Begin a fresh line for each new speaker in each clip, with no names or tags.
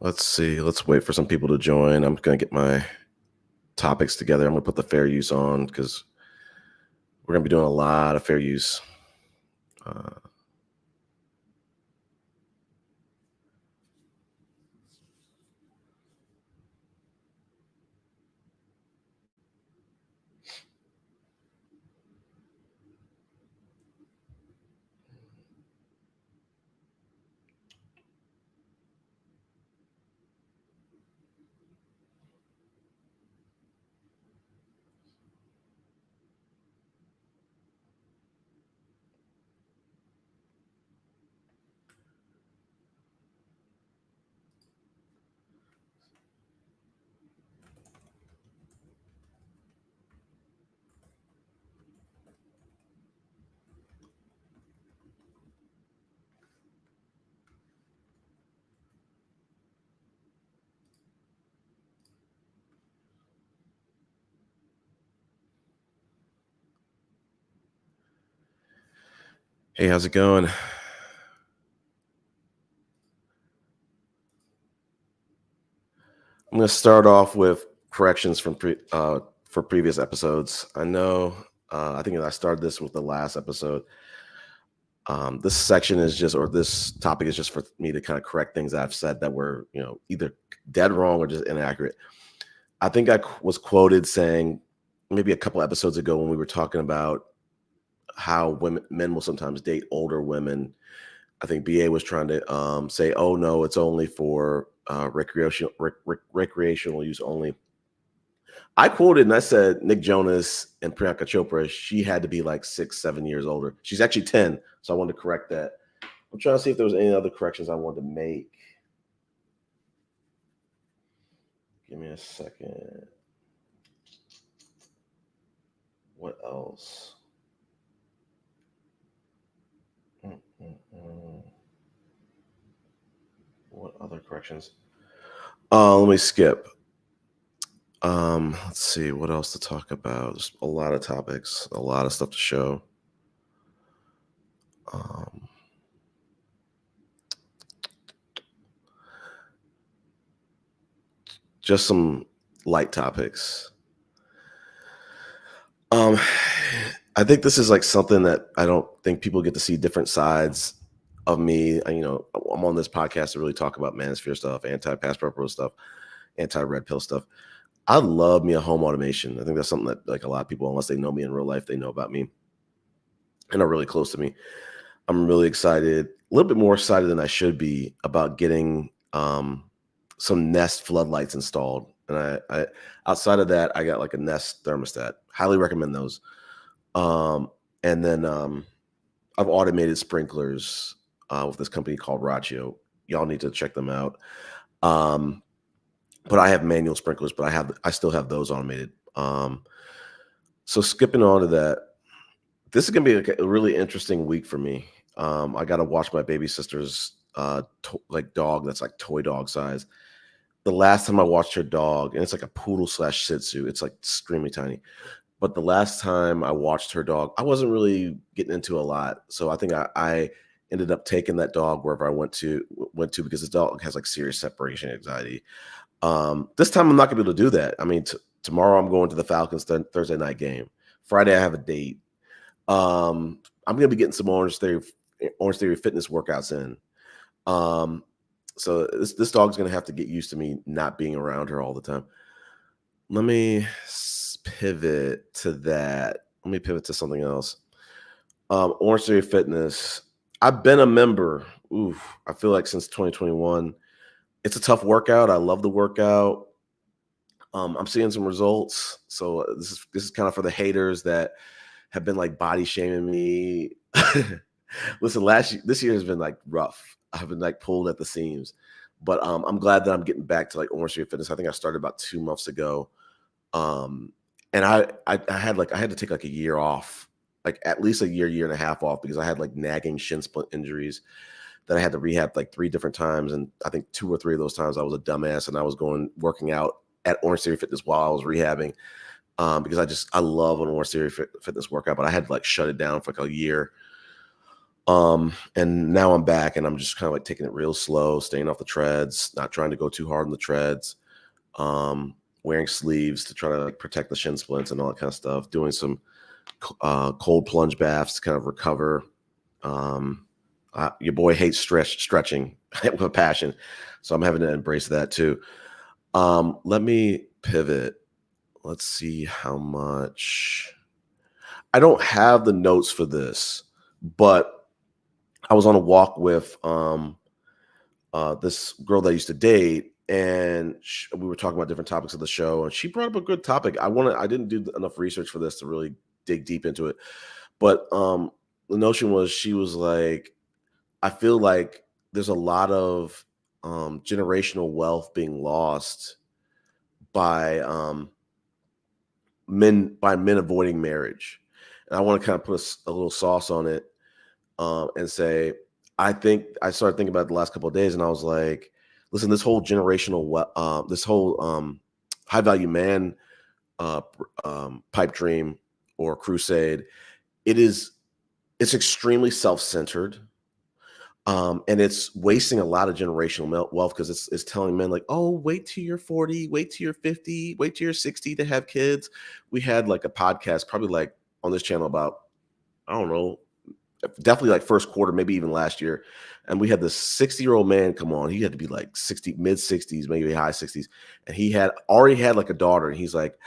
Let's see. Let's wait for some people to join. I'm going to get my topics together. I'm going to put the fair use on because we're going to be doing a lot of fair use. Hey, how's it going? I'm going to start off with corrections from for previous episodes. I know, I think I started this with the last episode. This section is just, or this topic is just for me to kind of correct things that I've said that were, either dead wrong or just inaccurate. I think I was quoted saying maybe a couple episodes ago when we were talking about how men will sometimes date older women. I think BA was trying to say, "Oh no, it's only for recreational use only." I quoted and I said Nick Jonas and Priyanka Chopra. She had to be like 6-7 years older. She's actually 10, so I wanted to correct that. I'm trying to see if there was any other corrections I wanted to make. Give me a second. What else? What other corrections? Let me skip. Let's see what else to talk about. There's a lot of topics, a lot of stuff to show. Just some light topics. I think this is like something that I don't think people get to see different sides of me. I'm on this podcast to really talk about manosphere stuff, anti-passport pro stuff, anti-red pill stuff. I love me a home automation. I think that's something that like a lot of people, unless they know me in real life, they know about me and are really close to me. I'm really excited, a little bit more excited than I should be about getting some Nest floodlights installed. And I outside of that, I got like a Nest thermostat. Highly recommend those. And then I've automated sprinklers with this company called Rachio. Y'all need to check them out. But I have manual sprinklers, but I still have those automated. So skipping on to that, this is gonna be a really interesting week for me. I got to watch my baby sister's dog that's like toy dog size. The last time I watched her dog, and it's like a poodle / Shih Tzu, it's like extremely tiny. But the last time I watched her dog, I wasn't really getting into a lot. So I think I ended up taking that dog wherever I went to because this dog has like serious separation anxiety. This time I'm not gonna be able to do that. I mean, tomorrow I'm going to the Falcons Thursday night game. Friday I have a date. I'm gonna be getting some Orange Theory fitness workouts in. So this dog's gonna have to get used to me not being around her all the time. Let me pivot to that. Let me pivot to something else. Orange Theory Fitness. I've been a member. I feel like since 2021. It's a tough workout. I love the workout. I'm seeing some results. So this is kind of for the haters that have been like body shaming me. Listen, this year has been like rough. I've been like pulled at the seams, but I'm glad that I'm getting back to like Orange Theory Fitness. I think I started about 2 months ago. And I had to take like a year off, like at least a year and a half off because I had like nagging shin splint injuries that I had to rehab like 3 different times. And I think 2 or 3 of those times I was a dumbass and I was working out at Orange Theory Fitness while I was rehabbing because I love an Orange Theory Fitness workout, but I had to like shut it down for like a year. And now I'm back and I'm just kind of like taking it real slow, staying off the treads, not trying to go too hard on the treads, wearing sleeves to try to like protect the shin splints and all that kind of stuff, doing some cold plunge baths to kind of recover. Your boy hates stretching with a passion. So I'm having to embrace that too. Let me pivot. Let's see how much. I don't have the notes for this, but I was on a walk with this girl that I used to date, and we were talking about different topics of the show, and she brought up a good topic. I didn't do enough research for this to really dig deep into it, but the notion was, she was like, I feel like there's a lot of generational wealth being lost by men avoiding marriage. And I want to kind of put a little sauce on it, and say, I think I started thinking about it the last couple of days, and I was like, listen, this whole this whole high value man pipe dream or crusade, it's extremely self-centered. And it's wasting a lot of generational wealth, because it's telling men like, oh, wait till you're 40, wait till you're 50, wait till you're 60 to have kids. We had like a podcast probably like on this channel about, I don't know, definitely like first quarter, maybe even last year. And we had this 60-year-old man come on. He had to be like 60, mid 60s, maybe high 60s. And he had already had like a daughter. And he's like,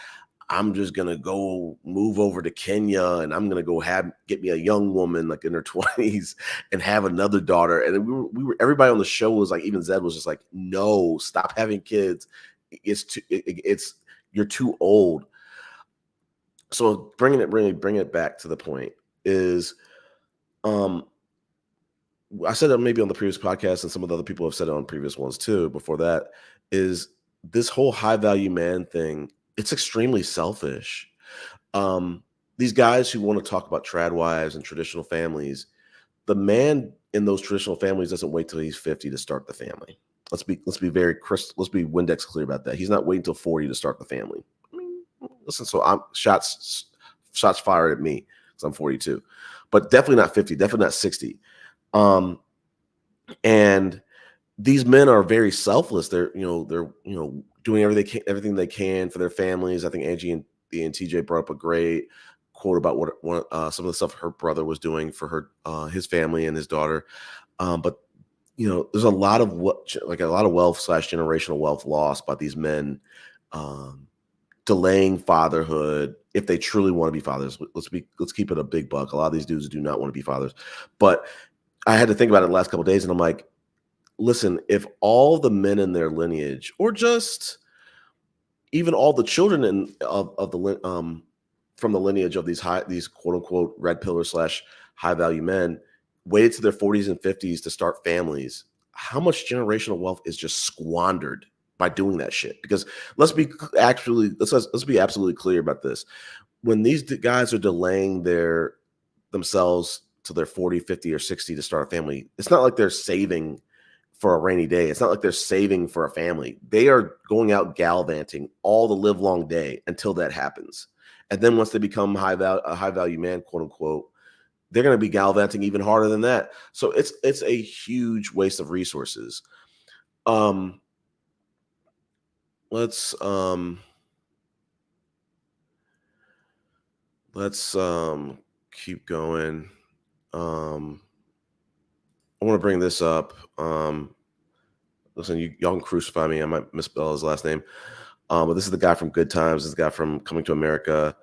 I'm just gonna go move over to Kenya, and I'm gonna go get me a young woman like in her 20s and have another daughter. And we were everybody on the show was like, even Zed was just like, no, stop having kids. It's you're too old. So bringing it back to the point is, I said that maybe on the previous podcast, and some of the other people have said it on previous ones too. Before that, is this whole high value man thing. It's extremely selfish. These guys who want to talk about trad wives and traditional families, the man in those traditional families doesn't wait till he's 50 to start the family. Let's be Windex clear about that. He's not waiting till 40 to start the family. I mean, listen, so I'm shots fired at me because I'm 42, but definitely not 50, definitely not 60. And these men are very selfless. They're doing everything they can for their families. I think Angie and TJ brought up a great quote about what some of the stuff her brother was doing for his family and his daughter. But there's a lot of wealth / generational wealth lost by these men delaying fatherhood if they truly want to be fathers. Let's keep it a big buck. A lot of these dudes do not want to be fathers. But I had to think about it the last couple of days, and I'm like, listen, if all the men in their lineage, or just even all the children from the lineage of these quote unquote red pillar / high value men, waited to their 40s and 50s to start families, how much generational wealth is just squandered by doing that shit? Because let's be absolutely clear about this. When these guys are delaying themselves to their 40, 50, or 60 to start a family, it's not like they're saving for a rainy day. It's not like they're saving for a family. They are going out gallivanting all the live long day until that happens. And then once they become a high value man, quote unquote, they're going to be gallivanting even harder than that. So it's a huge waste of resources. Let's keep going. I want to bring this up. Listen, y'all can crucify me. I might misspell his last name. But this is the guy from Good Times. This is the guy from Coming to America,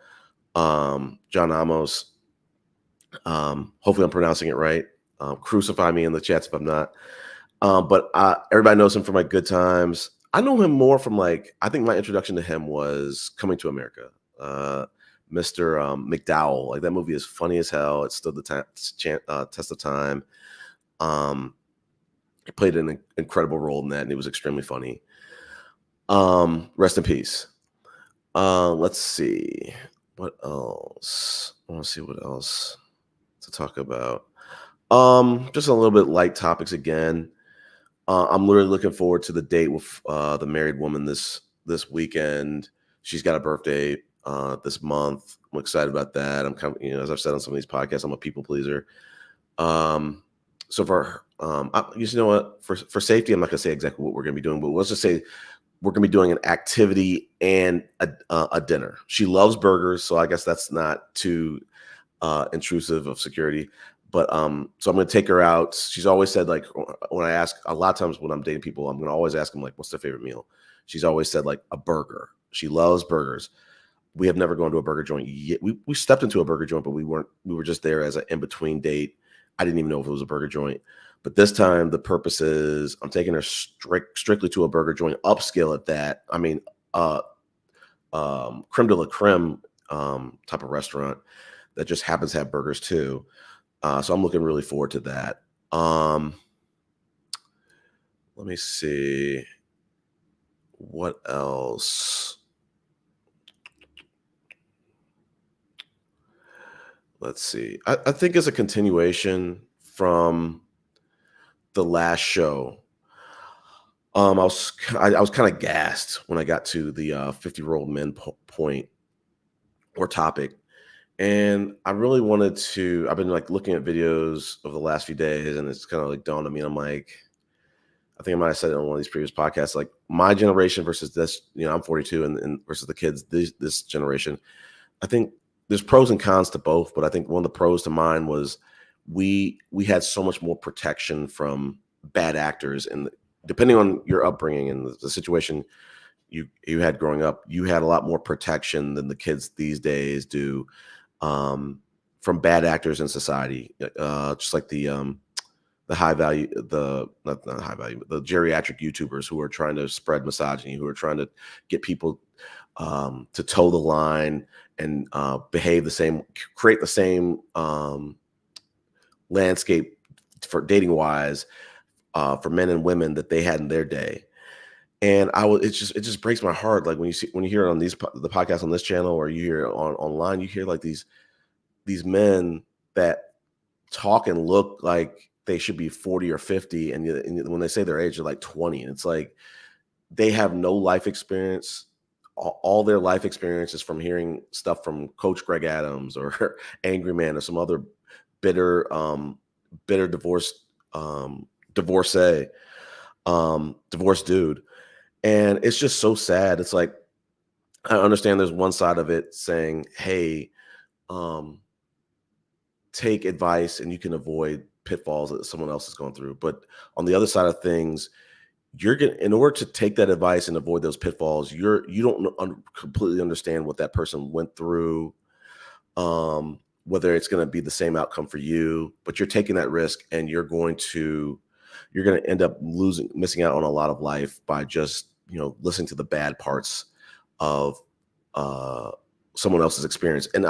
John Amos. Hopefully I'm pronouncing it right. Crucify me in the chats if I'm not. But everybody knows him from like Good Times. I know him more from I think my introduction to him was Coming to America. Mr. McDowell. Like, that movie is funny as hell. It stood the test of time. He played an incredible role in that, and it was extremely funny. Rest in peace. Let's see what else. I want to see what else to talk about. Just a little bit light topics again. I'm literally looking forward to the date with the married woman this weekend. She's got a birthday this month. I'm excited about that. I'm kind of, as I've said on some of these podcasts, I'm a people pleaser. So for you know what, for safety, I'm not gonna say exactly what we're gonna be doing, but let's just say we're gonna be doing an activity and a dinner. She loves burgers, so I guess that's not too intrusive of security. But so I'm gonna take her out. She's always said, like, when I ask, a lot of times when I'm dating people, I'm gonna always ask them, like, what's their favorite meal. She's always said, like, a burger. She loves burgers. We have never gone to a burger joint yet. We stepped into a burger joint, but we were just there as an in-between date. I didn't even know if it was a burger joint. But this time the purpose is I'm taking her strictly to a burger joint, upscale at that. I mean, uh creme de la creme type of restaurant that just happens to have burgers too. So I'm looking really forward to that. Let me see what else. Let's see. I think it's a continuation from the last show. I was kind of gassed when I got to the 50-year-old men point or topic, and I really wanted to. I've been like looking at videos of the last few days, and it's kind of like dawned on me. I'm like, I think I might have said it on one of these previous podcasts, like my generation versus this. I'm 42, and versus the kids this generation. I think there's pros and cons to both, but I think one of the pros to mine was we had so much more protection from bad actors, and depending on your upbringing and the situation you had growing up, you had a lot more protection than the kids these days do, from bad actors in society. Just like the high value, the not high value, the geriatric YouTubers who are trying to spread misogyny, who are trying to get people to toe the line and behave the same, create the same landscape for dating wise for men and women that they had in their day. And it just breaks my heart. Like when you hear it on the podcast on this channel, or you hear it online, you hear like these men that talk and look like they should be 40 or 50. And when they say their age, they're like 20. And it's like, they have no life experience. All their life experience is from hearing stuff from Coach Greg Adams or Angry Man or some other bitter, divorced, divorcee, divorced dude. And it's just so sad. It's like, I understand there's one side of it saying, hey, take advice and you can avoid pitfalls that someone else is going through. But on the other side of things, in order to take that advice and avoid those pitfalls, you don't completely understand what that person went through, whether it's going to be the same outcome for you, but you're taking that risk, and you're going to end up missing out on a lot of life by just listening to the bad parts of someone else's experience. And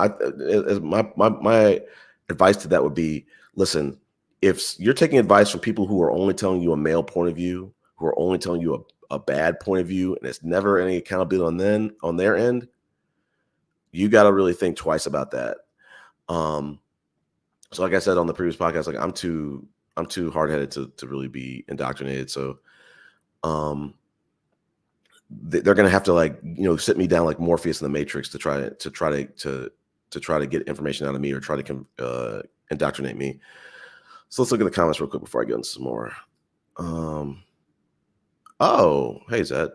my advice to that would be, listen, if you're taking advice from people who are only telling you a male point of view, who are only telling you a bad point of view, and it's never any accountability on their end, you got to really think twice about that. So like I said on the previous podcast, like I'm too hard-headed to really be indoctrinated. So they're going to have to, like, sit me down like Morpheus in the Matrix to try to get information out of me, or try to indoctrinate me. So let's look at the comments real quick before I get into some more. Oh, hey Zed.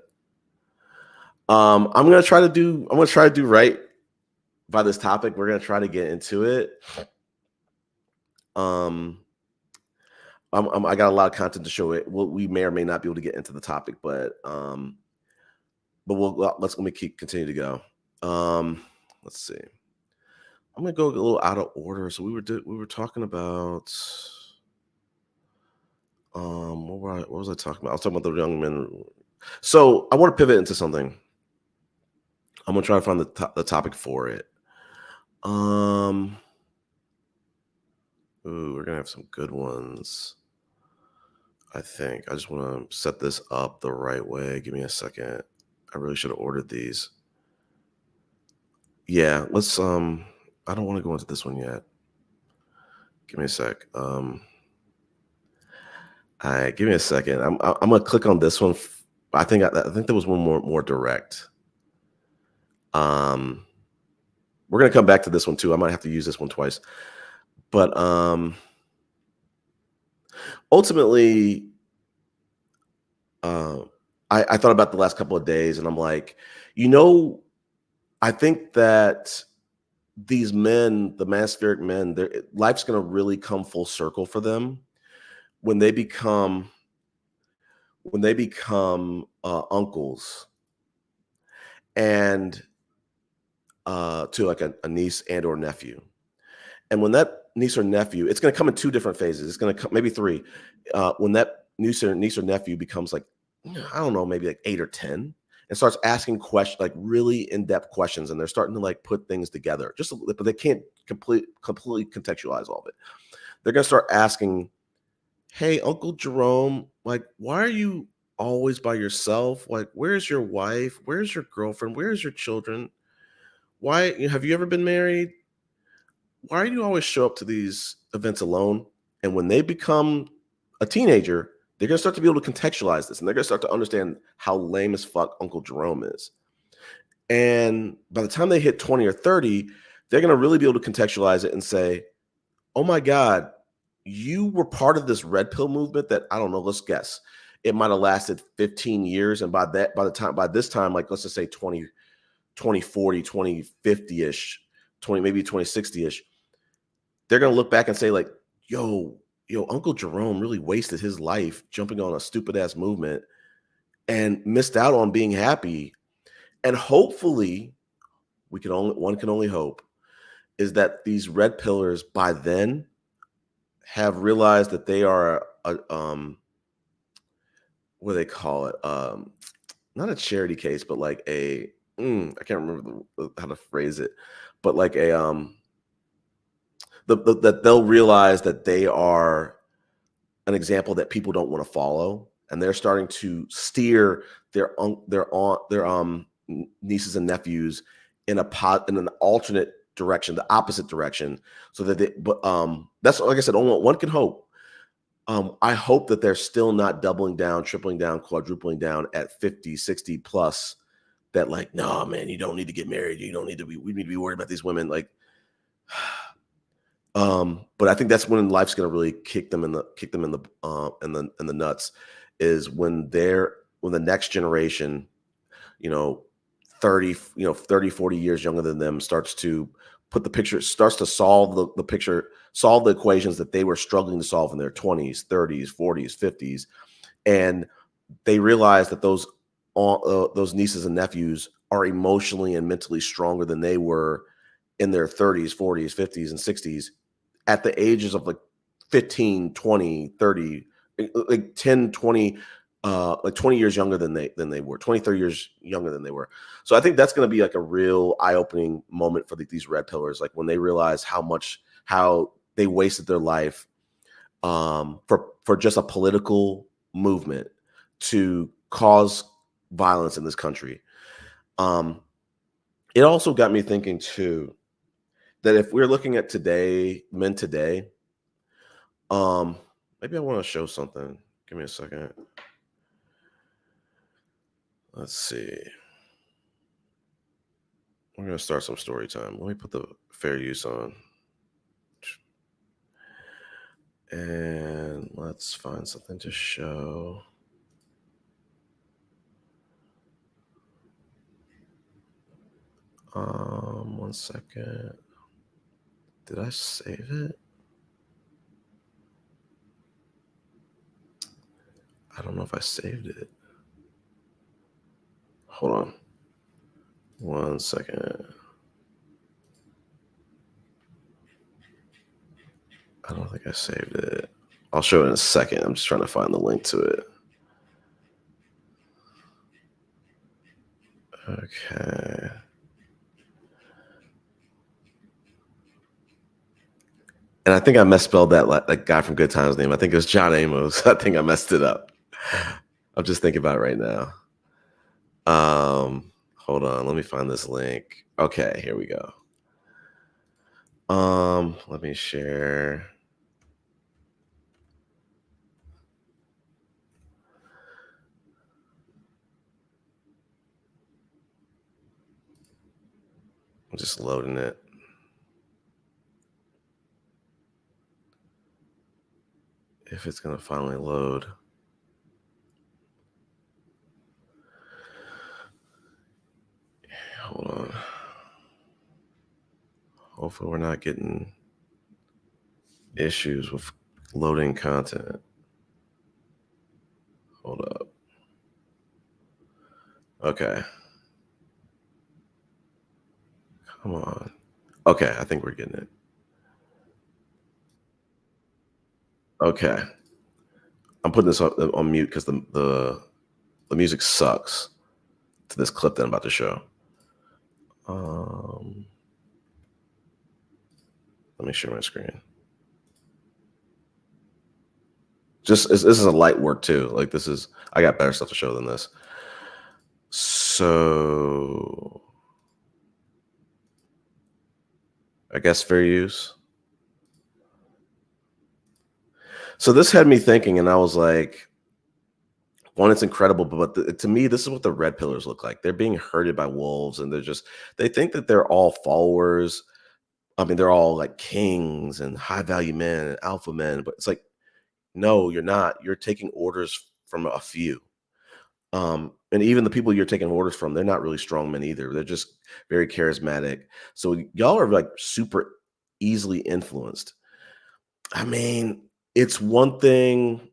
I'm gonna try to do right by this topic. We're gonna try to get into it. I got a lot of content to show it. We may or may not be able to get into the topic, but let me continue to go. Let's see. I'm gonna go a little out of order. So we were talking about what was I talking about? I was talking about the young men. So I want to pivot into something. I'm gonna try to find the topic for it. Ooh, we're gonna have some good ones. I think I just want to set this up the right way. Give me a second. I really should have ordered these. Yeah, let's I don't want to go into this one yet. Give me a sec. All right, give me a second. I'm gonna click on this one. I think there was one more direct. We're gonna come back to this one too. I might have to use this one twice, but Ultimately, uh, I thought about the last couple of days, and I'm like, you know, I think that these men, the manosphere men, life's going to really come full circle for them when they become uncles and to like a niece and or nephew. And when that niece or nephew, it's going to come in two different phases. It's going to come maybe three. When that niece or nephew becomes like, I don't know, maybe like 8 or 10, and starts asking questions, like really in-depth questions, and they're starting to like put things together. But they can't completely contextualize all of it. They're going to start asking, "Hey, Uncle Jerome, like, why are you always by yourself? Like, where's your wife? Where's your girlfriend? Where's your children? Why have you ever been married? Why do you always show up to these events alone?" And when they become a teenager, they're going to start to be able to contextualize this, and they're going to start to understand how lame as fuck Uncle Jerome is. And by the time they hit 20 or 30, they're going to really be able to contextualize it and say, "Oh my God, you were part of this red pill movement that, I don't know, let's guess. It might have lasted 15 years. And by this time, like, let's just say 2040, 2050-ish, 20, maybe 2060-ish, they're going to look back and say like, yo, Uncle Jerome really wasted his life jumping on a stupid ass movement and missed out on being happy." And hopefully, one can only hope, is that these red pillars by then have realized that they are what do they call it? Not a charity case, but like I can't remember how to phrase it, but like that they'll realize that they are an example that people don't want to follow, and they're starting to steer their nieces and nephews in an alternate direction, the opposite direction, so that that's, like I said, one can hope. I hope that they're still not doubling down, tripling down, quadrupling down at 50, 60 plus. That like, no, man, you don't need to get married. You don't need to be. We need to be worried about these women. Like, but I think that's when life's going to really kick them in the nuts, is when the next generation, you know, 30, 40 years younger than them, starts to solve the equations that they were struggling to solve in their 20s, 30s, 40s, 50s. And they realize that those nieces and nephews are emotionally and mentally stronger than they were in their 30s, 40s, 50s, and 60s at the ages of like 15, 20, 30, like 10, 20, like 20 years younger than they were, 20, 30 years younger than they were. So I think that's going to be like a real eye-opening moment for these red pillars, like when they realize how they wasted their life for just a political movement to cause violence in this country. It also got me thinking too, that if we're looking at men today, maybe I want to show something. Give me a second. Let's see. We're gonna start some story time. Let me put the fair use on. And let's find something to show. One second. Did I save it? I don't know if I saved it. Hold on. One second. I don't think I saved it. I'll show it in a second. I'm just trying to find the link to it. Okay. And I think I misspelled that guy from Good Times name. I think it was John Amos. I think I messed it up. I'm just thinking about it right now. Hold on. Let me find this link. Okay, here we go. Let me share. I'm just loading it. if it's gonna finally load. Hold on. Hopefully we're not getting issues with loading content. Hold up. Okay. Come on. Okay, I think we're getting it. Okay. I'm putting this on mute because the music sucks to this clip that I'm about to show. Let me share my screen. This is a light work too. Like I got better stuff to show than this. So I guess fair use. So this had me thinking, and I was like, one, it's incredible, but to me, this is what the red pillars look like. They're being herded by wolves, and they think that they're all followers. I mean, they're all like kings and high value men and alpha men, but it's like, no, you're not. You're taking orders from a few. And even the people you're taking orders from, they're not really strong men either. They're just very charismatic. So y'all are like super easily influenced. I mean, it's one thing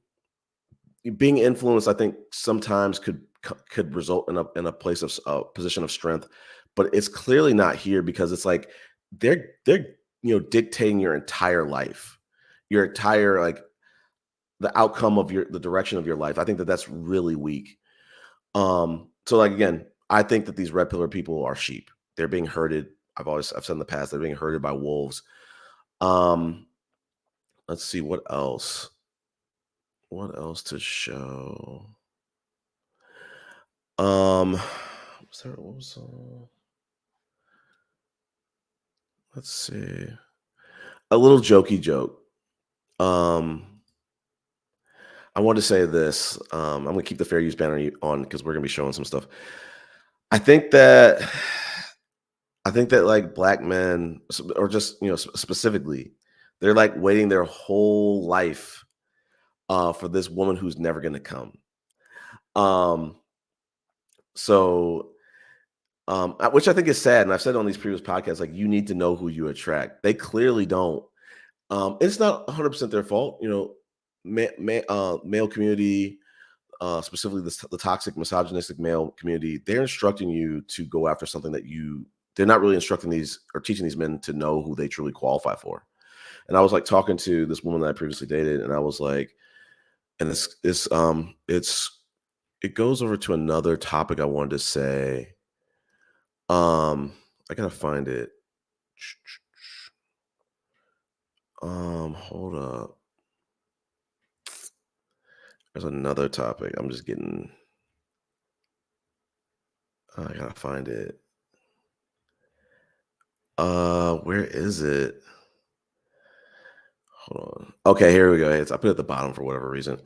being influenced. I think sometimes could result in a place of position of strength, but it's clearly not here because it's like they're dictating your entire life, your entire like the outcome of the direction of your life. I think that's really weak. So like again, I think that these red pillar people are sheep. They're being herded. I've said in the past, they're being herded by wolves. Let's see what else. What else to show? Let's see. A little jokey joke. I want to say this. I'm gonna keep the fair use banner on because we're gonna be showing some stuff. I think that like black men, or just specifically, they're like waiting their whole life for this woman who's never gonna come. Um, so which I think is sad, and I've said on these previous podcasts, like you need to know who you attract. They clearly don't. It's not 100% their fault, male community, specifically the toxic, misogynistic male community. They're instructing you to go after something that they're not really instructing these or teaching these men to know who they truly qualify for. And I was like talking to this woman that I previously dated, and I was like, and it goes over to another topic I wanted to say. I gotta find it. Hold up. There's another topic. I'm just getting. I gotta find it. Where is it? Hold on. Okay, here we go. I put it at the bottom for whatever reason.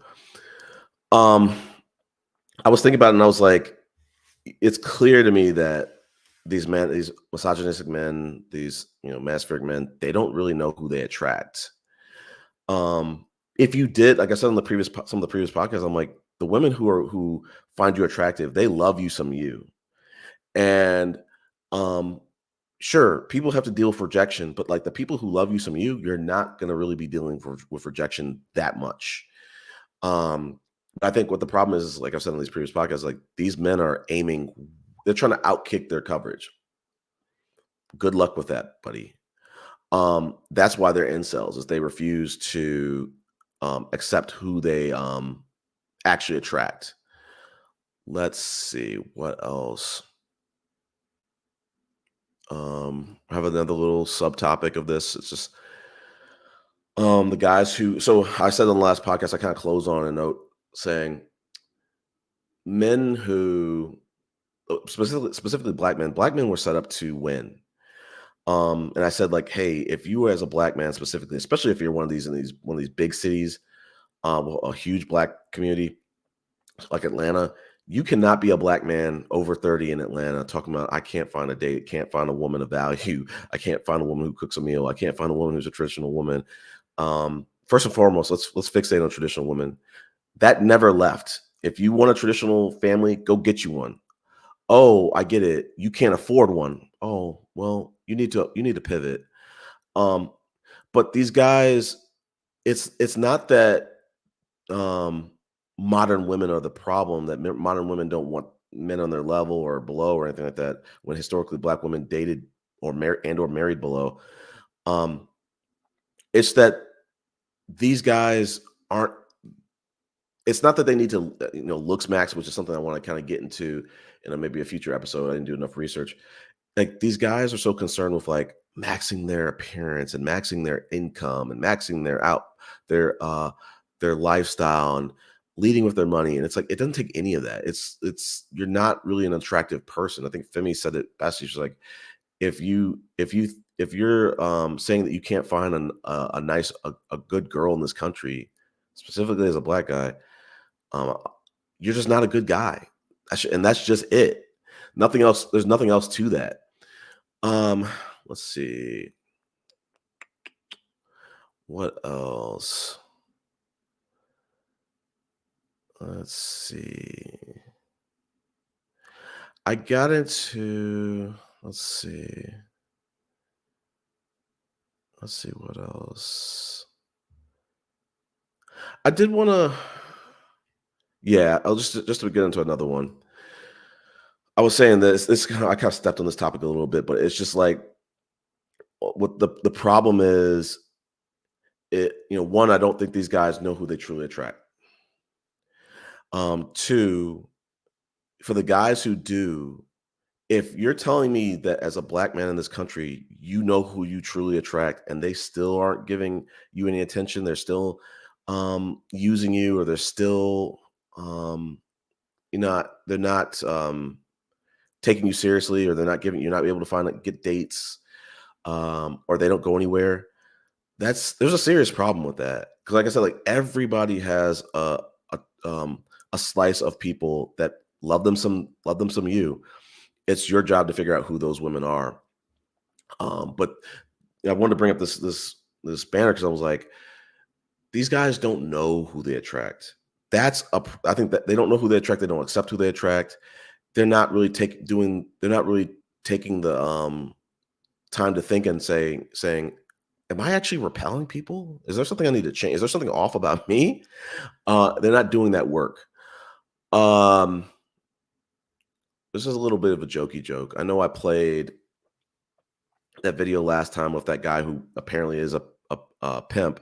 I was thinking about it and I was like, it's clear to me that these misogynistic men, these manosphere men, they don't really know who they attract. If you did, like I said on some of the previous podcasts, I'm like, the women who find you attractive, they love you some you. And sure, people have to deal with rejection, but like the people who love you some you, you're not going to really be dealing with rejection that much. I think what the problem is, like I've said on these previous podcasts, like these men are they're trying to outkick their coverage. Good luck with that, buddy. That's why they're incels, is they refuse to accept who they actually attract. Let's see what else. I have another little subtopic of this. It's just the guys who. So I said on the last podcast, I kind of closed on a note saying men who, specifically black men were set up to win. And I said, like, hey, if you were as a black man specifically, especially if you're one of these big cities, a huge black community like Atlanta, you cannot be a black man over 30 in Atlanta talking about, I can't find a date, can't find a woman of value, I can't find a woman who cooks a meal, I can't find a woman who's a traditional woman. First and foremost, let's fixate on traditional women. That never left. If you want a traditional family, go get you one. Oh, I get it. You can't afford one. Oh, well, you need to pivot. Um, but these guys, it's not that um, modern women are the problem. That modern women don't want men on their level or below or anything like that. When historically black women dated or married below, um, it's that these guys aren't. It's not that they need to, looks max, which is something I want to kind of get into in maybe a future episode. I didn't do enough research. Like these guys are so concerned with like maxing their appearance and maxing their income and maxing their their lifestyle and leading with their money. And it's like it doesn't take any of that. It's you're not really an attractive person. I think Femi said it best. She's like, if you're saying that you can't find a nice a good girl in this country, specifically as a black guy, um, you're just not a good guy. And that's just it. Nothing else. There's nothing else to that. Um, let's see. What else? Let's see. I got into, let's see. Let's see what else. I did want to, yeah, I'll just to get into another one. I was saying this I kind of stepped on this topic a little bit, but it's just like what the problem is, one, I don't think these guys know who they truly attract. Two, for the guys who do, if you're telling me that as a black man in this country, you know who you truly attract and they still aren't giving you any attention, they're still using you, or they're still they're not taking you seriously, or you're not able to get dates, or they don't go anywhere. There's a serious problem with that. Because like I said, like everybody has a slice of people that love them some you. It's your job to figure out who those women are. But I wanted to bring up this banner because I was like, these guys don't know who they attract. I think that they don't know who they attract. They don't accept who they attract. They're not really they're not really taking the time to think and saying, am I actually repelling people? Is there something I need to change? Is there something off about me? They're not doing that work. Um, this is a little bit of a jokey joke. I know I played that video last time with that guy who apparently is a pimp,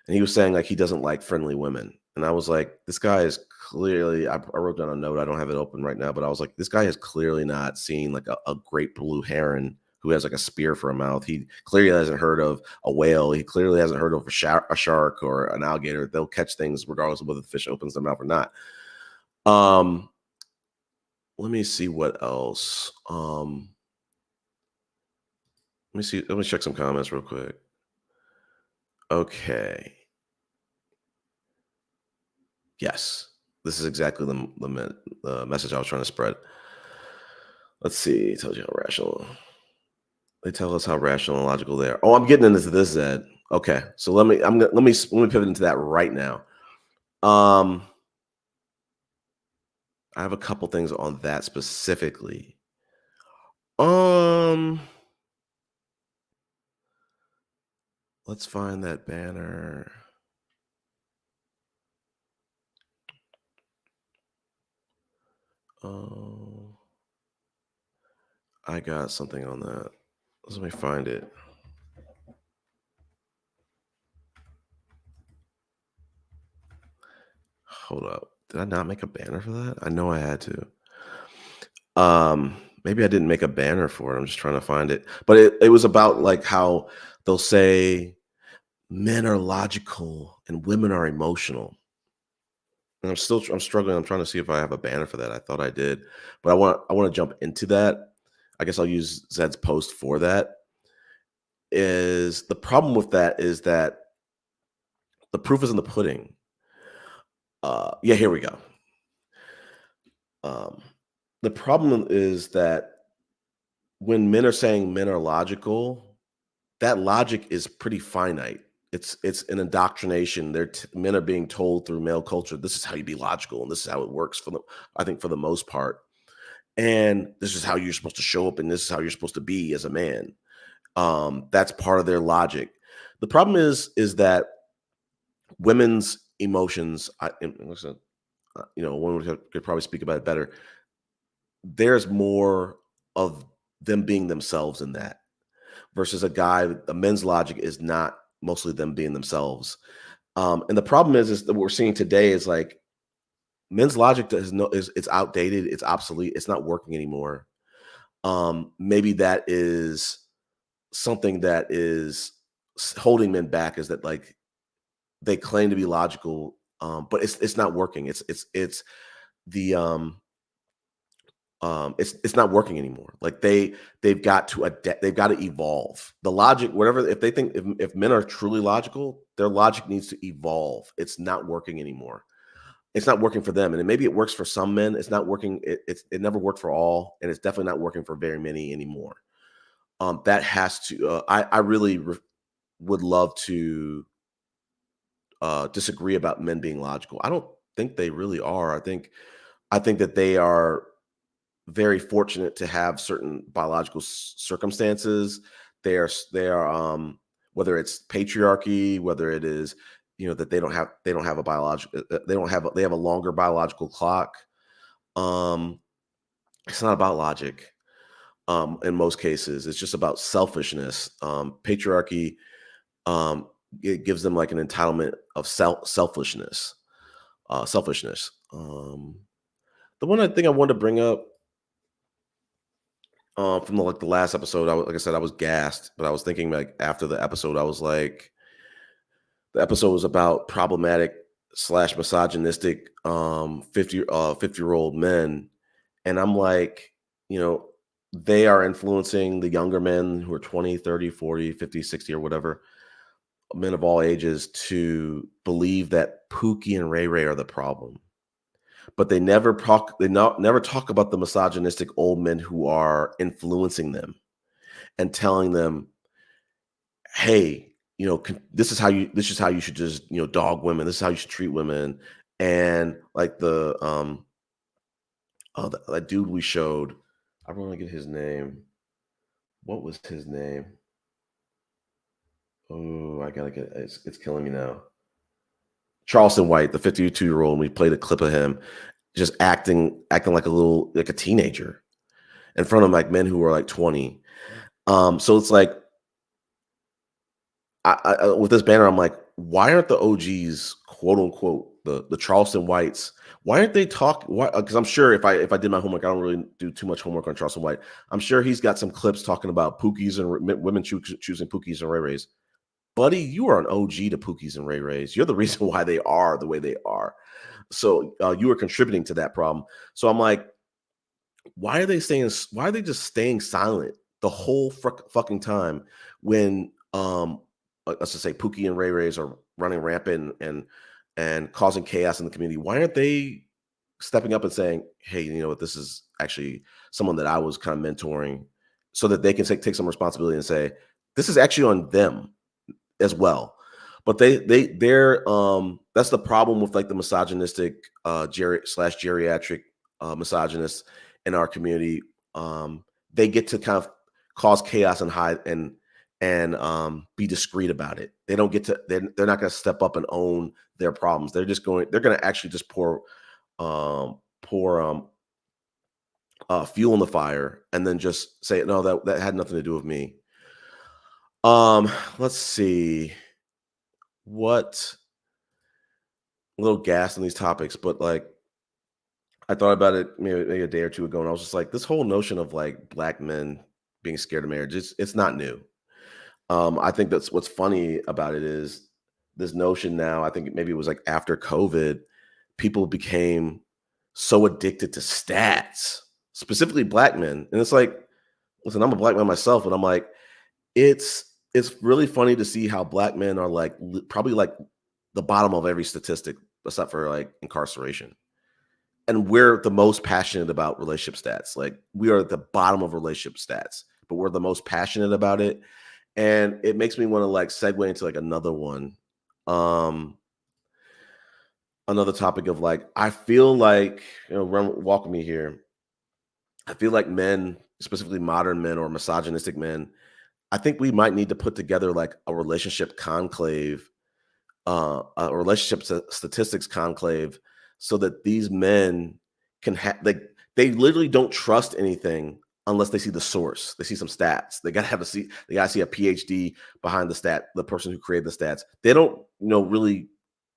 and he was saying like he doesn't like friendly women, and I was like, this guy is clearly. I wrote down a note. I don't have it open right now, but I was like, this guy has clearly not seen like a great blue heron who has like a spear for a mouth. He clearly hasn't heard of a whale. He clearly hasn't heard of a shark or an alligator. They'll catch things regardless of whether the fish opens their mouth or not. Let me see what else. Let me see. Let me check some comments real quick. Okay. Yes, this is exactly the message I was trying to spread. Let's see. It tells you how rational. They tell us how rational and logical they are. Oh, I'm getting into this, Zed. Okay, so let me pivot into that right now. I have a couple things on that specifically. Let's find that banner. Oh, I got something on that. Let me find it. Hold up. Did I not make a banner for that? I know I had to. Maybe I didn't make a banner for it. I'm just trying to find it. But it was about like how they'll say men are logical and women are emotional. And I'm struggling. I'm trying to see if I have a banner for that. I thought I did, but I want to jump into that. I guess I'll use Zed's post for that. Is the problem with that is that the proof is in the pudding. Yeah, here we go. The problem is that when men are saying men are logical, that logic is pretty finite. it's an indoctrination. Men are being told through male culture, this is how you be logical, and this is how it works for them. I think for the most part, and this is how you're supposed to show up, and this is how you're supposed to be as a man. That's part of their logic. The problem is that women's emotions. Listen, women could probably speak about it better. There's more of them being themselves in that versus a men's logic is not mostly them being themselves. And the problem is that what we're seeing today is like men's logic is it's outdated, it's obsolete, it's not working anymore. Maybe that is something that is holding men back, is that like they claim to be logical, but it's not working. It's the it's not working anymore. Like they've got to adapt, they've got to evolve. The logic, whatever, if they think if men are truly logical, their logic needs to evolve. It's not working anymore. It's not working for them, and maybe it works for some men. It's not working. It never worked for all, and it's definitely not working for very many anymore. That has to. I really would love to disagree about men being logical. I don't think they really are. I think that they are very fortunate to have certain biological circumstances. They are whether it's patriarchy, whether it is that they don't have a biological they have a longer biological clock. Um, it's not about logic. In most cases, it's just about selfishness. Patriarchy it gives them like an entitlement of selfishness. Selfishness. The one I think I wanted to bring up from the last episode, like I said, I was gassed, but I was thinking like after the episode, I was like, the episode was about problematic slash misogynistic 50-year-old men, and I'm like, they are influencing the younger men who are 20, 30, 40, 50, 60, or whatever, men of all ages, to believe that Pookie and Ray Ray are the problem. But they never talk. Never talk about the misogynistic old men who are influencing them and telling them, "Hey, this is how you should just dog women. This is how you should treat women." And like that dude we showed, I don't want to get his name. What was his name? Oh, I gotta get it's killing me now. Charleston White, the 52-year-old, and we played a clip of him just acting like a teenager in front of like men who were like 20. So it's like with this banner, I'm like, why aren't the OGs, quote unquote, the Charleston Whites? Why aren't they talking? Why? Because I'm sure if I did my homework, I don't really do too much homework on Charleston White. I'm sure he's got some clips talking about Pookies and women choosing Pookies and Ray Rays. Buddy, you are an OG to Pookies and Ray Rays. You're the reason why they are the way they are. So you are contributing to that problem. So I'm like, why are they saying? Why are they just staying silent the whole fucking time when let's just say Pookie and Ray Rays are running rampant and causing chaos in the community? Why aren't they stepping up and saying, "Hey, you know what? This is actually someone that I was kind of mentoring," so that they can take some responsibility and say, "This is actually on them as well." But they're that's the problem with like the misogynistic geriatric misogynists in our community. They get to kind of cause chaos and hide and be discreet about it. They don't get to they're not going to step up and own their problems. They're going to actually just pour fuel in the fire and then just say, no, that had nothing to do with me. Let's see what a little gas on these topics, but like I thought about it maybe a day or two ago, and I was just like, this whole notion of like black men being scared of marriage, it's not new. I think that's what's funny about it is this notion now. I think maybe it was like after COVID, people became so addicted to stats, specifically black men, and it's like, listen, I'm a black man myself, and I'm like, it's really funny to see how black men are like probably like the bottom of every statistic except for like incarceration. And we're the most passionate about relationship stats. Like we are at the bottom of relationship stats, but we're the most passionate about it. And it makes me want to like segue into like another one. Um, Another topic of like, I feel like, walk with me here. I feel like men, specifically modern men or misogynistic men, I think we might need to put together like a relationship conclave, a relationship statistics conclave, so that these men can have like they literally don't trust anything unless they see the source. They see some stats. They gotta have a see. They gotta see a PhD behind the stat. The person who created the stats. They don't, really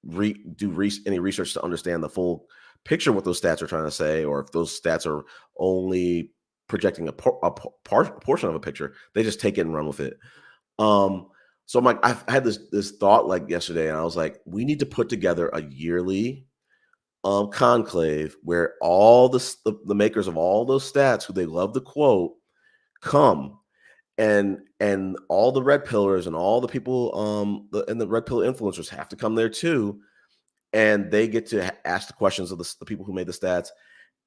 any research to understand the full picture of what those stats are trying to say, or if those stats are only projecting a portion of a picture. They just take it and run with it. Um, so I'm like, I had this thought like yesterday, and I was like, we need to put together a yearly conclave where all the makers of all those stats who they love to quote come, and all the red pillars and all the people and the red pill influencers have to come there too, and they get to ask the questions of the people who made the stats,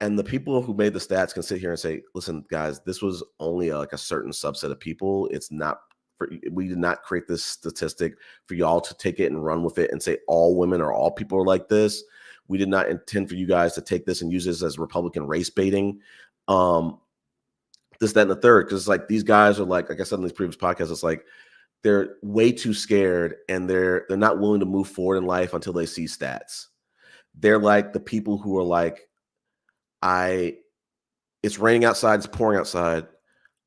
and the people who made the stats can sit here and say, listen, guys, this was only like a certain subset of people. It's not we did not create this statistic for y'all to take it and run with it and say all women or all people are like this. We did not intend for you guys to take this and use this as Republican race baiting. This, that, and the third. Because like these guys are like I said in these previous podcasts, it's like they're way too scared and they're not willing to move forward in life until they see stats. They're like the people who are like, it's raining outside, it's pouring outside.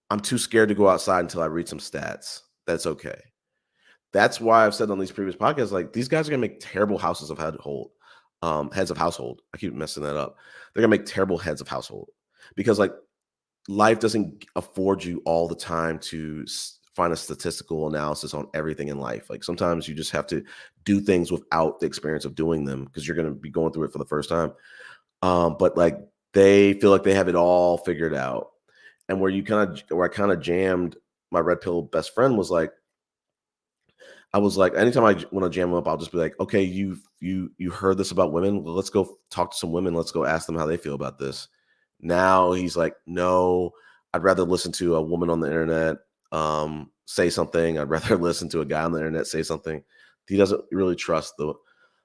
I'm too scared to go outside until I read some stats. That's okay. That's why I've said on these previous podcasts, like these guys are gonna make terrible heads of household. I keep messing that up. They're gonna make terrible heads of household because like life doesn't afford you all the time to find a statistical analysis on everything in life. Like sometimes you just have to do things without the experience of doing them because you're gonna be going through it for the first time. But like they feel like they have it all figured out. And where I kind of jammed my red pill best friend was like, I was like, anytime I want to jam them up, I'll just be like, okay, you heard this about women. Well, let's go talk to some women. Let's go ask them how they feel about this. Now he's like, no, I'd rather listen to a woman on the internet say something. I'd rather listen to a guy on the internet say something. He doesn't really trust the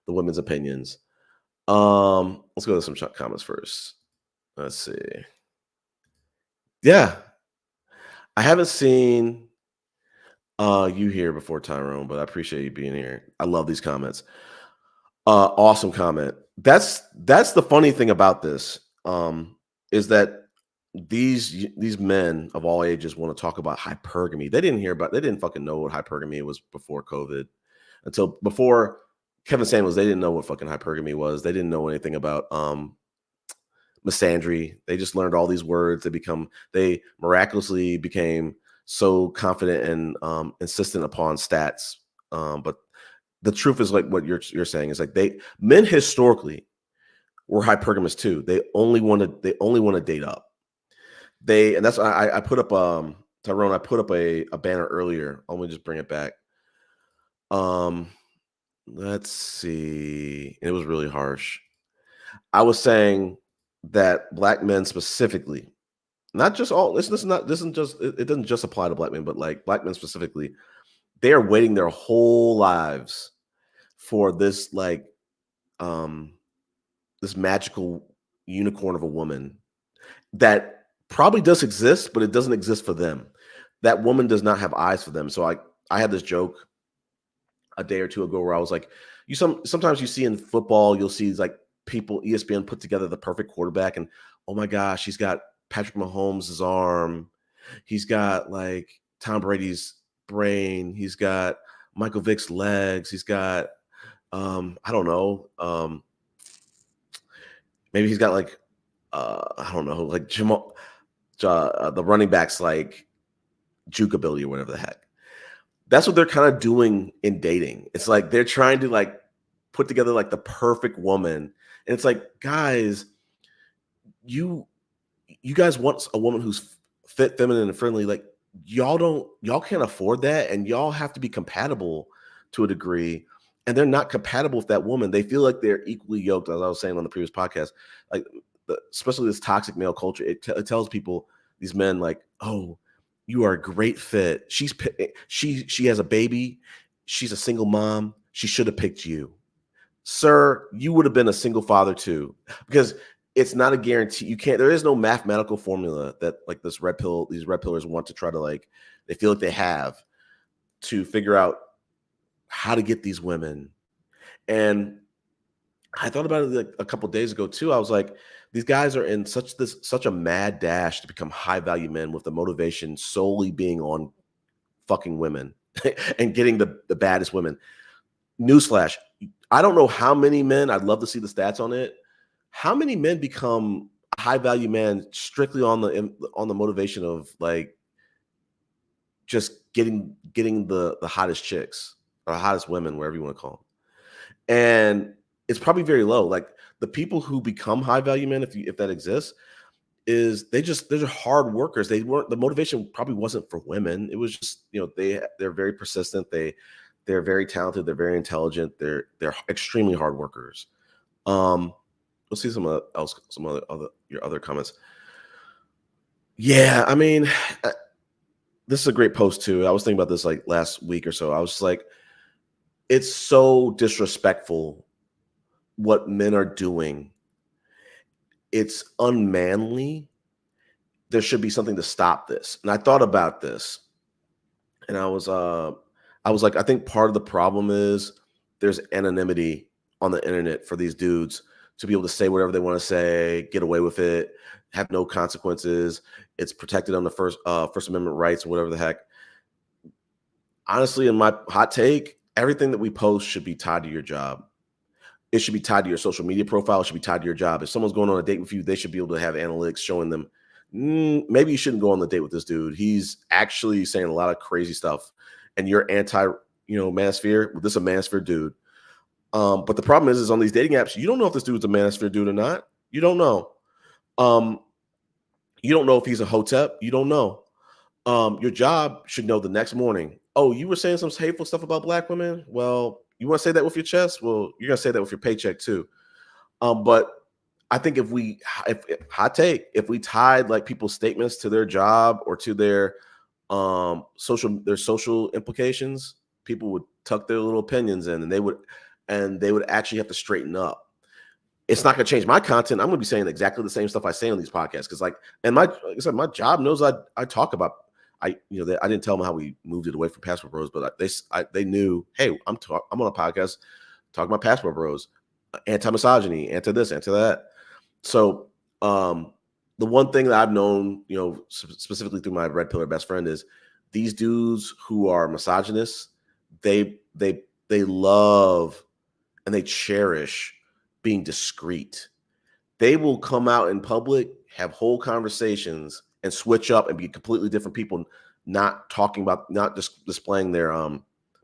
women's opinions. Let's go to some comments first. Let's see. Yeah, I haven't seen you here before, Tyrone, but I appreciate you being here. I love these comments. Awesome comment. That's the funny thing about this, is that these men of all ages want to talk about hypergamy. They didn't fucking know what hypergamy was before COVID. Until before Kevin Samuels, they didn't know what fucking hypergamy was. They didn't know anything about misandry. They just learned all these words. They miraculously became so confident and insistent upon stats. But the truth is like what you're saying is like men historically were hypergamous too. They only want to date up. And that's I put up Tyrone. I put up a banner earlier. Let me just bring it back. Let's see. It was really harsh. I was saying that black men specifically, not just all. This isn't just. It doesn't just apply to black men, but like black men specifically, they are waiting their whole lives for this this magical unicorn of a woman that probably does exist, but it doesn't exist for them. That woman does not have eyes for them. So I had this joke a day or two ago where I was like, sometimes you see in football, you'll see like people ESPN put together the perfect quarterback, and oh my gosh, he's got Patrick Mahomes' arm, he's got like Tom Brady's brain, he's got Michael Vick's legs, he's got I don't know, maybe he's got like I don't know, like Jamal, the running backs like juke ability or whatever the heck. That's what they're kind of doing in dating. It's like they're trying to like put together like the perfect woman. And it's like, guys, you guys want a woman who's fit, feminine, and friendly. Like y'all can't afford that. And y'all have to be compatible to a degree. And they're not compatible with that woman. They feel like they're equally yoked, as I was saying on the previous podcast. Like especially this toxic male culture, it tells people, these men, like, oh, You are a great fit. She has a baby. She's a single mom. She should have picked you. Sir, you would have been a single father too. Because it's not a guarantee. There is no mathematical formula that like these red pillars want to try to like, they feel like they have to figure out how to get these women. And I thought about it like a couple of days ago too. I was like, these guys are in such a mad dash to become high value men with the motivation solely being on fucking women and getting the baddest women. Newsflash: I don't know how many men. I'd love to see the stats on it. How many men become a high value man strictly on the motivation of like just getting the hottest chicks or hottest women, wherever you want to call them. And it's probably very low. Like the people who become high value men, if that exists, is they're just hard workers. The motivation probably wasn't for women. It was just, they're very persistent. They're very talented. They're very intelligent. They're extremely hard workers. Let's see some your other comments. Yeah, I mean, this is a great post too. I was thinking about this like last week or so. I was just like, it's so disrespectful what men are doing. It's unmanly. There should be something to stop this. And I thought about this, and I was like, I think part of the problem is there's anonymity on the internet for these dudes to be able to say whatever they want to say, get away with it, have no consequences. It's protected on the First Amendment rights or whatever the heck. Honestly, in my hot take, everything that we post should be tied to your job. It should be tied to your social media profile. It should be tied to your job. If someone's going on a date with you, they should be able to have analytics showing them, maybe you shouldn't go on the date with this dude. He's actually saying a lot of crazy stuff, and you're anti, manosphere. This is a manosphere dude. But the problem is on these dating apps, you don't know if this dude's a manosphere dude or not. You don't know. You don't know if he's a hotep. You don't know. Your job should know the next morning. Oh, you were saying some hateful stuff about black women? Well, you want to say that with your chest? Well, you're going to say that with your paycheck too. But I think if we tied like people's statements to their job or to their social implications, people would tuck their little opinions in, and they would actually have to straighten up. It's not going to change my content. I'm going to be saying exactly the same stuff I say on these podcasts because, like I said, my job knows I talk about. I didn't tell them how we moved it away from Passport Bros, but they knew, hey, I'm on a podcast talking about Passport Bros, anti-misogyny, anti-this, anti-that. So the one thing that I've known, specifically through my red pillar best friend, is these dudes who are misogynists, they love and they cherish being discreet. They will come out in public, have whole conversations, and switch up and be completely different people, not just displaying their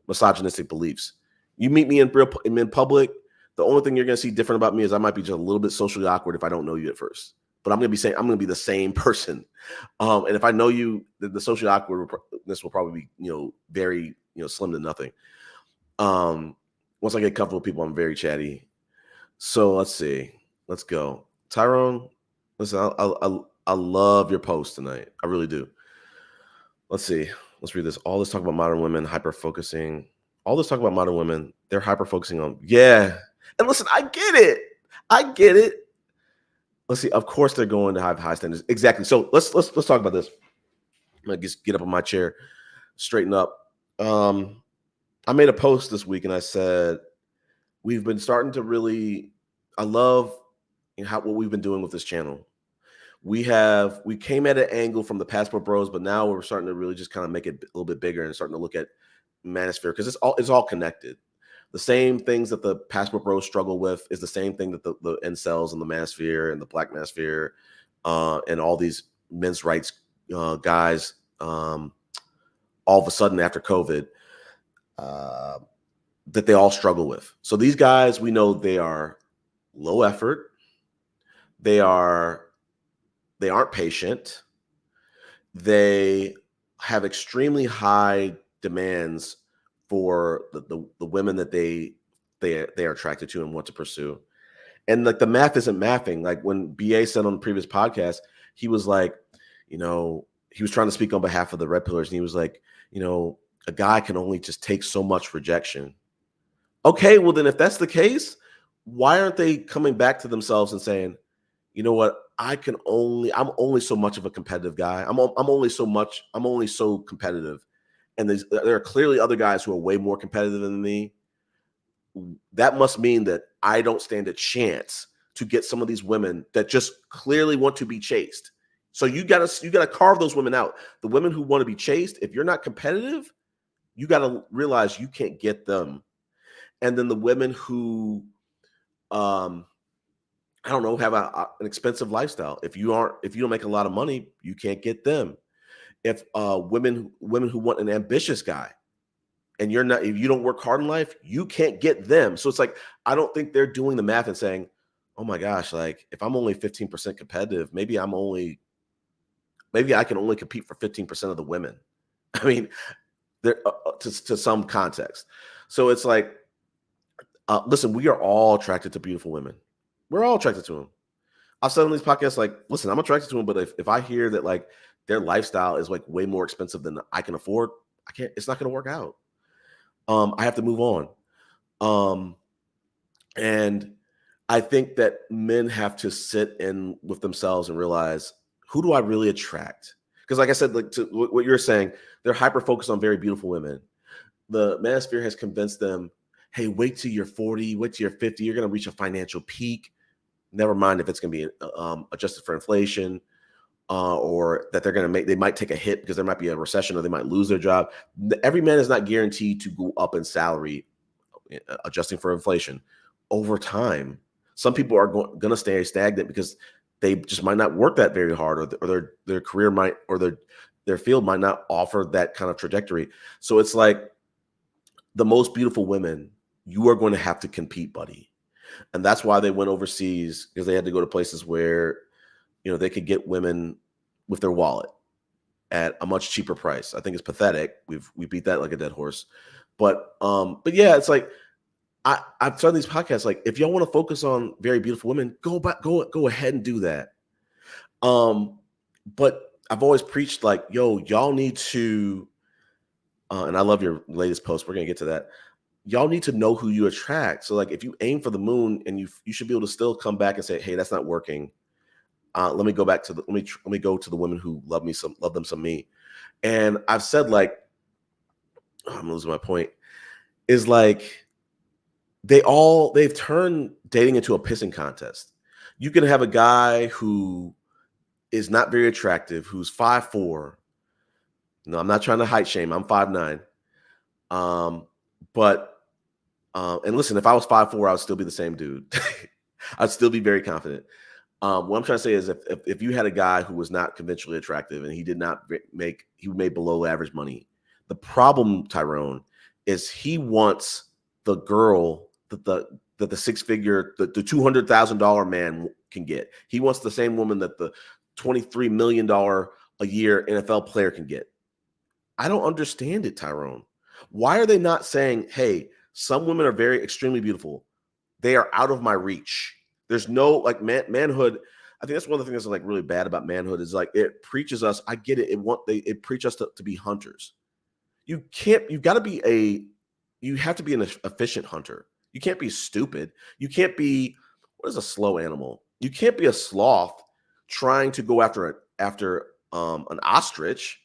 misogynistic beliefs. You meet me in public, the only thing you're going to see different about me is I might be just a little bit socially awkward if I don't know you at first. But I'm going to be the same person. And if I know you, the socially awkwardness will probably be, very, slim to nothing. Once I get comfortable with people, I'm very chatty. So let's see. Let's go. Tyrone, listen, I love your post tonight. I really do. Let's see. Let's read this. All this talk about modern women, hyper-focusing. All this talk about modern women, they're hyper-focusing on, yeah. And listen, I get it. Let's see. Of course they're going to have high standards. Exactly. So let's talk about this. I'm going to just get up on my chair, straighten up. I made a post this week and I said, we've been starting to really, I love what we've been doing with this channel. We came at an angle from the Passport Bros, but now we're starting to really just kind of make it a little bit bigger and starting to look at manosphere because it's all connected. The same things that the Passport Bros struggle with is the same thing that the incels and the manosphere and the black manosphere and all these men's rights guys all of a sudden after COVID that they all struggle with. So these guys, we know they are low effort. They aren't patient. They have extremely high demands for the women that they are attracted to and want to pursue. And like the math isn't mathing. Like when BA said on the previous podcast, he was like, he was trying to speak on behalf of the red pillars, and he was like, a guy can only just take so much rejection. Okay, well then if that's the case, why aren't they coming back to themselves and saying, you know what, I'm only so much of a competitive guy. I'm only so competitive. And there are clearly other guys who are way more competitive than me. That must mean that I don't stand a chance to get some of these women that just clearly want to be chased. So you gotta carve those women out. The women who want to be chased, if you're not competitive, you gotta realize you can't get them. And then the women who, I don't know, have an expensive lifestyle. If you don't make a lot of money, you can't get them. If women who want an ambitious guy, and if you don't work hard in life, you can't get them. So it's like, I don't think they're doing the math and saying, oh my gosh, like if I'm only 15% competitive, maybe I can only compete for 15% of the women. I mean, there to some context. So it's like, listen, we are all attracted to beautiful women. We're all attracted to them. I've said on these podcasts, like, listen, I'm attracted to them, but if I hear that like their lifestyle is like way more expensive than I can afford, it's not going to work out. I have to move on. And I think that men have to sit in with themselves and realize, who do I really attract? Because like I said, like to what you're saying, they're hyper focused on very beautiful women. The manosphere has convinced them, hey, wait till you're 40, wait till you're 50, you're going to reach a financial peak. Never mind if it's going to be adjusted for inflation, or that they might take a hit because there might be a recession, or they might lose their job. Every man is not guaranteed to go up in salary, adjusting for inflation over time. Some people are going to stay stagnant because they just might not work that very hard, or their career might, or their field might not offer that kind of trajectory. So it's like, the most beautiful women, you are going to have to compete, buddy. And that's why they went overseas, because they had to go to places where, they could get women with their wallet at a much cheaper price. I think it's pathetic. We beat that like a dead horse. But yeah, it's like, I've done these podcasts. Like, if y'all want to focus on very beautiful women, go ahead and do that. But I've always preached like, y'all need to, and I love your latest post. We're gonna get to that. Y'all need to know who you attract. So like, if you aim for the moon, and you should be able to still come back and say, hey, that's not working. Let me go back to let me go to the women who love them some me. And I've said, like, I'm losing my point, is like, they've turned dating into a pissing contest. You can have a guy who is not very attractive, who's 5'4". No, I'm not trying to height shame. I'm 5'9". And listen, if I was 5'4", I would still be the same dude. I'd still be very confident. What I'm trying to say is, if you had a guy who was not conventionally attractive and he made below average money, the problem, Tyrone, is he wants the girl that the six-figure, the $200,000 man can get. He wants the same woman that the $23 million a year NFL player can get. I don't understand it, Tyrone. Why are they not saying, hey, some women are very extremely beautiful, they are out of my reach? There's no like manhood. I think that's one of the things that's like really bad about manhood, is like, it preaches us. I get it. It preaches us to be hunters. You have to be an efficient hunter. You can't be stupid. You can't be, what is a slow animal? You can't be a sloth trying to go after an ostrich.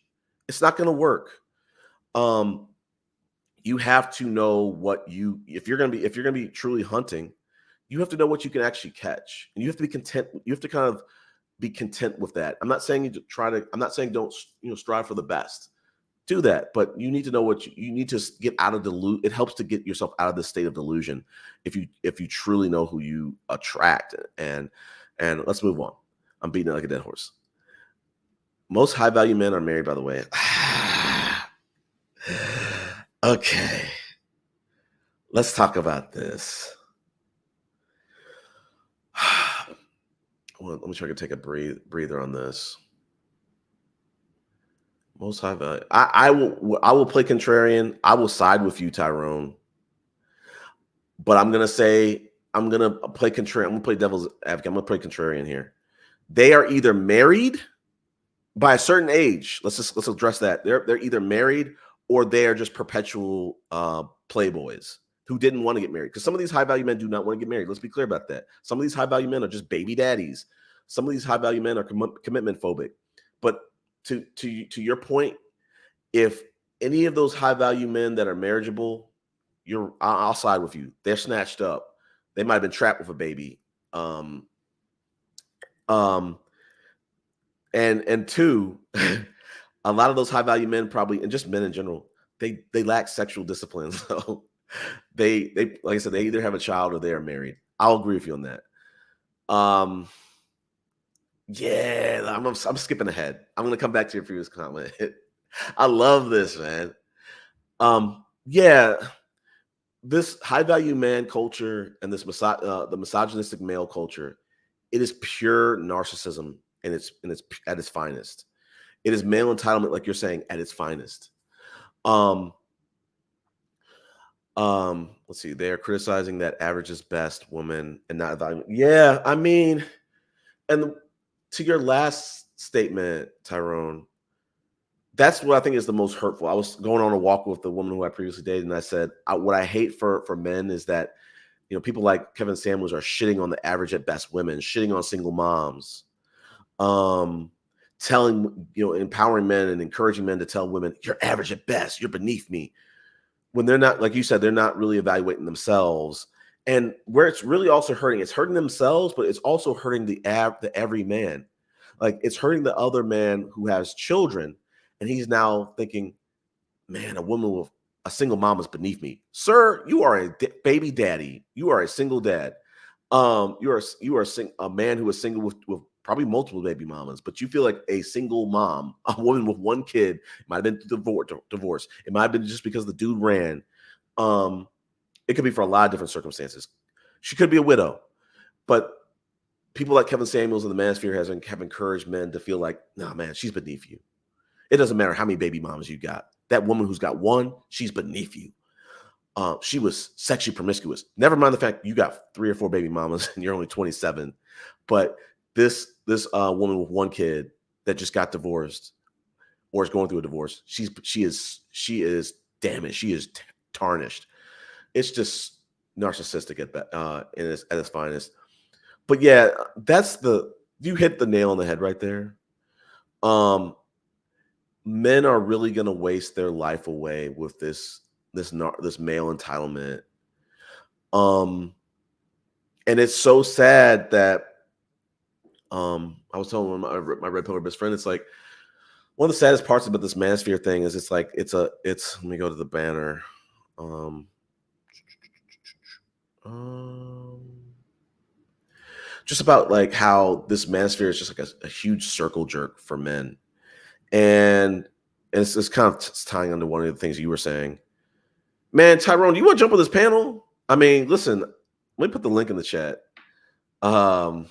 It's not going to work. You have to know if you're going to be truly hunting, you have to know what you can actually catch, and you have to be content. You have to kind of be content with that. I'm not saying I'm not saying don't, strive for the best. Do that, but you need to know what you need to get out of delusion. It helps to get yourself out of this state of delusion if you truly know who you attract. And let's move on. I'm beating it like a dead horse. Most high value men are married, by the way. Okay, let's talk about this. Well, let me try to take a breather on this. Most high value. I will play contrarian. I will side with you, Tyrone. But I'm gonna play contrarian. I'm gonna play devil's advocate. I'm gonna play contrarian here. They are either married by a certain age, let's address that. They're either married or they are just perpetual playboys who didn't want to get married. Because some of these high value men do not want to get married. Let's be clear about that. Some of these high value men are just baby daddies. Some of these high value men are commitment phobic. But to your point, if any of those high value men that are marriageable, I'll side with you. They're snatched up. They might have been trapped with a baby. And two, a lot of those high value men probably, and just men in general, they lack sexual discipline. So they like I said, they either have a child or they are married. I'll agree with you on that. Yeah, I'm skipping ahead. I'm gonna come back to your previous comment. I love this, man. Yeah, this high value man culture and this the misogynistic male culture, it is pure narcissism and it's at its finest. It is male entitlement, like you're saying, at its finest. Let's see. They are criticizing that average is best woman and not value. Yeah, I mean, and to your last statement, Tyrone, that's what I think is the most hurtful. I was going on a walk with the woman who I previously dated, and I said, what I hate for men is that, you know, people like Kevin Samuels are shitting on the average at best women, shitting on single moms, telling, you know, empowering men and encouraging men to tell women, you're average at best, you're beneath me. When they're not, like you said, they're not really evaluating themselves. And where it's really also hurting, it's hurting themselves, but it's also hurting the every man. Like it's hurting the other man who has children, and he's now thinking, man, a woman with a single mom is beneath me. Sir, you are a baby daddy. You are a single dad. You are a man who is single with probably multiple baby mamas, but you feel like a single mom, a woman with one kid, might have been divorce. It might have been just because the dude ran. It could be for a lot of different circumstances. She could be a widow, but people like Kevin Samuels in the manosphere have encouraged men to feel like, nah, man, she's beneath you. It doesn't matter how many baby mamas you got. That woman who's got one, she's beneath you. She was sexually promiscuous. Never mind the fact you got 3 or 4 baby mamas and you're only 27. But this woman with one kid that just got divorced or is going through a divorce, she is damaged. She is tarnished. It's just narcissistic at its finest. But yeah, you hit the nail on the head right there. Men are really going to waste their life away with this male entitlement. And it's so sad that I was telling my red pillar best friend, it's like one of the saddest parts about this manosphere thing is it's let me go to the banner. Just about like how this manosphere is just like a huge circle jerk for men. And it's kind of tying into one of the things you were saying. Man, Tyrone, you want to jump on this panel? I mean, listen, let me put the link in the chat. I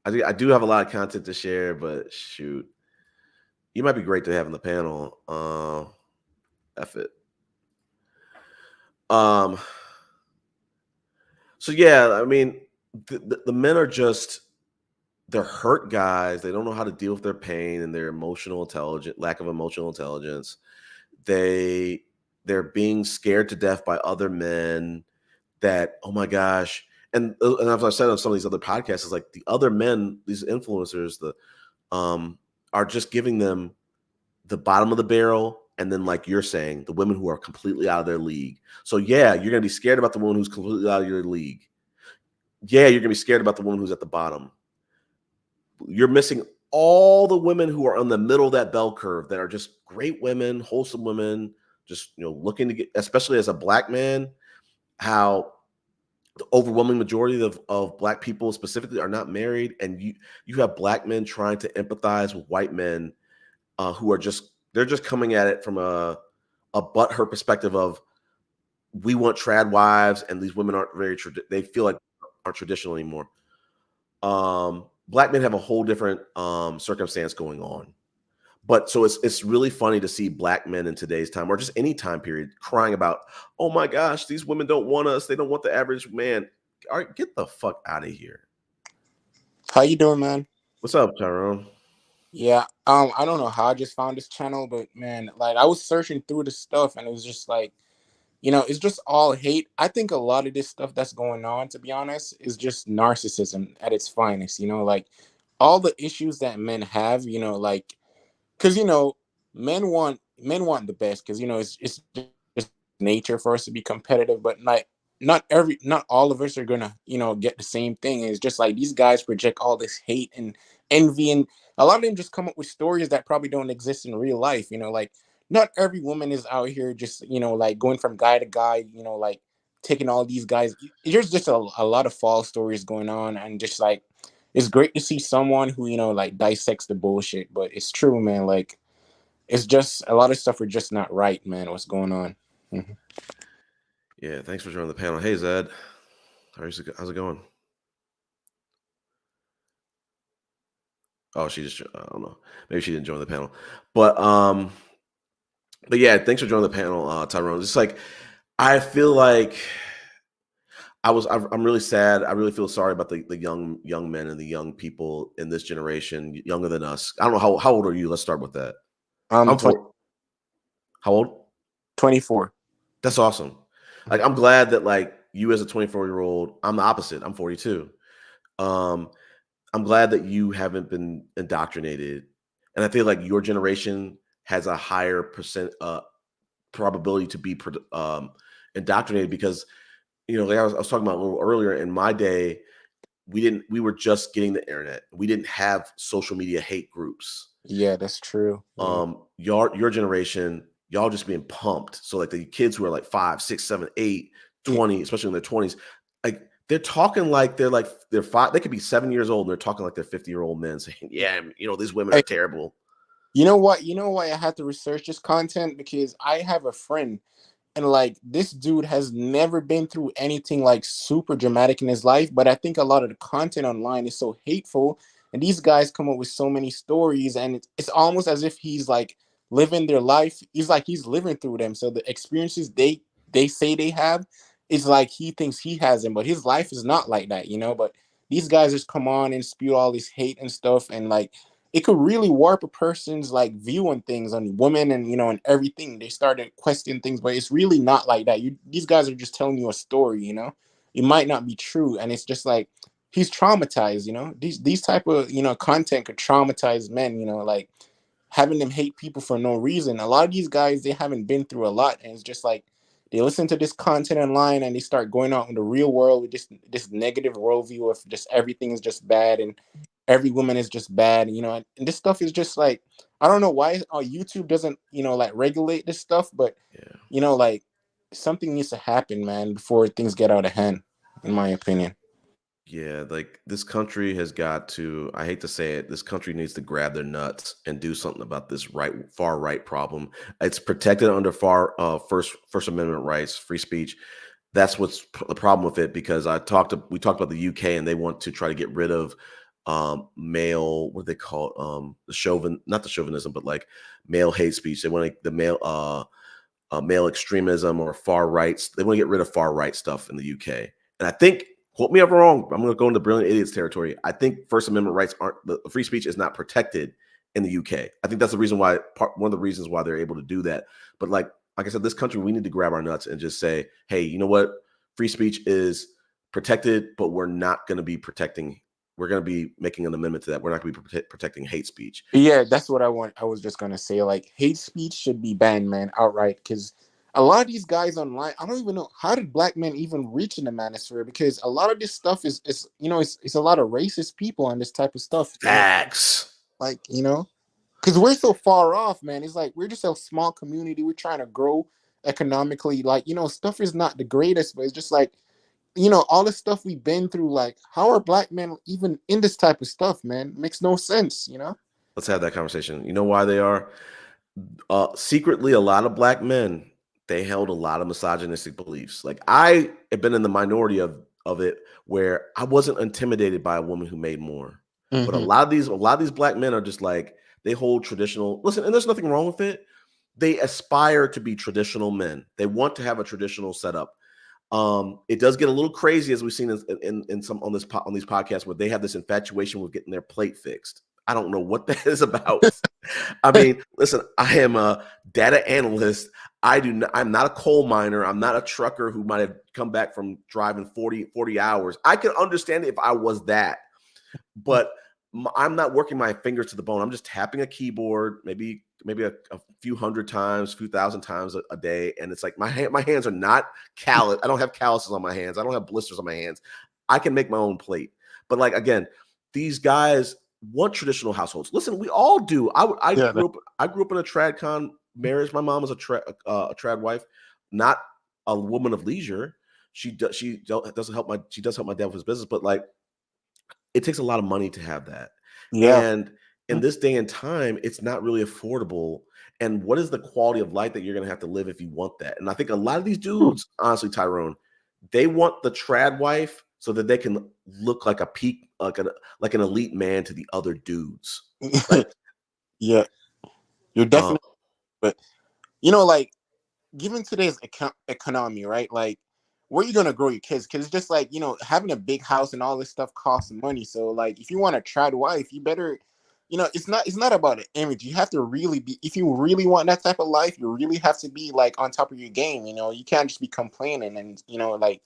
do have a lot of content to share, but shoot, you might be great to have in the panel. F it. So yeah, I mean, the men are they're hurt guys. They don't know how to deal with their pain and their lack of emotional intelligence. They're being scared to death by other men that, oh my gosh. And as I've said on some of these other podcasts, it's like the other men, these influencers, are just giving them the bottom of the barrel. And then, like you're saying, the women who are completely out of their league. So yeah, you're going to be scared about the woman who's completely out of your league. Yeah, you're going to be scared about the woman who's at the bottom. You're missing all the women who are on the middle of that bell curve that are just great women, wholesome women, just, you know, looking to get, especially as a Black man, how the overwhelming majority of Black people specifically are not married. And you have Black men trying to empathize with white men who are they're just coming at it from a butthurt perspective of, we want trad wives and these women aren't they feel like aren't traditional anymore. Black men have a whole different circumstance going on. But so it's really funny to see Black men in today's time, or just any time period, crying about, oh my gosh, these women don't want us. They don't want the average man. All right, get the fuck out of here.
How you doing, man?
What's up, Tyrone?
Yeah, I don't know how I just found this channel, but man, like I was searching through the stuff and it was just like, it's just all hate. I think a lot of this stuff that's going on, to be honest, is just narcissism at its finest. Like all the issues that men have, like because men want the best because it's just nature for us to be competitive, but like not all of us are gonna get the same thing. It's just like these guys project all this hate and envy, and a lot of them just come up with stories that probably don't exist in real life. Like not every woman is out here just like going from guy to guy, like taking all these guys. There's just a lot of false stories going on, and just like it's great to see someone who like dissects the bullshit. But it's true, man. Like it's just a lot of stuff are just not right, man. What's going on? Mhm.
Yeah, thanks for joining the panel. Hey, Zed. How's it going? Oh, she just, I don't know. Maybe she didn't join the panel. But but yeah, thanks for joining the panel, Tyrone. It's like I feel like I'm really sad. I really feel sorry about the young men and the young people in this generation, younger than us. I don't know how old are you? Let's start with that. I'm
20,
four. How old?
24.
That's awesome. Like I'm glad that like you as a 24-year-old, I'm the opposite. I'm 42. Um, I'm glad that you haven't been indoctrinated, and I feel like your generation has a higher percent probability to be indoctrinated because like I was talking about a little earlier. In my day, we were just getting the internet. We didn't have social media hate groups.
Yeah, that's true. Yeah.
Your generation, y'all just being pumped. So like the kids who are like 5, 6, 7, 8,
Yeah.
20, especially in their 20s, like they're talking like they're 5, they could be 7 years old and they're talking like they're 50-year-old men saying, yeah, these women are
Hey,
terrible.
you know what? You know why I had to research this content? Because I have a friend, and like this dude has never been through anything like super dramatic in his life, but I think a lot of the content online is so hateful, and these guys come up with so many stories, and it's almost as if he's like living their life. He's like he's living through them, so the experiences they say they have is like he thinks he has them, but his life is not like that. But these guys just come on and spew all this hate and stuff, and like it could really warp a person's like view on things, on women, and and everything. They started questioning things, but it's really not like that. These guys are just telling you a story. It might not be true, and it's just like he's traumatized. These type of content could traumatize men. Like having them hate people for no reason. A lot of these guys, they haven't been through a lot, and it's just like they listen to this content online and they start going out in the real world with this negative worldview of just everything is just bad and every woman is just bad. And this stuff is just like I don't know why YouTube doesn't like regulate this stuff, but
Yeah.
like something needs to happen, man, before things get out of hand, in my opinion.
Yeah, like this country has got to, I hate to say it, this country needs to grab their nuts and do something about this far right problem. It's protected under First Amendment rights, free speech. That's what's the problem with it because we talked about the UK and they want to try to get rid of male, what do they call it? Not the chauvinism, but like male hate speech. They want the male extremism or far rights. They want to get rid of far right stuff in the UK. And I think, quote me if I'm wrong, I'm going to go into brilliant idiots territory. I think First Amendment rights the free speech is not protected in the UK. I think that's the reason why, one of the reasons why they're able to do that. But like I said, this country, we need to grab our nuts and just say, hey, you know what? Free speech is protected, but we're not going to be protecting. We're going to be making an amendment to that. We're not going to be protecting hate speech.
Yeah, that's what I was just gonna say. Like, hate speech should be banned, man, outright. Because a lot of these guys online, I don't even know how did black men even reach in the manosphere. Because a lot of this stuff is it's a lot of racist people on this type of stuff.
Facts.
Like because we're so far off, man. It's like we're just a small community. We're trying to grow economically. Like stuff is not the greatest, but it's just like all the stuff we've been through. Like, how are black men even in this type of stuff, man? Makes no sense.
Let's have that conversation. You know why they are? Secretly, a lot of black men, they held a lot of misogynistic beliefs. Like I have been in the minority of it where I wasn't intimidated by a woman who made more. But
Hmm.
a lot of these black men are just like they hold traditional. Listen, and there's nothing wrong with it. They aspire to be traditional men. They want to have a traditional setup. It does get a little crazy as we've seen in some on these podcasts where they have this infatuation with getting their plate fixed. I don't know what that is about. I mean, listen, I am a data analyst. I'm not a coal miner. I'm not a trucker who might have come back from driving 40 hours. I can understand it if I was that, but I'm not working my fingers to the bone. I'm just tapping a keyboard, maybe a few hundred times, a few thousand times a day. And it's like my hands are not callous. I don't have calluses on my hands. I don't have blisters on my hands. I can make my own plate. But like, again, these guys want traditional households. Listen, we all do. I grew up in a trad-con marriage. My mom was a trad wife, not a woman of leisure. She does help my dad with his business, but like, it takes a lot of money to have that.
Yeah.
And in this day and time, it's not really affordable. And what is the quality of life that you're going to have to live if you want that? And I think a lot of these dudes, honestly, Tyrone, they want the trad wife so that they can look like like an elite man to the other dudes. Like,
yeah, you're definitely, but like, given today's economy, right? Like, where you gonna grow your kids? Because it's just like, having a big house and all this stuff costs money. So like, if you want a trad wife, you better, it's not about an image. You have to really be, if you really want that type of life, you really have to be like on top of your game. You can't just be complaining and like,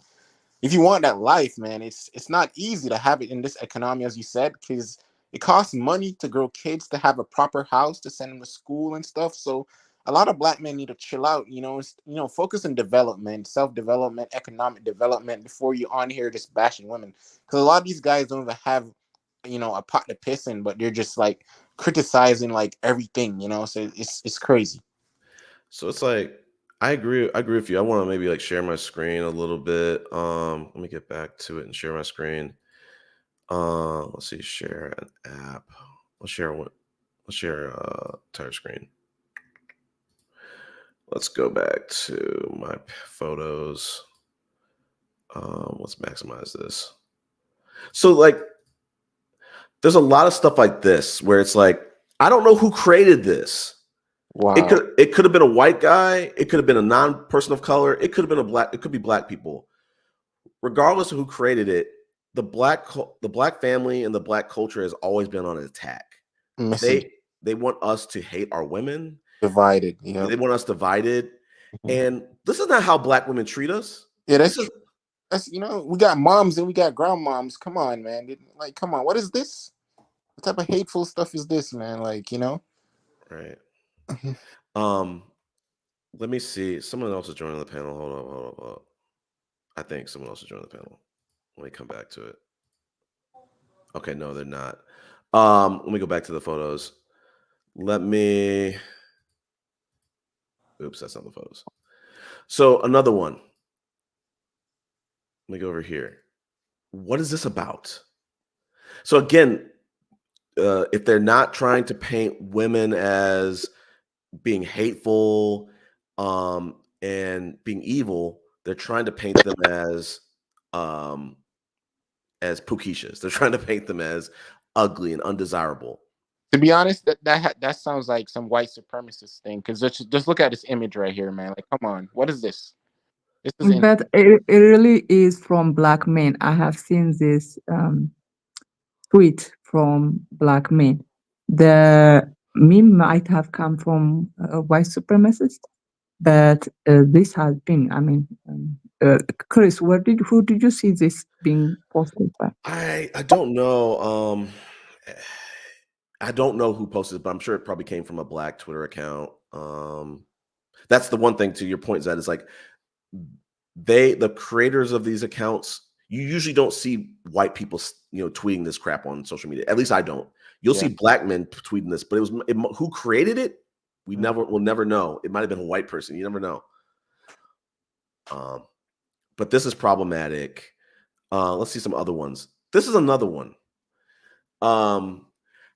if you want that life, man, it's not easy to have it in this economy, as you said, because it costs money to grow kids, to have a proper house, to send them to school and stuff. So a lot of black men need to chill out. Focus on development, self-development, economic development before you're on here just bashing women. Because a lot of these guys don't even have a pot to piss in, but they're just like criticizing like everything. So it's crazy.
so it's like, I agree with you. I want to maybe like share my screen a little bit. Let me get back to it and share my screen. Let's see, share an app. Let's share entire screen. Let's go back to my photos. Let's maximize this. So like, there's a lot of stuff like this where it's like, I don't know who created this.
Wow.
It could have been a white guy. It could have been a non-person of color. It could have been it could be black people. Regardless of who created it, the black family and the black culture has always been on an attack. They want us to hate our women.
Divided. Yeah.
They want us divided. And this is not how black women treat us.
Yeah, that's we got moms and we got grandmoms. Come on, man. Like, come on. What is this? What type of hateful stuff is this, man? Like,
Right. Let me see. Someone else is joining the panel. Hold up. I think someone else is joining the panel. Let me come back to it. Okay, no, they're not. Let me go back to the photos. Oops, that's not the photos. So another one. Let me go over here. What is this about? So again, if they're not trying to paint women as being hateful and being evil, they're trying to paint them as pukishas. They're trying to paint them as ugly and undesirable.
To be honest, that sounds like some white supremacist thing. Because just look at this image right here, man. Like, come on, what is this?
But it really is from black men. I have seen this tweet from black men. The meme might have come from a white supremacist, but this has been, I mean, Chris, who did you see this being posted by?
I don't know. I don't know who posted it, but I'm sure it probably came from a black Twitter account. That's the one thing, to your point, Zed, is like, the creators of these accounts, you usually don't see white people, tweeting this crap on social media. At least I don't. You'll see black men tweeting this, but who created it? We'll never know. It might have been a white person. You never know. But this is problematic. Let's see some other ones. This is another one.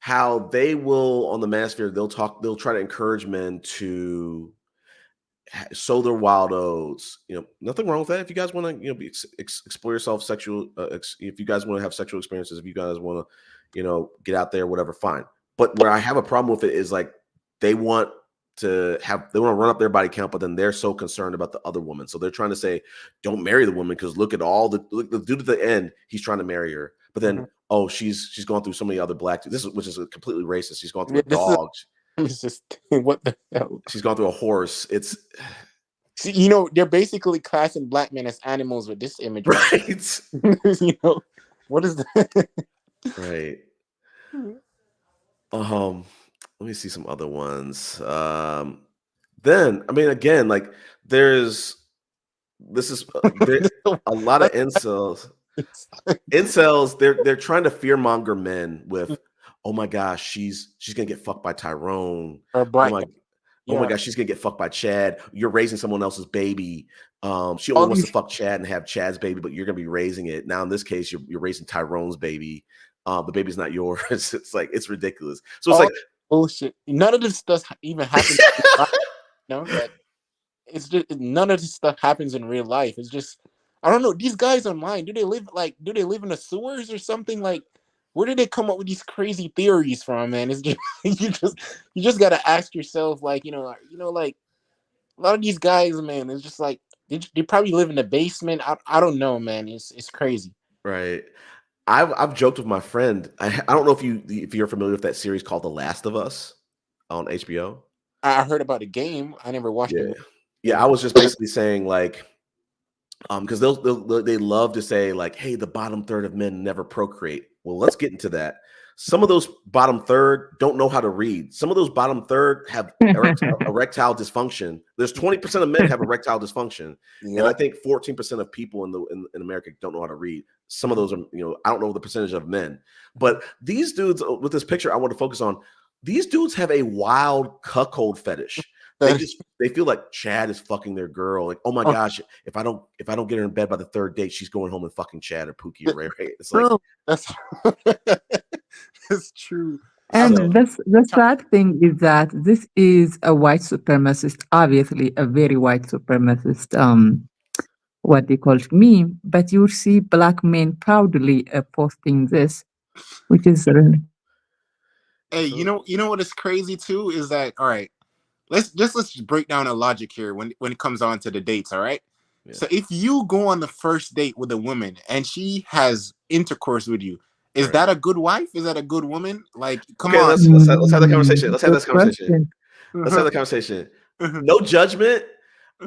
How they will, on the manosphere, they'll try to encourage men to sow their wild oats. Nothing wrong with that. If you guys want to, explore yourself if you guys want to have sexual experiences, if you guys want to, get out there, whatever, fine. But where I have a problem with it is like, they want to run up their body count, but then they're so concerned about the other woman. So they're trying to say, don't marry the woman because look at the dude at the end, he's trying to marry her. But then oh, she's gone through so many other black dudes. Which is completely racist. She's gone through
Yeah,
a dog.
It's just what the hell.
She's gone through a horse. It's
See, you know, they're basically classing black men as animals with this image, right?
right.
You know, what is that?
Right. Let me see some other ones. Then I mean, again, like there's this is there a lot of incels. Incels, they're trying to fearmonger men with, oh my gosh, she's gonna get fucked by Tyrone.
Or
Oh
black,
my
yeah.
gosh, she's gonna get fucked by Chad. You're raising someone else's baby. She only
All
wants to
these
fuck Chad and have Chad's baby, but you're gonna be raising it. Now in this case, you're raising Tyrone's baby. The baby's not yours. It's like it's ridiculous. So it's
All
like
bullshit. None of this stuff even happens. You know, like it's just none of this stuff happens in real life. It's just I don't know. These guys online, do they live in the sewers or something? Like, where did they come up with these crazy theories from, man? It's just you just gotta ask yourself, like, like a lot of these guys, man, it's just like they probably live in the basement. I don't know, man. It's crazy.
right. I've joked with my friend. I don't know if you're familiar with that series called The Last of Us on HBO.
I heard about the game. I never watched the
Yeah.
movie.
Yeah, I was just basically saying like, because they love to say like, hey, the bottom third of men never procreate. Well, let's get into that. Some of those bottom third don't know how to read. Some of those bottom third have erectile dysfunction. There's 20% of men have erectile dysfunction, and I
Yep.
think 14% of people in America don't know how to read. Some of those are, I don't know the percentage of men, but these dudes with this picture, I want to focus on. These dudes have a wild cuckold fetish. They feel like Chad is fucking their girl. Like, oh my gosh, if I don't get her in bed by the third date, she's going home and fucking Chad or Pookie or Ray Ray. It's like
That's that's true. I've
so
And the sad thing is that this is a white supremacist, obviously a very white supremacist, what they call meme. But you see black men proudly posting this, which is
Hey,
so
you know what is crazy too is that all right. Let's just break down a logic here when it comes on to the dates. All right.
yeah.
So if you go on the first date with a woman and she has intercourse with you, is
Right.
that a good wife? Is that a good woman? Like, come
Okay,
on.
let's have the conversation. Let's have
good
this conversation.
question.
Let's have the conversation. No judgment.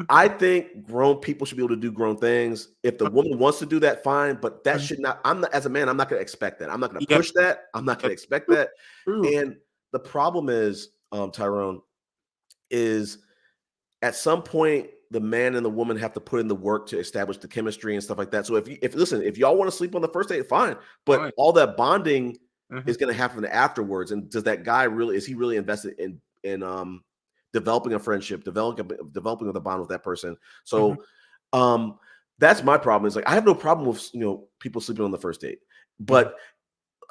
I think grown people should be able to do grown things. If the woman wants to do that, fine. But that should not. I'm not, as a man, I'm not going to expect that. I'm not going to
Yeah,
push that. I'm not going to expect that.
true.
And the problem is, Tyrone, is at some point the man and the woman have to put in the work to establish the chemistry and stuff like that. So if y'all want to sleep on the first date, fine. But
Fine.
all that bonding
Mhm.
is going to happen afterwards. And does that guy is he really invested in developing a friendship, developing the bond with that person? So that's my problem. Is like I have no problem with people sleeping on the first date, but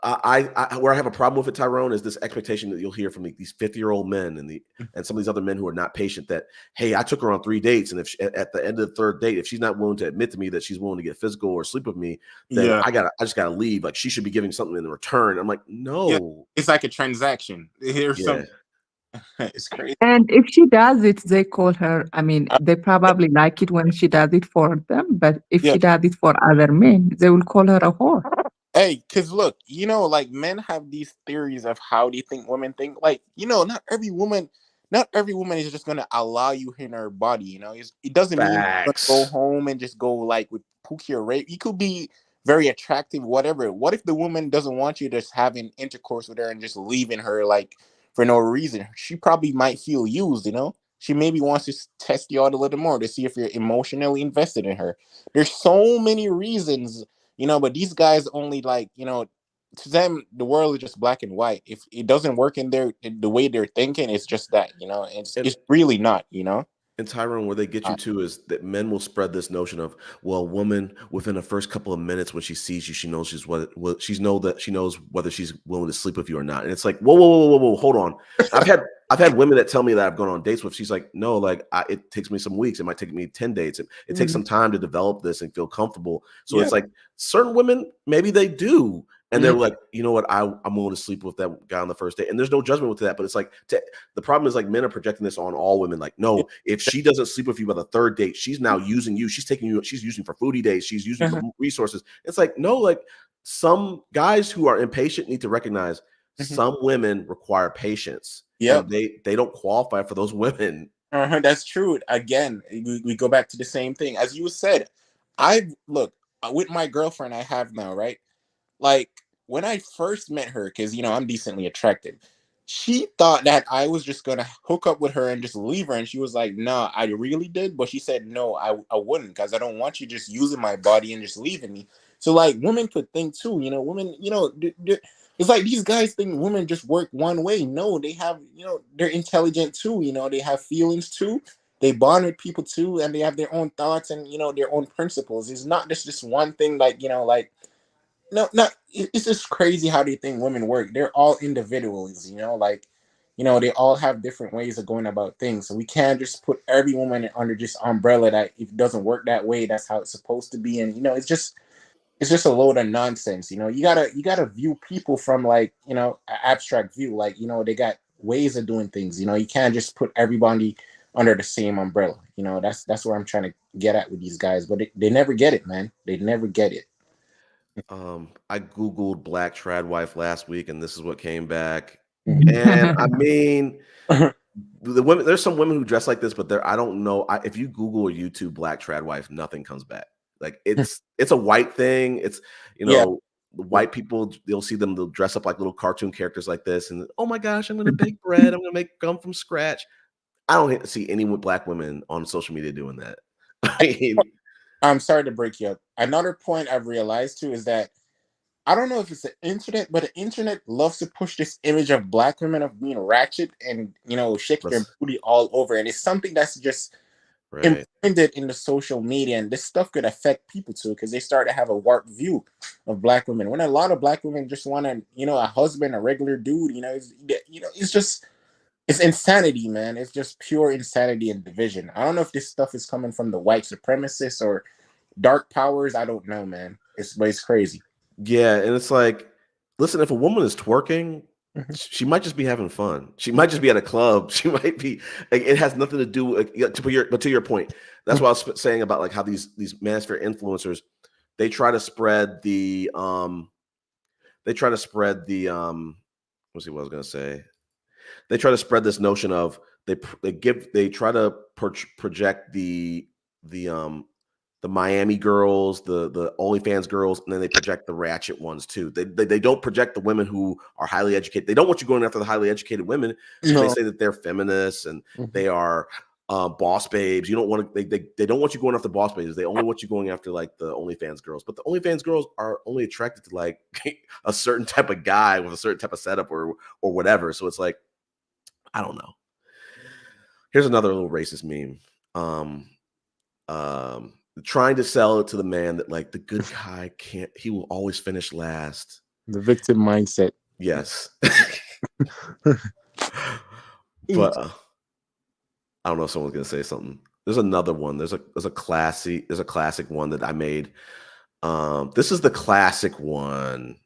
where I have a problem with it, Tyrone, is this expectation that you'll hear from these 50-year-old men and some of these other men who are not patient that, hey, I took her on 3 dates, and if at the end of the third date, if she's not willing to admit to me that she's willing to get physical or sleep with me, then I just gotta leave. Like she should be giving something in return. I'm like, no.
It's like a transaction. Here's
Yeah.
something. It's crazy.
And if she does it, they call her. I mean, they probably like it when she does it for them, but if
Yeah.
she does it for other men, they will call her a whore.
Hey, because look, like men have these theories of how they think women think. Like, not every woman is just gonna allow you in her body. It doesn't mean you're gonna go
Facts.
home and just go like with Pookie or rape. You could be very attractive, whatever. What if the woman doesn't want you just having intercourse with her and just leaving her like for no reason? She probably might feel used. She maybe wants to test you out a little more to see if you're emotionally invested in her. There's so many reasons but these guys only to them the world is just black and white. If it doesn't work in the way they're thinking, it's just that
And
it's really not.
And Tyrone, where they get you to is that men will spread this notion of, well, woman within the first couple of minutes when she sees you, she knows she knows whether she's willing to sleep with you or not. And it's like, whoa, hold on. I've had women that tell me that I've gone on dates with. She's like, no, like it takes me some weeks. It might take me 10 dates. It takes some time to develop this and feel comfortable. So it's like certain women, maybe they do. And they're like, you know what? I'm willing to sleep with that guy on the first date. And there's no judgment with that. But it's like the problem is like men are projecting this on all women. Like, no, if she doesn't sleep with you by the third date, she's now using you. She's taking you. She's using for foodie days. She's using for resources. It's like, no, like some guys who are impatient need to recognize some women require patience,
Yep.
and they don't qualify for those women.
That's true. Again, we go back to the same thing as you said. I look with my girlfriend I have now, right? Like when I first met her, because I'm decently attractive, she thought that I was just gonna hook up with her and just leave her, and she was like, "No, I really did," but she said, "No, I wouldn't, because I don't want you just using my body and just leaving me." So like, women could think too, women, it's like these guys think women just work one way. No, they have, they're intelligent too. They have feelings too. They bond with people too, and they have their own thoughts and their own principles. It's not just one thing, like like no, not it's just crazy how they think women work. They're all individuals, like they all have different ways of going about things. So we can't just put every woman under just umbrella that if it doesn't work that way, that's how it's supposed to be. And it's just a load of nonsense. You gotta view people from like an abstract view. Like they got ways of doing things. You can't just put everybody under the same umbrella. That's where I'm trying to get at with these guys, but they never get it, man. They never get it.
I Googled black trad wife last week, and this is what came back. And I mean, the women, there's some women who dress like this, but I don't know. If you Google or YouTube black trad wife, nothing comes back. Like it's a white thing. It's
Yeah.
the white people, they'll see them, they'll dress up like little cartoon characters like this, and oh my gosh, I'm gonna bake bread, I'm gonna make gum from scratch. I don't see any black women on social media doing that. I mean,
I'm sorry to break you up. Another point I've realized too is that I don't know if it's the internet, but the internet loves to push this image of black women of being ratchet and shaking their
let's
booty all over, and it's something that's just
right.
imprinted in the social media, and this stuff could affect people too because they start to have a warped view of black women. When a lot of black women just want a husband, a regular dude, it's just it's insanity, man. It's just pure insanity and division. I don't know if this stuff is coming from the white supremacists or dark powers. I don't know, man. But it's crazy.
Yeah, and it's like, listen, if a woman is twerking,
Mhm.
she might just be having fun. She might just be at a club. She might be like, it has nothing to do with but to your point, that's what I was saying about like how these manosphere influencers, they try to spread the they try to spread the let's see what I was gonna say. They try to spread this notion of they try to project the the Miami girls, the OnlyFans girls, and then they project the ratchet ones too. They don't project the women who are highly educated. They don't want you going after the highly educated women because they
No.
say that they're feminists and
Mhm.
they are boss babes. You don't want to. They don't want you going after boss babes. They only want you going after like the OnlyFans girls. But the OnlyFans girls are only attracted to like a certain type of guy with a certain type of setup or whatever. So it's like I don't know. Here's another little racist meme. Um, Trying to sell it to the man that like the good guy can't, he will always finish last.
The victim mindset.
Yes. But I don't know if someone's gonna say something. There's another one. There's a classic one that I made. This is the classic one.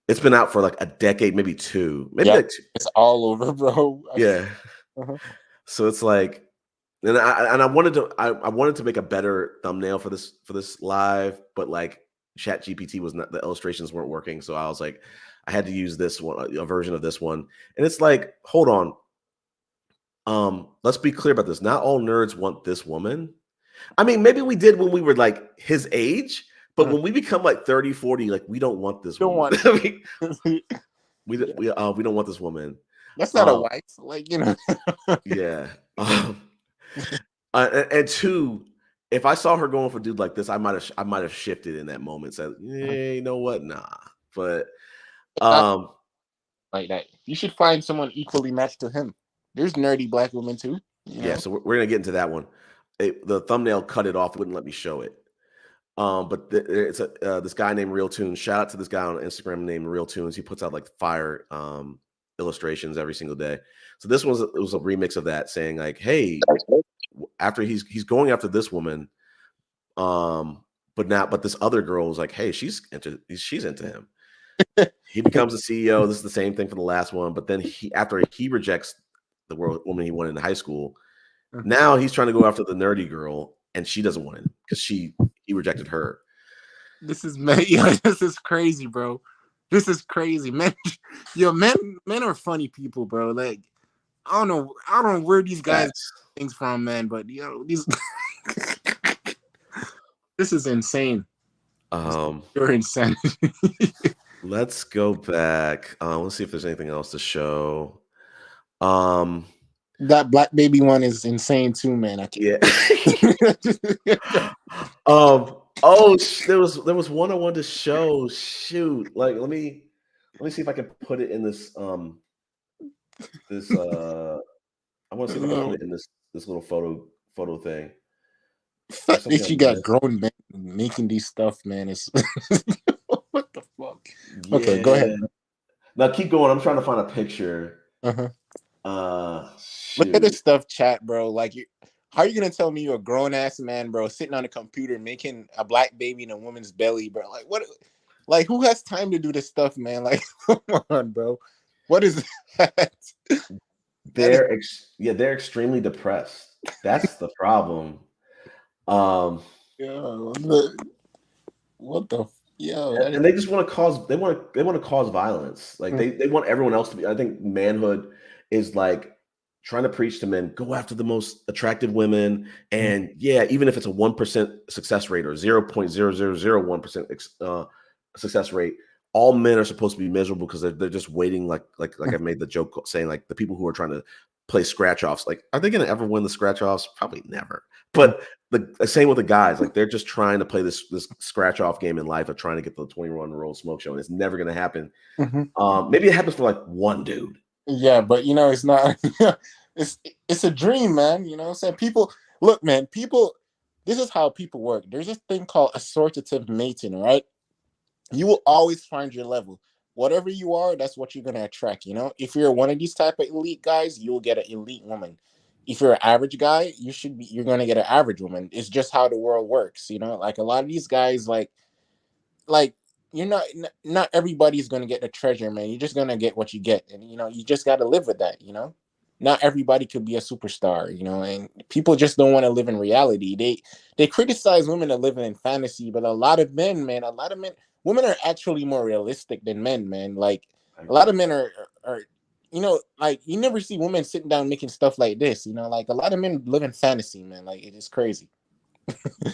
It's been out for like a decade, maybe two, maybe
Yep.
like two.
It's all over, bro.
Yeah.
Uh-huh.
So it's like, and I wanted to make a better thumbnail for this live, but like Chat GPT was not, the illustrations weren't working, so I was like, I had to use this one, a version of this one, and it's like, hold on, let's be clear about this. Not all nerds want this woman. I mean, maybe we did when we were like his age, but
Uh,
when we become like 30, 40, like we don't want this
don't
woman.
want.
I mean,
Yeah.
we don't want this woman.
That's not a
Um,
wife. Like
yeah. And two, if I saw her going for a dude like this, I might have shifted in that moment. Said, yeah, you know what? Nah. But
Not
um,
like that. You should find someone equally matched to him. There's nerdy black women too.
yeah. So we're gonna get into that one. The thumbnail cut it off; wouldn't let me show it. But it's this guy named Real Tunes. Shout out to this guy on Instagram named Real Tunes. He puts out like fire illustrations every single day. So this was it was a remix of that, saying like, hey, after he's going after this woman. But this other girl was like, hey, she's into him. He becomes a CEO. This is the same thing for the last one. But then after he rejects the woman he wanted in high school, now he's trying to go after the nerdy girl, and she doesn't want him because he rejected her.
This is man. Yeah, this is crazy, bro. This is crazy, man. Yo, men are funny people, bro. Like I don't know where these guys
Facts.
get things from, man. But these this is insane. You're insane.
Let's go back. Let's see if there's anything else to show. Um,
That black baby one is insane too, man. I can't.
yeah. There was one I wanted to show. Shoot, like let me see if I can put it in this this I want to see if I can put it in this little photo thing.
Fact that you got grown men making these stuff, man. Is what the fuck?
Yeah.
Okay, go ahead.
Now keep going. I'm trying to find a picture.
Look at this stuff, chat, bro. Like, how are you gonna tell me you're a grown ass man, bro, sitting on a computer making a black baby in a woman's belly, bro? Like, what? Like, who has time to do this stuff, man? Like, come on, bro. What is that?
They're extremely depressed. That's the problem.
Yeah, what the
and they just want to cause they want to cause violence. Like they want everyone else to be. I think manhood is like trying to preach to men, go after the most attractive women, and yeah, even if it's a 1% success rate or 0.0001% success rate, all men are supposed to be miserable because they're just waiting. Like I made the joke saying like the people who are trying to play scratch offs, like are they going to ever win the scratch offs? Probably never. But the same with the guys, like they're just trying to play this scratch off game in life of trying to get the 21-year-old smoke show, and it's never going to happen. Maybe it happens for like one dude.
Yeah, but it's not. It's a dream, man. You know what I'm saying? People, look, man. This is how people work. There's this thing called assortative mating, right? You will always find your level. Whatever you are, that's what you're gonna attract. If you're one of these type of elite guys, you'll get an elite woman. If you're an average guy, you're gonna get an average woman. It's just how the world works. Like a lot of these guys, like you're not everybody's gonna get the treasure, man. You're just gonna get what you get, and you just got to live with that. Not everybody could be a superstar, and people just don't want to live in reality. They criticize women that living in fantasy, but a lot of men, women are actually more realistic than men, man. Like a lot of men are like you never see women sitting down making stuff like this. Like a lot of men live in fantasy, man. Like it is crazy.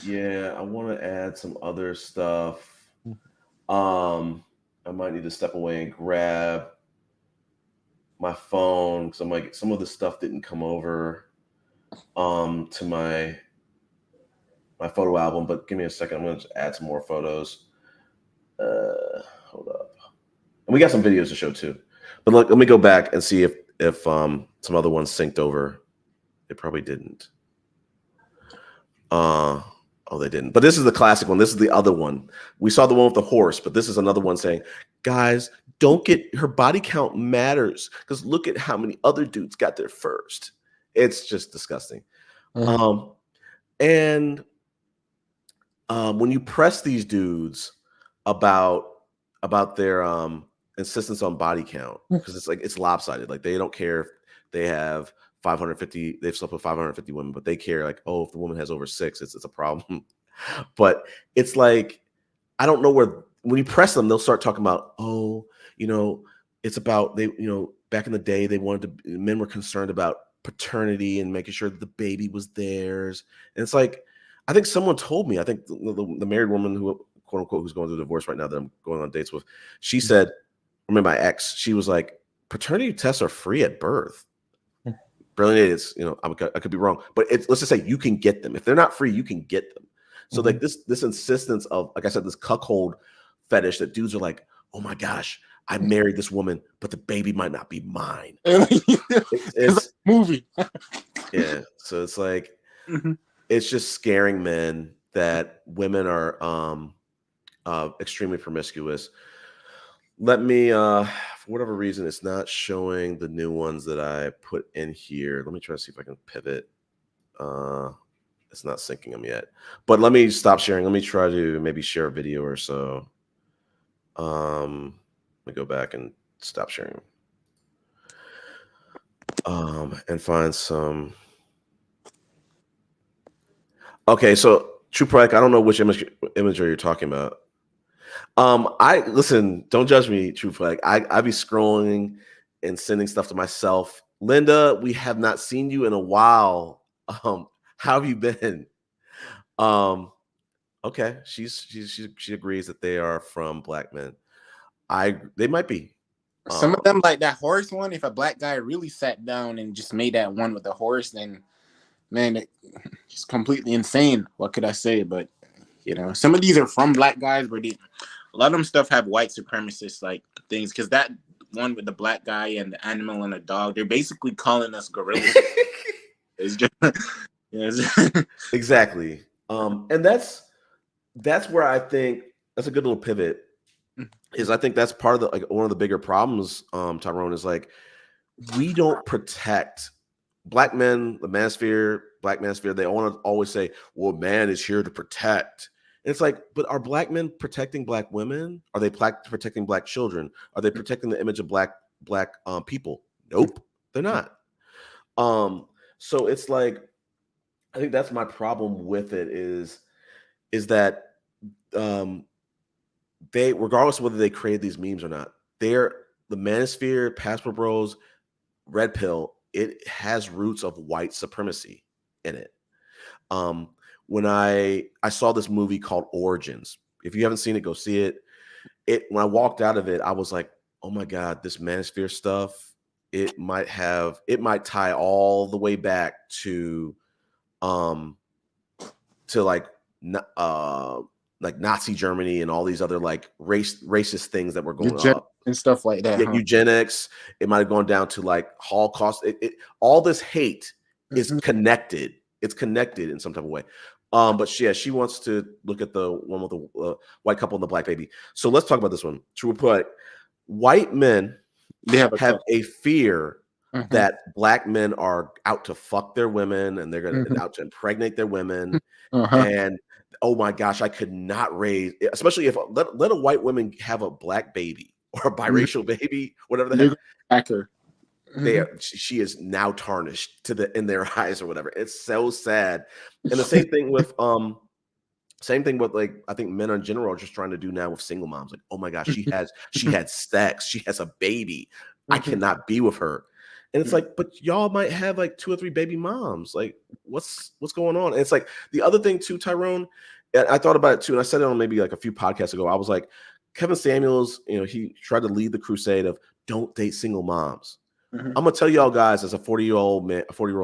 Yeah, I want to add some other stuff. I might need to step away and grab my phone because I'm like some of the stuff didn't come over to my photo album, but give me a second. I'm gonna just add some more photos. Hold up. And we got some videos to show too. But look, let me go back and see if some other ones synced over. It probably didn't. Oh, they didn't. But this is the classic one. This is the other one. We saw the one with the horse, but this is another one saying, guys, don't get her body count matters because look at how many other dudes got there first. It's just disgusting. And when you press these dudes about their insistence on body count, because it's lopsided. Like they don't care if they have 550, they've slept with 550 women, but they care like, oh, if the woman has over 6, it's a problem. But it's like, I don't know where, when you press them, they'll start talking about, oh, it's about back in the day, men were concerned about paternity and making sure that the baby was theirs. And it's like, I think someone told me, I think the married woman who, quote unquote, who's going through divorce right now that I'm going on dates with, she said, I remember my ex, she was like, paternity tests are free at birth. Brilliant idiots, I could be wrong, but let's just say you can get them. If they're not free, you can get them. So like this insistence of, like I said, this cuckold fetish that dudes are like, oh my gosh, I married this woman, but the baby might not be mine. It's
movie.
Yeah. So it's like, it's just scaring men that women are extremely promiscuous. Let me, for whatever reason, it's not showing the new ones that I put in here. Let me try to see if I can pivot. It's not syncing them yet, but let me stop sharing. Let me try to maybe share a video or so. Let me go back and stop sharing. And find some. Okay, so True Pride, I don't know which imagery you're talking about. I listen, don't judge me, True Flag. I be scrolling and sending stuff to myself. Linda, we have not seen you in a while. How have you been? Um, okay, she agrees that they are from black men. They might be.
Some of them, like that horse one, if a black guy really sat down and just made that one with the horse, then man, it's completely insane. What could I say? But some of these are from black guys, but a lot of them stuff have white supremacist like things. Because that one with the black guy and the animal and the dog, they're basically calling us gorillas. It's just
Exactly. And that's where I think that's a good little pivot. Is I think that's part of the one of the bigger problems, Tyrone, is like we don't protect black men, the manosphere, black manosphere. They want to always say, well, man is here to protect. And it's like, but are black men protecting black women? Are they protecting black children? Are they protecting the image of black people? Nope, they're not. So it's like, I think that's my problem with it is that they, regardless of whether they created these memes or not, they're the manosphere, passport bros, red pill, it has roots of white supremacy in it. When I saw this movie called Origins, if you haven't seen it, go see it. When I walked out of it, I was like, oh my God, this manosphere stuff, it might tie all the way back to like Nazi Germany and all these other like racist things that were going on
and stuff like that.
Yeah, eugenics. It might have gone down to like Holocaust. All this hate is connected. It's connected in some type of way. But yeah, she wants to look at the one with the white couple and the black baby. So let's talk about this one. True put, white men have a fear that black men are out to fuck their women and they're going to out to impregnate their women. And oh my gosh, I could not raise, especially if let a white woman have a black baby or a biracial baby, whatever the heck. She is now tarnished in their eyes or whatever. It's so sad. And the same thing with like I think men in general are just trying to do now with single moms. Like, oh my gosh, she had sex, she has a baby. I cannot be with her. And it's like, but y'all might have like 2 or 3 baby moms. Like, what's going on? And it's like the other thing too, Tyrone. And I thought about it too, and I said it on maybe like a few podcasts ago. I was like, Kevin Samuels, he tried to lead the crusade of don't date single moms. I'm gonna tell y'all guys, as a 40-year-old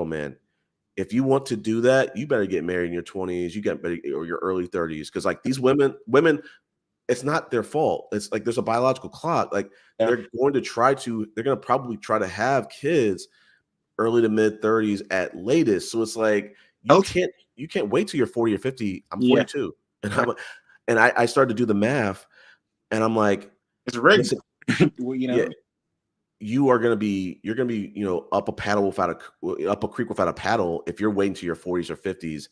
man, if you want to do that, you better get married in your 20s, or your early 30s, because like these women, it's not their fault. It's like there's a biological clock. Like they're going to probably try to have kids early to mid 30s at latest. So it's like you can't wait till you're 40 or 50. I'm 42, and I started to do the math, and I'm like,
it's rigged.
Yeah, you're gonna be up a creek without a paddle if you're waiting to your 40s or 50s.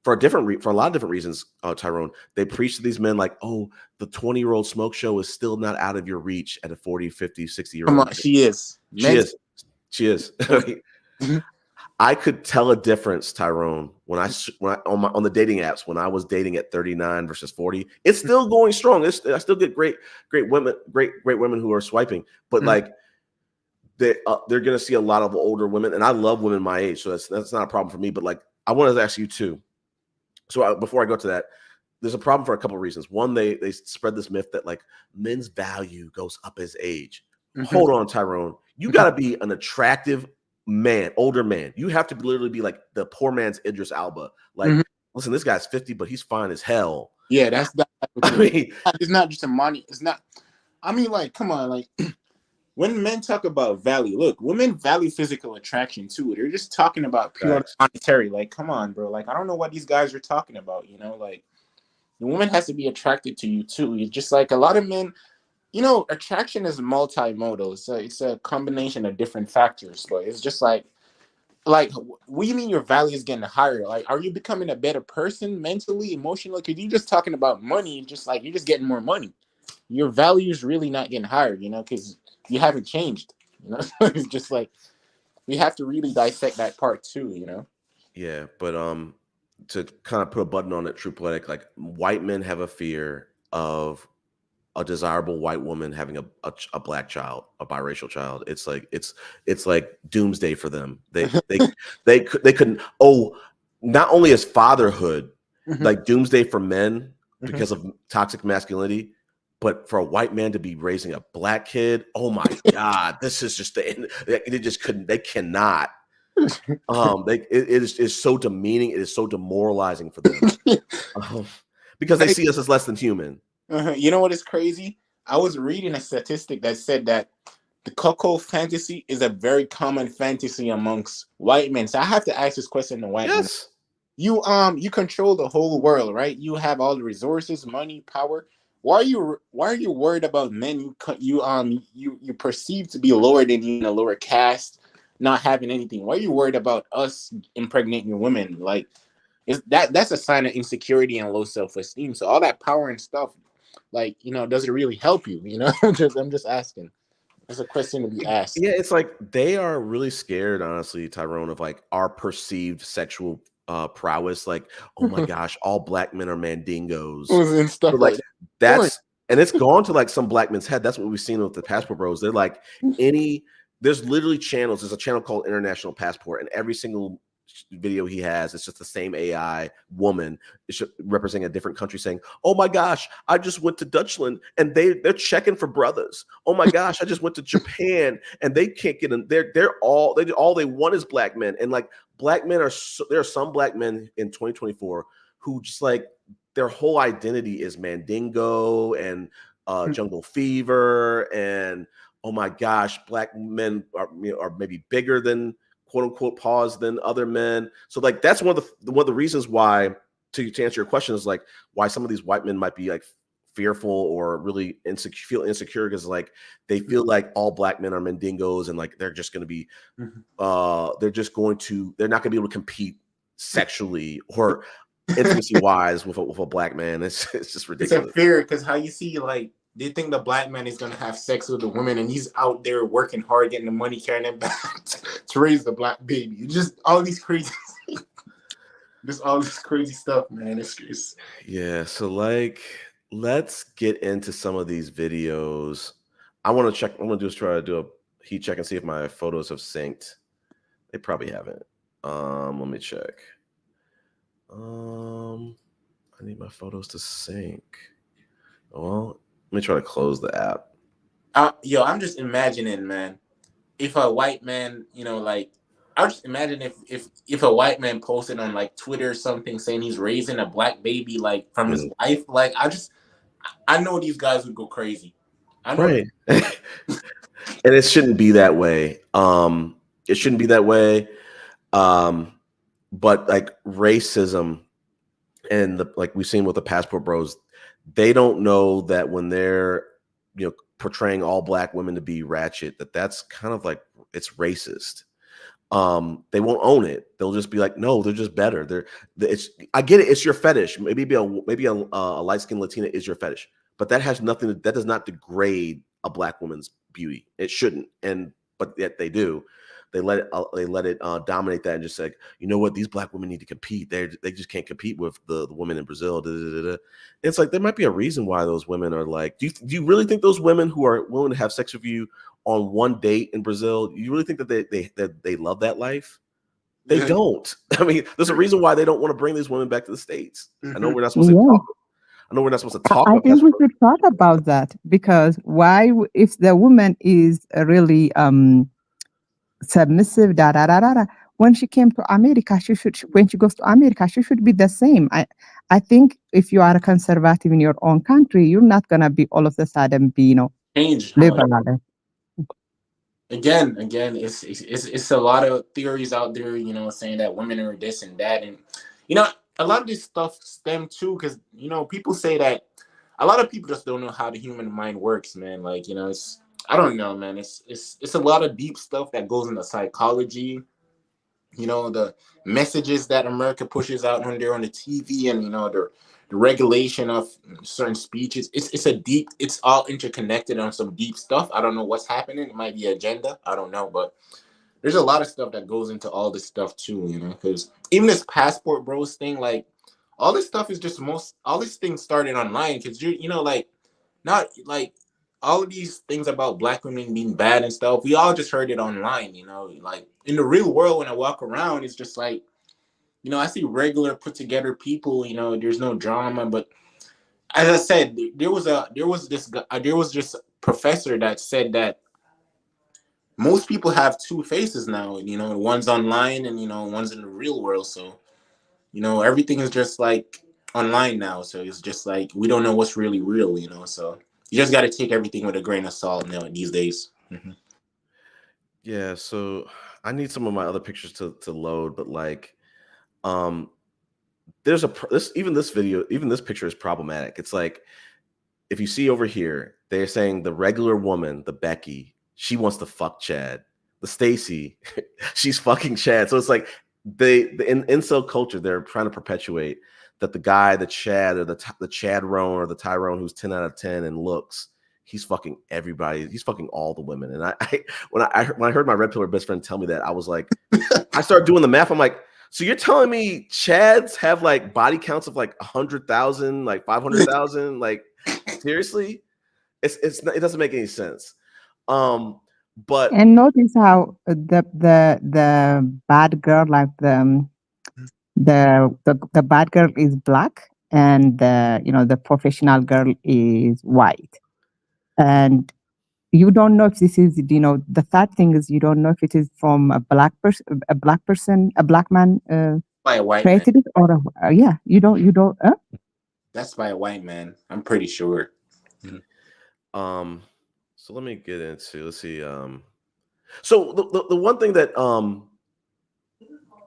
For a lot of different reasons, Tyrone. They preach to these men like, oh, the 20-year-old smoke show is still not out of your reach at a 40, 50, 60-year-old.
Come on, she is.
I could tell a difference, Tyrone, when I on the dating apps when I was dating at 39 versus 40. It's still going strong. I still get great women who are swiping, but like they're going to see a lot of older women, and I love women my age, so that's not a problem for me. But like, I wanted to ask you too. So before I go to that, there's a problem for a couple of reasons. One, they spread this myth that like men's value goes up as age. Hold on, Tyrone. You got to be an attractive man, older man. You have to literally be like the poor man's Idris Elba. Like, listen, this guy's 50, but he's fine as hell.
Yeah, that's not. It's not just a money. It's not. I mean, like, come on, like. When men talk about value, look, women value physical attraction too. They're just talking about pure monetary. Like, come on, bro. Like, I don't know what these guys are talking about. Like, the woman has to be attracted to you too. It's just like a lot of men. Attraction is multimodal. It's a combination of different factors. But it's just like, what do you mean your value is getting higher? Like, are you becoming a better person mentally, emotionally? Because you're just talking about money. Just like you're just getting more money. Your value is really not getting higher. Because you haven't changed. It's just like we have to really dissect that part too.
Yeah, but to kind of put a button on it, True Poetic, like white men have a fear of a desirable white woman having a black child, a biracial child. It's like doomsday for them. They couldn't. Oh, not only is fatherhood like doomsday for men because of toxic masculinity, but for a white man to be raising a black kid, oh my God, this is just they just couldn't. They cannot. It is so demeaning. It is so demoralizing for them because they see us as less than human.
You know what is crazy? I was reading a statistic that said that the cuckold fantasy is a very common fantasy amongst white men. So I have to ask this question to white men.
Yes.
You control the whole world, right? You have all the resources, money, power. Why are you worried about men you perceive to be lower than you in a lower caste not having anything? Why are you worried about us impregnating women? Like that's a sign of insecurity and low self-esteem. So all that power and stuff, like, does it really help you? I'm just asking. That's a question to be asked.
Yeah, it's like they are really scared, honestly, Tyrone, of like our perceived sexual prowess. Like, oh my gosh, all black men are mandingos.
And stuff
But like
like that.
that's and it's gone to like some black men's head. That's what we've seen with the Passport Bros. They're like there's literally channels. There's a channel called International Passport, and every single video he has, it's just the same AI woman representing a different country saying, oh my gosh, I just went to Dutchland and they're checking for brothers. Oh my gosh, I just went to Japan and they can't get in. All they want is black men. And like black men there are some black men in 2024 who just like their whole identity is mandingo and jungle fever and oh my gosh, black men are maybe bigger than quote unquote pause than other men. So like that's one of the reasons why to answer your question is like why some of these white men might be like fearful or really feel insecure because like they feel like all black men are mandingos and like they're just going to be they're not going to be able to compete sexually or intimacy wise with a black man. It's just ridiculous.
It's a fear because how you see like they think the black man is gonna have sex with a woman and he's out there working hard, getting the money, carrying it back to raise the black baby. Just all these crazy, just all this crazy stuff, man. It's
yeah. So like, let's get into some of these videos. I want to check. I'm gonna try to do a heat check and see if my photos have synced. They probably haven't. Let me check. I need my photos to sync. Well, let me try to close the app.
I'm just imagining, man, if a white man, like, I just imagine if a white man posted on like Twitter or something saying he's raising a black baby like from his wife, like I know these guys would go crazy. I know.
Right. And it shouldn't be that way. It shouldn't be that way. But like racism and like we've seen with the Passport Bros, they don't know that when they're portraying all black women to be ratchet, that's kind of like it's racist. They won't own it. They'll just be like, no, they're just better. I get it. It's your fetish. Maybe a light-skinned Latina is your fetish, but that has nothing. That does not degrade a black woman's beauty. It shouldn't. But yet they do. They let it dominate that and just like, you know what, these black women need to compete. They just can't compete with the women in Brazil. It's like there might be a reason why those women are like. Do you really think those women who are willing to have sex with you on one date in Brazil, you really think that they love that life? They don't. I mean, there's a reason why they don't want to bring these women back to the States. I know we're not supposed to talk. I know we're not supposed to talk.
I think we should talk about that because why, if the woman is really submissive, when she came to America, when she goes to America, she should be the same. I think if you are a conservative in your own country, you're not gonna be all of a sudden be
change.
liberal.
Again, it's a lot of theories out there, saying that women are this and that, and a lot of this stuff stem too because people say that a lot of people just don't know how the human mind works, man. Like it's I don't know, man. It's a lot of deep stuff that goes into psychology. The messages that America pushes out when they're on the TV, and the regulation of certain speeches. It's all interconnected on some deep stuff. I don't know what's happening. It might be agenda. I don't know, but there's a lot of stuff that goes into all this stuff too. Because even this Passport Bros thing, like all this stuff is just all these things started online because you know, like, not like all of these things about black women being bad and stuff. We all just heard it online, you know. Like in the real world, when I walk around, it's just like, you know, I see regular put together people. You know, there's no drama. But as I said, there was this professor that said that most people have two faces now. You know, one's online and, you know, one's in the real world. So, you know, everything is just like online now. So it's just like we don't know what's really real. You know, so you just got to take everything with a grain of salt now these days. Mm-hmm.
Yeah, so I need some of my other pictures to load, but like, um, there's this video, even this picture is problematic. It's like, if you see over here, they're saying the regular woman, the Becky, she wants to fuck Chad. The Stacy, she's fucking Chad. So it's like in incel culture, they're trying to perpetuate that the guy, the Chad, or the Chad Roan or the Tyrone who's 10 out of 10 and looks, he's fucking everybody. He's fucking all the women. And when I heard my red pillar best friend tell me that, I was like, I started doing the math. I'm like, so you're telling me Chads have like body counts of like 100,000, like 500,000, like seriously? It doesn't make any sense. But
And notice how the bad girl, like the bad girl is black, and the professional girl is white, and you don't know if this is, the sad thing is you don't know if it is from a black person, a black man
By a white man.
created it, or yeah, you don't.
That's by a white man. I'm pretty sure.
So let me get into, let's see. So the one thing that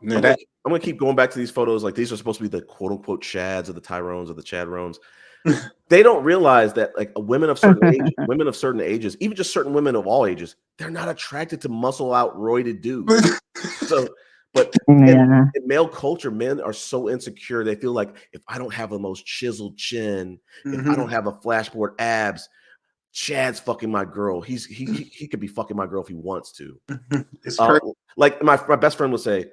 No,
I'm gonna keep going back to these photos. Like, these are supposed to be the quote unquote Chads or the Tyrones or the Chadrones. They don't realize that like women of certain ages, even just certain women of all ages, they're not attracted to muscle out roided dudes. So, but
Yeah.
in male culture, men are so insecure. They feel like, if I don't have the most chiseled chin, if I don't have a flashboard abs, Chad's fucking my girl. He could be fucking my girl if he wants to.
It's crazy.
Like my best friend would say,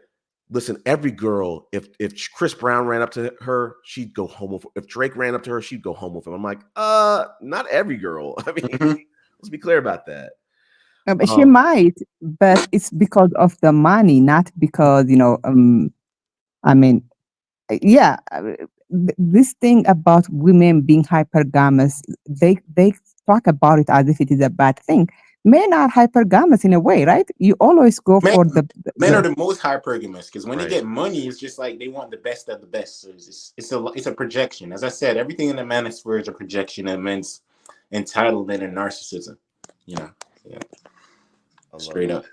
listen, every girl, if Chris Brown ran up to her, she'd go home with him. If Drake ran up to her, she'd go home with him. I'm like, not every girl. I mean, let's be clear about that.
But she might, but it's because of the money, not because, I mean, yeah, this thing about women being hypergamous, they talk about it as if it is a bad thing. Men are hypergamous in a way, right? You always go for
men are the most hypergamous because when they
Right.
get money, it's just like they want the best of the best. So it's a projection. As I said, everything in the manosphere is a projection of men's entitlement and narcissism. You know, yeah, straight up.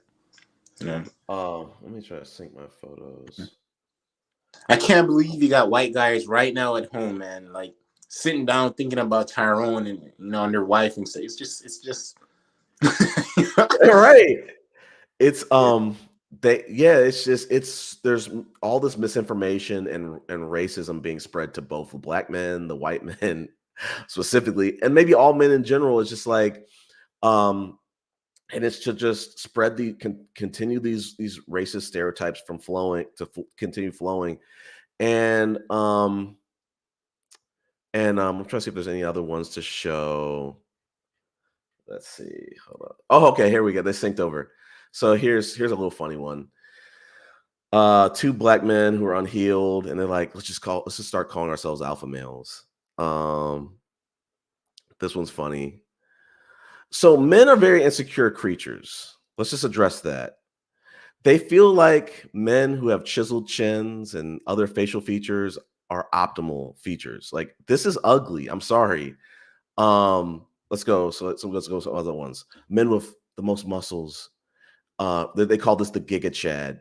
Yeah.
Let me try to sync my photos.
I can't believe you got white guys right now at home, man. Like sitting down thinking about Tyrone and, and their wife and stuff. It's just.
Right. It's there's all this misinformation and racism being spread to both the black men, the white men specifically, and maybe all men in general. It's just like, and it's to just spread continue these racist stereotypes from continue flowing. And I'm trying to see if there's any other ones to show. Let's see. Hold on. Oh, okay. Here we go. They synced over. So here's a little funny one. Two black men who are unhealed, and they're like, let's just start calling ourselves alpha males. This one's funny. So men are very insecure creatures. Let's just address that. They feel like men who have chiseled chins and other facial features are optimal features. Like, this is ugly. I'm sorry. Let's go. Let's go to other ones. Men with the most muscles. They call this the Giga Chad.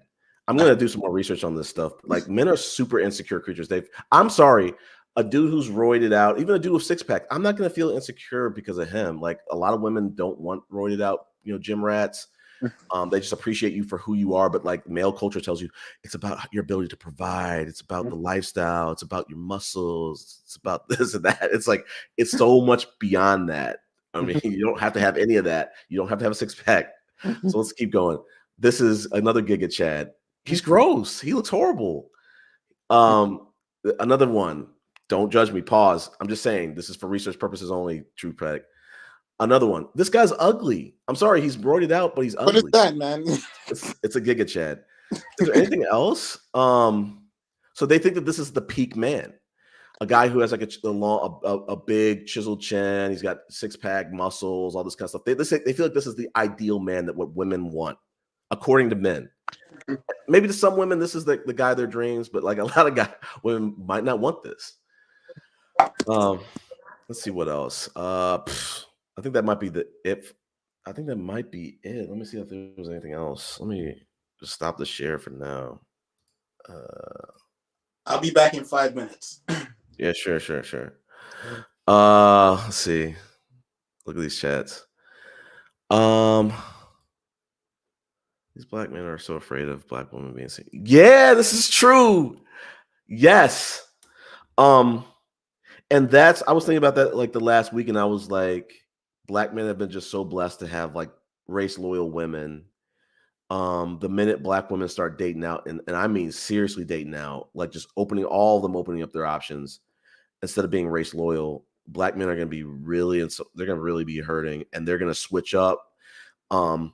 I'm gonna do some more research on this stuff. Like, men are super insecure creatures. I'm sorry, a dude who's roided out, even a dude with six pack, I'm not gonna feel insecure because of him. Like, a lot of women don't want roided out, gym rats. They just appreciate you for who you are. But like, male culture tells you it's about your ability to provide. It's about the lifestyle. It's about your muscles. It's about this and that. It's like, it's so much beyond that. I mean, you don't have to have any of that. You don't have to have a six pack. So let's keep going. This is another Giga Chad. He's gross. He looks horrible. Another one. Don't judge me. Pause. I'm just saying this is for research purposes only. True Patek. Another one. This guy's ugly. I'm sorry, he's roided out, but he's
What is
ugly.
that, man?
It's a Giga Chad. Is there anything else? So they think that this is the peak man, a guy who has like a big chiseled chin. He's got 6-pack muscles, all this kind of stuff. They feel like this is the ideal man, that what women want, according to men. Maybe to some women, this is the guy of their dreams, but like a lot of women might not want this. Let's see what else. I think that might be I think that might be it. Let me see if there was anything else. Let me just stop the share for now.
I'll be back in 5 minutes.
Yeah, sure. Let's see. Look at these chats. These black men are so afraid of black women being seen. Yeah, this is true. Yes. And I was thinking about that like the last week, and I was like, black men have been just so blessed to have like race loyal women. The minute black women start dating out, and I mean seriously dating out, like just opening up their options instead of being race loyal, black men are going to be they're going to really be hurting, and they're going to switch up. But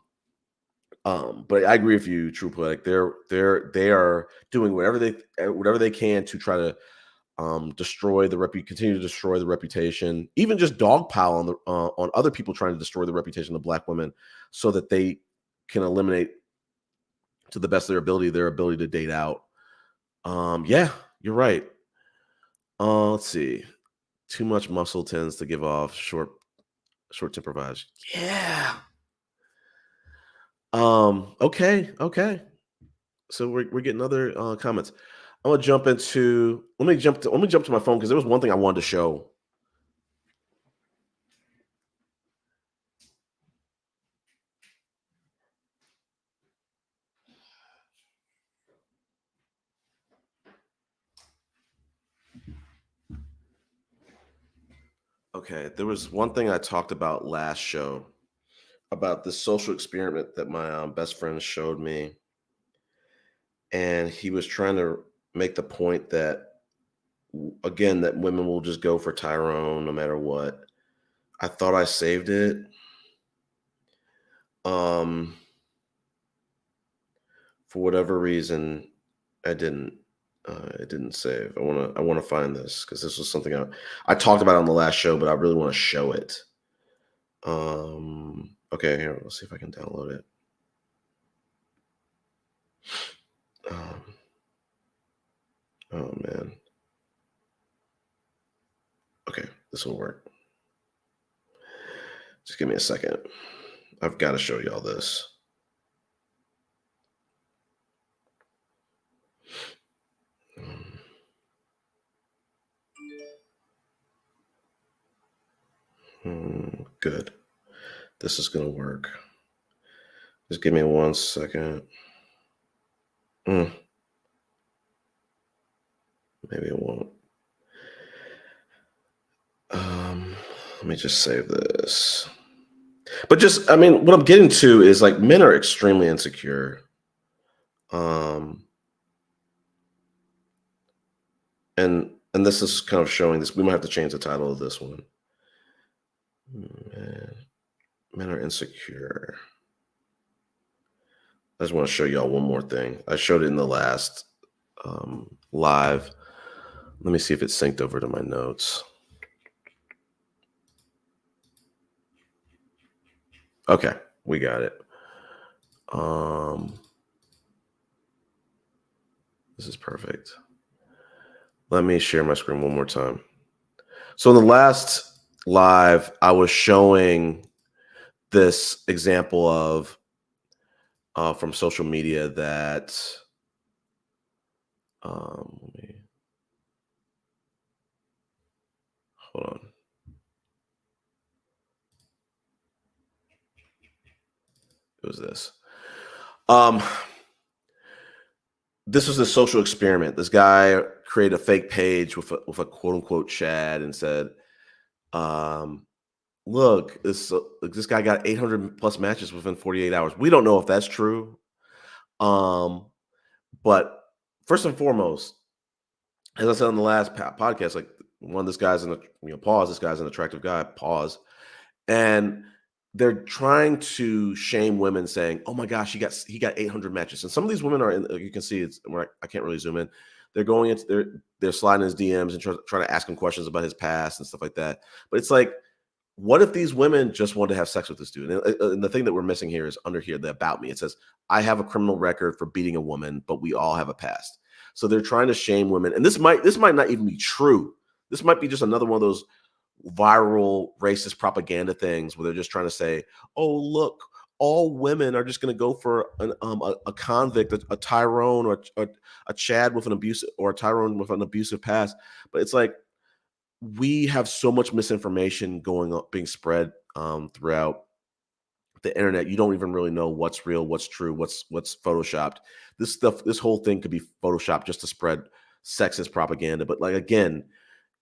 I agree with you, True Poetic. They are doing whatever they can to try to continue to destroy the reputation, even just dogpile on other people trying to destroy the reputation of black women, so that they can eliminate, to the best of their ability to date out. Yeah, you're right. Let's see. Too much muscle tends to give off short temper vibes. Yeah. Okay. So we're getting other comments. I'm gonna jump into. Let me jump to my phone, because there was one thing I wanted to show. Okay, there was one thing I talked about last show about the social experiment that my best friend showed me, and he was trying to make the point that, again, that women will just go for Tyrone no matter what. I thought I saved it. For whatever reason, I didn't. It didn't save. I want to find this, because this was something I talked about on the last show, but I really want to show it. Okay, here, let's see if I can download it. Oh man. Okay, this will work. Just give me a second. I've got to show y'all this. Good. This is going to work. Just give me 1 second. Maybe it won't. Let me just save this. But just, I mean, what I'm getting to is like men are extremely insecure. And this is kind of showing this. We might have to change the title of this one. Men are insecure. I just want to show y'all one more thing. I showed it in the last live. Let me see if it's synced over to my notes. Okay, we got it. This is perfect. Let me share my screen one more time. So in the last live, I was showing this example of from social media that hold on. It was this. This was a social experiment. This guy created a fake page with a quote unquote Chad and said, look, this guy got 800 plus matches within 48 hours. We don't know if that's true. But first and foremost, as I said on the last podcast, like one, this guy's pause. This guy's an attractive guy. Pause. And they're trying to shame women, saying, "Oh my gosh, he got 800 matches." And some of these women are, you can see it's where I can't really zoom in. They're going into they're sliding his DMs and trying to ask him questions about his past and stuff like that. But it's like, what if these women just wanted to have sex with this dude? And the thing that we're missing here is under here, the about me. It says, I have a criminal record for beating a woman, but we all have a past. So they're trying to shame women. And this might not even be true. This might be just another one of those viral racist propaganda things where they're just trying to say, oh, look, all women are just going to go for a convict, a Tyrone, or a Chad with an abusive, or a Tyrone with an abusive past. But it's like, we have so much misinformation going up, being spread throughout the internet. You don't even really know what's real, what's true, what's photoshopped. This whole thing could be photoshopped just to spread sexist propaganda. But like, again,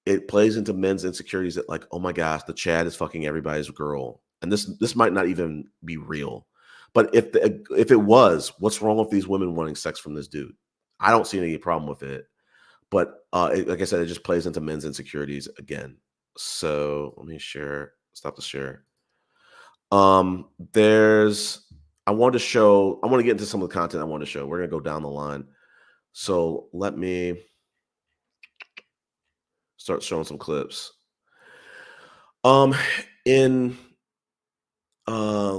it plays into men's insecurities that, like, oh my gosh, the Chad is fucking everybody's girl, and this might not even be real. But if it was, what's wrong with these women wanting sex from this dude? I don't see any problem with it. But like I said, it just plays into men's insecurities again. So let me share. Stop the share. I want to get into some of the content I want to show. We're gonna go down the line. So let me start showing some clips.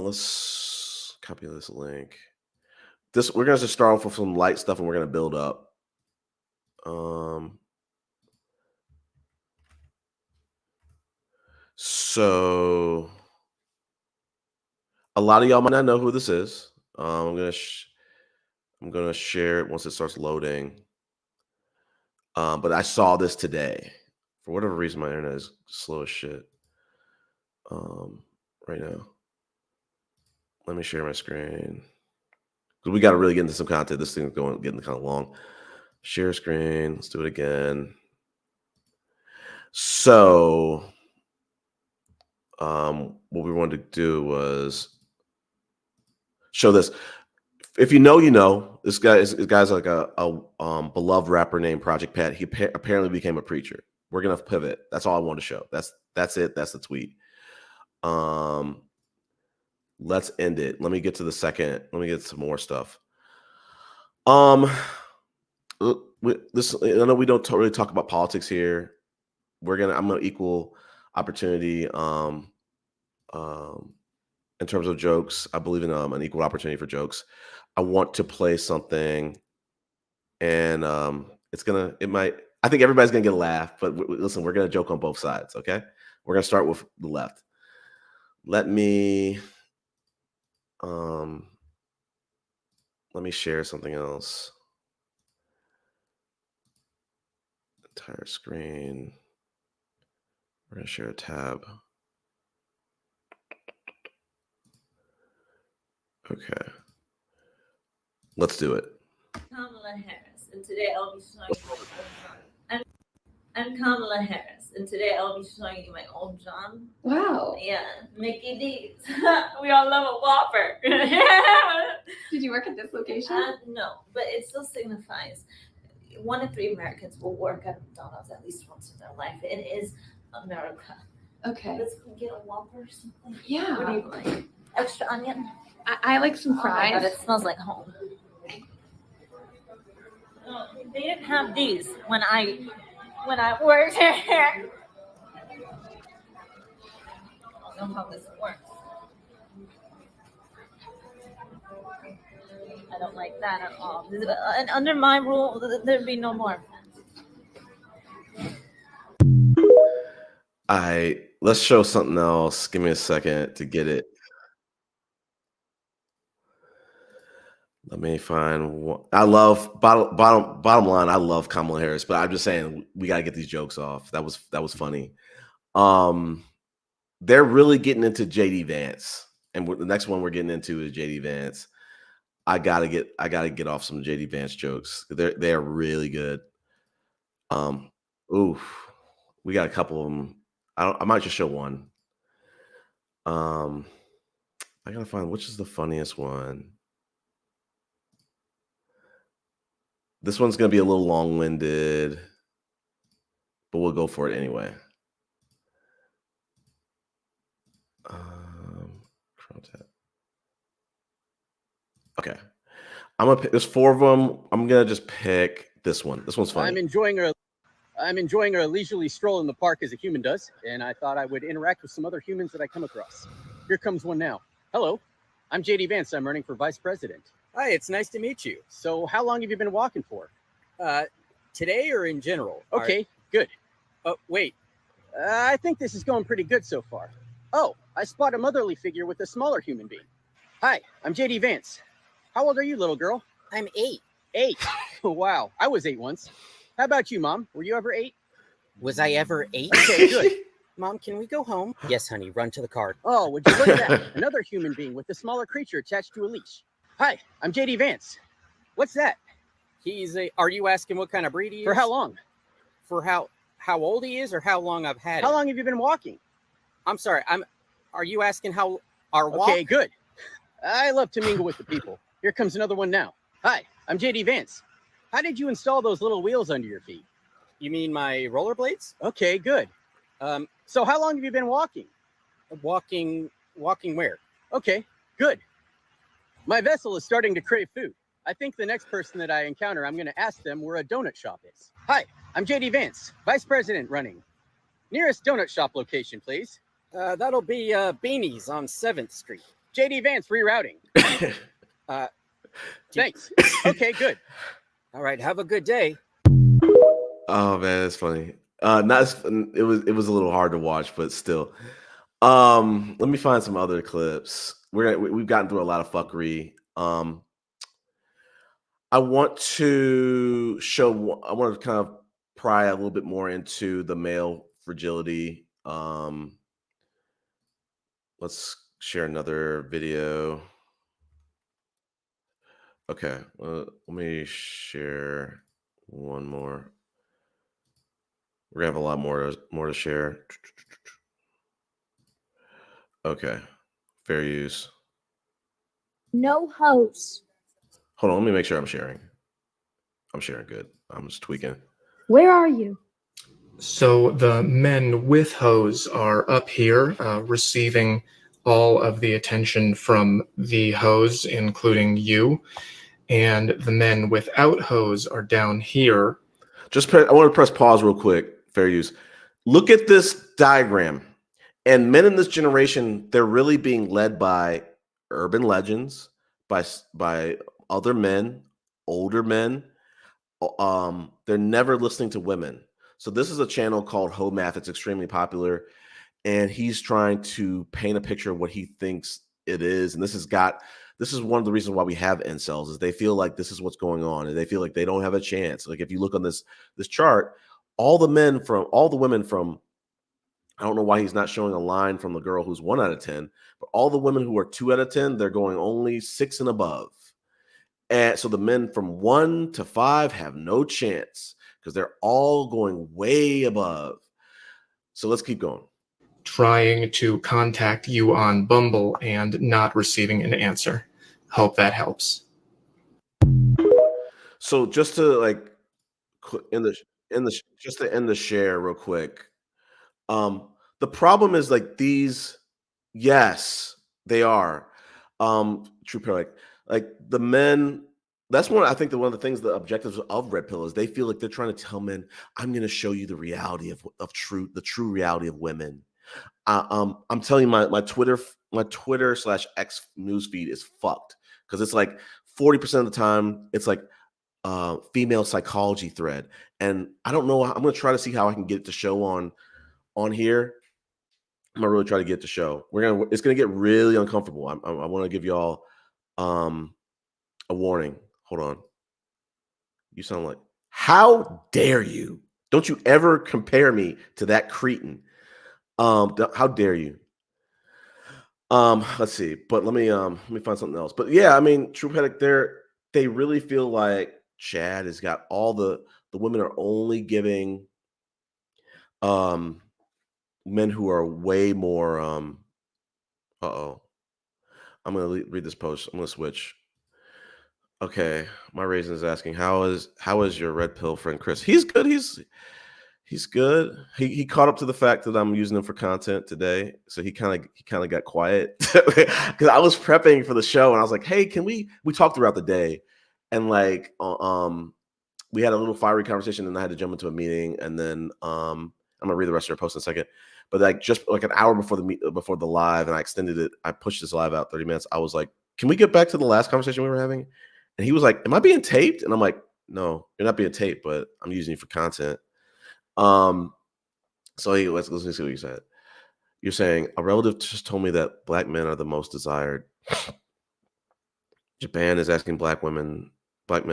Let's copy this link. We're gonna just start off with some light stuff, and we're gonna build up. So a lot of y'all might not know who this is. I'm gonna share it once it starts loading. But I saw this today. For whatever reason, my internet is slow as shit right now. Let me share my screen, because we got to really get into some content. This thing's getting kind of long. Share screen. Let's do it again. So what we wanted to do was show this. If you know, you know. This guy's like a beloved rapper named Project Pat. He apparently became a preacher. We're gonna pivot. That's all I want to show. That's it. That's the tweet. Let's end it. Let me get to the second. Let me get some more stuff. I know we don't really talk about politics here. I'm gonna equal opportunity. In terms of jokes, I believe in an equal opportunity for jokes. I want to play something, and I think everybody's gonna get a laugh, but listen, we're gonna joke on both sides. Okay, we're gonna start with the left. Let me share something else. Entire screen. We're gonna share a tab. Okay, let's do it.
Kamala Harris, and today I'll be showing you my old John. I'm Kamala Harris, and today I'll be showing you my old John.
Wow.
Yeah, Mickey D's. We all love a Whopper.
Did you work at this location?
No, but it still signifies 1 in 3 Americans will work at McDonald's at least once in their life. It is America.
Okay.
Let's get a Whopper or something.
Yeah.
What do you like? Extra onion?
I like some fries.
Oh my God, it smells like home. They didn't have these when I worked here. I don't know how this works. I don't like that at all. And under my rule, there'd be no more.
Let's show something else. Give me a second to get it. Let me find one. I love bottom line. I love Kamala Harris, but I'm just saying we gotta get these jokes off. That was funny. They're really getting into JD Vance, and the next one we're getting into is JD Vance. I gotta get off some JD Vance jokes. They're really good. Oof, we got a couple of them. I might just show one. I gotta find which is the funniest one. This one's gonna be a little long-winded. but we'll go for it anyway. Okay, I'm gonna pick. There's 4 of them. I'm gonna just pick this one. This one's funny.
I'm enjoying a leisurely stroll in the park as a human does, and I thought I would interact with some other humans that I come across. Here comes one now. Hello, I'm JD Vance. I'm running for vice president. Hi, it's nice to meet you. So how long have you been walking for? Today or in general? Okay, good. Wait, I think this is going pretty good so far. Oh, I spot a motherly figure with a smaller human being. Hi, I'm JD Vance. How old are you, little girl? I'm 8. 8? Wow, I was 8 once. How about you, Mom? Were you ever 8?
Was I ever 8?
Okay, good.
Mom, can we go home? Yes, honey, run to the car.
Oh, would you look at that? Another human being with a smaller creature attached to a leash. Hi, I'm JD Vance. What's that?
Are you asking what kind of breed he is?
For how long?
For how old he is or how long I've had
How
him?
long have you been walking?
I'm sorry, are you asking how our walk?
Okay, good. I love to mingle with the people. Here comes another one now. Hi, I'm JD Vance. How did you install those little wheels under your feet?
You mean my rollerblades?
Okay, good. So how long have you been walking?
Walking where?
Okay, good. My vessel is starting to crave food. I think the next person that I encounter, I'm going to ask them where a donut shop is. Hi, I'm JD Vance, vice president running. Nearest donut shop location, please.
That'll be Beanie's on 7th Street.
JD Vance rerouting. Thanks. Okay, good.
All right, have a good day.
Oh man, that's funny. It was a little hard to watch, but still. Let me find some other clips. We've gotten through a lot of fuckery. I want to kind of pry a little bit more into the male fragility. Let's share another video. Okay, let me share one more. We're gonna have a lot more to share. Okay, fair use.
No hose.
Hold on, let me make sure I'm sharing. I'm sharing good. I'm just tweaking.
Where are you?
So the men with hose are up here, receiving all of the attention from the hose, including you. And the men without hose are down here.
I want to press pause real quick. Fair use. Look at this diagram. And men in this generation, they're really being led by urban legends, by other men, older men. They're never listening to women. So this is a channel called Ho Math. It's extremely popular, and he's trying to paint a picture of what he thinks it is. And this is one of the reasons why we have incels, is they feel like this is what's going on, and they feel like they don't have a chance. Like if you look on this chart, all the women from, I don't know why he's not showing a line from the girl who's 1 out of 10, but all the women who are 2 out of 10, they're going only 6 and above. And so the men from 1 to 5 have no chance because they're all going way above. So let's keep going.
Trying to contact you on Bumble and not receiving an answer. Hope that helps.
So just to just to end the share real quick. The problem is these, yes, they are true pair. Like the men, that's one of the things, the objectives of Red Pill is they feel like they're trying to tell men, I'm going to show you the reality of the true reality of women. I'm telling you, my Twitter /X newsfeed is fucked because it's like 40% of the time it's like female psychology thread, and I don't know. I'm going to try to see how I can get it to show on here. I'm gonna really try to get it to show. It's gonna get really uncomfortable. I want to give y'all a warning. Hold on. You sound like, how dare you? Don't you ever compare me to that cretin. How dare you? Let's see. But let me find something else. But yeah, I mean, True Pedic, they really feel like Chad has got all the women are only giving men who are way more I'm gonna read this post. I'm gonna switch. Okay, my raisin is asking, how is your red pill friend Chris? He's good. He's He's good. He caught up to the fact that I'm using him for content today, so he kind of got quiet because I was prepping for the show and I was like, "Hey, can we talked throughout the day, and like we had a little fiery conversation, and I had to jump into a meeting, and then I'm gonna read the rest of your post in a second, but like just like an hour before the live, and I extended it. I pushed this live out 30 minutes. I was like, "Can we get back to the last conversation we were having?" And he was like, "Am I being taped?" And I'm like, "No, you're not being taped, but I'm using you for content." So let's see what you said. You're saying a relative just told me that black men are the most desired. Japan is asking black men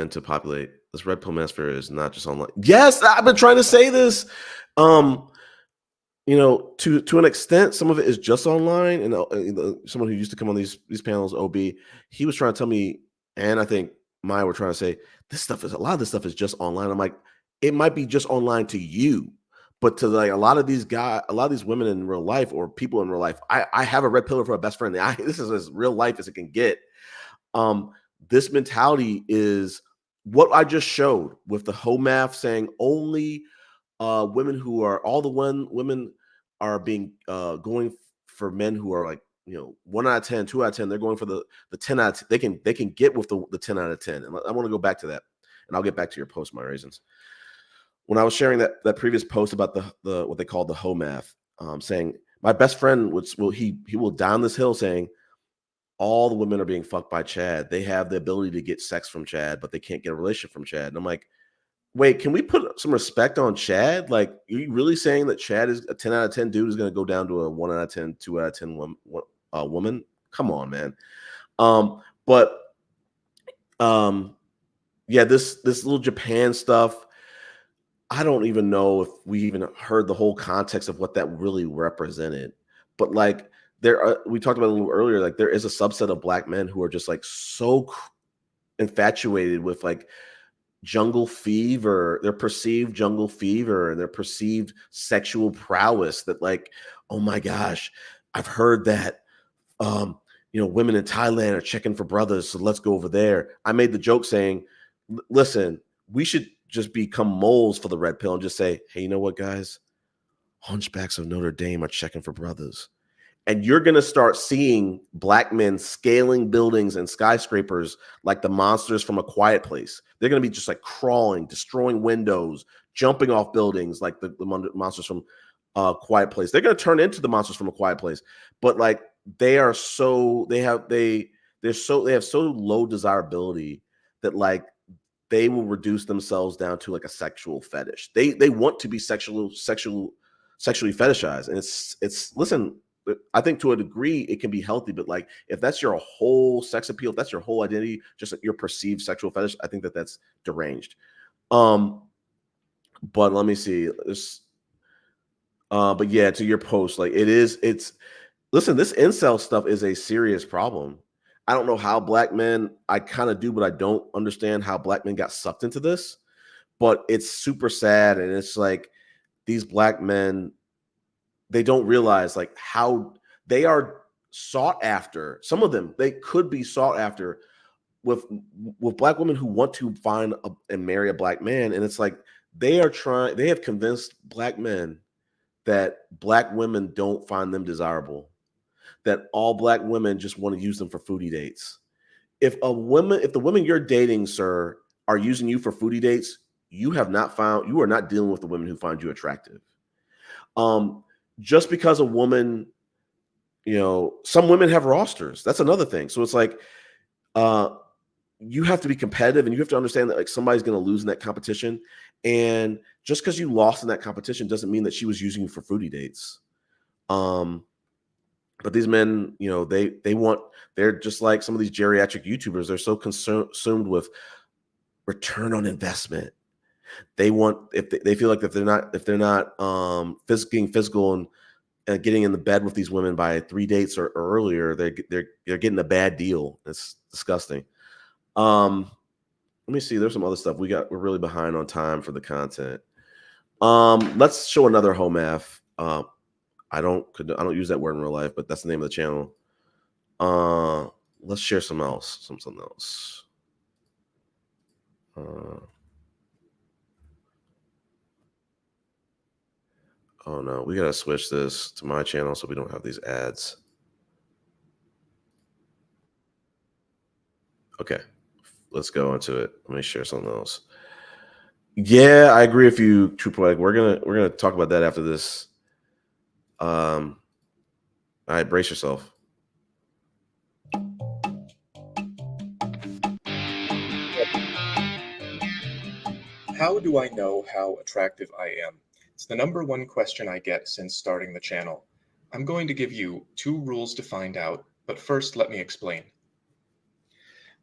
to populate. This red pill manosphere is not just online. Yes, I've been trying to say this. You know, to an extent, some of it is just online. And someone who used to come on these panels, OB, he was trying to tell me, and I think Maya were trying to say, a lot of this stuff is just online. I'm like, it might be just online to you, but to like a lot of these women in real life or people in real life, I have a red pill for a best friend. This is as real life as it can get. This mentality is what I just showed with the whole math saying only women who are women are being going for men who are like, you know, 1 out of 10, 2 out of 10. They're going for the 10 out of 10. They can get with the 10 out of 10. And I want to go back to that, and I'll get back to your post, my raisins. When I was sharing that previous post about the what they call the hoe math, saying my best friend he will down this hill saying all the women are being fucked by Chad. They have the ability to get sex from Chad, but they can't get a relationship from Chad. And I'm like, wait, can we put some respect on Chad? Like, are you really saying that Chad is a 10 out of 10 dude is going to go down to a 1 out of 10, 2 out of 10 woman? Come on, man. Yeah, this little Japan stuff, I don't even know if we even heard the whole context of what that really represented. But like we talked about it a little earlier, like there is a subset of black men who are just like so infatuated with like jungle fever, their perceived jungle fever and their perceived sexual prowess that like, oh my gosh, I've heard that you know, women in Thailand are checking for brothers, so let's go over there. I made the joke saying, listen, we should just become moles for the red pill and just say, hey, you know what, guys? Hunchbacks of Notre Dame are checking for brothers. And you're going to start seeing black men scaling buildings and skyscrapers like the monsters from A Quiet Place. They're going to be just like crawling, destroying windows, jumping off buildings like the monsters from Quiet Place. They're going to turn into the monsters from A Quiet Place. But like they have so low desirability that like they will reduce themselves down to like a sexual fetish. They want to be sexually fetishized. And it's listen, I think to a degree it can be healthy, but like if that's your whole sex appeal, if that's your whole identity, just like your perceived sexual fetish, I think that's deranged. But let me see. But yeah, to your post, like listen, this incel stuff is a serious problem. I don't know how black men, I kind of do, but I don't understand how black men got sucked into this. But it's super sad. And it's like these black men, they don't realize like how they are sought after. Some of them, they could be sought after with black women who want to find and marry a black man. And it's like they have convinced black men that black women don't find them desirable, that all black women just want to use them for foodie dates. If the women you're dating, sir, are using you for foodie dates, you are not dealing with the women who find you attractive. Just because a woman, you know, some women have rosters. That's another thing. So it's like, you have to be competitive and you have to understand that like somebody's going to lose in that competition. And just because you lost in that competition doesn't mean that she was using you for foodie dates. But these men, you know, they're just like some of these geriatric YouTubers. They're so consumed with return on investment. They want, they feel like if they're not being physical and getting in the bed with these women by 3 dates or earlier, they're getting a bad deal. It's disgusting. Let me see. There's some other stuff we're really behind on time for the content. Let's show another home math. I don't use that word in real life, but that's the name of the channel. Let's share something else. Oh no, we gotta switch this to my channel so we don't have these ads. Okay, let's go into it. Let me share something else. Yeah, I agree with you, True Poetic. We're gonna talk about that after this. All right, brace yourself.
How do I know how attractive I am? It's the number one question I get since starting the channel. I'm going to give you 2 rules to find out, but first let me explain.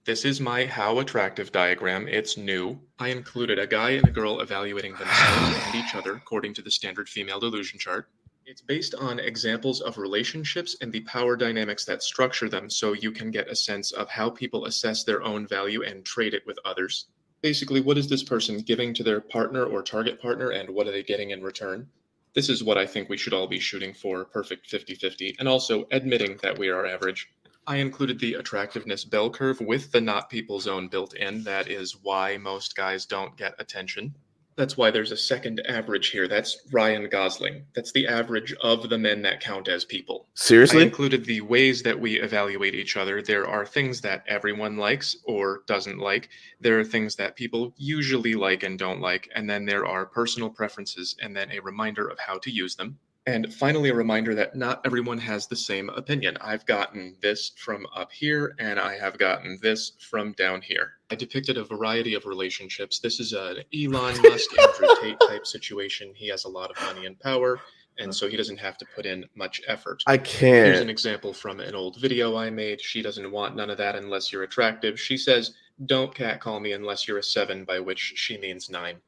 This is my how attractive diagram. It's new. I included a guy and a girl evaluating themselves and each other according to the standard female delusion chart. It's based on examples of relationships and the power dynamics that structure them, so you can get a sense of how people assess their own value and trade it with others. Basically, what is this person giving to their partner or target partner, and what are they getting in return? This is what I think we should all be shooting for, perfect 50-50, and also admitting that we are average. I included the attractiveness bell curve with the not people zone built in. That is why most guys don't get attention. That's why there's a second average here. That's Ryan Gosling. That's the average of the men that count as people.
Seriously?
I included the ways that we evaluate each other. There are things that everyone likes or doesn't like. There are things that people usually like and don't like. And then there are personal preferences, and then a reminder of how to use them. And finally, a reminder that not everyone has the same opinion. I've gotten this from up here, and I have gotten this from down here. I depicted a variety of relationships. This is an Elon Musk, Andrew Tate type situation. He has a lot of money and power, and so he doesn't have to put in much effort.
I can't.
Here's an example from an old video I made. She doesn't want none of that unless you're attractive. She says, "Don't catcall me unless you're a 7, by which she means 9.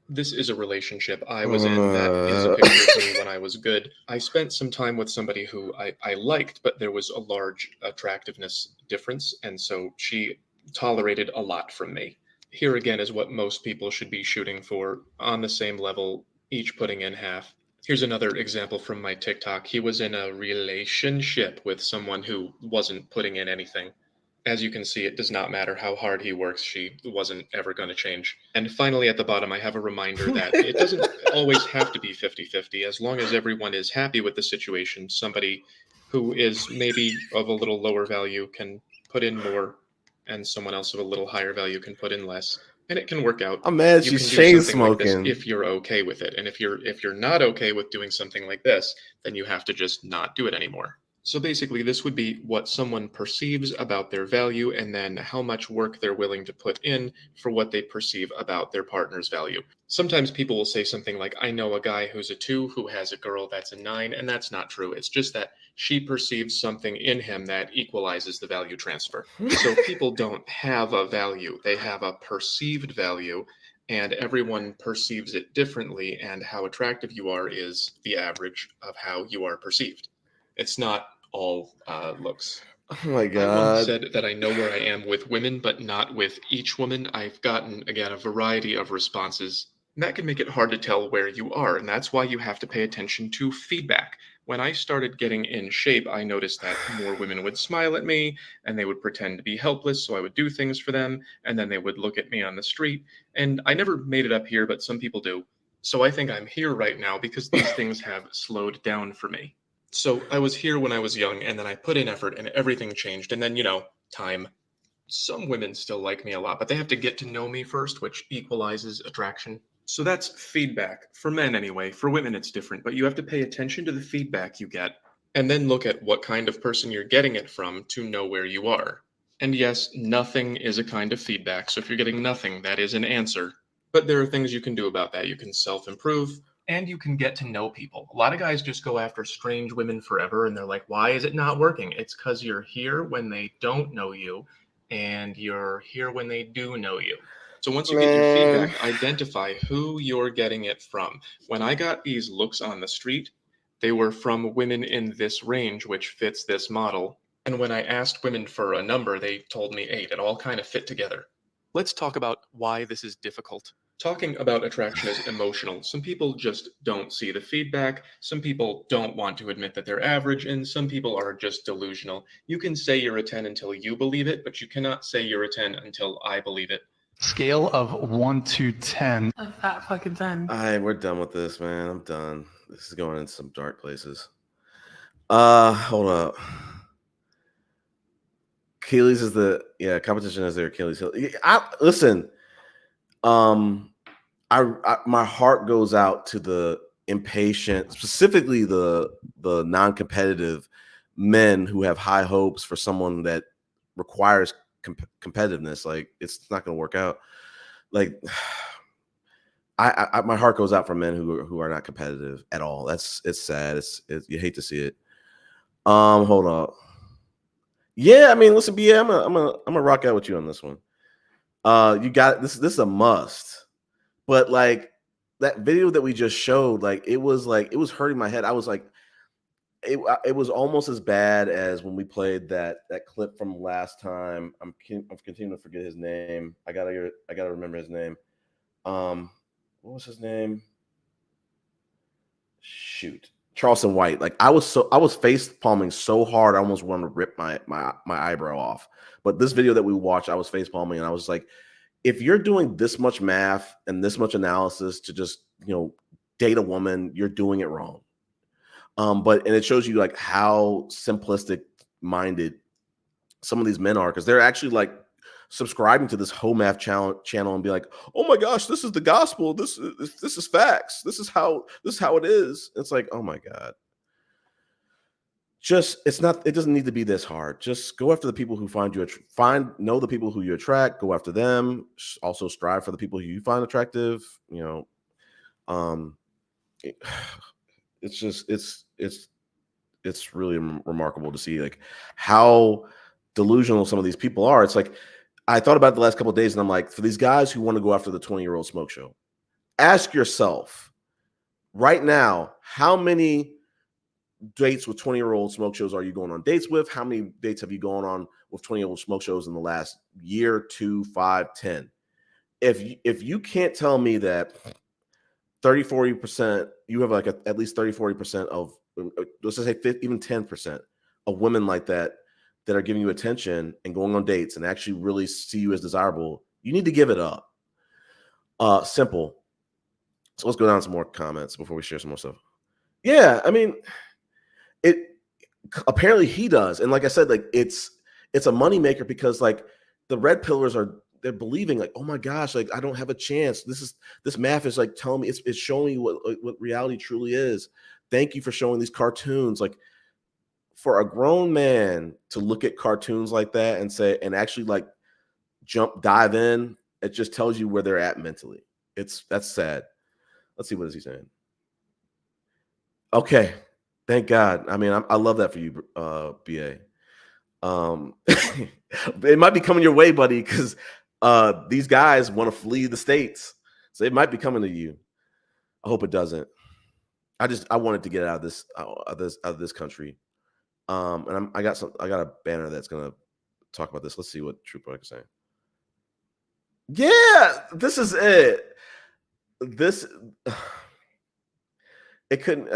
This is a relationship I was in. That is a picture of me when I was good. I spent some time with somebody who I liked, but there was a large attractiveness difference, and so she tolerated a lot from me. Here again is what most people should be shooting for, on the same level, each putting in half. Here's another example from my TikTok. He was in a relationship with someone who wasn't putting in anything. As you can see, it does not matter how hard he works, she wasn't ever going to change. And finally, at the bottom, I have a reminder that it doesn't always have to be 50-50. As long as everyone is happy with the situation, somebody who is maybe of a little lower value can put in more, and someone else of a little higher value can put in less. And it can work out.
I'm mad
You
she's
can do
chain
something like this
smoking.
if you're okay with it. And if you're not okay with doing something like this, then you have to just not do it anymore. So basically, this would be what someone perceives about their value, and then how much work they're willing to put in for what they perceive about their partner's value. Sometimes people will say something like, I know a guy who's a 2 who has a girl that's a 9, and that's not true. It's just that she perceives something in him that equalizes the value transfer. So people don't have a value. They have a perceived value, and everyone perceives it differently, and how attractive you are is the average of how you are perceived. It's not all looks.
Oh my
I once
god.
said that I know where I am with women, but not with each woman. I've gotten, again, a variety of responses. And that can make it hard to tell where you are, and that's why you have to pay attention to feedback. When I started getting in shape, I noticed that more women would smile at me, and they would pretend to be helpless, so I would do things for them, and then they would look at me on the street. And I never made it up here, but some people do. So I think I'm here right now because these things have slowed down for me. So I was here when I was young, and then I put in effort, and everything changed. And then, time. Some women still like me a lot, but they have to get to know me first, which equalizes attraction. So that's feedback. For men, anyway. For women, it's different, but you have to pay attention to the feedback you get, and then look at what kind of person you're getting it from to know where you are. And yes, nothing is a kind of feedback, so if you're getting nothing, that is an answer. But there are things you can do about that. You can self-improve, and you can get to know people. A lot of guys just go after strange women forever, and they're like, why is it not working? It's because you're here when they don't know you, and you're here when they do know you. So once you get your feedback, identify who you're getting it from. When I got these looks on the street, they were from women in this range, which fits this model. And when I asked women for a number, they told me 8. It all kind of fit together. Let's talk about why this is difficult. Talking about attraction is emotional. Some people just don't see the feedback. Some people don't want to admit that they're average, and some people are just delusional. You can say you're a 10 until you believe it, but you cannot say you're a 10 until I believe it.
Scale of 1 to 10.
A fat fucking 10.
All right, we're done with this, man. I'm done. This is going in some dark places. Hold up. Achilles is competition is their Achilles heel. Listen. My heart goes out to the impatient, specifically the non-competitive men who have high hopes for someone that requires competitiveness. Like, it's not going to work out. Like, my heart goes out for men who are not competitive at all. It's sad. You hate to see it. Hold up. Yeah, I mean, listen, BA, I'm gonna rock out with you on this one. You got this. This is a must. But like that video that we just showed, like it was hurting my head. I was like, it was almost as bad as when we played that clip from last time. I'm continuing to forget his name. I gotta remember his name. What was his name? Shoot, Charleston White. Like I was face palming so hard, I almost wanted to rip my eyebrow off. But this video that we watched, I was face palming, and I was like, if you're doing this much math and this much analysis to just, date a woman, you're doing it wrong. And it shows you like how simplistic minded some of these men are, because they're actually like subscribing to this home math channel and be like, oh my gosh, this is the gospel. This is facts. This is how it is. It's like, oh my God. It doesn't need to be this hard. Just go after the people who know the people who you attract, go after them. Also strive for the people who you find attractive. It's really remarkable to see like how delusional some of these people are. It's like, I thought about it the last couple of days, and I'm like, for these guys who want to go after the 20-year-old smoke show, ask yourself right now, how many dates with 20-year-old smoke shows are you going on dates with? How many dates have you gone on with 20-year-old smoke shows in the last year, 2, 5, 10? If you can't tell me that 30-40%, you have like at least 30-40% of, let's just say even 10% of women like that are giving you attention and going on dates and actually really see you as desirable, you need to give it up. Simple. So let's go down to some more comments before we share some more stuff. Yeah, I mean, apparently he does, and like I said, like it's a moneymaker, because like the red pillars they're believing like, oh my gosh, like I don't have a chance. This math is like telling me, it's showing me what reality truly is. Thank you for showing these cartoons. Like, for a grown man to look at cartoons like that and say, and actually like dive in, it just tells you where they're at mentally. That's sad. Let's see, what is he saying? Okay. Thank God. I mean, I love that for you, BA. It might be coming your way, buddy, because these guys want to flee the States. So it might be coming to you. I hope it doesn't. I wanted to get out of this country. And I got a banner that's gonna talk about this. Let's see what True Product is saying. Yeah, this is it. I couldn't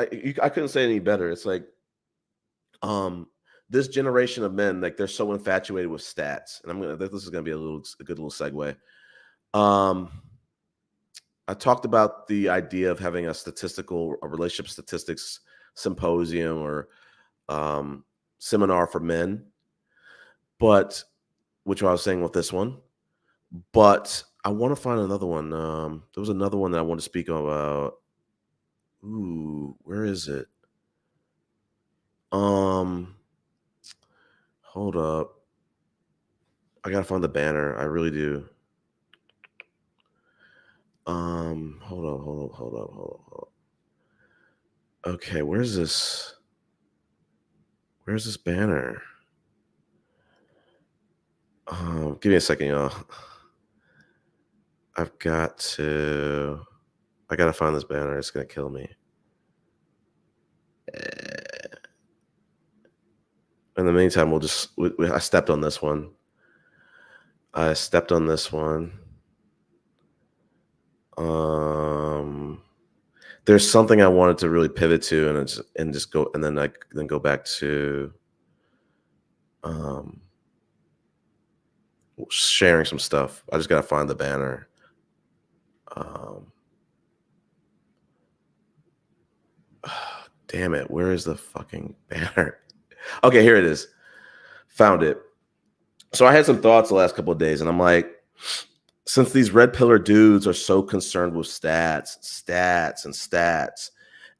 say it any better. It's like, this generation of men, like they're so infatuated with stats, and this is gonna be a good little segue. I talked about the idea of having a relationship statistics symposium or seminar for men, but which I was saying with this one, but I want to find another one. There was another one that I want to speak about. Ooh, where is it? Hold up. I gotta find the banner. I really do. Hold up. Okay, where's this banner? Give me a second, y'all. I gotta find this banner. It's gonna kill me. In the meantime, I stepped on this one. There's something I wanted to really pivot to, and then go back to sharing some stuff. I just gotta find the banner. Damn it, where is the fucking banner? Okay, here it is. Found it. So I had some thoughts the last couple of days, and I'm like, since these red pillar dudes are so concerned with stats,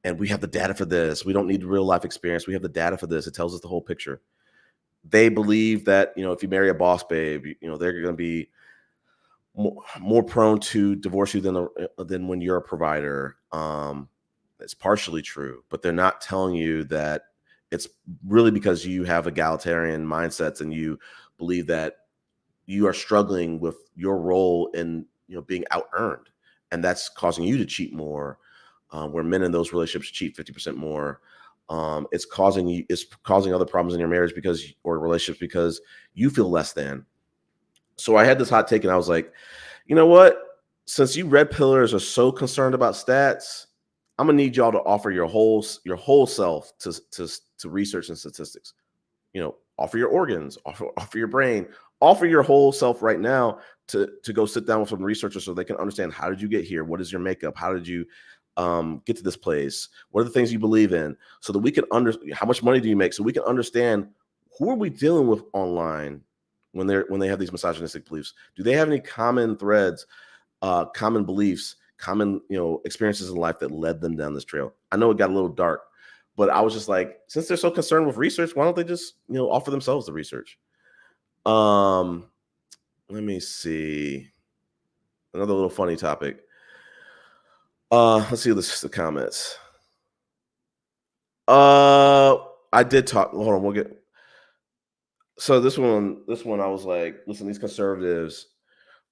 and we have the data for this, we don't need real life experience. We have the data for this. It tells us the whole picture. They believe that, if you marry a boss babe, they're going to be more prone to divorce you than when you're a provider. It's partially true, but they're not telling you that it's really because you have egalitarian mindsets and you believe that you are struggling with your role in being out earned, and that's causing you to cheat more. Where men in those relationships cheat 50% more. It's causing other problems in your marriage or relationships because you feel less than. So I had this hot take, and I was like, you know what? Since you red pillars are so concerned about stats, I'm gonna need y'all to offer your whole self to research and statistics. Offer your organs, offer your brain, offer your whole self right now to go sit down with some researchers so they can understand, how did you get here? What is your makeup? How did you get to this place? What are the things you believe in? So that we can understand how much money do you make, so we can understand who are we dealing with online when they have these misogynistic beliefs. Do they have any common threads, common beliefs, common experiences in life that led them down this trail? I know it got a little dark, but I was just like, since they're so concerned with research, why don't they just offer themselves the research? Let me see. Another little funny topic. Let's see the comments. I did talk. Hold on, we'll get. So this one, I was like, listen, these conservatives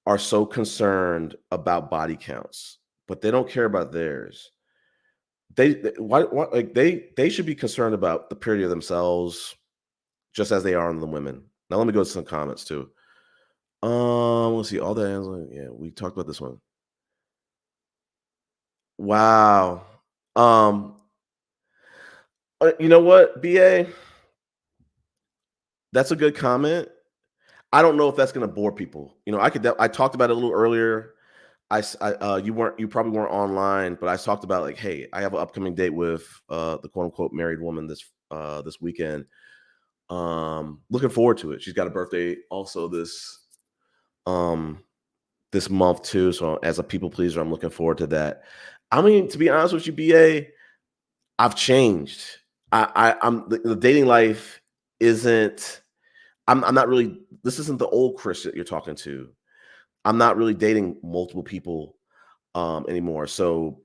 are so concerned about body counts, but they don't care about theirs. They should be concerned about the purity of themselves, just as they are on the women. Now let me go to some comments too. Let's see, all the answers. Yeah, we talked about this one. Wow. You know what, BA? That's a good comment. I don't know if that's going to bore people. I talked about it a little earlier. You probably weren't online, but I talked about, like, hey, I have an upcoming date with the quote unquote married woman this weekend. Looking forward to it. She's got a birthday also this month too. So as a people pleaser, I'm looking forward to that. I mean, to be honest with you, BA, I've changed. I'm the dating life isn't. I'm not really. This isn't the old Chris that you're talking to. I'm not really dating multiple people anymore. So,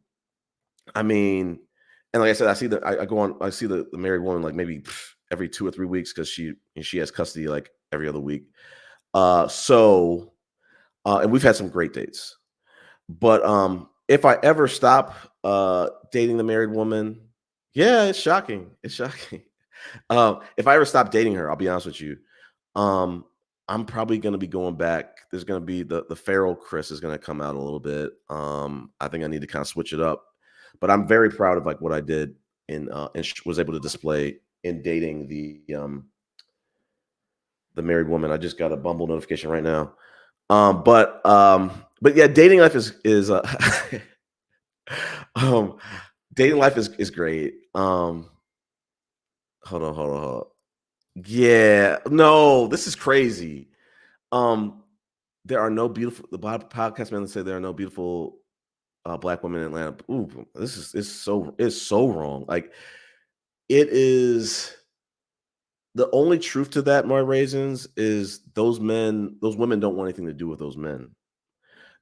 I mean, and like I said, I see the married woman like maybe every 2 or 3 weeks because she has custody like every other week. And we've had some great dates. But if I ever stop dating the married woman, yeah, it's shocking. It's shocking. If I ever stop dating her, I'll be honest with you. I'm probably going to be going back. There's going to be the feral Chris is going to come out a little bit. I think I need to kind of switch it up. But I'm very proud of like what I did and was able to display in dating the married woman. I just got a Bumble notification right now. But yeah, dating life is dating life is great. Hold on. Yeah, no, this is crazy. There are no beautiful. The podcast man say there are no beautiful black women in Atlanta. Ooh, this is so wrong. Like, it is. The only truth to that, my raisins, is those women don't want anything to do with those men.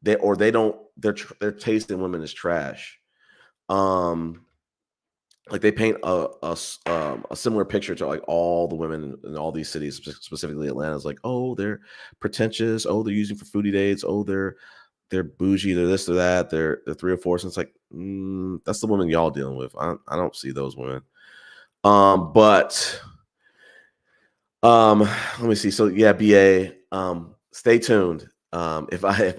They don't. Their taste in women is trash. Like, they paint a similar picture to like all the women in all these cities, specifically Atlanta. It's like, oh, they're pretentious. Oh, they're using for foodie dates. Oh, they're bougie. They're this or that. They're 3 or 4. So it's like, that's the women y'all dealing with. I don't see those women. But let me see. So yeah, BA. Stay tuned. If I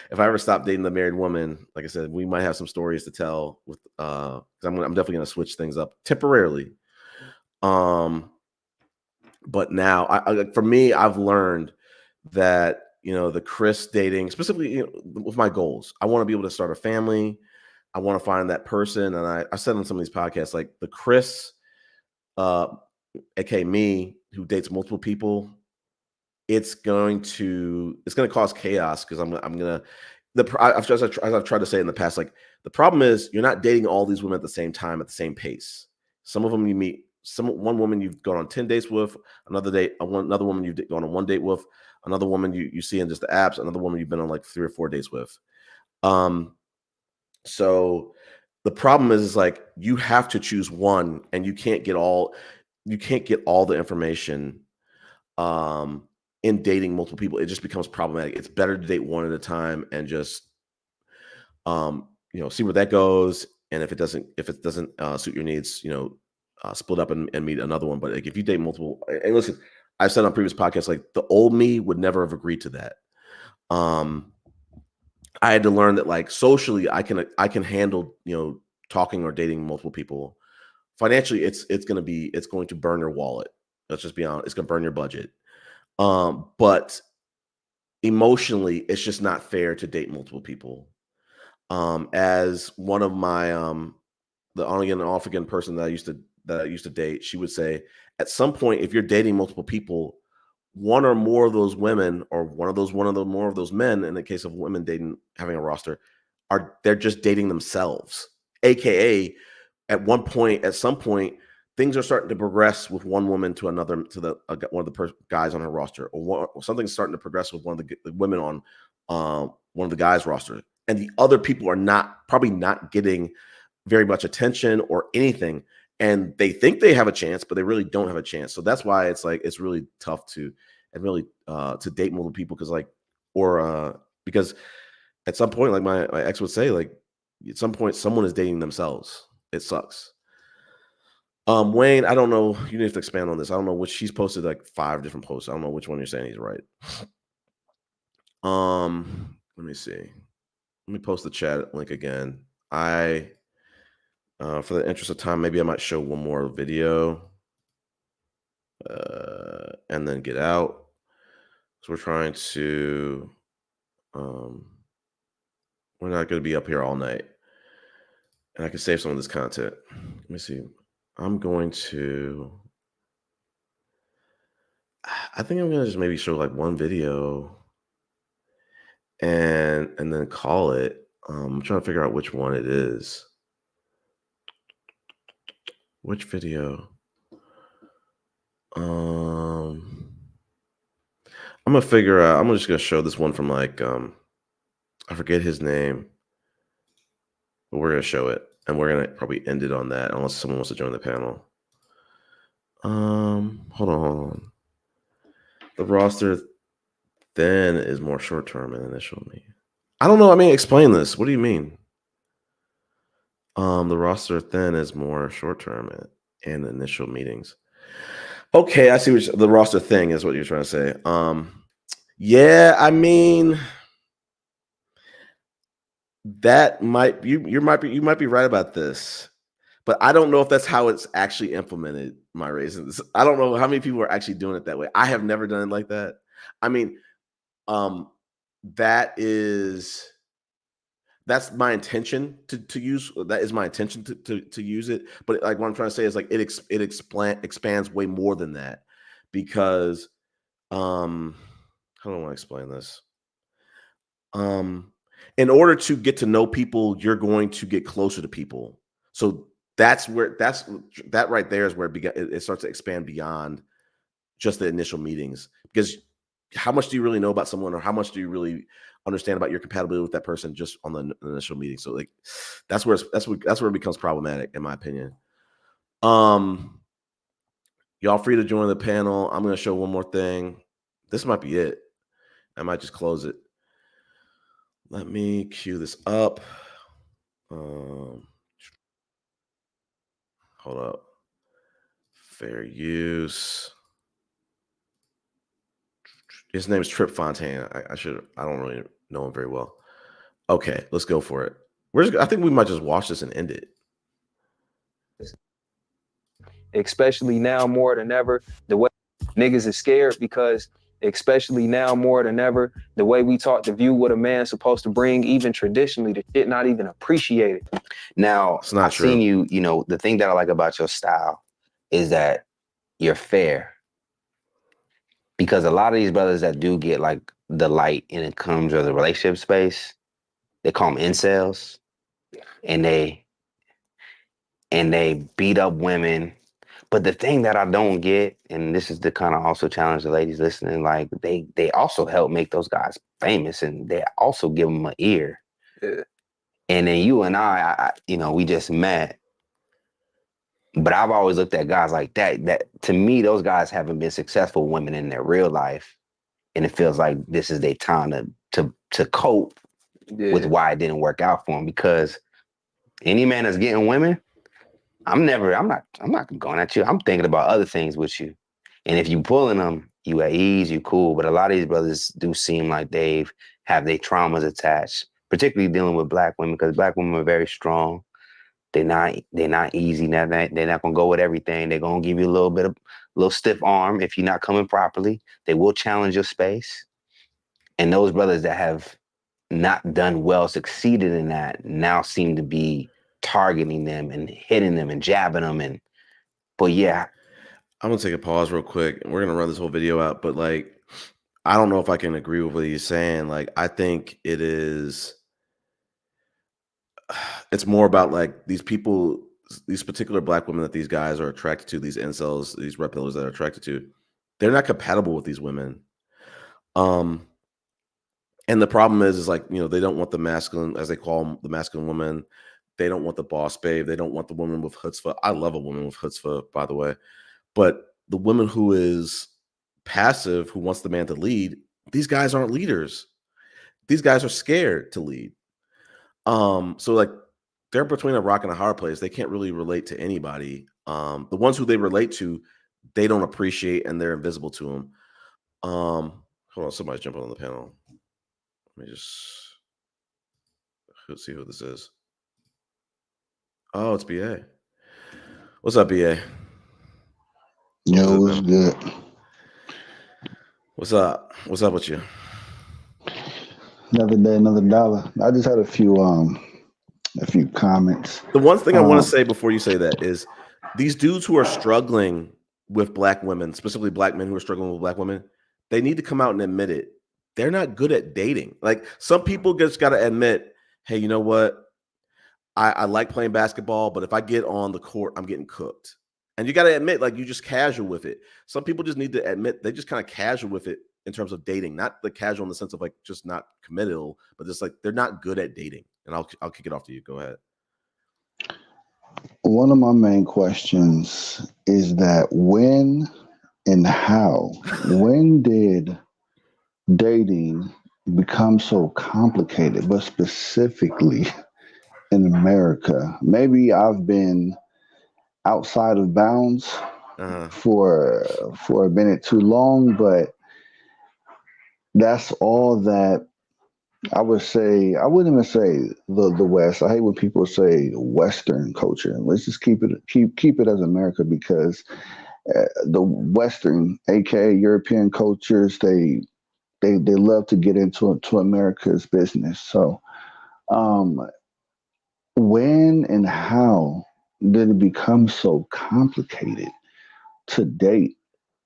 ever stop dating the married woman, like I said, we might have some stories to tell with I'm definitely gonna switch things up temporarily. But now for me, I've learned that, you know, the Chris dating, specifically, you know, with my goals. I want to be able to start a family. I want to find that person. And I said on some of these podcasts, like the Chris, aka me, who dates multiple people, it's going to cause chaos because I've tried to say in the past, like the problem is you're not dating all these women at the same time at the same pace. Some of them you meet, one woman you've gone on 10 dates with, another woman you've gone on 1 date with, another woman you see in just the apps, another woman you've been on like 3 or 4 dates with. So the problem is like you have to choose one, and you can't get all the information in dating multiple people. It just becomes problematic. It's better to date one at a time and just you know, see where that goes. And if it doesn't suit your needs, you know, split up and meet another one. But like if you date multiple, and listen, I've said on previous podcasts, like the old me would never have agreed to that. I had to learn that like socially I can handle, you know, talking or dating multiple people. Financially, it's going to burn your wallet. Let's just be honest, it's going to burn your budget. But emotionally, it's just not fair to date multiple people. As one of my the on again and off again person that I used to date, she would say, at some point, if you're dating multiple people, one or more of those women, or more of those men, in the case of women having a roster, they're just dating themselves. AKA, at some point, things are starting to progress with one woman to another, to one of the guys on her roster, or something's starting to progress with one of the women on one of the guys' roster, and the other people are probably not getting very much attention or anything, and they think they have a chance, but they really don't have a chance. So that's why it's like it's really tough to date multiple people, because at some point, like my ex would say, like at some point someone is dating themselves. It sucks. Wayne, I don't know. You need to expand on this. I don't know which she's posted like 5 different posts. I don't know which one you're saying he's right. Let me see. Let me post the chat link again. For the interest of time, maybe I might show one more video and then get out. So we're trying to, we're not going to be up here all night. And I can save some of this content. Let me see. I think I'm going to just maybe show like one video and then call it. I'm trying to figure out which one it is. Which video? I'm gonna figure out. I'm just gonna show this one from like I forget his name, but we're gonna show it, and we're gonna probably end it on that, unless someone wants to join the panel. Hold on. The roster then is more short term and initial me. I don't know. I mean, explain this. What do you mean? The roster then is more short term and initial meetings. Okay, I see what the roster thing is what you're trying to say. Yeah, I mean, that might you might be right about this, but I don't know if that's how it's actually implemented. My reasons, I don't know how many people are actually doing it that way. I have never done it like that. I mean, that's my intention to use. That is my intention to use it. But like what I'm trying to say is like it expands way more than that, because how do I want to explain this? In order to get to know people, you're going to get closer to people. So that right there is where it starts to expand beyond just the initial meetings. Because how much do you really know about someone, or how much do you really understand about your compatibility with that person just on the initial meeting? So like that's where it becomes problematic, in my opinion. Y'all free to join the panel. I'm going to show one more thing. This might be it. I might just close it. Let me cue this up. Hold up. Fair use. His name is Trip Fontaine. I don't really know him very well. Okay, let's go for it. I think we might just watch this and end it.
Especially now more than ever, the way niggas is scared because especially now more than ever. The way we taught to view what a man's supposed to bring, even traditionally, the shit not even appreciated. Now,
It's not
I've
true.
seen you, you know, the thing that I like about your style is that you're fair. Because a lot of these brothers that do get like the light and it comes to the relationship space, they call them incels, and they beat up women. But the thing that I don't get, and this is the kind of also challenge the ladies listening, like they also help make those guys famous, and they also give them an ear.
Yeah.
And then you and I, you know, we just met. But I've always looked at guys like that. That to me, those guys haven't been successful women in their real life, and it feels like this is their time to cope with why it didn't work out for them. Because any man that's getting women, I'm not going at you. I'm thinking about other things with you. And if you pulling them, you at ease, you cool. But a lot of these brothers do seem like they've have their traumas attached, particularly dealing with black women, because black women are very strong. They're not easy. They're not gonna go with everything. They're gonna give you a little stiff arm if you're not coming properly. They will challenge your space. And those brothers that have not done well, succeeded in that, now seem to be targeting them and hitting them and jabbing them. But yeah.
I'm gonna take a pause real quick, and we're gonna run this whole video out. But like, I don't know if I can agree with what he's saying. Like, I think it's more about like these people, these particular black women that these guys are attracted to, these incels, these red pillers that are attracted to, they're not compatible with these women. And the problem is like, you know, they don't want the masculine, as they call them, the masculine woman. They don't want the boss babe. They don't want the woman with chutzpah. I love a woman with chutzpah, by the way. But the woman who is passive, who wants the man to lead, these guys aren't leaders. These guys are scared to lead. So like they're between a rock and a hard place. They can't really relate to anybody. The ones who they relate to, they don't appreciate, and they're invisible to them. Hold on, somebody's jumping on the panel. Let me just see who this is. Oh, it's BA. What's up, BA?
Yo, what's good?
What's up? What's up with you?
Another day, another dollar. I just had a few comments.
The one thing I want to say before you say that is these dudes who are struggling with black women, specifically black men who are struggling with black women, they need to come out and admit it. They're not good at dating. Like some people just got to admit, hey, you know what? I like playing basketball, but if I get on the court, I'm getting cooked. And you got to admit, like, you just casual with it. Some people just need to admit they just kind of casual with it in terms of dating, not the casual in the sense of like just not committal, but just like they're not good at dating. And I'll kick it off to you. Go ahead.
One of my main questions is that when and how, when did dating become so complicated, but specifically in America? Maybe I've been outside of bounds for a minute too long, but that's all that I would say. I wouldn't even say the West. I hate when people say Western culture. Let's just keep it as America, because the Western, aka European cultures, they love to get into America's business. So, when and how did it become so complicated to date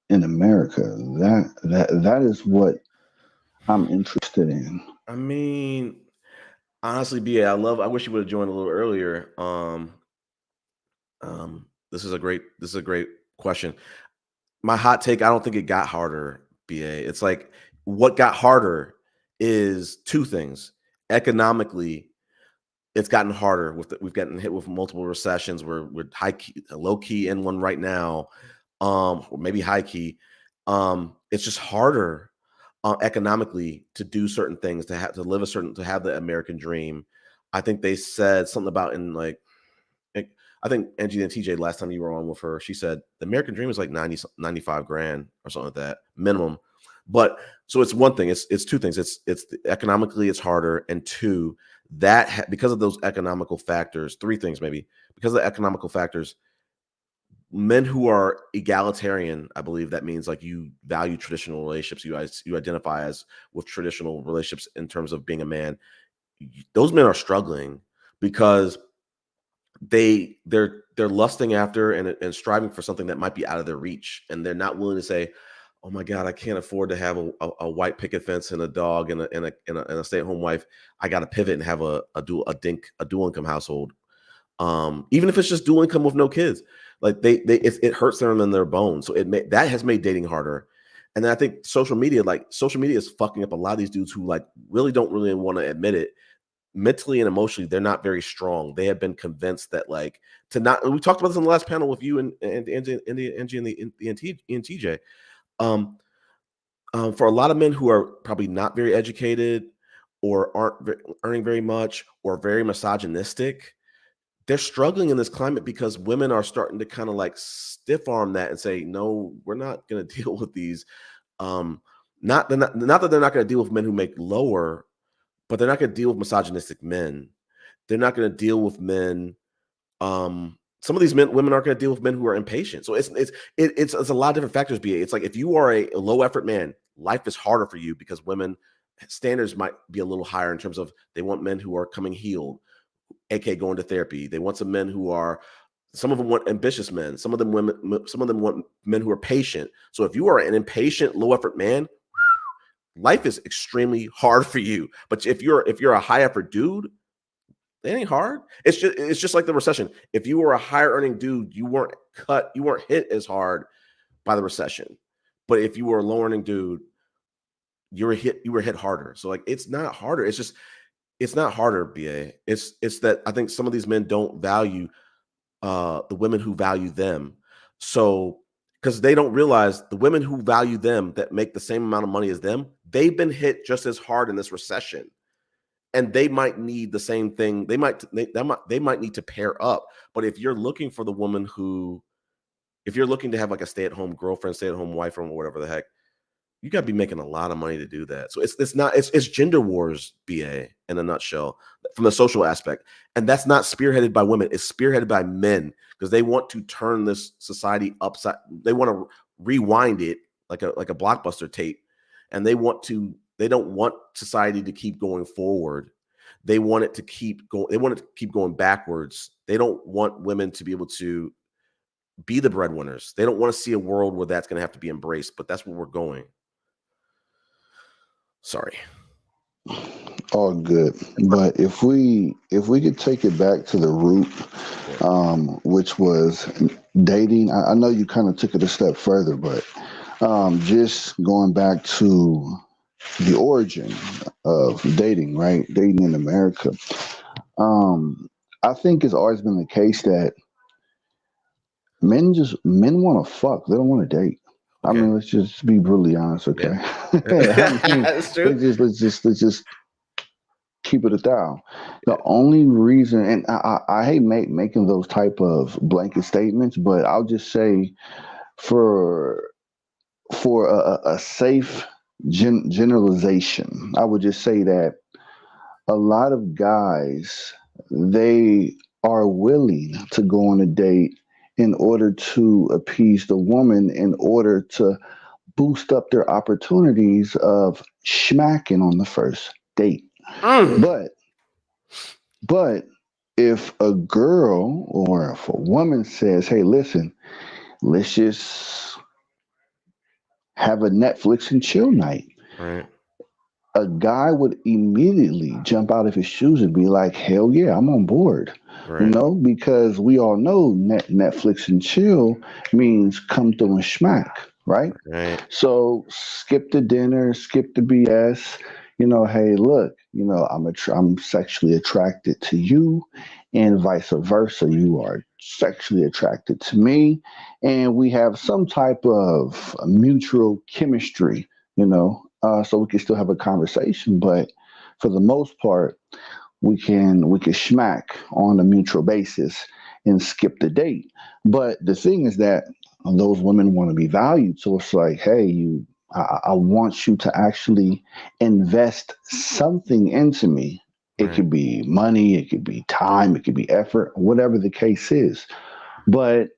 in America? That is what I'm interested in.
I mean, honestly, BA, I wish you would have joined a little earlier. This is a great question. My hot take, I don't think it got harder, BA. It's like what got harder is two things. Economically, it's gotten harder. We've gotten hit with multiple recessions. We're low key in one right now, or maybe high key. It's just harder economically to do certain things, to have the American dream. I think they said something about I think Angie and TJ, last time you were on with her, she said the American dream is like 95 grand or something like that minimum. But so it's one thing. It's two things. It's economically it's harder, and two, that because of those economical factors, three things maybe. Because of the economical factors, men who are egalitarian, I believe that means like you value traditional relationships. You identify as with traditional relationships in terms of being a man. Those men are struggling because they're lusting after and striving for something that might be out of their reach, and they're not willing to say, "Oh my God, I can't afford to have a white picket fence and a dog and a stay-at-home wife. I got to pivot and have a dual income household." Even if it's just dual income with no kids, like it hurts them in their bones. So that has made dating harder. And then I think social media is fucking up a lot of these dudes who like really don't really want to admit it. Mentally and emotionally, they're not very strong. They have been convinced that like to not. We talked about this in the last panel with you and Angie and TJ. For a lot of men who are probably not very educated or aren't earning very much or very misogynistic, they're struggling in this climate because women are starting to kind of like stiff arm that and say, no, we're not going to deal with these. Not that they're not going to deal with men who make lower, but they're not going to deal with misogynistic men. They're not going to deal with men. Some of these women aren't going to deal with men who are impatient. So it's a lot of different factors. It's like if you are a low effort man, life is harder for you because women standards might be a little higher in terms of they want men who are coming healed, aka going to therapy. They want some men who are. Some of them want ambitious men. Some of them want men who are patient. So if you are an impatient, low effort man, life is extremely hard for you. But if you're a high effort dude, it ain't hard. It's just like the recession. If you were a higher earning dude, you weren't hit as hard by the recession. But if you were a low earning dude, you were hit harder. So like it's not harder. It's not harder, BA. It's that I think some of these men don't value the women who value them. So because they don't realize the women who value them that make the same amount of money as them, they've been hit just as hard in this recession. And they might need the same thing. They might need to pair up. But if you're looking for the woman if you're looking to have like a stay-at-home girlfriend, stay-at-home wife, or whatever the heck, you got to be making a lot of money to do that. So it's gender wars, BA, in a nutshell, from the social aspect. And that's not spearheaded by women. It's spearheaded by men because they want to turn this society upside. They want to rewind it like a blockbuster tape. And they don't want society to keep going forward. They want it to keep going. They want it to keep going backwards. They don't want women to be able to be the breadwinners. They don't want to see a world where that's going to have to be embraced, but that's where we're going. Sorry.
All good. But if we could take it back to the root, which was dating, I know you kind of took it a step further, but just going back to the origin of dating, right? Dating in America. I think it's always been the case that men want to fuck. They don't want to date. Okay. I mean, let's just be brutally honest, okay? Yeah. I mean, that's true. Let's just keep it 1,000. The only reason, and I hate making those type of blanket statements, but I'll just say for a safe generalization, I would just say that a lot of guys, they are willing to go on a date in order to appease the woman, in order to boost up their opportunities of smacking on the first date. But if a girl or if a woman says, hey, listen, let's just have a Netflix and chill night.
Right.
A guy would immediately jump out of his shoes and be like, hell yeah, I'm on board. Right. You know, because we all know Netflix and chill means come through and smack, right?
Right.
So skip the dinner, skip the BS. You know, hey, look, you know, I'm sexually attracted to you, and vice versa. You are sexually attracted to me, and we have some type of mutual chemistry, you know, so we can still have a conversation. But for the most part, we can smack on a mutual basis and skip the date. But the thing is that those women want to be valued. So it's like, hey, I want you to actually invest something into me. It could be money, it could be time, it could be effort, whatever the case is. But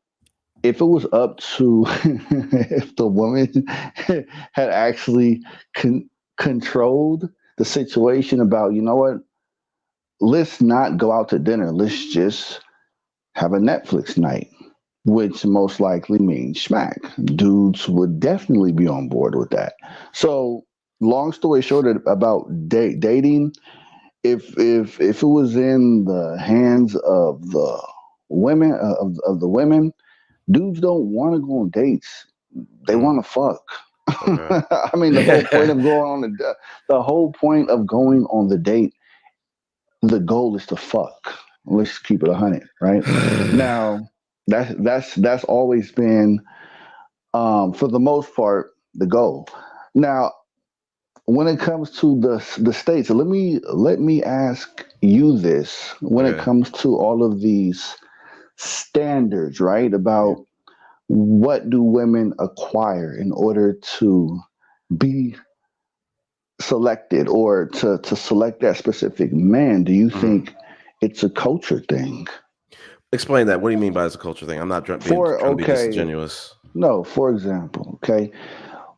if it was up to if the woman had actually controlled the situation about, you know what, let's not go out to dinner, let's just have a Netflix night, which most likely means smack. Dudes would definitely be on board with that. So, long story short about dating, if it was in the hands of the women of the women, dudes don't want to go on dates. They want to fuck.
Okay.
I mean, the whole point of going on the whole point of going on the date, the goal is to fuck. Let's keep it 100, right? Now, that's always been, for the most part, the goal. Now, when it comes to the states, let me ask you this: when it
Okay.
comes to all of these standards, right?
Yeah.
About what do women acquire in order to be selected or to select that specific man? Do you
Mhm.
think it's a culture thing?
Explain that. What do you mean by it's a culture thing? I'm not trying to be
Okay,
disingenuous.
no, for example, okay,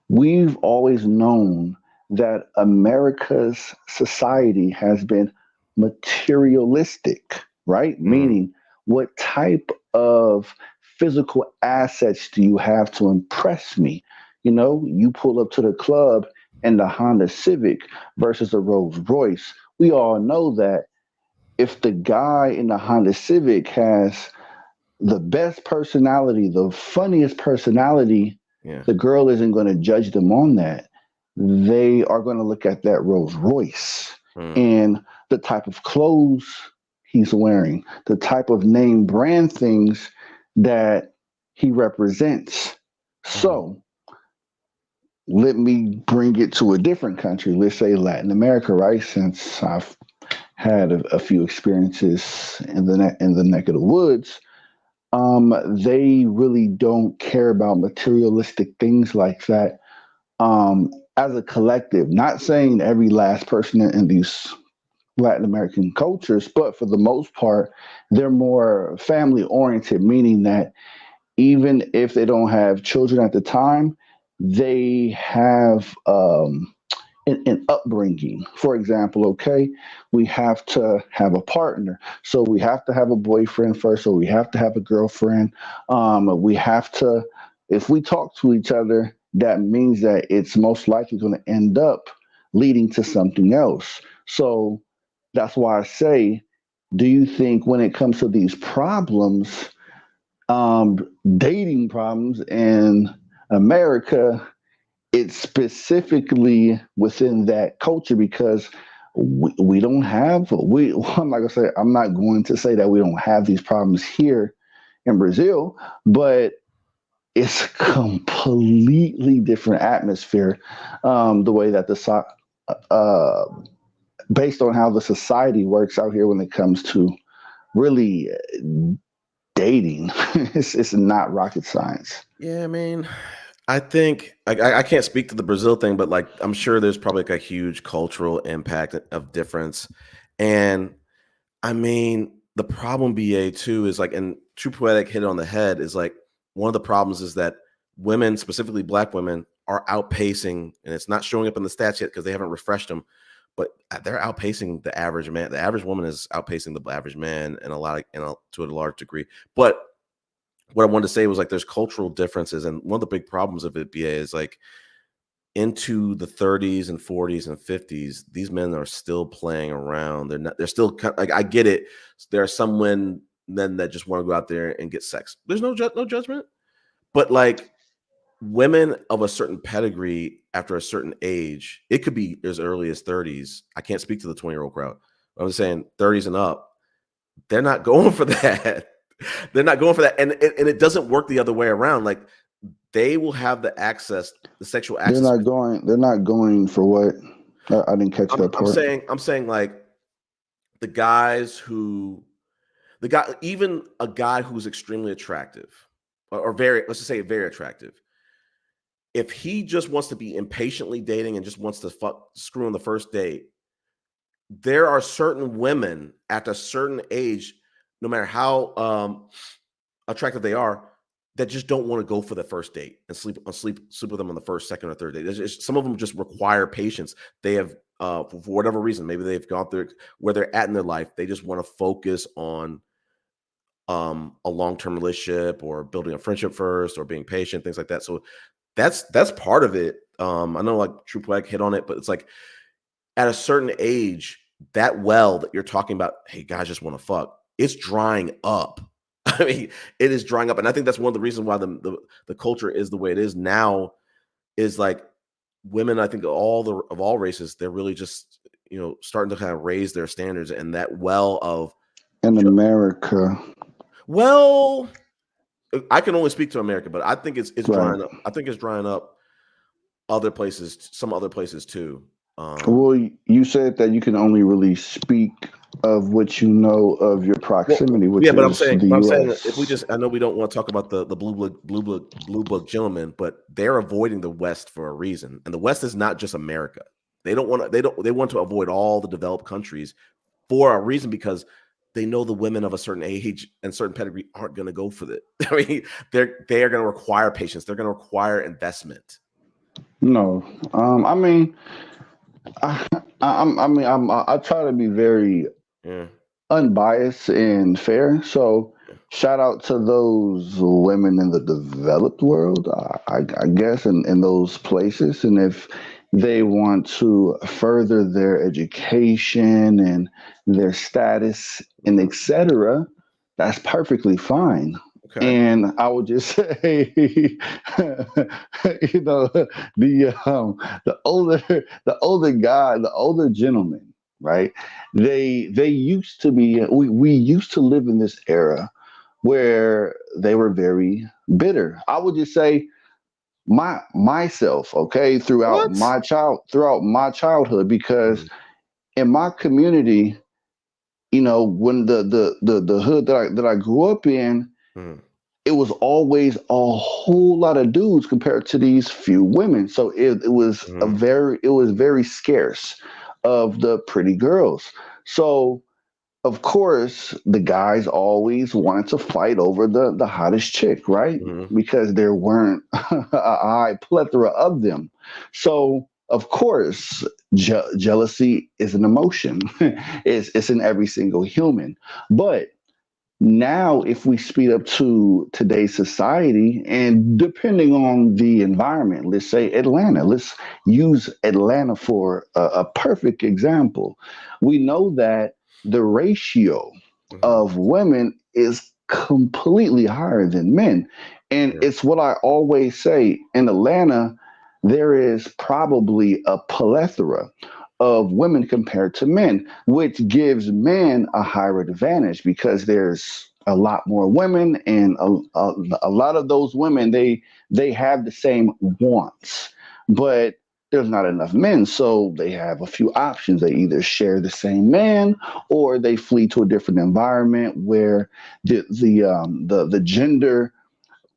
we've always known that America's society has been materialistic, right?
Mhm.
Meaning, what type of physical assets do you have to impress me? You know, you pull up to the club in the Honda Civic versus a Rolls Royce. We all know that if the guy in the Honda Civic has the best personality, the funniest personality,
Yeah.
the girl isn't going to judge them on that. They are going to look at that Rolls Royce
Mm.
and the type of clothes he's wearing, the type of name brand things that he represents.
Mhm.
So let me bring it to a different country. Let's say Latin America, right? Since I've had a few experiences in the neck of the woods, they really don't care about materialistic things like that. As a collective, not saying every last person in these Latin American cultures, but for the most part, they're more family oriented, meaning that even if they don't have children at the time, they have an upbringing. For example, okay, we have to have a partner. So we have to have a boyfriend first, or we have to have a girlfriend. We have to, if we talk to each other, that means that it's most likely going to end up leading to something else. So that's why I say, do you think when it comes to these problems, um, dating problems in America, it's specifically within that culture because we don't have I'm not going to say that we don't have these problems here in Brazil, but it's completely different atmosphere. The way that uh, based on how the society works out here when it comes to really dating, it's not rocket science.
Yeah, I mean, I think I can't speak to the Brazil thing, but like I'm sure there's probably like a huge cultural impact of difference. And I mean, the problem BA too is like, and True Poetic hit it on the head, is like one of the problems is that women, specifically Black women, are outpacing, and it's not showing up in the stats yet because they haven't refreshed them, but they're outpacing the average man. The average woman is outpacing the average man in a lot of, to a large degree. But what I wanted to say was like there's cultural differences, and one of the big problems of it, BA, is like into the 30s and 40s and 50s, these men are still playing around. They're still like, I get it. There are some men that just want to go out there and get sex. There's no judgment, but like women of a certain pedigree after a certain age, it could be as early as 30s. I can't speak to the 20-year-old crowd. I'm just saying 30s and up, they're not going for that. They're not going for that. And it doesn't work the other way around. Like they will have the access, the sexual
They're
access.
not going. They're not going for what? I didn't catch that
I'm
part.
saying like the guys who, even a guy who's extremely attractive or very, let's just say very attractive. If he just wants to be impatiently dating and just wants to screw on the first date, there are certain women at a certain age, no matter how attractive they are, that just don't want to go for the first date and sleep with them on the first, second, or third date. Some of them just require patience. They have, for whatever reason, maybe they've gone through where they're at in their life. They just want to focus on a long-term relationship or building a friendship first or being patient, things like that. So that's part of it. I know like True Poetic hit on it, but it's like at a certain age, that well that you're talking about, hey, guys just want to fuck, it's drying up. I mean, it is drying up. And I think that's one of the reasons why the culture is the way it is now, is like women, I think of all races, they're really just, starting to kind of raise their standards, and that well of
in America.
Well, I can only speak to America, but I think it's
Right.
drying up. I think it's drying up other places, some other places too.
Well, you said that you can only really speak of what you know of your proximity, which
yeah, but I'm
is
saying,
the
that
U.S.
if we just, I know we don't want to talk about the blue book gentlemen, but they're avoiding the West for a reason, and the West is not just America. They want to avoid all the developed countries for a reason, because they know the women of a certain age and certain pedigree aren't going to go for that. I mean, they are going to require patience. They're going to require investment.
No, I mean, I try to be very unbiased and fair. So, shout out to those women in the developed world, I guess, in those places, and if they want to further their education and their status and etc., that's perfectly fine.
Okay.
And I would just say, the older gentlemen, right? They used to be. We used to live in this era where they were very bitter. I would just say myself, okay, throughout my childhood, because in my community, when the hood that I grew up in, it was always a whole lot of dudes compared to these few women. So it was very scarce of the pretty girls. So of course the guys always wanted to fight over the hottest chick, right? Because there weren't a high plethora of them. So of course jealousy is an emotion. It's in every single human. But now, if we speed up to today's society, and depending on the environment, let's say Atlanta, let's use Atlanta for a perfect example. We know that the ratio of women is completely higher than men. And it's what I always say, in Atlanta, there is probably a plethora of women compared to men, which gives men a higher advantage because there's a lot more women, and a lot of those women, they have the same wants, but there's not enough men, so they have a few options. They either share the same man, or they flee to a different environment where the gender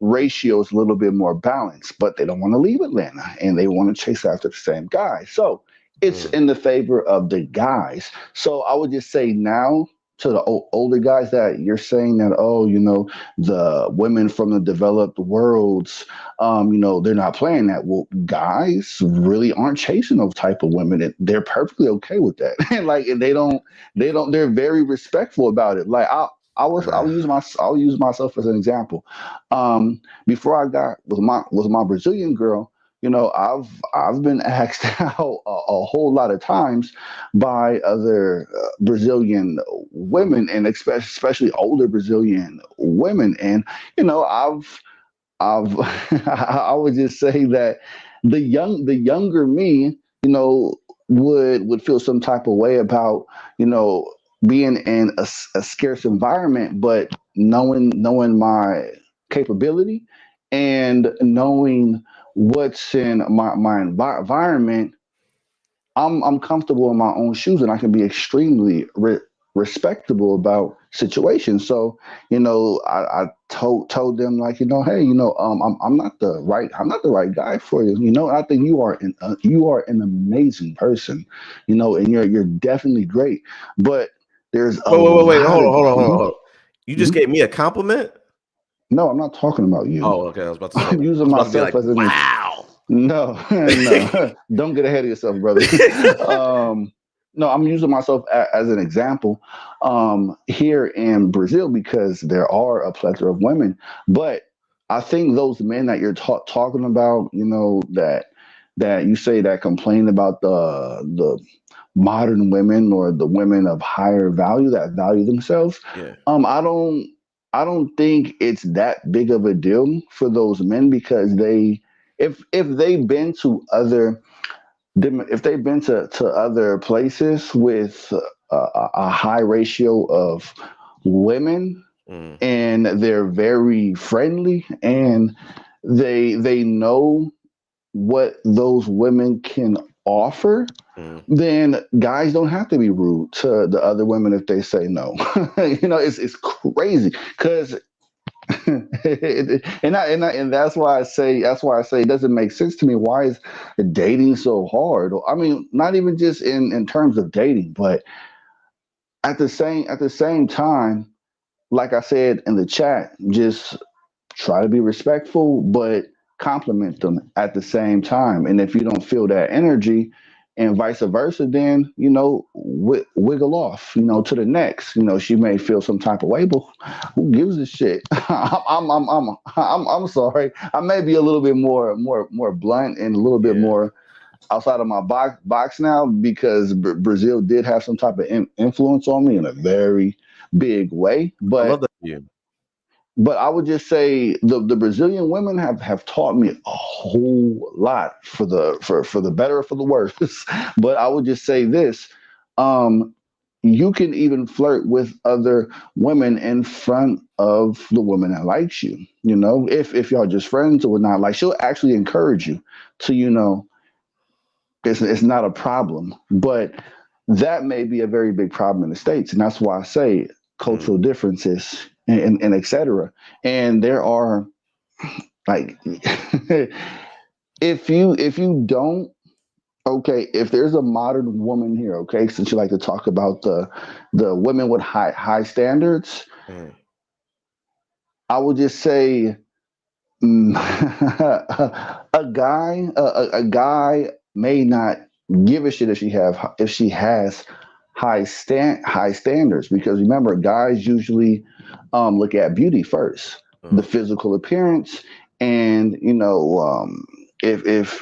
ratio is a little bit more balanced, but they don't want to leave Atlanta and they want to chase after the same guy. So it's in the favor of the guys. So I would just say now to the older guys that you're saying that, oh, the women from the developed worlds, they're not playing that. Well, guys really aren't chasing those type of women, and they're perfectly okay with that. And they're very respectful about it. Like I'll use myself as an example. Before I got with my Brazilian girl, I've been asked out a whole lot of times by other Brazilian women, and especially older Brazilian women. And I've I would just say that the younger me, would feel some type of way about being in a scarce environment, but knowing my capability and knowing what's in my environment, I'm comfortable in my own shoes, and I can be extremely respectable about situations. So I told them, like, hey, I'm not the right guy for you. And I think you are an amazing person, and you're definitely great. But there's a
Wait,
lot
hold
of
on. You just gave me a compliment?
No, I'm not talking about you.
Oh, okay. I was about to say.
I'm using myself as an
wow.
No, no, don't get ahead of yourself, brother. No, I'm using myself as an example here in Brazil because there are a plethora of women. But I think those men that you're talking about, you know, that you say that complain about the modern women or the women of higher value that value themselves.
Yeah.
I don't think it's that big of a deal for those men because if they've been to other if they've been to other places with a high ratio of women
Mm,
and they're very friendly and they know what those women can offer,
mm.
then guys don't have to be rude to the other women if they say no. You know, it's crazy because and that's why I say it doesn't make sense to me. Why is dating so hard? I mean, not even just in terms of dating, but at the same time, like I said in the chat, just try to be respectful, but compliment them at the same time. And if you don't feel that energy, and vice versa, then you know wiggle off, you know, to the next. You know, she may feel some type of way, but who gives a shit? I'm sorry. I may be a little bit more blunt and a little bit
Yeah.
more outside of my box now because Brazil did have some type of influence on me in a very big way,
I love
but
that for you.
I would just say the Brazilian women have taught me a whole lot for the better or for the worse. But I would just say this: um, you can even flirt with other women in front of the woman that likes you. You know, if y'all just friends or whatnot, like she'll actually encourage you to, you know, it's not a problem. But that may be a very big problem in the States. And that's why I say cultural
Mm,
differences and et cetera. And there are like if you don't okay, if there's a modern woman here, okay, since you like to talk about the women with high standards,
mm,
I would just say Mm, a guy may not give a shit if she has high standards because remember guys usually look at beauty first, the
uh,
physical appearance, and you know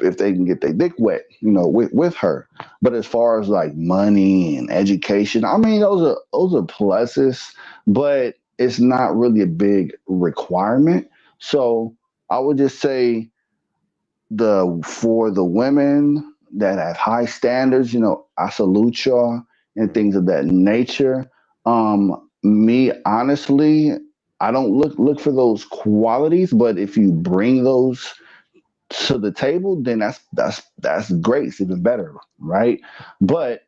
if they can get their dick wet, you know, with her. But as far as like money and education, I mean those are pluses, but it's not really a big requirement. So I would just say the for the women that have high standards, you know, I salute y'all and
mm.
things of that nature. Me honestly, I don't look for those qualities, but if you bring those to the table, then that's great. It's even better, right? But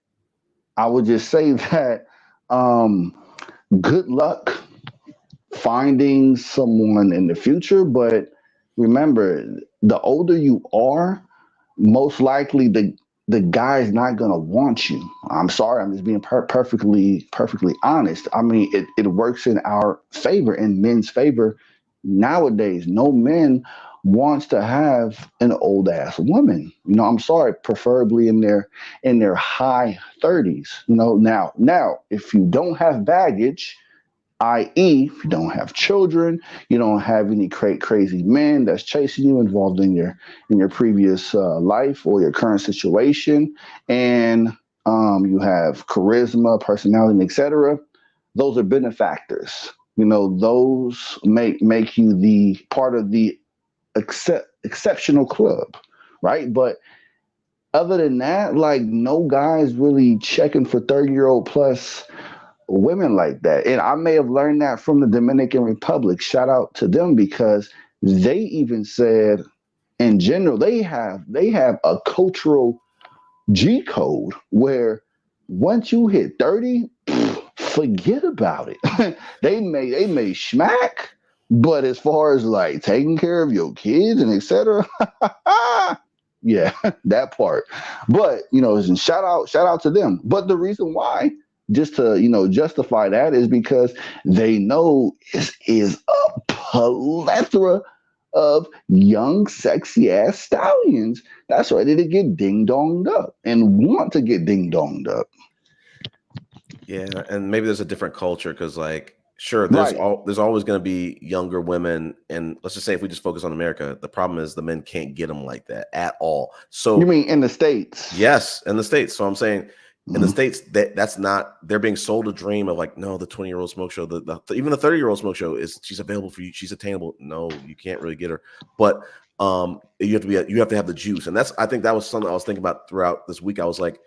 I would just say that um, good luck finding someone in the future, but remember, the older you are, most likely the guy's not gonna want you. I'm sorry, I'm just being perfectly honest. I mean, it works in our favor, in men's favor nowadays. No men wants to have an old ass woman. You know, I'm sorry, preferably in their high 30s. You know, now if you don't have baggage, i.e., if you don't have children, you don't have any crazy men that's chasing you, involved in your previous life or your current situation, and you have charisma, personality, etc. Those are benefactors. You know, those make you the part of the exceptional club, right? But other than that, like no guy's really checking for 30-year-old plus women like that. And I may have learned that from the Dominican Republic. Shout out to them because they even said in general they have a cultural G code where once you hit 30, forget about it. They may smack, but as far as like taking care of your kids and etc. Yeah, that part. But you know, shout out to them. But the reason why just to, justify that is because they know it is a plethora of young, sexy ass stallions that's ready to get ding donged up and want to get ding donged up.
Yeah, and maybe there's a different culture because, like, sure, there's always going to be younger women, and let's just say if we just focus on America, the problem is the men can't get them like that at all. So
you mean in the States?
Yes, in the States. So I'm saying in the States that's not, they're being sold a dream of like, no, the 20-year-old smoke show, even the 30-year-old smoke show she's available for you, she's attainable. No, you can't really get her, but you have to have the juice, and I think that was something I was thinking about throughout this week. I was like,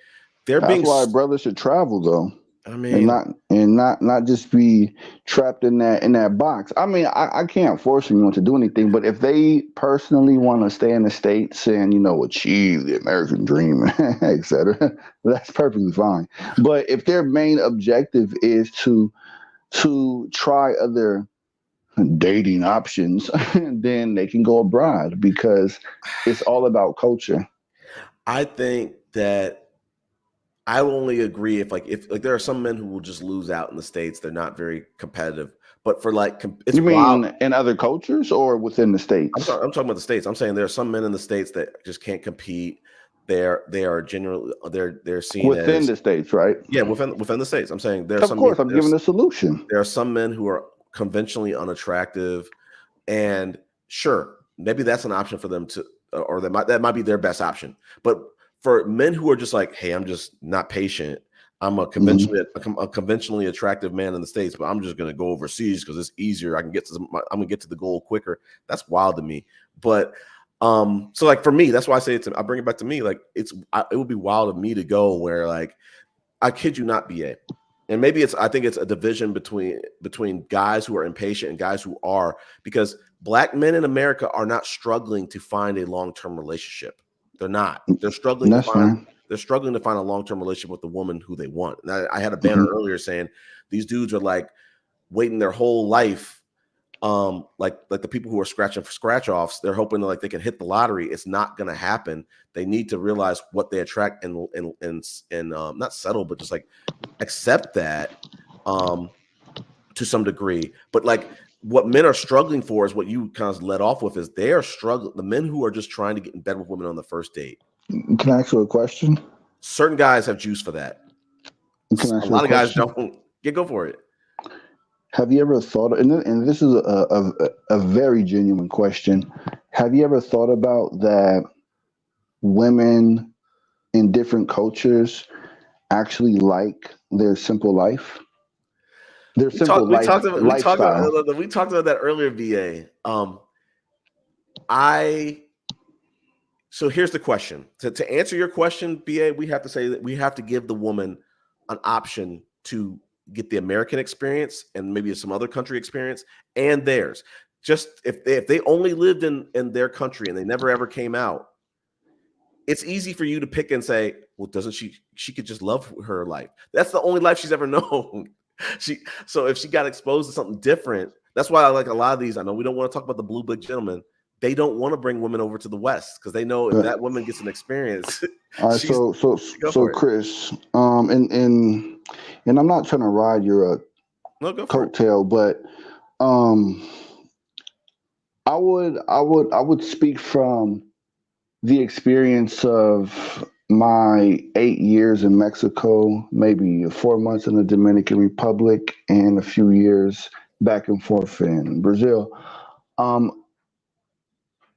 that's why brothers should travel though.
I mean,
and not just be trapped in that box. I mean, I can't force anyone to do anything, but if they personally want to stay in the States and achieve the American dream, etc., that's perfectly fine. But if their main objective is to try other dating options, then they can go abroad because it's all about culture.
I think that I will only agree if there are some men who will just lose out in the States. They're not very competitive. But for it's
you mean
wild.
In other cultures or within the States?
I'm talking about the States. I'm saying there are some men in the States that just can't compete. They are generally they're seen
within
as,
the States, right?
Yeah, within the States. I'm saying
of course I'm giving a solution.
There are some men who are conventionally unattractive, and sure, maybe that's an option for them to, or that might be their best option. But for men who are just like, hey, I'm just not patient. I'm a conventionally attractive man in the States, but I'm just going to go overseas because it's easier. I'm going to get to the goal quicker. That's wild to me. But so like for me, that's why I say I bring it back to me. Like it would be wild of me to go where, like, I kid you not, BA. And maybe I think it's a division between guys who are impatient and guys who are, because Black men in America are not struggling to find a long-term relationship. They're not. They're struggling to find a long-term relationship with the woman who they want. And I had a banner earlier saying these dudes are like waiting their whole life, like the people who are scratching for scratch-offs. They're hoping that, like, they can hit the lottery. It's not going to happen. They need to realize what they attract and not settle, but just like accept that to some degree. But like what men are struggling for is what you kind of led off with, is they are struggling. The men who are just trying to get in bed with women on the first date.
Can I ask you a question?
Certain guys have juice for that.
Can I ask
a lot of guys don't. Yeah, go for it.
Have you ever thought, and this is a very genuine question, have you ever thought about that women in different cultures actually like their simple life? Their simple lifestyle.
We talked about that earlier, BA. So here's the question. To answer your question, BA, we have to say that we have to give the woman an option to get the American experience and maybe some other country experience and theirs. Just if they only lived in their country and they never ever came out, it's easy for you to pick and say, well, doesn't she could just love her life. That's the only life she's ever known. So if she got exposed to something different, that's why I like a lot of these. I know we don't want to talk about the blue book gentlemen. They don't want to bring women over to the West because they know if that woman gets an experience.
All right, so Chris, and I'm not trying to ride your coattail, but I would speak from the experience of my 8 years in Mexico, maybe 4 months in the Dominican Republic, and a few years back and forth in Brazil.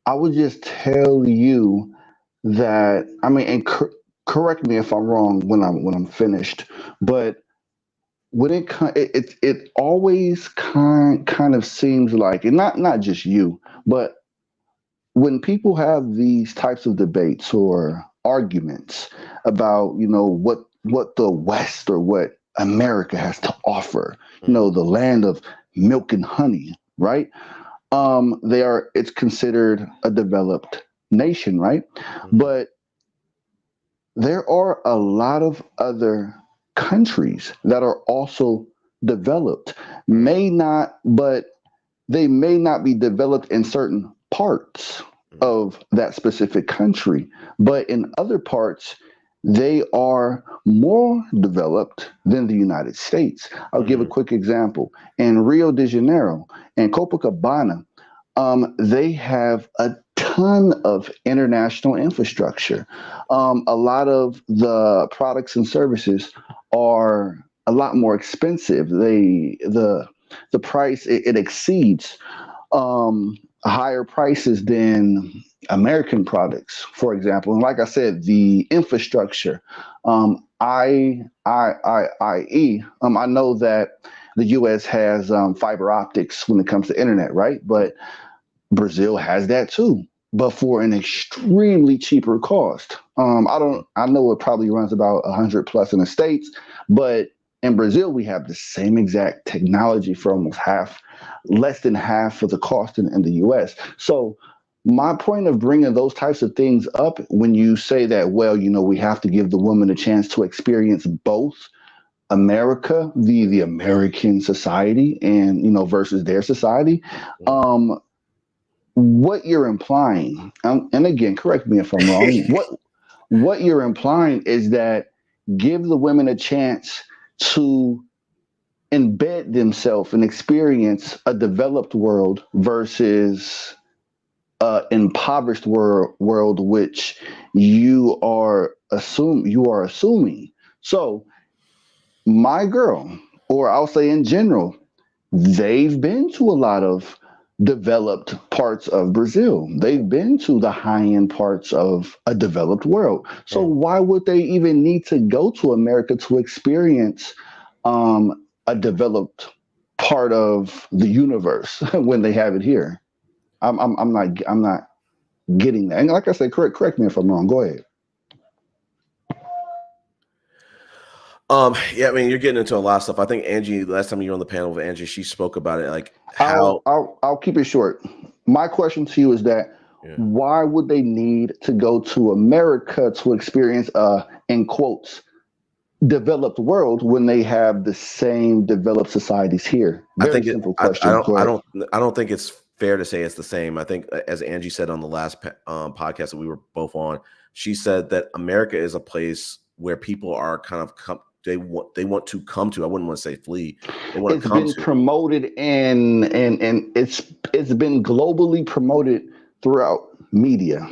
I would just tell you that, I mean, and correct me if I'm wrong when I'm finished, but when it always kind of seems like, and not just you, but when people have these types of debates or arguments about, what the West or what America has to offer, the land of milk and honey, right? It's considered a developed nation, right? But there are a lot of other countries that are also developed, but they may not be developed in certain parts of that specific country, but in other parts they are more developed than the United States. I'll give a quick example. In Rio de Janeiro and Copacabana, they have a ton of international infrastructure. A lot of the products and services are a lot more expensive. The price it exceeds higher prices than American products, for example. And like I said, the infrastructure, I know that the U.S. has fiber optics when it comes to internet, right? But Brazil has that too, but for an extremely cheaper cost. I know it probably runs about 100 plus in the States, but in Brazil, we have the same exact technology for almost less than half of the cost in the US. So my point of bringing those types of things up when you say that, well, we have to give the woman a chance to experience both America, the American society, and, versus their society, what you're implying, and again, correct me if I'm wrong, what you're implying is that give the women a chance to embed themselves and experience a developed world versus impoverished world, which you are assuming. So my girl, or I'll say in general, they've been to a lot of developed parts of Brazil. They've been to the high-end parts of a developed world. So why would they even need to go to America to experience a developed part of the universe when they have it here? I'm not getting that. And like I said, correct me if I'm wrong. Go ahead.
Yeah, I mean, you're getting into a lot of stuff. I think Angie, last time you were on the panel with Angie, she spoke about it, like how.
I'll keep it short. My question to you is that why would they need to go to America to experience in quotes, developed world when they have the same developed societies here? Very simple question.
I don't think it's fair to say it's the same. I think, as Angie said on the last podcast that we were both on, she said that America is a place where people are kind of they want to come to. I wouldn't want to say flee.
It's been promoted and it's been globally promoted throughout media.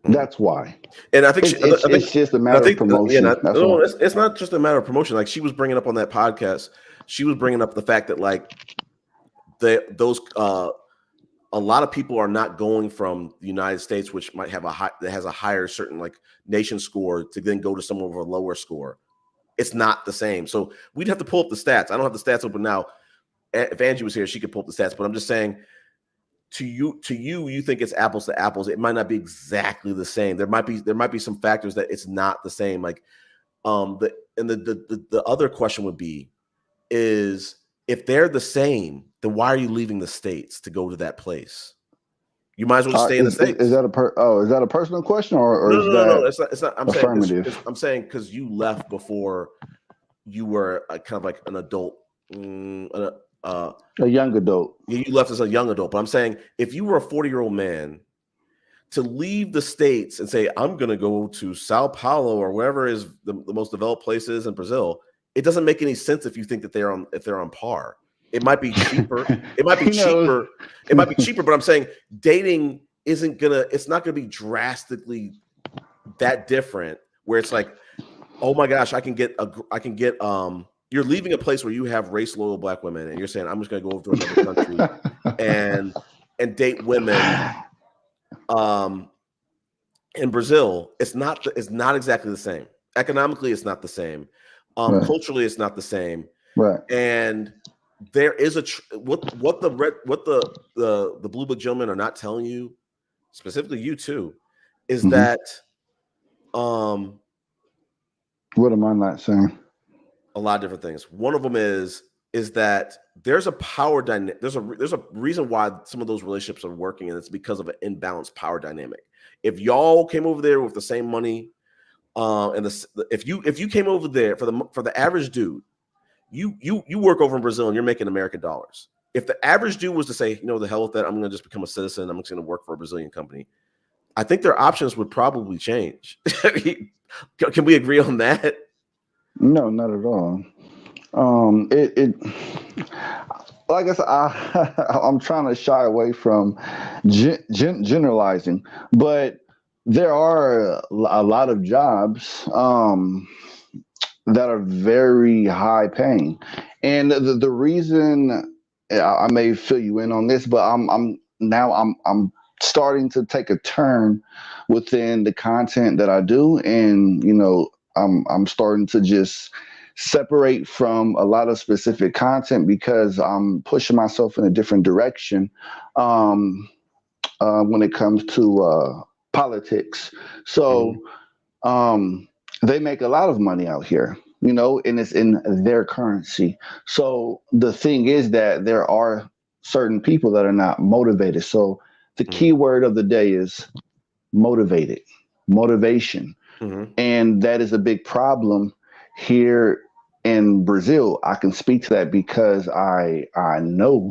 That's why.
And I think
it's just a matter of promotion.
It's not just a matter of promotion. Like she was bringing up on that podcast, she was bringing up the fact that like a lot of people are not going from the United States, which might have that has a higher certain like nation score, to then go to someone with a lower score. It's not the same. So we'd have to pull up the stats. I don't have the stats open now. If Angie was here, she could pull up the stats. But I'm just saying, to you think it's apples to apples. It might not be exactly the same. There might be some factors that it's not the same. Like the other question would be is, if they're the same, then why are you leaving the States to go to that place? You might as well stay in the States.
Is that a personal question or
no? It's not. I'm
affirmative?
saying I'm saying because you left before you were kind of like an adult,
a young adult.
Yeah, you left as a young adult. But I'm saying, if you were a 40-year-old man, to leave the States and say, I'm going to go to Sao Paulo or wherever is the most developed places in Brazil, it doesn't make any sense if you think that they're on par. It might be cheaper. It might be cheaper. It might be cheaper, but I'm saying dating it's not gonna be drastically that different where it's like, oh my gosh, you're leaving a place where you have race loyal Black women and you're saying, I'm just gonna go to another country and date women. In Brazil, it's not exactly the same. Economically, it's not the same.
Right.
Culturally, it's not the same.
Right.
And there is what the Blue Book gentlemen are not telling you, specifically you too, is that
what am I not saying?
A lot of different things. One of them is that there's a power dynamic. There's a reason why some of those relationships are working, and it's because of an imbalanced power dynamic. If y'all came over there with the same money, and if you came over there for the average dude, you work over in Brazil and you're making American dollars. If the average dude was to say, the hell with that, I'm going to just become a citizen, I'm just going to work for a Brazilian company, I think their options would probably change. Can we agree on that?
No, not at all. It like I said, I'm trying to shy away from generalizing, but there are a lot of jobs that are very high paying, and the reason I may fill you in on this, but I'm starting to take a turn within the content that I do, and I'm starting to just separate from a lot of specific content because I'm pushing myself in a different direction when it comes to politics. So they make a lot of money out here, and it's in their currency. So the thing is that there are certain people that are not motivated. So the key word of the day is motivated, motivation. And that is a big problem here in Brazil. I can speak to that because I know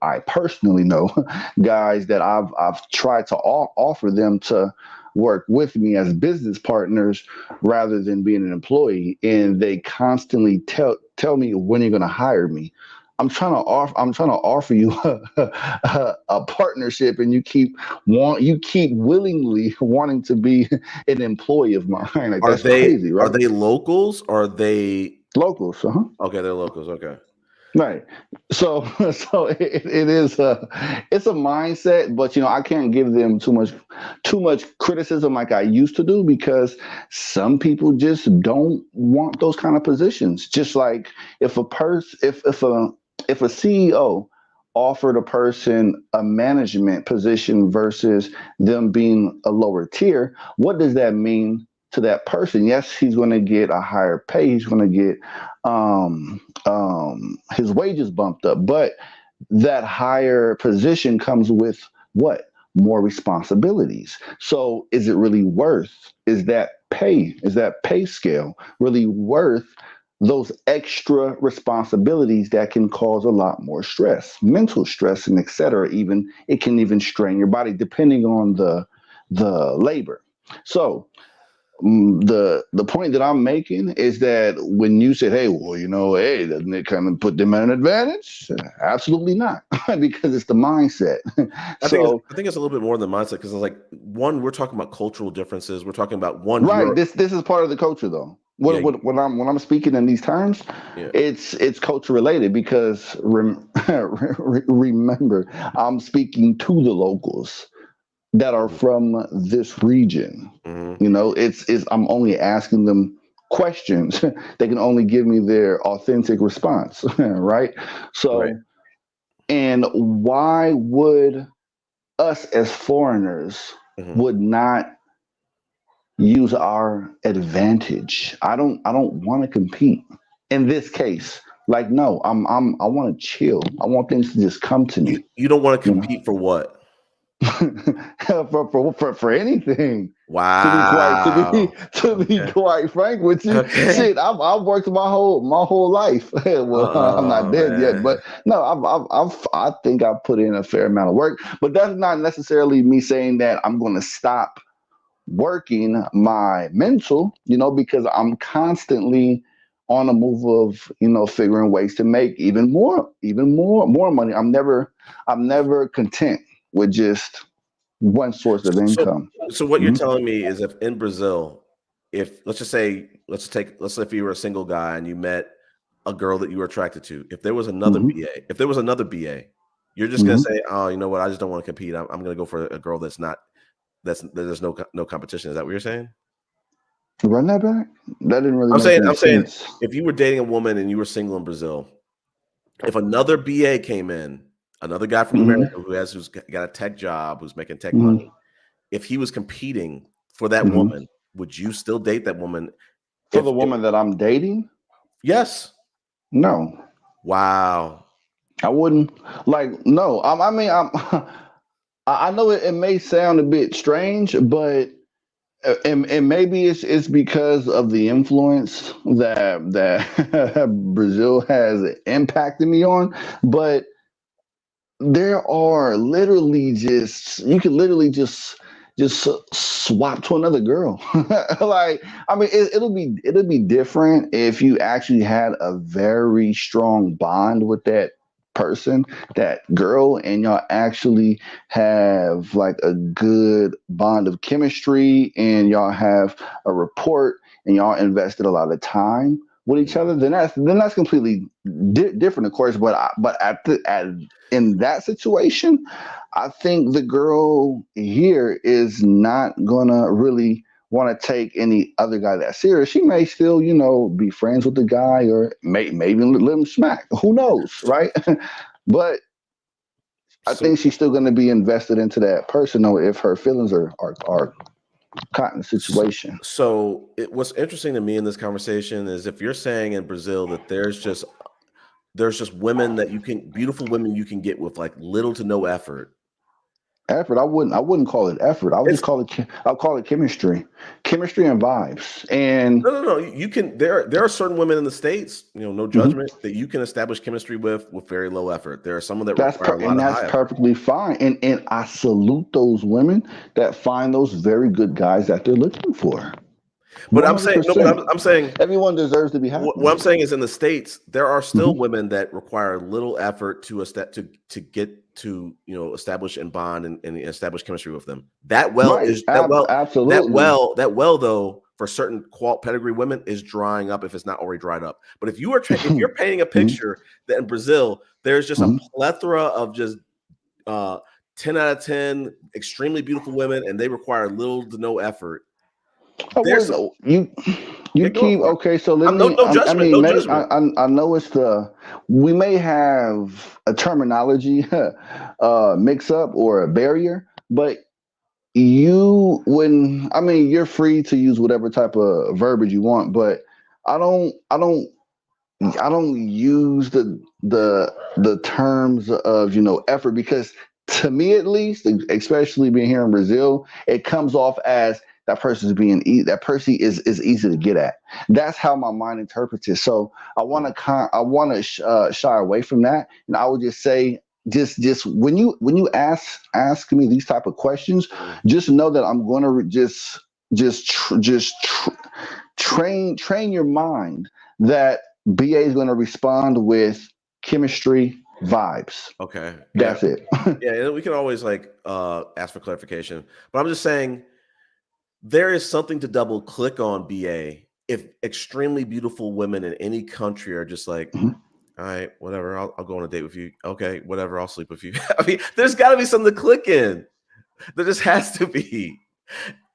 I personally know guys that I've tried to offer them to work with me as business partners rather than being an employee, and they constantly tell me, when you're going to hire me. I'm trying to offer you a partnership, and you keep willingly wanting to be an employee of mine. Like, that's crazy, right?
Are they locals? Or are they
locals?
Okay, they're locals. Okay.
Right. So it is it's a mindset, but I can't give them too much criticism like I used to do, because some people just don't want those kind of positions. Just like if a CEO offered a person a management position versus them being a lower tier, what does that mean to that person? Yes, he's going to get a higher pay. He's going to get his wages bumped up, but that higher position comes with what? More responsibilities. So is it really worth, is that pay scale really worth those extra responsibilities that can cause a lot more stress, mental stress, and etc. Even it can even strain your body depending on the labor. So the point that I'm making is that when you said, hey, well, hey, doesn't it kind of put them at an advantage? Absolutely not, because it's the mindset.
I think it's a little bit more than mindset, because it's like, one, we're talking about cultural differences. We're talking about
right. This is part of the culture, though. When I'm speaking in these terms, it's culture related, because remember, I'm speaking to the locals that are from this region. I'm only asking them questions. They can only give me their authentic response, right? So, and why would us as foreigners would not use our advantage? I don't want to compete in this case. Like, no, I want to chill. I want things to just come to me.
You don't want to compete for what?
for anything.
Wow.
To be quite frank with you, shit, I've worked my whole life. Well, I'm not dead yet, but no, I think I've put in a fair amount of work. But that's not necessarily me saying that I'm going to stop working my mental, because I'm constantly on the move of, figuring ways to make even more money. I'm never content with just one source of income.
So what you're telling me is, if in Brazil, let's say if you were a single guy and you met a girl that you were attracted to, if there was another BA, you're just gonna say, oh, you know what, I just don't want to compete. I'm gonna go for a girl there's no competition. Is that what you're saying?
Run that back. That didn't really.
I'm saying if you were dating a woman and you were single in Brazil, if another BA came in, another guy from America who's got a tech job, who's making tech money, if he was competing for that woman, would you still date that woman?
For the woman that I'm dating?
Yes.
No.
Wow.
I wouldn't. No. I mean, I know it may sound a bit strange, but and maybe it's because of the influence that Brazil has impacted me on, but there are you can literally just just swap to another girl. Like, I mean, it'll be different if you actually had a very strong bond with that person, that girl, and y'all actually have like a good bond of chemistry, and y'all have a rapport, and y'all invested a lot of time with each other. Then that's completely different, of course. But in that situation, I think the girl here is not gonna really want to take any other guy that serious. She may still, be friends with the guy, or maybe let him smack. Who knows, right? But I think she's still going to be invested into that person, though, if her feelings are caught in the situation.
So what's interesting to me in this conversation is if you're saying in Brazil that there's just women that beautiful women you can get with like little to no effort.
Effort? I wouldn't call it effort. I'll call it chemistry and vibes. And
no. You can. There are certain women in the States, no judgment, that you can establish chemistry with very low effort. There are some that require a lot of high effort.
That's perfectly fine. And I salute those women that find those very good guys that they're looking for.
But 100%. I'm saying
everyone deserves to be happy.
What I'm saying is, in the States, there are still women that require little effort to get to establish and bond and establish chemistry with them. Absolutely. That well though, for certain pedigree women is drying up if it's not already dried up. But if you're painting a picture that in Brazil there's just a plethora of just 10 out of 10 extremely beautiful women, and they require little to no effort.
So let me.
No judgment.
I know we may have a terminology mix up or a barrier, but you're free to use whatever type of verbiage you want, but I don't use the terms of effort, because to me, at least, especially being here in Brazil, it comes off as that person is easy to get at. That's how my mind interprets it. So I want to shy away from that, and I would just say, just when you ask me these type of questions, just know that I'm going to train your mind that BA is going to respond with chemistry, vibes.
Okay,
that's it.
Yeah, we can always ask for clarification, but I'm just saying, there is something to double click on, BA, if extremely beautiful women in any country are just like, all right, whatever, I'll go on a date with you. Okay, whatever, I'll sleep with you. I mean, there's got to be something to click in. There just has to be.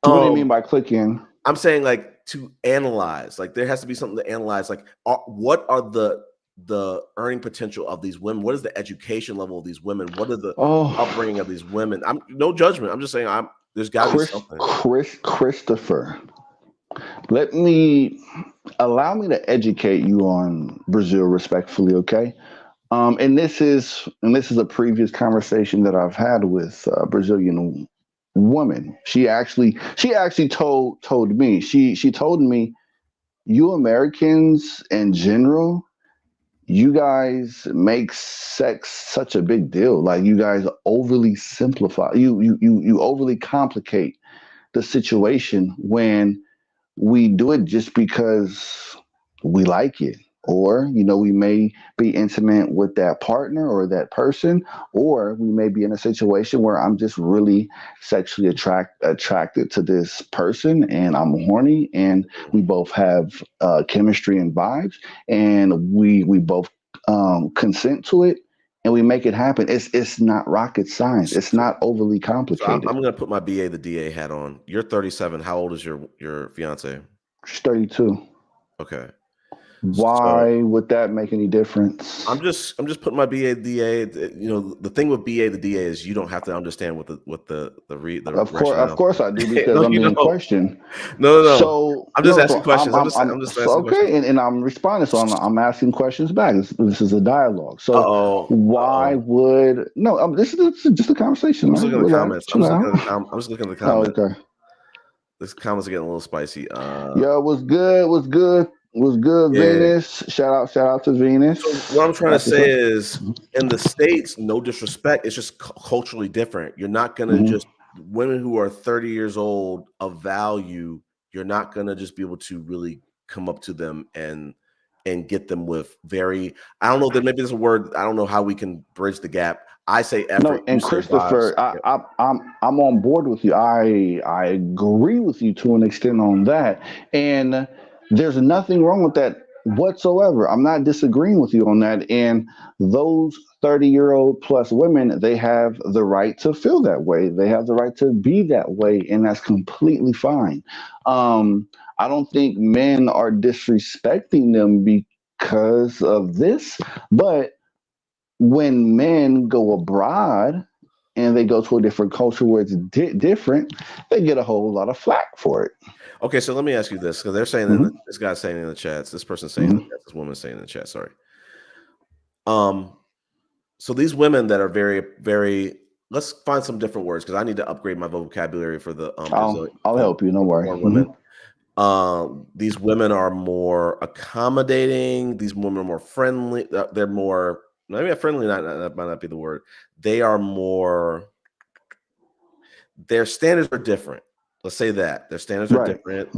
What do you mean by click in?
I'm saying to analyze. There has to be something to analyze. What are the earning potential of these women? What is the education level of these women? What are the upbringing of these women? I'm no judgment. I'm just saying there's got to be something.
Christopher, allow me to educate you on Brazil respectfully, okay? And this is a previous conversation that I've had with a Brazilian woman. She actually told me, she told me, you Americans in general, you guys make sex such a big deal. Like, you guys overly simplify, you overly complicate the situation when we do it just because we like it, or we may be intimate with that partner or that person, or we may be in a situation where I'm just really sexually attracted to this person, and I'm horny, and we both have chemistry and vibes, and we both consent to it, and we make it happen. It's not rocket science. It's not overly complicated.
So I'm going to put my BA the DA hat on. You're 37. How old is your fiance?
She's 32.
Okay.
Why would that make any difference?
I'm just putting my BA DA. The thing with BA the DA is you don't have to understand what the
Of course I do, because I'm being questioned.
No.
So
I'm just asking questions. I'm just asking questions.
And I'm responding. So I'm asking questions back. This is a dialogue. So why would this is just a conversation.
I'm just looking at the comments. I'm just looking at the comments.
Okay.
These comments are getting a little spicy.
Yeah, was good. Venus. Shout out to Venus.
So what I'm trying to say is, in the States, no disrespect, it's just culturally different. You're not gonna just women who are 30 years old of value, you're not going to just be able to really come up to them and get them with very, I don't know, that maybe there's a word, I don't know how we can bridge the gap. I say effort.
No, and Christopher, I'm on board with you. I agree with you to an extent on that, and there's nothing wrong with that whatsoever. I'm not disagreeing with you on that. And those 30-year-old plus women, they have the right to feel that way. They have the right to be that way, and that's completely fine. I don't think men are disrespecting them because of this, but when men go abroad and they go to a different culture where it's different, they get a whole lot of flack for it.
Okay, so let me ask you this, because they're saying this guy's saying in the chats, this person's saying in the chat, this woman's saying in the chat, sorry. So these women that are very, very, let's find some different words because I need to upgrade my vocabulary for the
I'll help you, no worry.
Women. These women are more accommodating, these women are more friendly, they're more, maybe friendly, that might not be the word. They are more, their standards are different. Let's say that. Their standards are different.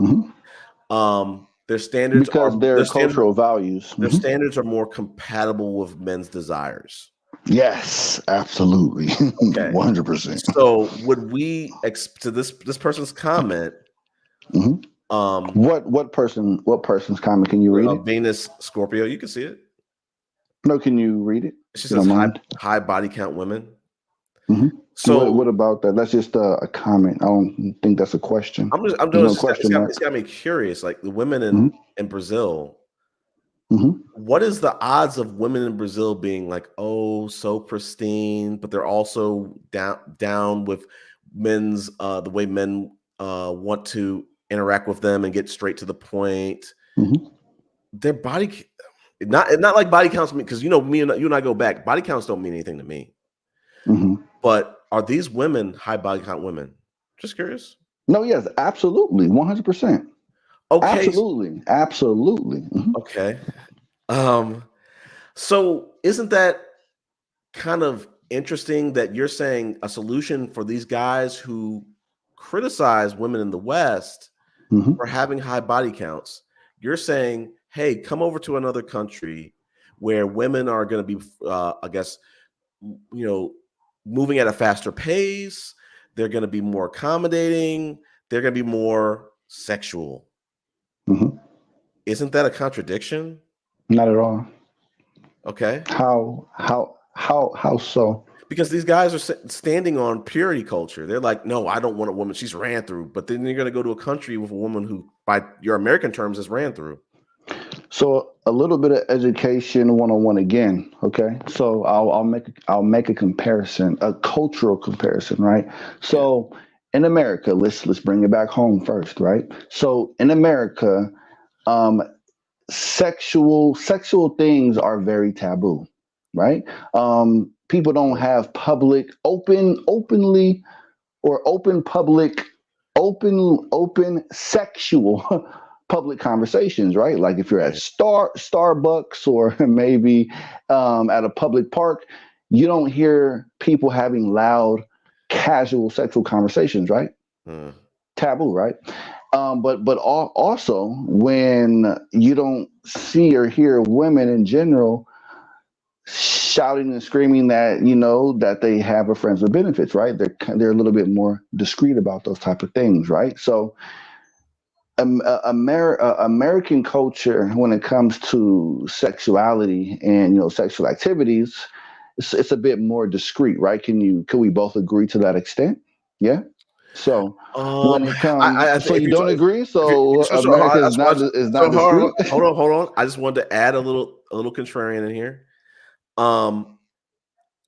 Their standards
because their cultural values.
Their standards are more compatible with men's desires.
Yes, absolutely.
Okay.
100%.
So would we to this person's comment?
What person's comment? Can you read it?
Venus Scorpio, you can see it.
No, can you read it?
She says high body count women.
So what about that? That's just a comment. I don't think that's a question.
I'm doing it's got me curious. Like the women in Brazil, what is the odds of women in Brazil being like, oh, so pristine, but they're also down with men's the way men want to interact with them and get straight to the point. Their body, not like body counts, because you and I go back. Body counts don't mean anything to me. But are these women high body count women? Just curious.
No, yes, absolutely, 100%.
Okay,
absolutely.
Okay. So isn't that kind of interesting that you're saying a solution for these guys who criticize women in the West for having high body counts? You're saying, hey, come over to another country where women are going to be, I guess, moving at a faster pace. They're going to be more accommodating. They're going to be more sexual. Isn't that a contradiction?
Not at all.
Okay.
How so?
Because these guys are standing on purity culture. They're like, no, I don't want a woman. She's ran through. But then you're going to go to a country with a woman who, by your American terms, is ran through.
So a little bit of education 101 again. Okay. So I'll make a comparison, a cultural comparison, right? So in America, let's bring it back home first, right? So in America, sexual things are very taboo, right? People don't have public, open sexual public conversations, right? Like if you're at Starbucks or maybe at a public park, you don't hear people having loud, casual sexual conversations, right? Taboo, right? But also when you don't see or hear women in general shouting and screaming that that they have a friends with benefits, right? They're a little bit more discreet about those type of things, right? So American culture, when it comes to sexuality and sexual activities, it's a bit more discreet, right? Can we both agree to that extent? Yeah. So when it comes, so you don't agree? So America is not discreet.
Hold on. I just wanted to add a little contrarian in here.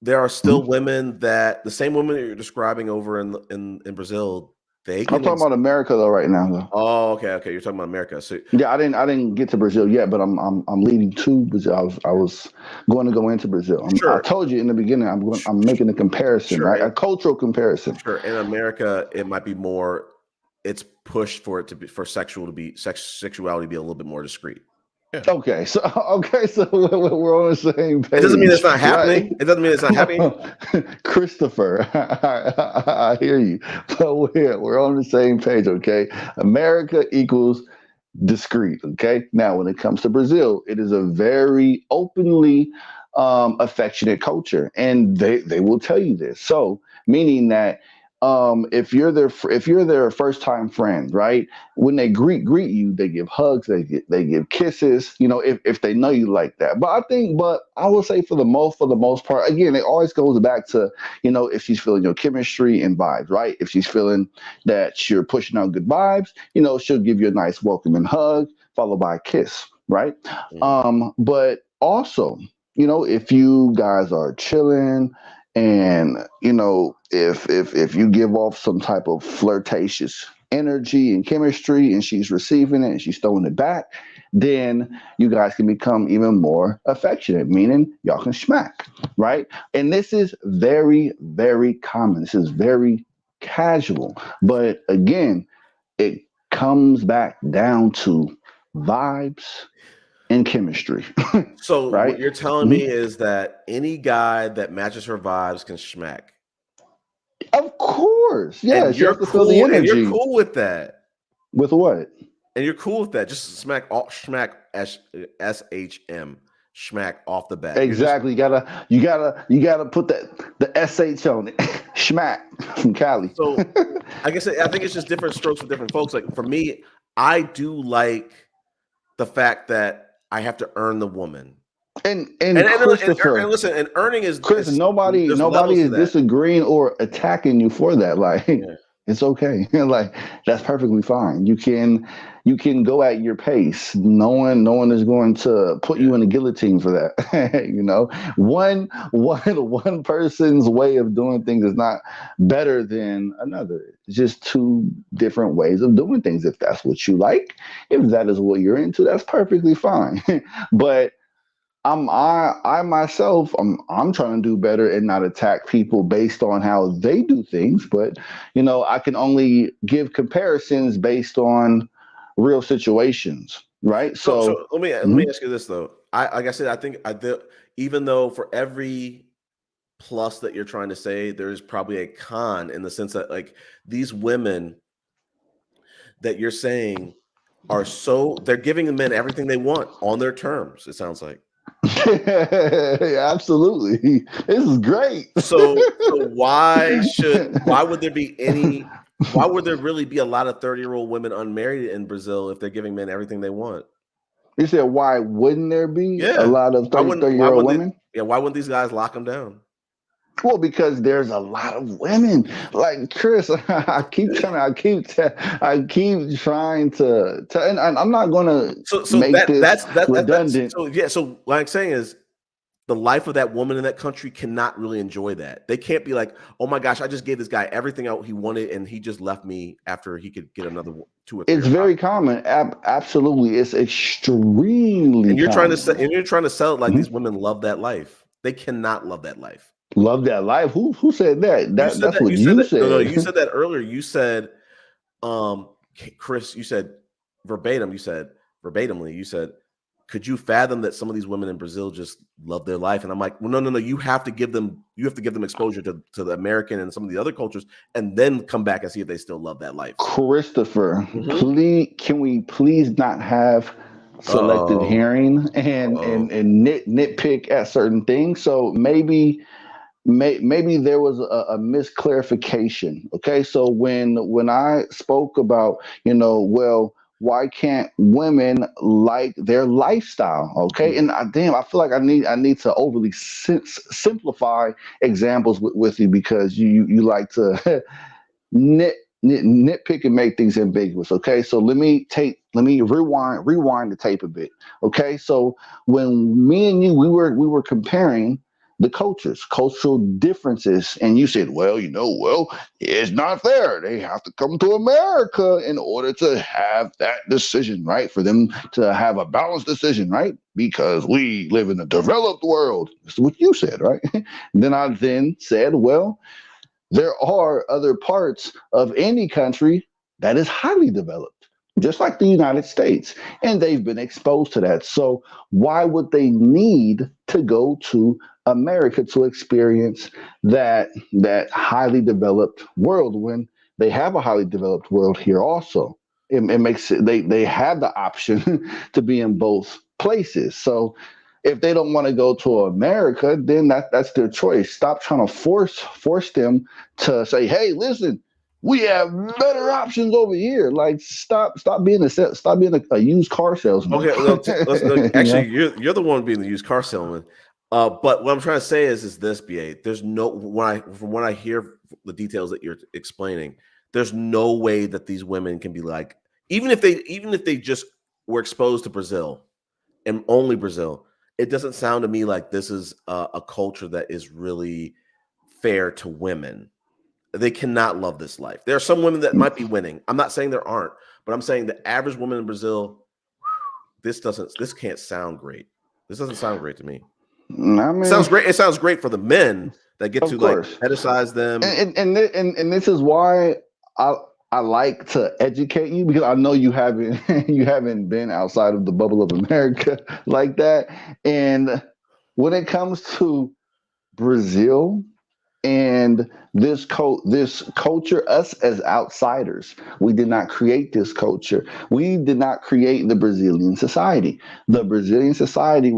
There are still women that the same women that you're describing over in Brazil. I'm
talking about America though right now though.
Oh, okay. You're talking about America. So
yeah, I didn't get to Brazil yet, but I'm leading to Brazil. I was going to go into Brazil. I told you in the beginning I'm making a comparison, right? A cultural comparison.
Sure. In America, it might be more. It's pushed for it to be sexuality to be a little bit more discreet.
Okay, so we're on the same page.
It doesn't mean it's not
right?
happening. It doesn't mean it's not happening.
Christopher, I hear you, but we're on the same page. Okay, America equals discreet. Okay, now when it comes to Brazil, it is a very openly affectionate culture, and they will tell you this. So meaning that if you're their first time friend, right? When they greet you, they give hugs, they give kisses, if they know you like that. But I will say for the most part, again, it always goes back to, if she's feeling your chemistry and vibes, right? If she's feeling that you're pushing out good vibes, she'll give you a nice welcoming hug followed by a kiss, right? But also, if you guys are chilling and if you give off some type of flirtatious energy and chemistry and she's receiving it and she's throwing it back, then you guys can become even more affectionate, meaning y'all can smack, right? And this is very, very common. This is very casual. But again, it comes back down to vibes and chemistry.
So
right?
what you're telling me is that any guy that matches her vibes can smack.
Of course. Yeah,
and
she
you're
has to feel the
cool, and
energy.
you're cool with that.
With what?
And you're cool with that. Just smack SHM. Smack off the bat.
Exactly. You gotta put the SH on it. Schmack from Cali.
So I guess I think it's just different strokes for different folks. Like for me, I do like the fact that I have to earn the woman.
And Christopher,
and listen, and earning is
Chris. Nobody is disagreeing or attacking you for that. Like it's okay. Like that's perfectly fine. You can go at your pace. No one is going to put you in a guillotine for that. One person's way of doing things is not better than another. It's just two different ways of doing things. If that's what you like, if that is what you're into, that's perfectly fine. But I myself, I'm trying to do better and not attack people based on how they do things. But I can only give comparisons based on real situations, right?
So let me ask you this though. Like I said, I think even though for every plus that you're trying to say, there's probably a con in the sense that like these women that you're saying they're giving the men everything they want on their terms. It sounds like.
Absolutely. This is great.
So why would there really be a lot of 30-year-old women unmarried in Brazil if they're giving men everything they want?
You said, why wouldn't there be a lot of 30-year-old women?
Why wouldn't these guys lock them down?
Well, because there's a lot of women. Like Chris, I keep trying to, and I'm not gonna make this redundant.
So what I'm saying is the life of that woman in that country cannot really enjoy that. They can't be like, oh my gosh, I just gave this guy everything out he wanted and he just left me after he could get another 2 or 3.
It's very common. Absolutely. It's extremely
and you're
common.
trying to sell it like these women love that life. They cannot love that life.
Love that life? Who said that? That's what you said.
No, you said that earlier. You said, Chris, you said verbatimly, you said, could you fathom that some of these women in Brazil just love their life? And I'm like, well, no. You have to give them exposure to the American and some of the other cultures, and then come back and see if they still love that life.
Christopher, can we please not have selective hearing and nitpick at certain things? So maybe there was a misclarification. Okay, so when I spoke about, well, why can't women like their lifestyle? Okay, and I feel like I need to overly simplify examples with you because you like to nitpick and make things ambiguous. Okay, so let me rewind the tape a bit. Okay, so when me and you we were comparing the cultural differences, and you said, well, it's not fair. They have to come to America in order to have that decision, right? For them to have a balanced decision, right? Because we live in a developed world. That's what you said, right? Then I said, well, there are other parts of any country that is highly developed. just like the United States, and they've been exposed to that. So why would they need to go to America to experience that highly developed world when they have a highly developed world here also? It makes it, they have the option to be in both places. So if they don't want to go to America, then that's their choice. Stop trying to force them to say, hey, listen, we have better options over here. Like stop being a used car salesman.
Okay, let's
You
actually,
know?
you're the one being the used car salesman. But what I'm trying to say is this, BA. There's no from what I hear the details that you're explaining, there's no way that these women can be like, even if they just were exposed to Brazil and only Brazil, it doesn't sound to me like this is a culture that is really fair to women. They cannot love this life. There are some women that might be winning. I'm not saying there aren't, but I'm saying the average woman in Brazil, this can't sound great. This doesn't sound great to me.
I mean,
It sounds great. It sounds great for the men that get to
course.
like fetishize them.
And this is why I like to educate you, because I know you haven't been outside of the bubble of America like that. And when it comes to Brazil and this culture, us as outsiders, we did not create this culture. We did not create the Brazilian society. The Brazilian society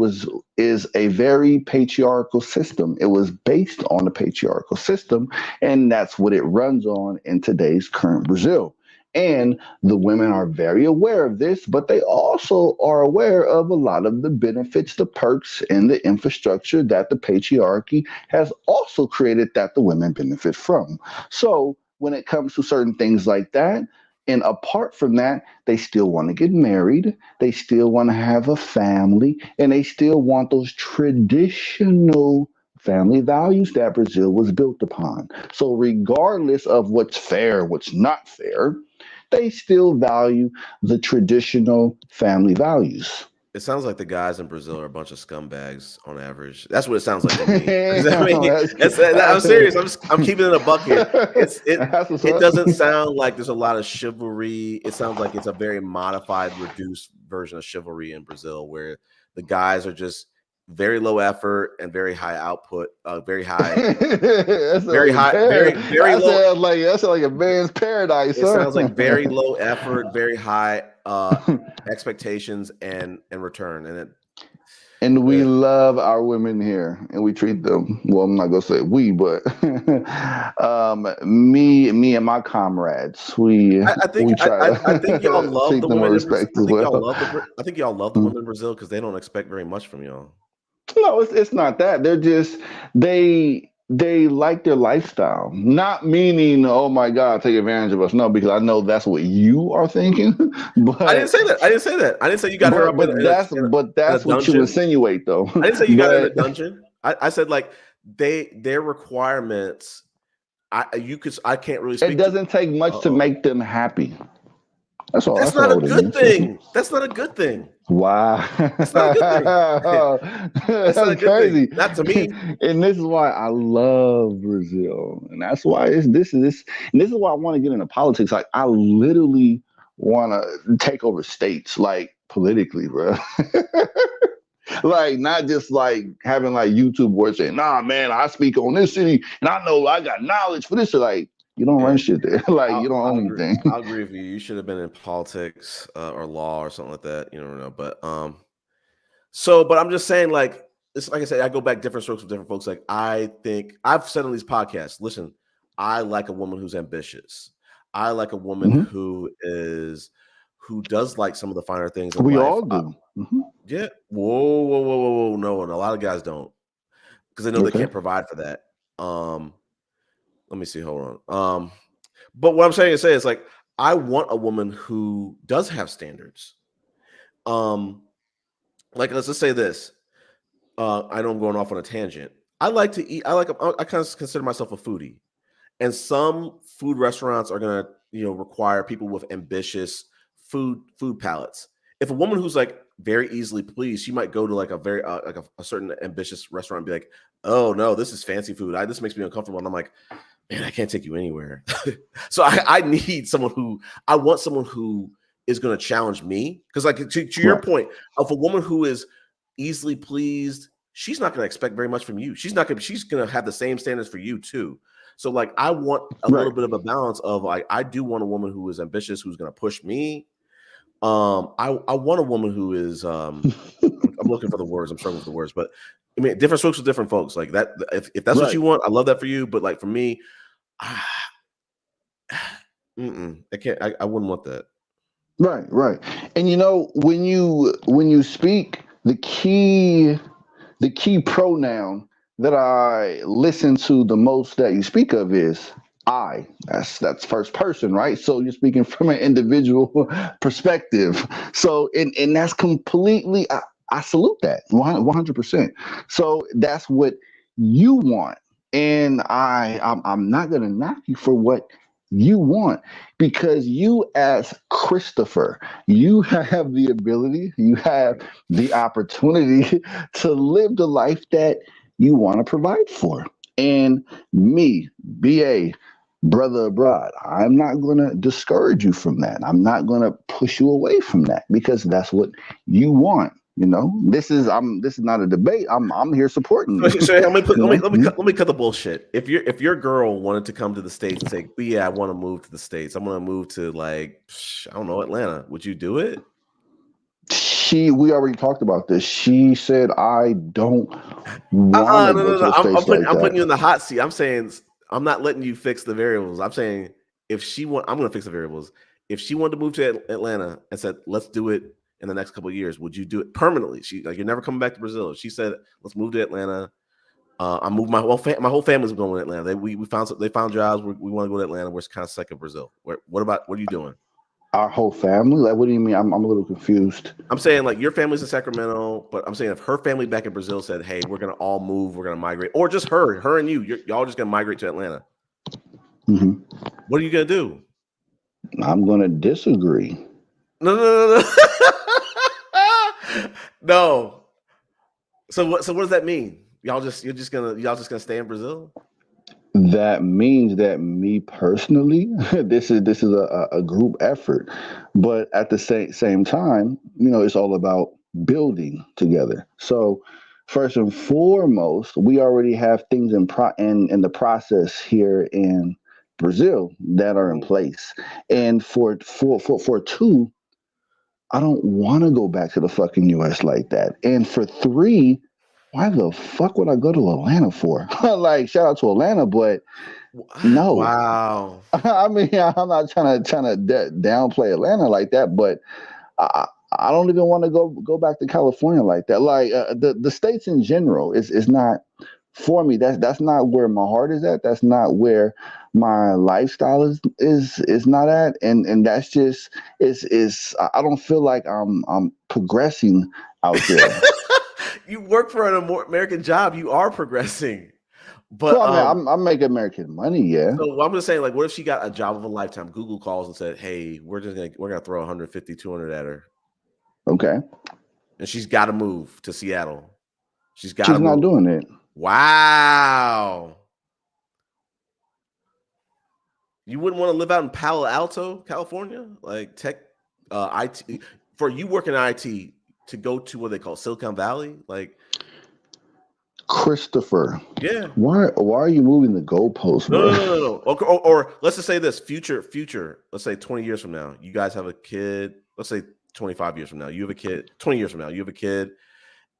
is a very patriarchal system. It was based on a patriarchal system, and that's what it runs on in today's current Brazil. And the women are very aware of this, but they also are aware of a lot of the benefits, the perks, and the infrastructure that the patriarchy has also created that the women benefit from. So when it comes to certain things like that, and apart from that, they still want to get married, they still want to have a family, and they still want those traditional family values that Brazil was built upon. So regardless of what's fair, what's not fair, they still value the traditional family values.
It sounds like the guys in Brazil are a bunch of scumbags on average. That's what it sounds like to me. I mean, I'm serious. I'm keeping it a buck here. It doesn't sound like there's a lot of chivalry. It sounds like it's a very modified, reduced version of chivalry in Brazil, where the guys are just very low effort and very high output, very high, very high, very low.
That sounds like a man's paradise.
It sounds like very low effort, very high expectations and return,
and we love our women here, and we treat them well. I'm not gonna say we, but me and my comrades,
I think y'all love the women in Brazil. I think y'all love the women in Brazil because they don't expect very much from y'all.
No, it's not that. They're just they like their lifestyle. Not meaning, oh my God, take advantage of us. No, because I know that's what you are thinking. But
I didn't say that. I didn't say you got her up
but that's what you insinuate, though.
I didn't say you got her in a dungeon. I said like their requirements. I can't really speak.
It doesn't take much to make them happy. That's all.
That's not a good thing. That's not a good thing.
Wow.
That's not a good thing. That's not
crazy.
Not to me.
And this is why I love Brazil. And that's why this is why I want to get into politics. Like I literally want to take over states, like politically, bro. Like not just like having like YouTube words saying, nah, man, I speak on this city and I know I got knowledge for this. Like you don't run shit there. Like you don't own anything.
I'll agree with you. You should have been in politics or law or something like that. You don't know. But but I'm just saying, like it's like I said, I go back different strokes with different folks. Like I think I've said on these podcasts, listen, I like a woman who's ambitious. I like a woman who does like some of the finer things in life.
We all do.
Yeah. Whoa. No, and a lot of guys don't. Because they know they can't provide for that. Let me see. Hold on. But what I'm saying is like I want a woman who does have standards. Like let's just say this. I know I'm going off on a tangent. I like to eat. I kind of consider myself a foodie, and some food restaurants are gonna require people with ambitious food palates. If a woman who's like very easily pleased, she might go to like a very like a certain ambitious restaurant and be like, oh no, this is fancy food. This makes me uncomfortable, and I'm like, man, I can't take you anywhere. So I want someone who is going to challenge me. Because like to your point, of a woman who is easily pleased, she's not going to expect very much from you. She's going to have the same standards for you too. So like I want a little bit of a balance of like I do want a woman who is ambitious, who's going to push me. I want a woman who is I'm looking for the words. I'm struggling with the words, but I mean different strokes for different folks. Like that, if that's what you want, I love that for you. But like for me, I can't. I wouldn't want that.
Right. And you know, when you speak, the key pronoun that I listen to the most that you speak of is I. That's first person, right? So you're speaking from an individual perspective. So and that's completely I salute that 100%. So that's what you want. And I'm not gonna knock you for what you want, because you as Christopher, you have the ability, you have the opportunity to live the life that you want to provide for. And me, BA, brother abroad, I'm not going to discourage you from that. I'm not going to push you away from that, because that's what you want. You know, this is not a debate. I'm here supporting you.
So let me cut the bullshit. If your girl wanted to come to the States and say, "Yeah, I want to move to the States. I'm going to move to like I don't know, Atlanta," would you do it?
We already talked about this. She said, "I don't want to go to the States like that."
I'm putting you in the hot seat. I'm saying I'm not letting you fix the variables. I'm saying I'm going to fix the variables. If she wanted to move to Atlanta and said, "Let's do it in the next couple of years," would you do it permanently? You're never coming back to Brazil. She said, "Let's move to Atlanta." I moved my whole family's going to Atlanta. They found jobs. We want to go to Atlanta. We're kind of stuck in Brazil. What are you doing?
Our whole family? Like, what do you mean? I'm a little confused.
I'm saying like your family's in Sacramento, but I'm saying if her family back in Brazil said, "Hey, we're gonna all move. We're gonna migrate," or just her and y'all just gonna migrate to Atlanta.
Mm-hmm.
What are you gonna do?
I'm gonna disagree.
No. No. So what does that mean? Y'all just gonna stay in Brazil?
That means that me personally, this is a group effort, but at the same time, you know, it's all about building together. So first and foremost, we already have things in the process here in Brazil that are in place, and for two, I don't want to go back to the fucking US like that, and for three, why the fuck would I go to Atlanta for? Like, shout out to Atlanta, but no.
Wow.
I mean, I'm not trying to downplay Atlanta like that, but I don't even want to go back to California like that. Like the states in general is not for me. That's not where my heart is at. That's not where my lifestyle is not at. And that's just is I don't feel like I'm progressing out there.
You work for an American job. You are progressing. But
well, I mean, I'm making American money, yeah.
So I'm just saying, like, what if she got a job of a lifetime? Google calls and said, "Hey, we're gonna throw 150, 200 at her."
Okay.
And she's got to move to Seattle. She's
not doing it.
Wow. You wouldn't want to live out in Palo Alto, California, like tech, IT. For you working in IT to go to what they call Silicon Valley, like.
Christopher.
Yeah.
Why are you moving the goalposts, bro?
No. Or let's just say this: future. Let's say 20 years from now, you guys have a kid. Let's say 25 years from now, you have a kid. 20 years from now, you have a kid.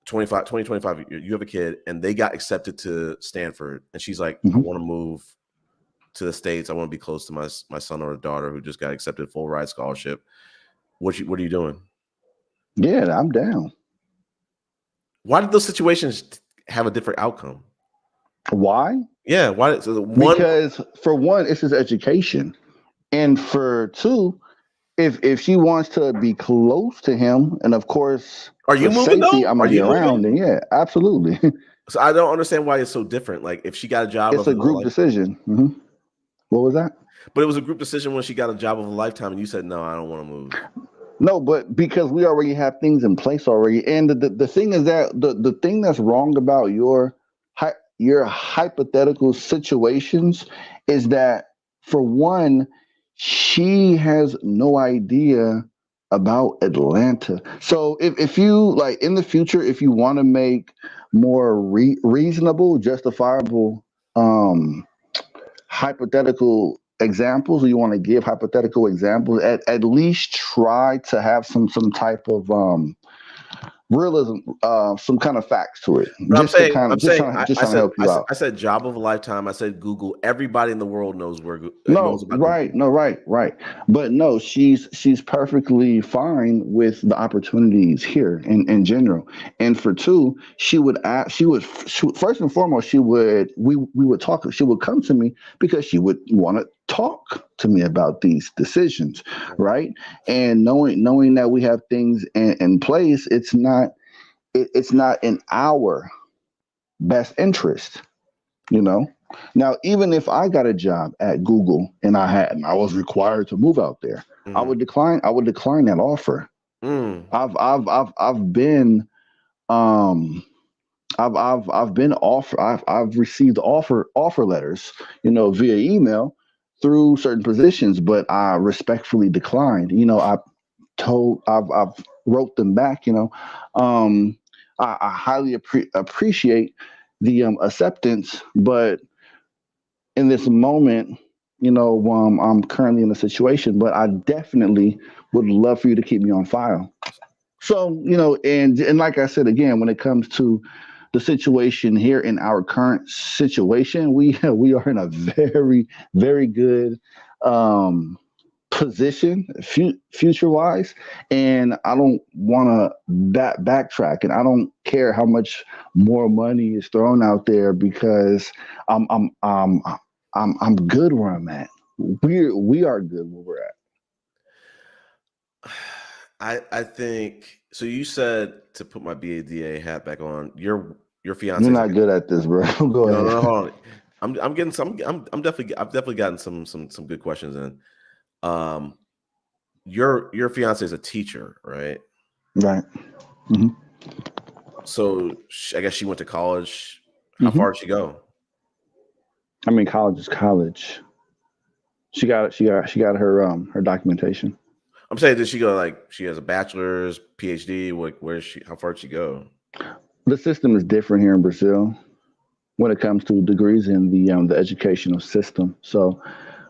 25, you have a kid, and they got accepted to Stanford, and she's like, "I want to move to the States. I want to be close to my son or daughter who just got accepted full ride scholarship." What are you doing?
Yeah, I'm down.
Why did those situations have a different outcome?
Why?
Yeah, why?
Because for one, it's his education, and for two, if she wants to be close to him, and of course,
are you moving
safety,
though?
I'm gonna be around, and yeah, absolutely.
So I don't understand why it's so different. Like if she got a job,
it's a group decision. Mm-hmm. What was that?
But it was a group decision when she got a job of a lifetime, and you said, "No, I don't want to move."
No, but because we already have things in place already, and the thing is that the thing that's wrong about your hypothetical situations is that, for one, she has no idea about Atlanta. So if you like in the future, if you want to make more reasonable, justifiable, hypothetical examples, or you want to give hypothetical examples, at least try to have some type of realism, some kind of facts to it,
But
just to kind of
I'm saying,
just trying to help you out.
I said job of a lifetime. I said Google. Everybody in the world knows knows
No,
about
right,
Google.
no, right. But no, she's perfectly fine with the opportunities here in general. And for two, first and foremost, we would talk. She would come to me because she would want to talk to me about these decisions, right? And knowing that we have things in place, it's not in our best interest, you know. Now, even if I got a job at Google and I was required to move out there, I would decline that offer. I've been I've been I've received offer letters, via email through certain positions, but I respectfully declined. I've wrote them back. I highly appreciate the acceptance, but in this moment, I'm currently in a situation, but I definitely would love for you to keep me on file. So, and like I said again, when it comes to the situation here in our current situation, we are in a very, very good position future wise, and I don't want to backtrack, and I don't care how much more money is thrown out there because I'm good where I'm at. We are good where we're at.
I think so. You said to put my BADA hat back on. Your fiance.
You're not good at this, bro. Go ahead.
No, hold on. I'm getting some. I've definitely gotten some good questions in. Your fiance is a teacher, right?
Right. Mm-hmm.
So I guess she went to college. How far did she go?
I mean, college is college. She got her documentation.
I'm saying, did she go she has a bachelor's, PhD? Where is she? How far did she go?
The system is different here in Brazil when it comes to degrees in the educational system. So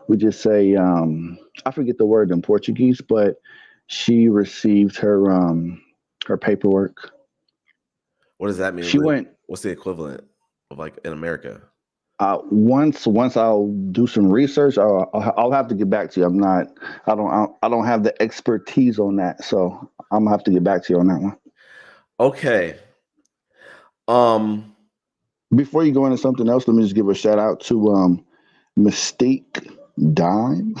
we just say I forget the word in Portuguese, but she received her paperwork.
What does that mean?
She went.
What's the equivalent of in America?
Once I'll do some research, I'll have to get back to you. I don't have the expertise on that, so I'm gonna have to get back to you on that one.
Okay.
Before you go into something else, let me just give a shout out to Mystique Dime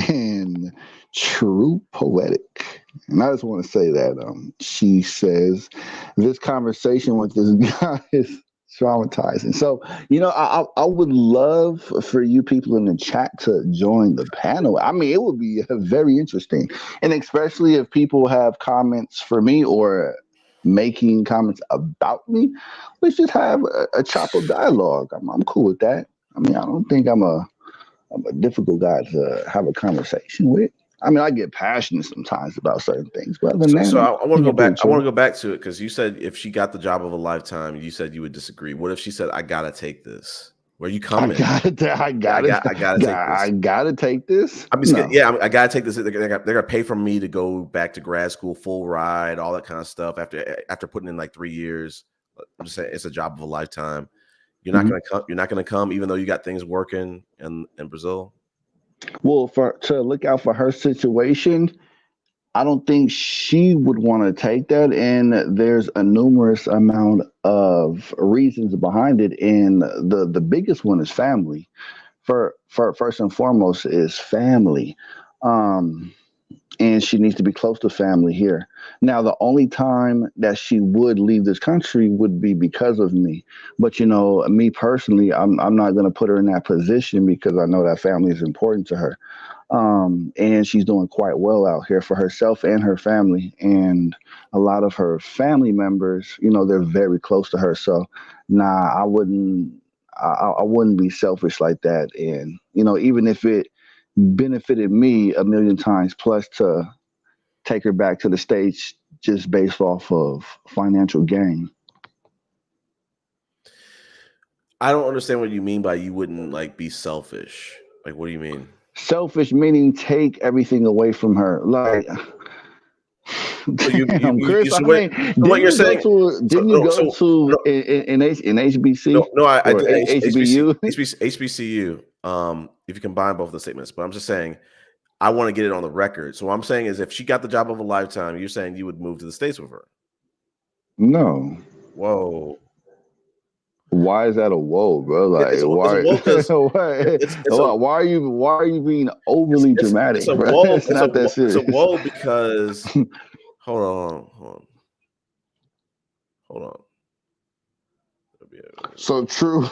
and True Poetic. And I just want to say that she says this conversation with this guy is traumatizing. So, I would love for you people in the chat to join the panel. I mean, it would be very interesting. And especially if people have comments for me or making comments about me, let's just have a chop of dialogue. I'm cool with that. I mean, I don't think I'm a difficult guy to have a conversation with. I mean, I get passionate sometimes about certain things, but other than that,
so I want to go back. I want to
to
go back to it because you said if she got the job of a lifetime, you said you would disagree. What if she said, "I gotta take this"? Where you coming?
I gotta take this.
I'm just kidding. Yeah, I gotta take this. They're gonna pay for me to go back to grad school, full ride, all that kind of stuff. After putting in 3 years, I'm just saying it's a job of a lifetime. You're not gonna come. You're not gonna come, even though you got things working in Brazil.
Well, to look out for her situation, I don't think she would want to take that. And there's a numerous amount of reasons behind it. And the biggest one is family. For first and foremost is family. And she needs to be close to family here. Now, the only time that she would leave this country would be because of me. But, me personally, I'm not going to put her in that position because I know that family is important to her. And she's doing quite well out here for herself and her family. And a lot of her family members, they're very close to her. So, I wouldn't be selfish like that. And, even if it benefited me a million times plus to take her back to the States just based off of financial gain.
I don't understand what you mean by you wouldn't like be selfish. Like, what do you mean?
Selfish meaning take everything away from her. Like,
So
damn, Chris.
so
I
what,
mean,
so what you're saying?
didn't you go to in HBC?
No, I
or
did
HBU?
HBCU. If you combine both the statements, but I'm just saying I want to get it on the record. So what I'm saying is, if she got the job of a lifetime, you're saying you would move to the States with her?
No.
Whoa.
Why is that a whoa, bro? Like,
It's a
why?
whoa because
Why are you being overly dramatic?
It's a
bro?
whoa.
It's not that serious.
It's a whoa because hold on.
So true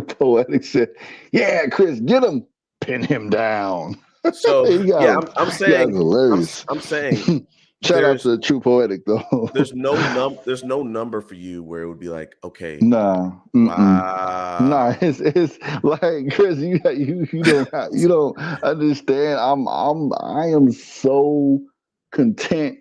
poetic said, "Yeah, Chris, get him, pin him down."
So
yeah,
I'm saying,
hilarious.
I'm saying,
shout out to True Poetic though.
there's no number for you where it would be like, okay,
nah,
wow,
it's like, Chris, you don't understand. I am so content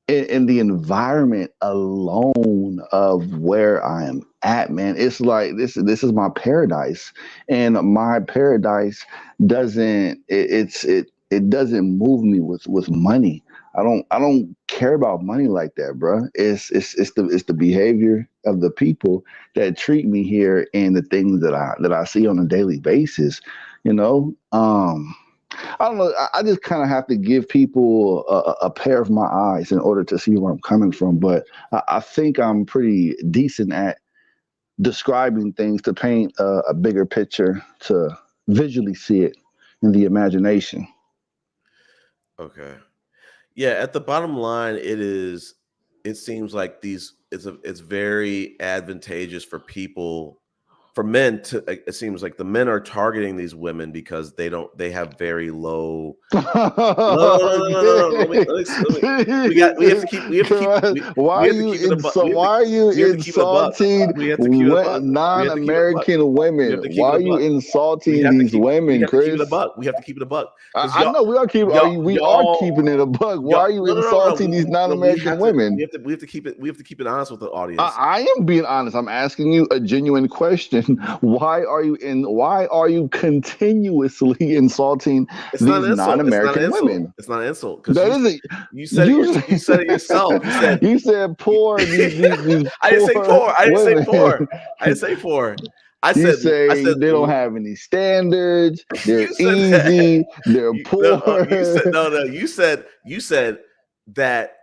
in the environment alone of where I am at, man. It's like this is my paradise, and my paradise doesn't it doesn't move me with money. I don't care about money like that, bro. It's the behavior of the people that treat me here and the things that I see on a daily basis, you know. I don't know. I just kind of have to give people a pair of my eyes in order to see where I'm coming from. But I think I'm pretty decent at describing things to paint a bigger picture, to visually see it in the imagination.
okay, yeah. At the bottom line, it seems like it's very advantageous for people. For men to, it seems like the men are targeting these women because they have very low. No. We have to keep
Why are you insulting non-American women? Why are you insulting these women, Chris?
We have to keep it a buck.
I know we are keeping it a buck. Why are you insulting these non-American women?
We have to keep it honest with the audience.
I am being honest. I'm asking you a genuine question. Why are you continuously insulting these non-American women?
It's not an insult.
That isn't.
You said it yourself.
You said poor.
I didn't say poor. I didn't say poor.
I said they don't have any standards. They're easy. They're poor.
You said that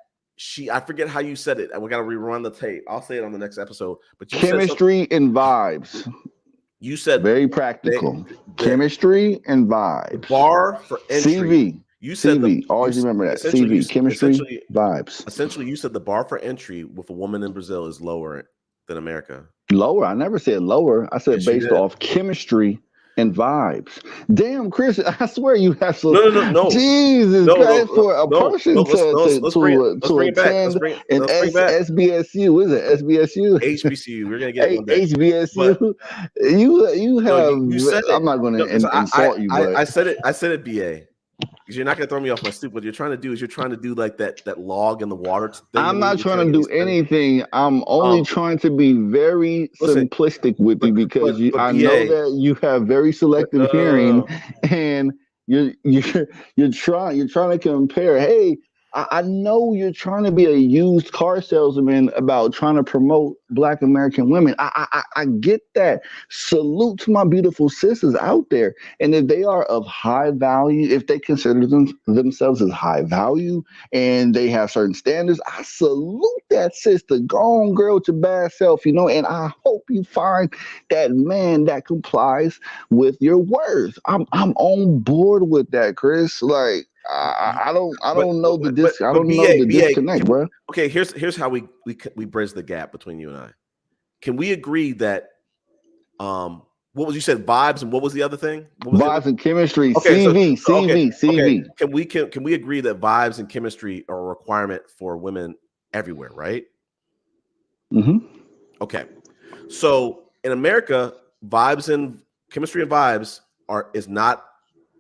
I forget how you said it. We got to rerun the tape. I'll say it on the next episode. But you
chemistry and vibes.
You said
very practical. Chemistry and vibes.
Bar for entry.
CV.
You said
CV. Always remember that. CV. Chemistry. Vibes.
Essentially, you said the bar for entry with a woman in Brazil is lower than America.
Lower? I never said lower. I said based off chemistry and vibes. Damn, Chris, I swear you have some.
No.
Jesus Christ, for a person to attend an SBSU. What is it? SBSU?
HBCU. We're gonna get it one day.
HBSU. You have.
You said it.
I'm not going to insult you, but
I said it. BA. Because you're not going to throw me off my stoop. What you're trying to do is like that log in the water thing.
I'm not trying to do anything. I'm only trying to be very simplistic with you because I know that you have very selective hearing, and you're trying to compare. Hey, I know you're trying to be a used car salesman about trying to promote Black American women. I get that. Salute to my beautiful sisters out there. And if they are of high value, if they consider themselves as high value and they have certain standards, I salute that sister. Go on, girl, with your bad self, you know, and I hope you find that man that complies with your worth. I'm on board with that, Chris. Like, I don't know the disconnect, bro.
Okay, here's how we bridge the gap between you and I. Can we agree that what was you said vibes and what was the other thing?
Vibes and chemistry.
Okay,
CV.
Okay. Can we agree that vibes and chemistry are a requirement for women everywhere, right?
Mm-hmm.
Okay. So in America, vibes and chemistry and vibes is not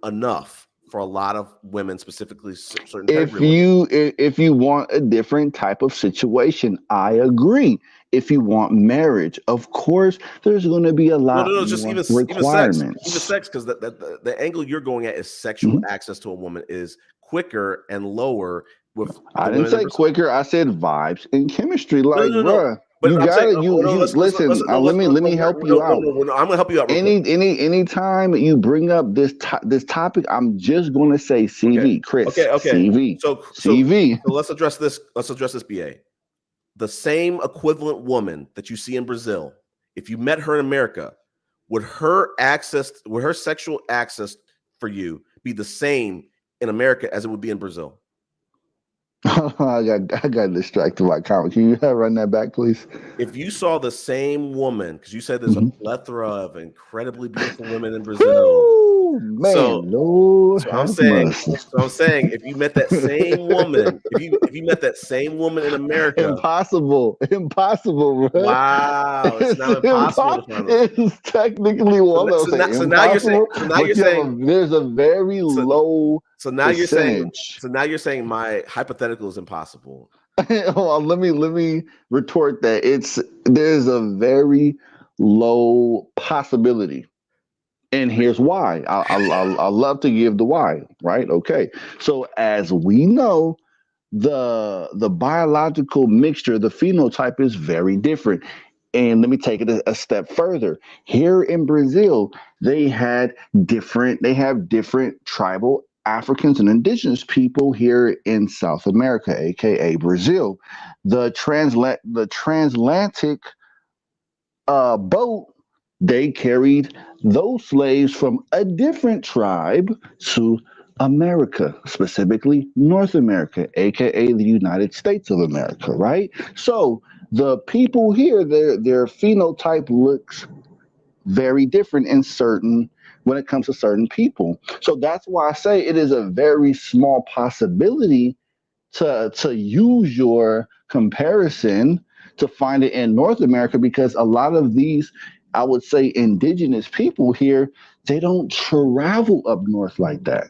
enough for a lot of women, specifically certain
If
pedigree women.
if you want a different type of situation, I agree. If you want marriage, of course, there's going to be a lot
No, just
more
even sex,
requirements.
because the angle you're going at is sexual
Mhm.
access to a woman is quicker and lower with
I
the
didn't
women in
say
Brazil.
quicker. I said vibes and chemistry.
No,
Like,
no.
bruh,
But
you
I'm saying,
got it. You listen. Let me help you out.
I'm gonna help you out real quick.
Anytime you bring up this topic, I'm just going to say CV, Chris.
Okay.
CV.
So
CV.
let's address this. Let's address this, BA. The same equivalent woman that you see in Brazil, if you met her in America, would her sexual access for you be the same in America as it would be in Brazil?
I got distracted by comment. Can you run that back, please?
If you saw the same woman, because you said there's a plethora of incredibly beautiful women in Brazil.
Woo, man, Lord
So I'm
have
saying,
mercy.
if you met that same woman, if you met that same woman in America,
impossible, bro.
wow, it's now impossible to find those.
It's technically one of
So now you're saying,
there's a very low
so now you're saying,
percentage.
so now you're saying my hypothetical is impossible.
Hold on, let me retort that. There's a very low possibility. And here's why. I'll love to give the why, right? Okay. So as we know, the biological mixture, the phenotype is very different. And let me take it a step further. Here in Brazil, they have different tribal Africans and indigenous people here in South America, aka Brazil. The transatlantic boat, they carried those slaves from a different tribe to America, specifically North America, aka the United States of America, right? So the people here, their phenotype looks very different when it comes to certain people. So that's why I say it is a very small possibility to use your comparison to find it in North America, because a lot of these, I would say, indigenous people here, they don't travel up north like that.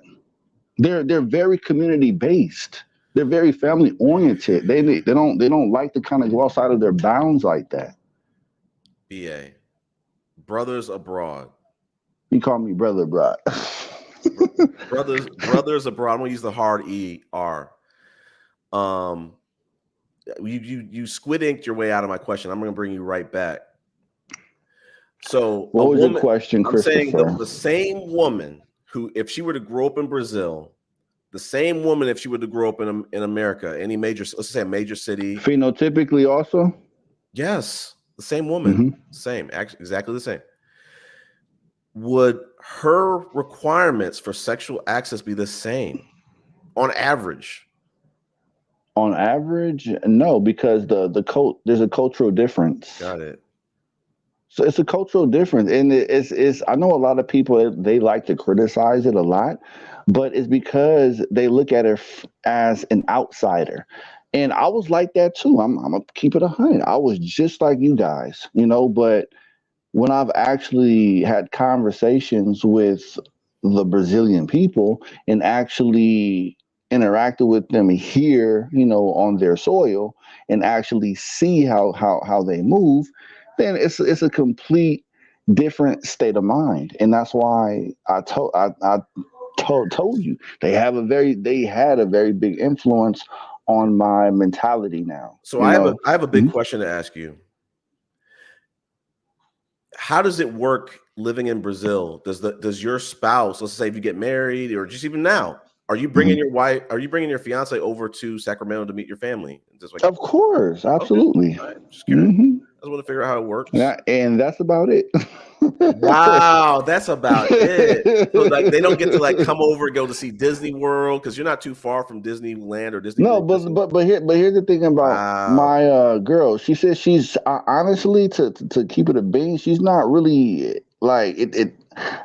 They're very community based. They're very family oriented. They don't like to kind of go outside of their bounds like that.
BA, brothers abroad.
You call me brother abroad.
brothers abroad. I'm gonna use the hard ER. You squid inked your way out of my question. I'm gonna bring you right back. So
what was your question, Christopher?
I'm saying the same woman who, if she were to grow up in Brazil, the same woman if she were to grow up in America, any major, let's say a major city.
Phenotypically also?
Yes, the same woman. Same, actually exactly the same. Would her requirements for sexual access be the same on average?
On average, no, because there's a cultural difference.
Got it.
So it's a cultural difference, and it's. I know a lot of people, they like to criticize it a lot, but it's because they look at her as an outsider, and I was like that too. I'm gonna keep it 100. I was just like you guys, But when I've actually had conversations with the Brazilian people and actually interacted with them here, on their soil, and actually see how they move, then it's a complete different state of mind. And that's why I told you they had a very big influence on my mentality now.
So I have a big question to ask you. How does it work living in Brazil? Does your spouse, let's say if you get married, or just even now, are you bringing your wife? Are you bringing your fiance over to Sacramento to meet your family?
Of course, absolutely.
Okay. Right. Just curious. I just want to figure out how it works.
Yeah, and that's about it.
Wow, that's about it. So like they don't get to come over and go to see Disney World, because you're not too far from Disneyland or Disney.
No, but here's the thing about my girl. She says she's honestly, to keep it a bean, she's not really like it.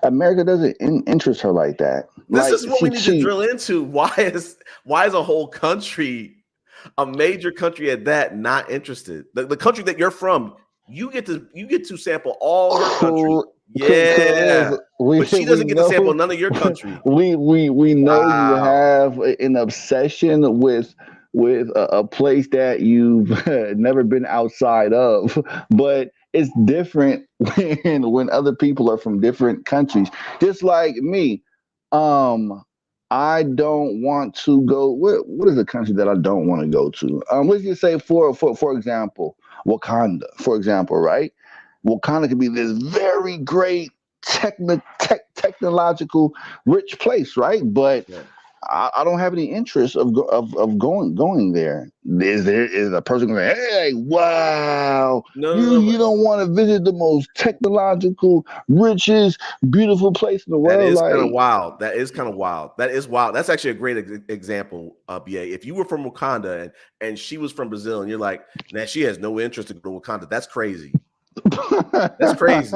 America doesn't interest her like that.
This is what we need to drill into. Why is a whole country, a major country at that, not interested? The country that you're from, you get to sample all her country. Yeah. But she doesn't get to sample none of your country.
We know you
Wow.
have an obsession with a place that you've never been outside of, but it's different when other people are from different countries. Just like me, I don't want to go. What is a country that I don't want to go to? Let's just say for example, Wakanda, for example, right? Wakanda could be this very great technological rich place, right? But
Yeah.
I don't have any interest of going there. Is a person going, hey, wow, you don't want to visit the most technological, richest, beautiful place in the
That
world?
is kind of
Like,
wild. That is kind of wild. That is wild. That's actually a great example, BA. If you were from Wakanda and she was from Brazil, and you're like, nah, she has no interest in going to Wakanda. That's crazy. That's crazy.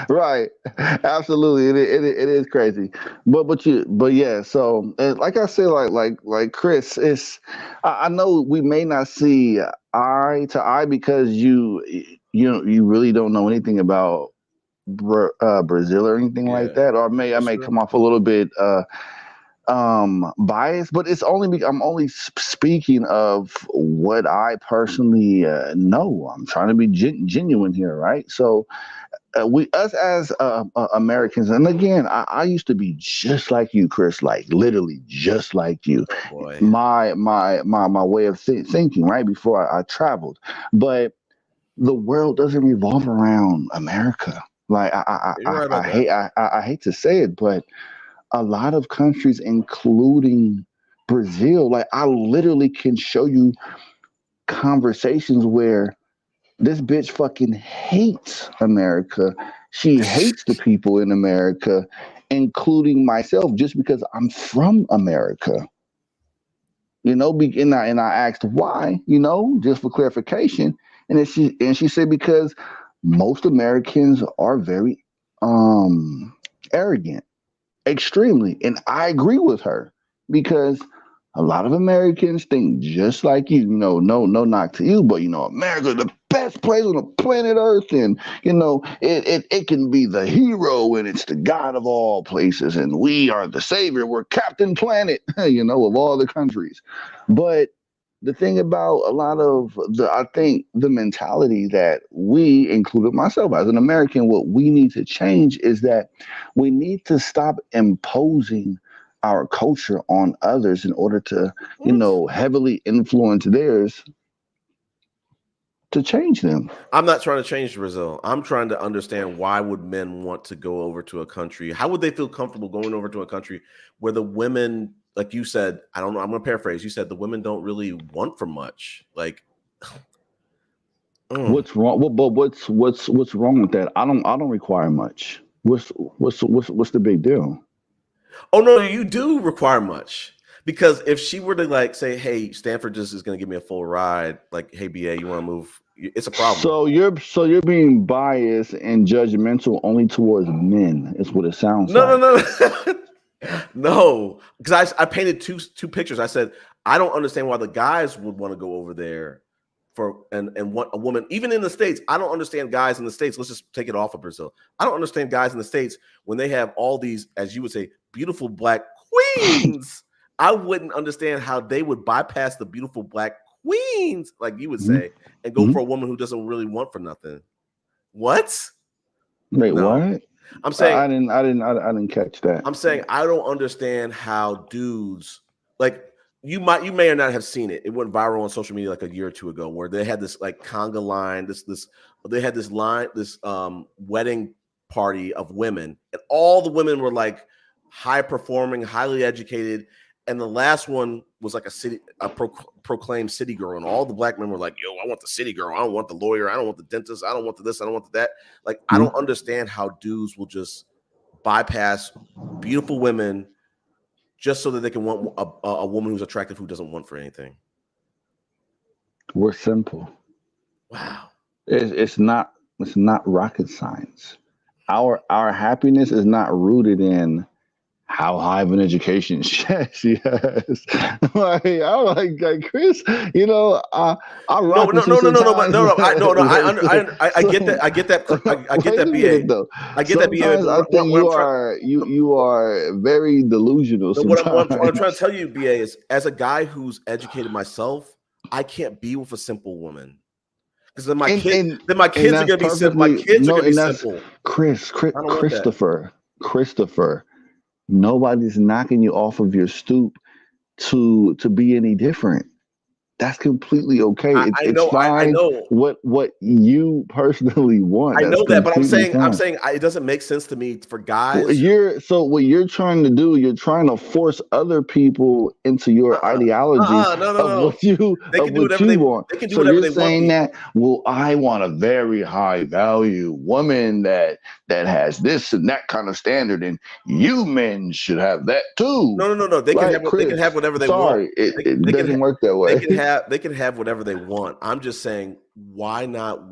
Right, absolutely, it is crazy, but yeah. So, and like I said, like Chris, I know we may not see eye to eye because you really don't know anything about Brazil or anything like that, or I may come off a little bit biased, but it's only I'm only speaking of what I personally know. I'm trying to be genuine here, right? So us as Americans, and again, I used to be just like you, Chris, like literally just like you.
Boy.
My way of thinking, right, before I traveled, but the world doesn't revolve around America. Like
You're right about that.
I hate to say it, but a lot of countries, including Brazil, like I literally can show you conversations where this bitch fucking hates America. She hates the people in America, including myself, just because I'm from America. You know, and I asked why, just for clarification. And then she said because most Americans are very arrogant. Extremely. And I agree with her because a lot of Americans think just like you. No knock to you, but America's the best place on the planet Earth, and it can be the hero and it's the God of all places, and we are the savior. We're Captain Planet, of all the countries. But the thing about a lot of I think the mentality that we, including myself as an American, what we need to change is that we need to stop imposing our culture on others in order to, heavily influence theirs to change them.
I'm not trying to change Brazil. I'm trying to understand why would men want to go over to a country? How would they feel comfortable going over to a country where the women, like you said, I don't know, I'm going to paraphrase. You said the women don't really want for much. Like,
what's wrong? But what's wrong with that? I don't require much. What's the big deal?
Oh no, you do require much. Because if she were to like say, hey, Stanford just is going to give me a full ride, like, hey, BA, you want to move? It's a problem.
So you're being biased and judgmental only towards men. Is what it sounds like.
No. No, because I painted two pictures. I said I don't understand why the guys would want to go over there for and want a woman, even in the States. I don't understand guys in the States. Let's just take it off of Brazil. I don't understand guys in the States when they have all these, as you would say, beautiful black queens. I wouldn't understand how they would bypass the beautiful black queens, like you would say, and go for a woman who doesn't really want for nothing. What?
Wait, what?
I'm saying
I didn't catch that.
I'm saying I don't understand how dudes, like you may or not have seen it. It went viral on social media like a year or two ago, where they had this like conga line, they had this line, this wedding party of women, and all the women were like high performing, highly educated. And the last one was like a proclaimed city girl, and all the black men were like, "Yo, I want the city girl. I don't want the lawyer. I don't want the dentist. I don't want the this. I don't want the that." Like, I don't understand how dudes will just bypass beautiful women just so that they can want a woman who's attractive who doesn't want for anything.
We're simple.
Wow.
It's not rocket science. Our happiness is not rooted in how high of an education she has. Like, I'm like Chris, you know, I
No,
rock
no,
with you
no, no, no, no,
sometimes.
but no, no, I get
So,
that. I get that. I get
wait
that,
a
BA.
minute though.
I get that, BA.
Sometimes
But
I think
what I'm
you
trying,
are you are very delusional
no, what I'm trying to
sometimes.
tell you, BA, is as a guy who's educated myself, I can't be with a simple woman because then my
And
kids are
that's
gonna be simple. My
perfectly
kids are
no,
gonna be
and that's
simple. I don't want that.
Christopher. Nobody's knocking you off of your stoop to be any different. That's completely okay.
I
It's
know. I
fine.
know.
What you personally want,
I
that's
know that, but
completely fine.
it doesn't make sense to me for
Well,
guys.
what you're trying to do, you're trying to force other people into your ideology
No, no,
of
no. They can do
what
whatever
you want.
they can do
So
whatever
you're
they want.
saying that, well, I want a very high value woman that has this and that kind of standard, and you men should have that too.
No, no, no, no. They can
Like
have they can
Chris,
have whatever they want.
sorry, it doesn't work that way.
They can have whatever they want. I'm just saying, why not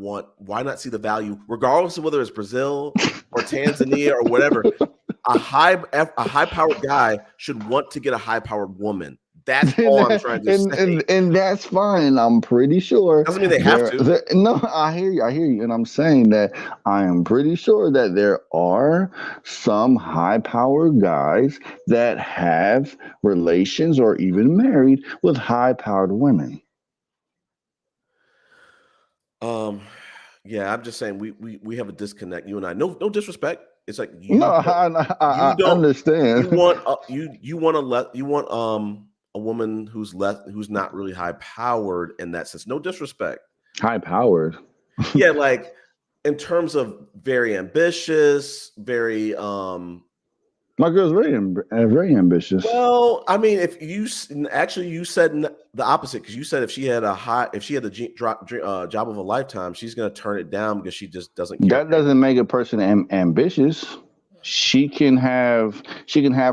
see the value, regardless of whether it's Brazil or Tanzania or whatever. A high powered guy should want to get a high powered woman. That's all I'm trying to say.
And that's fine. I'm pretty sure.
Doesn't mean they have to.
No, I hear you. And I'm saying that I am pretty sure that there are some high powered guys that have relations or even married with high powered women.
Yeah, I'm just saying we have a disconnect. You and I. No disrespect. It's like
I understand.
You want a woman who's not really high powered in that sense. No disrespect.
High powered.
Yeah, like in terms of very ambitious, very
My girl's very ambitious.
Well, I mean, if you said the opposite, because you said if she had the job of a lifetime, she's going to turn it down because she just doesn't care.
That doesn't make a person ambitious. She can have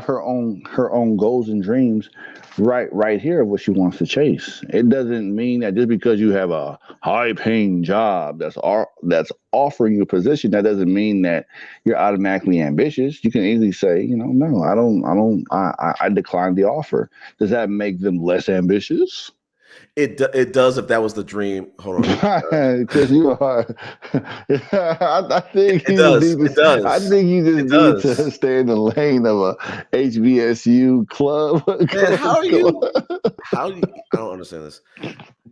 her own goals and dreams right here of what she wants to chase. It doesn't mean that just because you have a high paying job that's offering you a position, that doesn't mean that you're automatically ambitious. You can easily say, no, I declined the offer. Does that make them less ambitious?
It does if that was the dream. Hold
on, because you are. I think
it does. It does.
I think you just need to stay in the lane of a HBSU club.
Man, how do you? I don't understand this,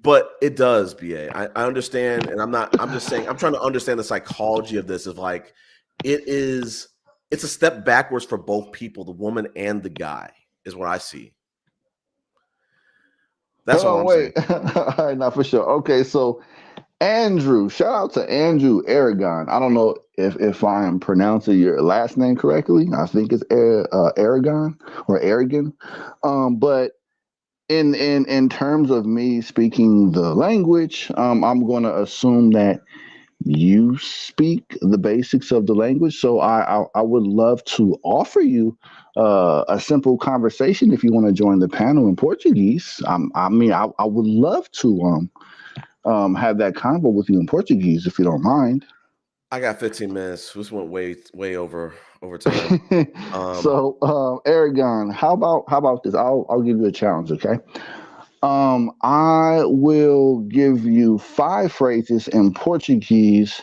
but it does. BA, I understand, and I'm just saying. I'm trying to understand the psychology of this. Of like, it's a step backwards for both people, the woman and the guy, is what I see. That's all I'm saying.
All right, now for sure. Okay, so Andrew, shout out to Andrew Aragon. I don't know if I am pronouncing your last name correctly. I think it's Aragon or Aragon. But in terms of me speaking the language, I'm going to assume that you speak the basics of the language. So I would love to offer you a simple conversation if you want to join the panel in Portuguese. I would love to have that convo with you in Portuguese if you don't mind.
I got 15 minutes. This went way over time.
So Aragon, how about this? I'll give you a challenge, okay? I will give you 5 phrases in Portuguese,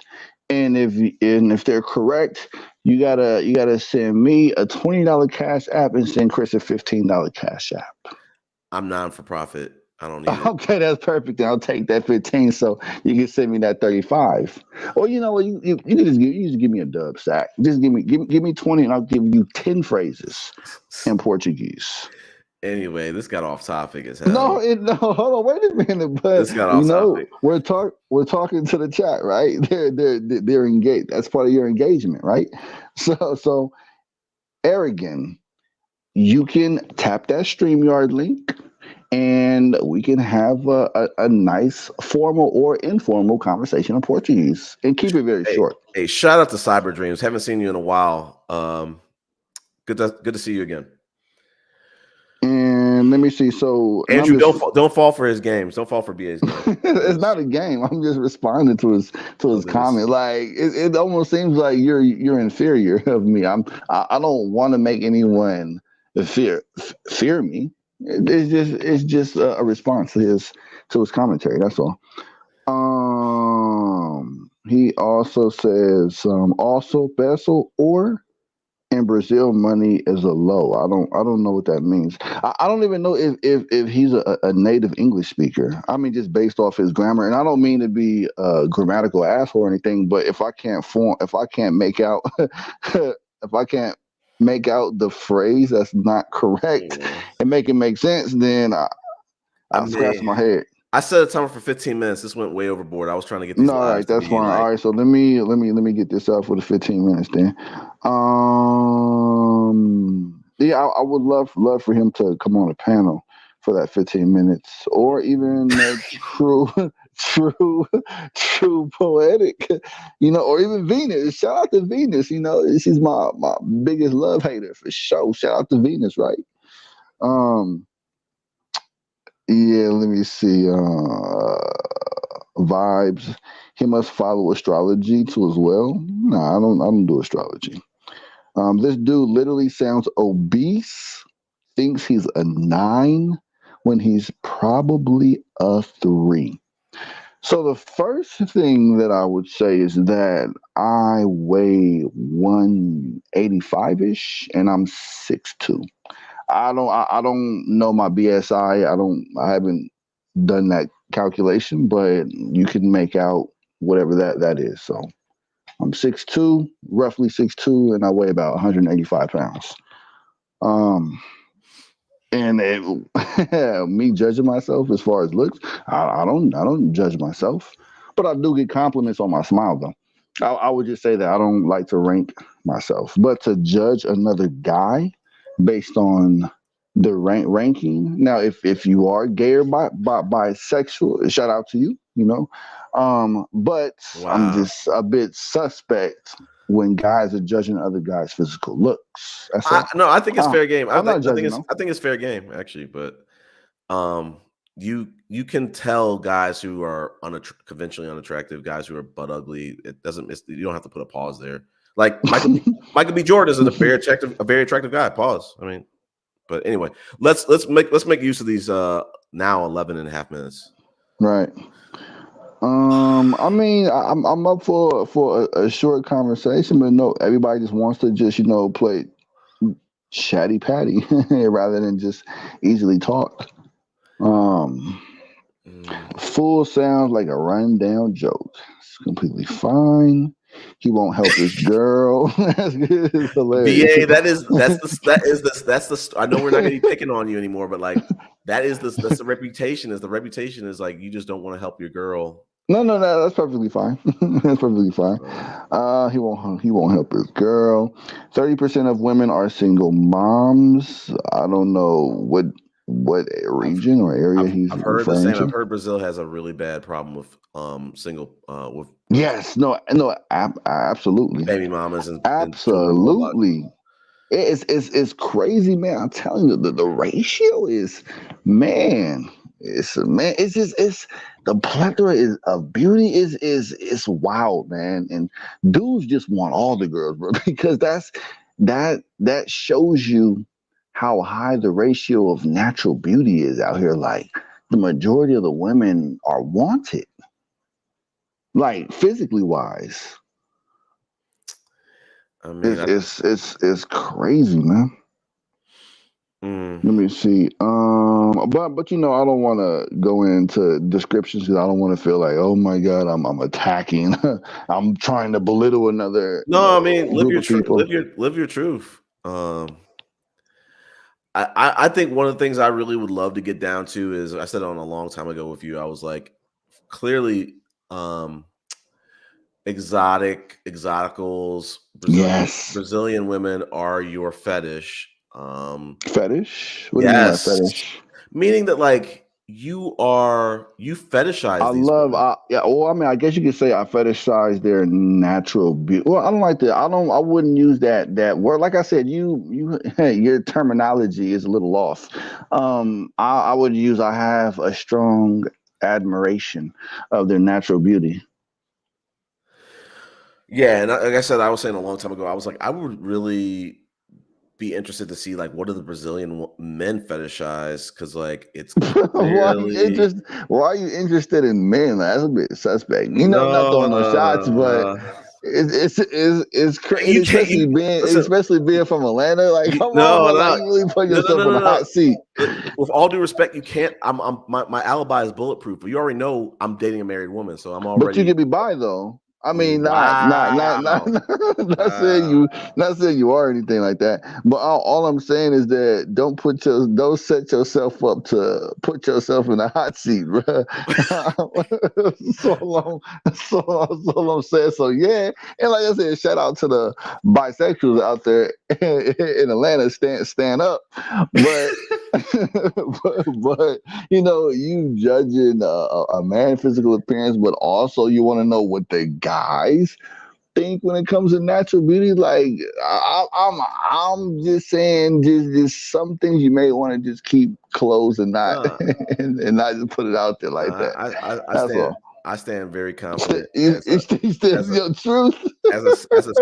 and if they're correct, you gotta send me a $20 cash app and send Chris a $15 cash app.
I'm non-for-profit. I don't need it.
Okay, that's perfect. Then I'll take that 15, so you can send me that 35. Or you know what, you can just give me a dub sack. Just give me 20, and I'll give you 10 phrases in Portuguese.
Anyway, this got off topic as hell.
No, hold on, wait a minute. But
this got off topic.
We're talking to the chat, right? They're engaged. That's part of your engagement, right? So Aragon, you can tap that StreamYard link, and we can have a nice formal or informal conversation in Portuguese, and keep it very short.
Hey, shout out to Cyber Dreams. Haven't seen you in a while. Good to see you again.
And And let me see. So
Andrew, don't fall for his games. Don't fall for BA's game.
It's not a game. I'm just responding to his comment. Like it almost seems like you're inferior of me. I don't want to make anyone fear me. It's just a response to his commentary. That's all. He also says also peso or in Brazil money is a low. I don't know what that means. I don't even know if he's a native English speaker. I mean, just based off his grammar, and I don't mean to be a grammatical asshole or anything, but if I can't make out if I can't make out the phrase that's not correct and make it make sense, then I'm scratching my head.
I set a timer for 15 minutes. This went way overboard. I was trying to get these.
No, all right, that's fine. All right, so let me get this up for the 15 minutes then. Yeah, I would love for him to come on a panel for that 15 minutes, or even true poetic, or even Venus. Shout out to Venus. She's my biggest love hater for sure. Shout out to Venus, right? Yeah, let me see. Vibes. He must follow astrology too as well. Nah, I don't do astrology. This dude literally sounds obese. Thinks he's a 9 when he's probably a 3. So the first thing that I would say is that I weigh 185-ish and I'm 6'2". I don't know my BSI. I haven't done that calculation, but you can make out whatever that is. So I'm 6'2", roughly 6'2", and I weigh about 185 pounds. And me judging myself as far as looks, I don't judge myself, but I do get compliments on my smile though. I would just say that I don't like to rank myself, but to judge another guy based on the ranking. Now, if you are gay or bisexual, shout out to you, but wow. I'm just a bit suspect when guys are judging other guys' physical looks.
No, I think it's fair game.
I'm not judging.
I think it's fair game actually, but you can tell guys who are conventionally unattractive, guys who are butt ugly. It doesn't miss. You don't have to put a pause there. Like Michael B. Jordan is a very attractive guy. Pause. I mean, but anyway, let's make use of these now 11 and a half minutes.
Right. I mean, I'm up for a short conversation, but no, everybody just wants to just play chatty patty rather than just easily talk. Fool sounds like a rundown joke. It's completely fine. He won't help his girl. That's good. It's hilarious.
BA, that's the. I know we're not going to be picking on you anymore, but like that's the reputation. The reputation is like you just don't want to help your girl.
No, that's perfectly fine. That's perfectly fine. He won't help his girl. 30% of women are single moms. I don't know what region or area he's referring to.
I've heard Brazil has a really bad problem with single with.
Yes, absolutely.
Baby mamas and
absolutely. It's crazy, man. I'm telling you, the ratio is, man. It's the plethora of beauty is wild, man. And dudes just want all the girls, bro, because that shows you how high the ratio of natural beauty is out here. Like the majority of the women are wanted, like physically wise. I mean, it's crazy, man. Let me see. But I don't want to go into descriptions because I don't want to feel like, oh my God, I'm attacking. I'm trying to belittle another.
No, I mean, live your truth. Live your truth. I think one of the things I really would love to get down to is I said it on a long time ago with you. I was like, clearly, exoticals. Brazilian women are your fetish.
Fetish? What do you mean by fetish?
Meaning that like you fetishize
I
these
love,
women.
yeah. Well, I mean, I guess you could say I fetishize their natural beauty. Well, I don't like that. I wouldn't use that word. Like I said, your terminology is a little off. I would use I have a strong admiration of their natural beauty.
Yeah, and like I said, I was saying a long time ago, I was like, I would really be interested to see like what do the Brazilian men fetishize, because like it's clearly
Why are you interested in men? That's a bit suspect. Not
no,
throwing no shots, but
no, no.
it's crazy,
You can't. You listen.
especially being from Atlanta. Like, come on,
No,
bro. Like,
no,
you really put
no, no,
yourself
no,
on the
no, no.
hot seat.
With all due respect, you can't. My alibi is bulletproof. But you already know I'm dating a married woman, so I'm
But you
already.
could be bi though. I mean,
Wow.
not saying
Wow.
you are anything like that. But all I'm saying is that don't set yourself up to put yourself in a hot seat, bro. so long, so long saying. So yeah, and like I said, shout out to the bisexuals out there in Atlanta. Stand up, but. but you judging a man's physical appearance, but also you want to know what the guys think when it comes to natural beauty. Like I'm just saying, just some things you may want to just keep close and not
Uh,
and not just put it out there like that.
I
That's
stand.
all.
I stand very confident
It's, it's
as a
your truth.
as a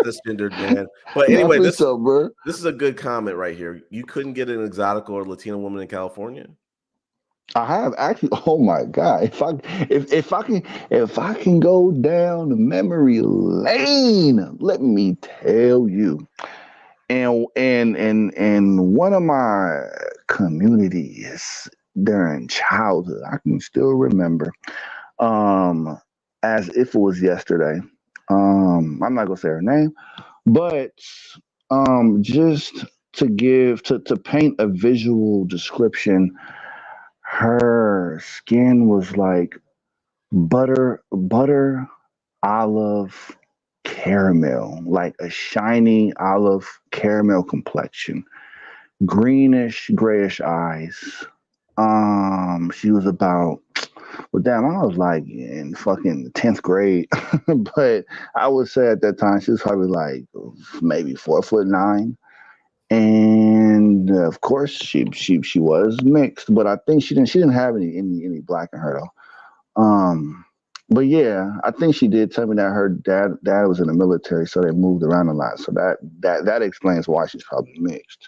cisgendered man. But
Not
anyway,
for sure, bro.
this is a good comment right here. You couldn't get an exotic or Latino woman in California.
I have actually. Oh my god! If I can go down the memory lane, let me tell you. And one of my communities during childhood, I can still remember, as if it was yesterday. I'm not gonna say her name, but just to paint a visual description, her skin was like butter olive caramel, like a shiny olive caramel complexion, greenish grayish eyes. She was about, well, damn, I was like in fucking 10th grade, but I would say at that time she was probably like maybe 4'9". And of course, she was mixed, but I think she didn't have any black in her though. But yeah, I think she did tell me that her dad was in the military, so they moved around a lot. So that explains why she's probably mixed.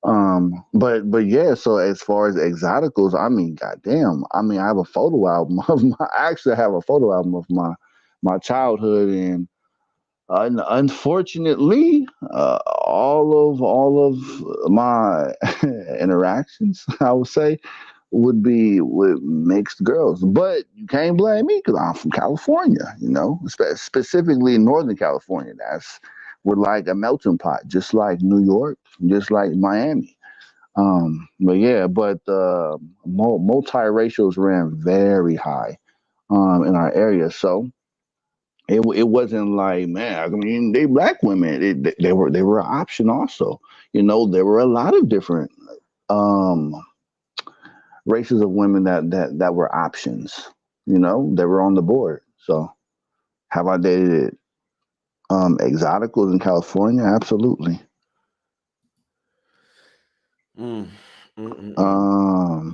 But yeah, so as far as exoticals, I mean, goddamn, I mean, I have a photo album I actually have a photo album of my childhood, and unfortunately, all of my interactions, I would say, would be with mixed girls. But you can't blame me because I'm from California, specifically Northern California. We're like a melting pot, just like New York, just like Miami. But yeah, multiracials ran very high in our area, so it wasn't like, man, I mean, they black women. They were an option also. There were a lot of different um, races of women that were options. They were on the board. So have I dated exoticals in California? Absolutely.
Mm,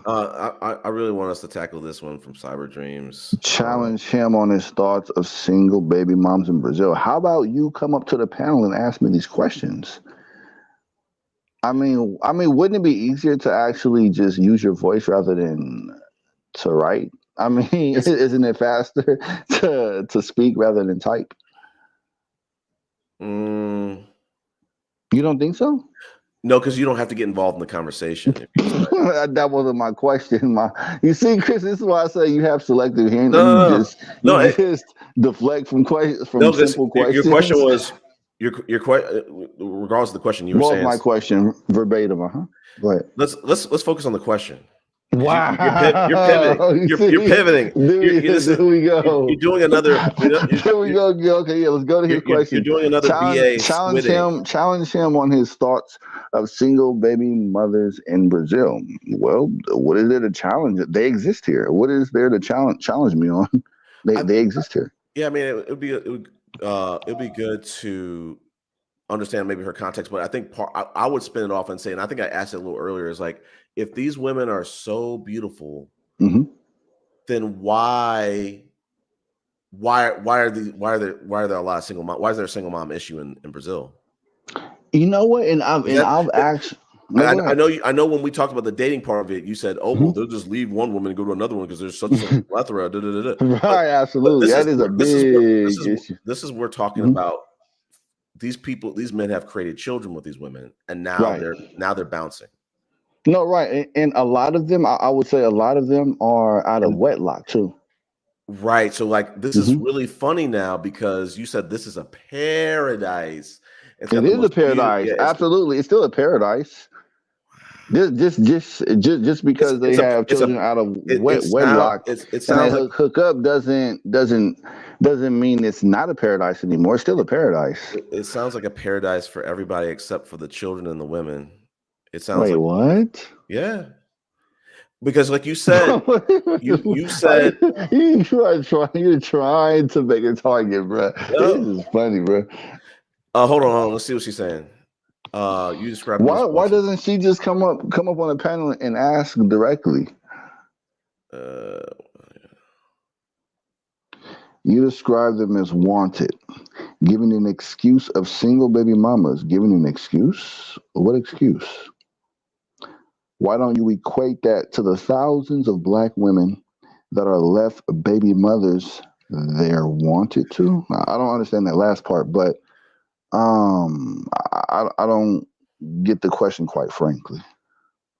I really want us to tackle this one from Cyber Dreams.
Challenge him on his thoughts of single baby moms in Brazil. How about you come up to the panel and ask me these questions? I mean, wouldn't it be easier to actually just use your voice rather than to write? I mean, isn't it faster to speak rather than type?
Mm,
You don't think so?
No, because you don't have to get involved in the conversation.
That wasn't my question. You see, Chris, this is why I say you have selective hearing.
No,
you just deflect from simple questions.
Your question was regardless of the question you were
What was
saying.
my question verbatim? Go ahead.
Let's focus on the question.
Wow.
You're pivoting. You're pivoting.
There we go.
You're doing another.
There we go. Okay, yeah, let's go to his question.
You're doing another BA squidding.
Challenge him on his thoughts of single baby mothers in Brazil. Well, what is there to challenge? They exist here. What is there to challenge me on? They exist here.
Yeah, I mean, it would be good to understand maybe her context, but I think I would spin it off and say, and I think I asked it a little earlier, is like, if these women are so beautiful, then why are there a lot of single mom? Why is there a single mom issue in Brazil?
You know what? I've actually.
I know when we talked about the dating part of it, you said, "Oh, well, they'll just leave one woman and go to another one because there's such a plethora."
Right, absolutely. That is a big issue.
This is we're talking about. These men have created children with these women, and now they're bouncing.
No, right, and a lot of them, I would say, a lot of them are out of wedlock too.
Right. So, like, this is really funny now because you said this is a paradise.
It is a paradise. Absolutely, it's still a paradise. Just because they have children out of wedlock, and they hook up doesn't mean it's not a paradise anymore. It's still a paradise.
It sounds like a paradise for everybody except for the children and the women. It sounds.
Wait, what?
Yeah, because like you said, you said
you're trying to make a target, bro. This is funny, bro.
Hold on. Let's see what she's saying. You described
why doesn't she just come up on a panel and ask directly? You describe them as wanted, giving an excuse of single baby mamas. Giving an excuse? What excuse? Why don't you equate that to the thousands of Black women that are left baby mothers they're wanted to? I don't understand that last part, but I don't get the question, quite frankly.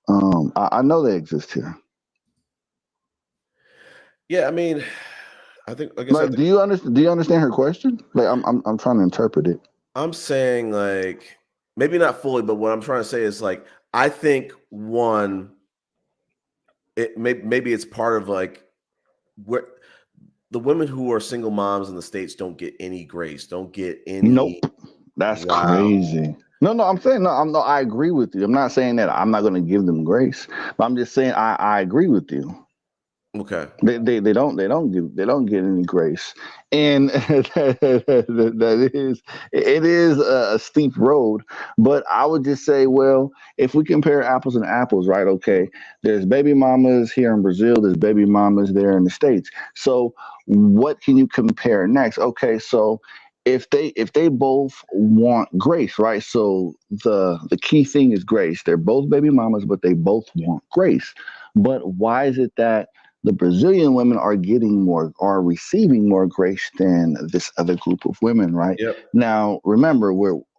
I know they exist here.
Yeah, I mean, I guess.
Like, do you understand her question? Like, I'm trying to interpret it.
I'm saying, like, maybe not fully, but what I'm trying to say is, like, I think maybe it's part of like where the women who are single moms in the States don't get any grace, don't get any.
Nope. That's crazy. No, I'm saying I agree with you. I'm not saying that I'm not going to give them grace, but I'm just saying I agree with you.
Okay.
They don't get any grace, and it is a steep road. But I would just say, well, if we compare apples and apples, right? Okay, there's baby mamas here in Brazil, there's baby mamas there in the States. So what can you compare next? Okay, so if they both want grace, right? So the key thing is grace. They're both baby mamas, but they both want grace. But why is it that the Brazilian women are receiving more grace than this other group of women, right?
Yep.
Now, remember,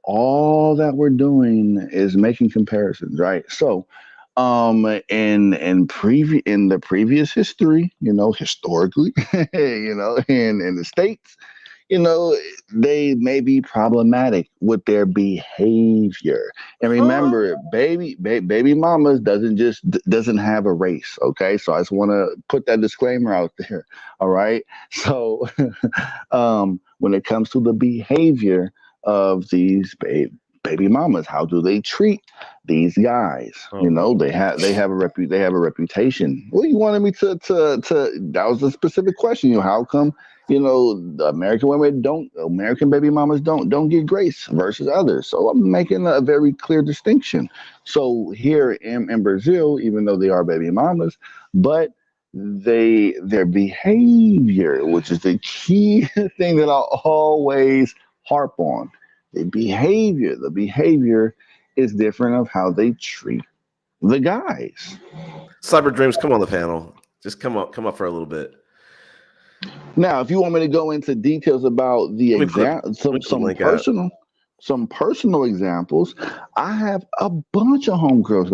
all that we're doing is making comparisons, right? So, in the previous history, historically, in the States, they may be problematic with their behavior. And remember, baby mamas doesn't have a race. Okay, so I just want to put that disclaimer out there. All right. So, when it comes to the behavior of these baby mamas, how do they treat these guys? They have a reputation. Well, you wanted me to that was a specific question. How come the American baby mamas don't get grace versus others? So I'm making a very clear distinction. So here in Brazil, even though they are baby mamas, but their behavior, which is the key thing that I always harp on, the behavior is different of how they treat the guys.
Cyber Dreams, come on the panel. Just come up for a little bit.
Now, if you want me to go into details about the some personal examples, I have a bunch of homegirls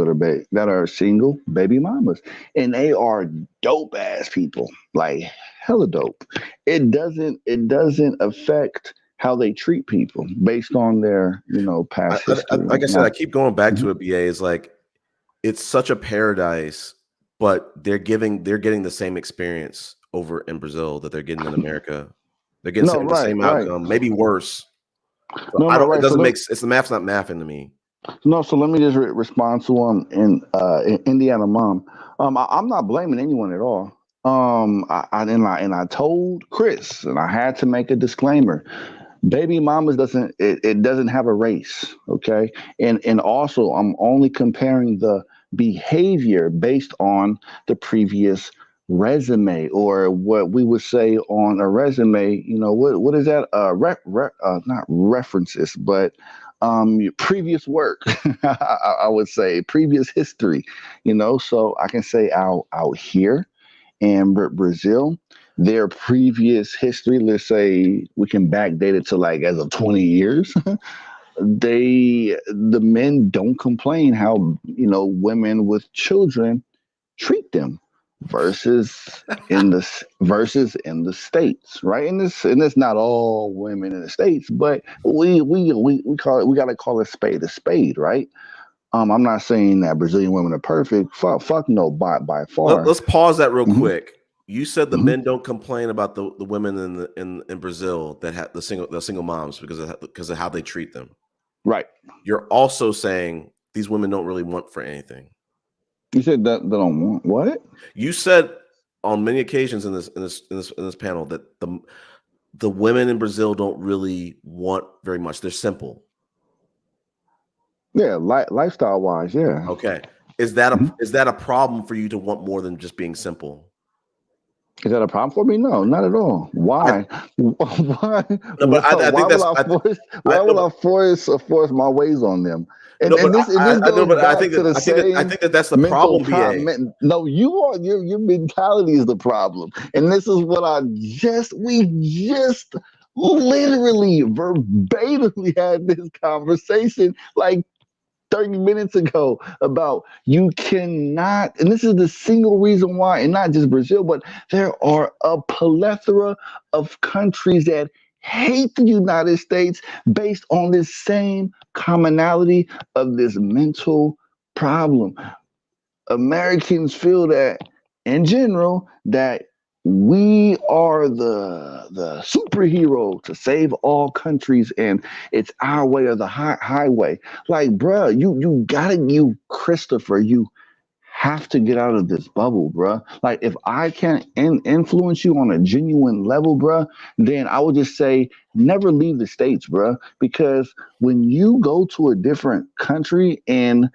that are single baby mamas, and they are dope ass people, like hella dope. It doesn't affect how they treat people based on their past history.
Like I said, I keep going back to it. BA is like, it's such a paradise but they're getting the same experience over in Brazil that they're getting in America. They're getting
No,
the
right,
same
right.
outcome, maybe worse. So
No,
I
no,
don't. It
right.
doesn't make. It's the math's not mathing to me.
No, so let me just respond to in Indiana mom. I'm not blaming anyone at all. I told Chris, and I had to make a disclaimer. Baby mamas it doesn't have a race, okay? And also I'm only comparing the behavior based on the previous resume, or what we would say on a resume. You know, what is that? Not references, but your previous work. I would say previous history. You know, so I can say out here in Brazil, their previous history, let's say we can backdate it to like as of 20 years, the men don't complain how, you know, women with children treat them versus in the states, right? And it's not all women in the states, but we call it, we gotta call a spade, right? I'm not saying that Brazilian women are perfect. Fuck no, by far.
Let's pause that real
Mhm.
quick. You said the
Mhm.
men don't complain about the women in Brazil that have the single moms because of how they treat them.
Right.
You're also saying these women don't really want for anything.
You said that they don't want what?
You said on many occasions in this panel that the women in Brazil don't really want very much. They're simple.
Yeah, lifestyle wise, yeah.
Okay. Is that a problem for you to want more than just being simple?
Is that a problem for me? No, not at all. Why? Why?
No, but I
Why
think
will
that's
I force? Why will I force my ways on them? And this goes back to the
I
same
think that's the
mental
problem, BA.
No, your mentality is the problem, and this is what we just literally verbatimly had this conversation like 30 minutes ago about you cannot, and this is the single reason why, and not just Brazil, but there are a plethora of countries that hate the United States based on this same commonality of this mental problem. Americans feel that in general that we are the superhero to save all countries, and it's our way or the highway. Like, bruh, you Christopher, you have to get out of this bubble, bruh. Like, if I can't influence you on a genuine level, bruh, then I would just say never leave the States, bruh. Because when you go to a different country and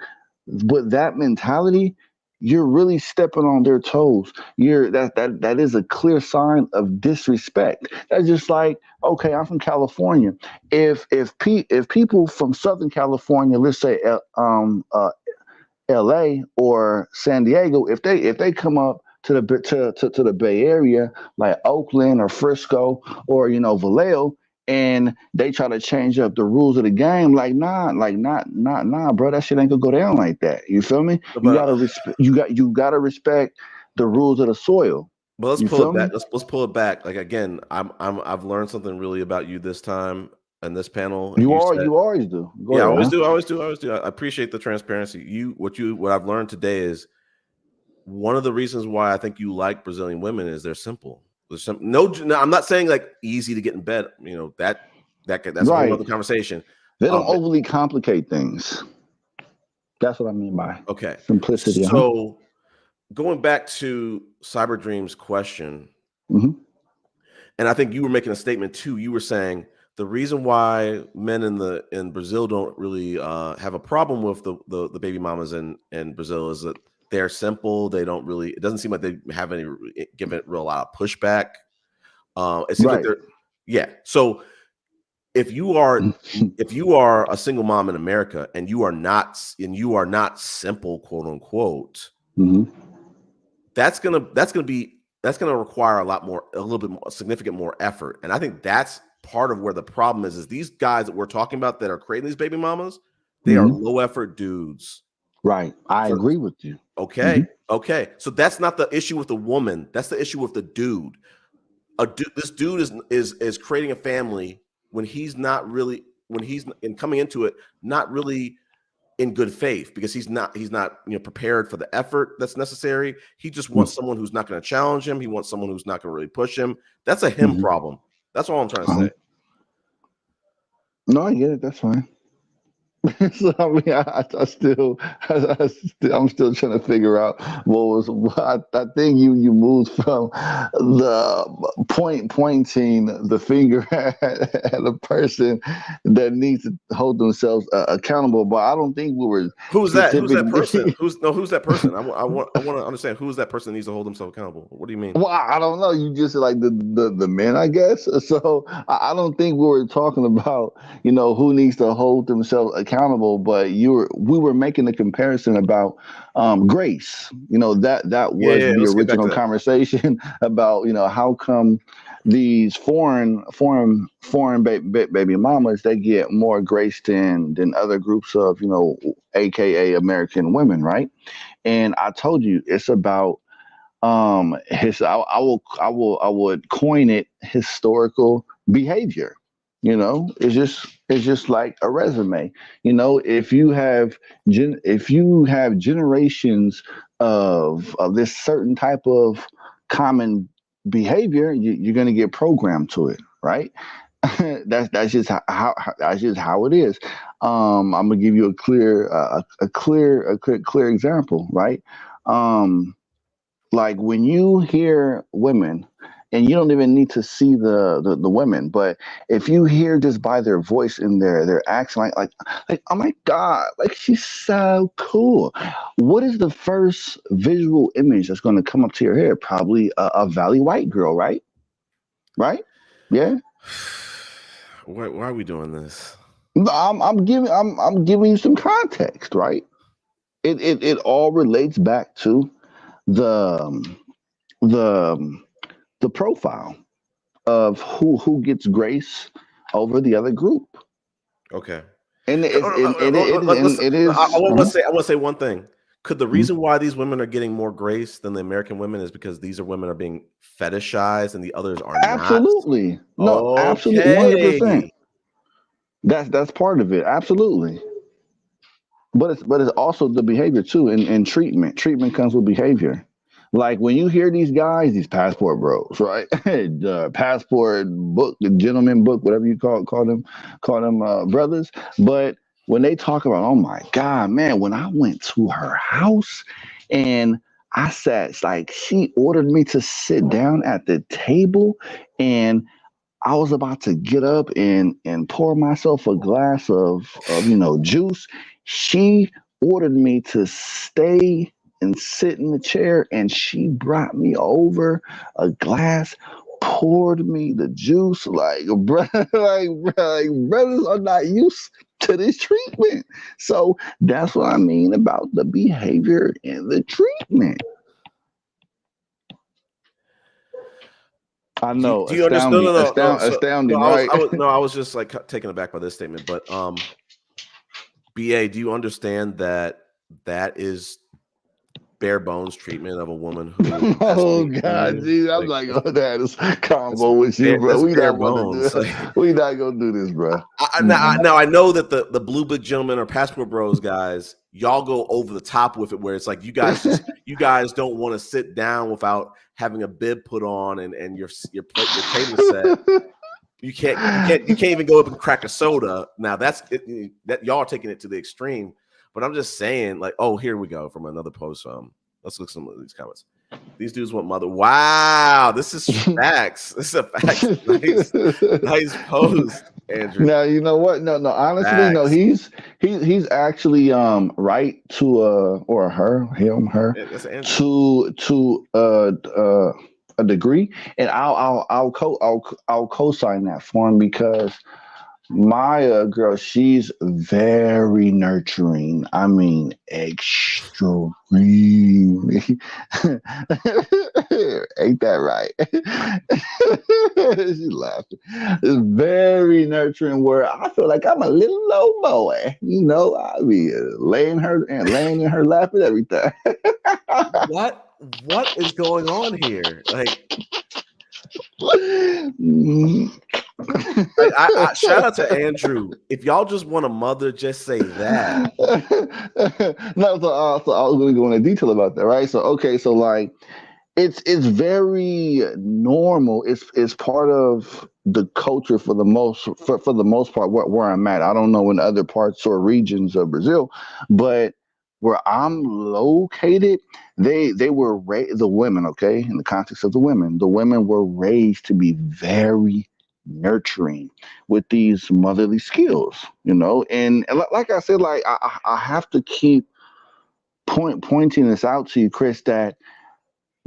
with that mentality, you're really stepping on their toes. That is a clear sign of disrespect. That's just like, okay, I'm from California. If people from Southern California, let's say L.A. or San Diego, if they come up to the Bay Area, like Oakland or Frisco or Vallejo, and they try to change up the rules of the game, like nah, bro, that shit ain't gonna go down like that. You feel me? You gotta respect. You gotta respect the rules of the soil.
But let's
You
pull
feel
it back.
me?
Let's pull it back. Like again, I've learned something really about you this time in this panel. And
You
you said,
always do. Go
yeah, I
ahead,
always
huh?
do. I always do. I always do. I appreciate the transparency. What I've learned today is one of the reasons why I think you like Brazilian women is they're simple. There's no, I'm not saying like easy to get in bed. That's a whole
Right.
other conversation.
They don't
But
overly complicate things. That's what I mean by
okay.
simplicity.
So going back to Cyber Dream's question,
Mhm.
and I think you were making a statement too. You were saying the reason why men in Brazil don't really have a problem with the baby mamas in Brazil is that they're simple. They don't really. It doesn't seem like they have any give it real lot of pushback. It seems like
Right.
they're yeah. So if you are a single mom in America and you are not simple, quote unquote,
Mhm.
that's gonna require a little bit more significant more effort. And I think that's part of where the problem is these guys that we're talking about that are creating these baby mamas, they are
Mhm.
low effort dudes.
Right. I agree with you.
Okay. Okay. So that's not the issue with the woman. That's the issue with the dude. This dude is creating a family when he's not really, when he's coming into it, not really in good faith because he's not prepared for the effort that's necessary. He just wants someone who's not going to challenge him. He wants someone who's not going to really push him. That's a him problem. That's all I'm trying to say.
No, I get it. That's fine. So I mean, I'm still trying to figure out I think you moved from the pointing the finger at a person that needs to hold themselves accountable, but I don't think we were.
Who's that person? Who's that person? I want to understand who's that person that needs to hold themselves accountable. What do you mean?
Well, I don't know. You just said like the men, I guess. So I don't think we were talking about who needs to hold themselves accountable, but we were making a comparison about grace. That was the original conversation about how come these foreign baby mamas, they get more grace than other groups of AKA American women, right? And I told you it's about I would coin it historical behavior. It's just like a resume. If you have generations of this certain type of common behavior, you're going to get programmed to it, right? that's just how it is. I'm gonna give you a clear example, right? Like when you hear women, and you don't even need to see the women, but if you hear just by their voice and their accent, like oh my God, like she's so cool. What is the first visual image that's going to come up to your head? Probably a valley white girl, right? Right? Yeah.
Why are we doing this?
I'm giving you some context, right? It all relates back to the profile of who gets grace over the other group.
Okay.
And I
want to say one thing. Could the reason why these women are getting more grace than the American women is because these are women are being fetishized and the others are
absolutely
not?
No, absolutely 100%. That's part of it, absolutely. But it's also the behavior too, and treatment. Treatment comes with behavior. Like when you hear these guys, these passport bros, right? The passport book, the gentleman book, whatever you call them brothers. But when they talk about, oh my God, man, when I went to her house and I sat, like she ordered me to sit down at the table, and I was about to get up and pour myself a glass of juice. She ordered me to stay and sit in the chair, and she brought me over a glass, poured me the juice. Like brothers are not used to this treatment. So that's what I mean about the behavior and the treatment. I know.
Do you understand?
Astounding, right?
I was just like taken aback by this statement. But BA, do you understand that is bare bones treatment of a woman who?
Oh God, geez, I'm not gonna have this combo with you, bro. We not gonna do this, bro.
Now I know that the blue book gentlemen or passport bros guys, y'all go over the top with it, where it's like you guys don't want to sit down without having a bib put on and your table set. You can't even go up and crack a soda. Now that's it, that y'all are taking it to the extreme. But I'm just saying, like, oh, here we go from another post. Let's look at some of these comments. These dudes want mother. Wow, this is facts. This is a facts. Nice post, Andrew.
Now you know what? No. Honestly, facts. No. He's actually right to or her, him, her to a degree, and I'll co-sign that for him because my girl, she's very nurturing. I mean, extremely. Ain't that right? She's laughing. It's very nurturing. Where I feel like I'm a little low boy. I'll be laying in her lap and everything.
What is going on here? Like. Like, I shout out to Andrew. If y'all just want a mother, just say that.
No, so I was going to go into detail about that, right? So okay, so like it's very normal. It's part of the culture for the most part. Where I'm at, I don't know in other parts or regions of Brazil, but where I'm located, they were the women. Okay, in the context of the women were raised to be very nurturing with these motherly skills, and like I said, like I have to keep pointing this out to you, Chris, that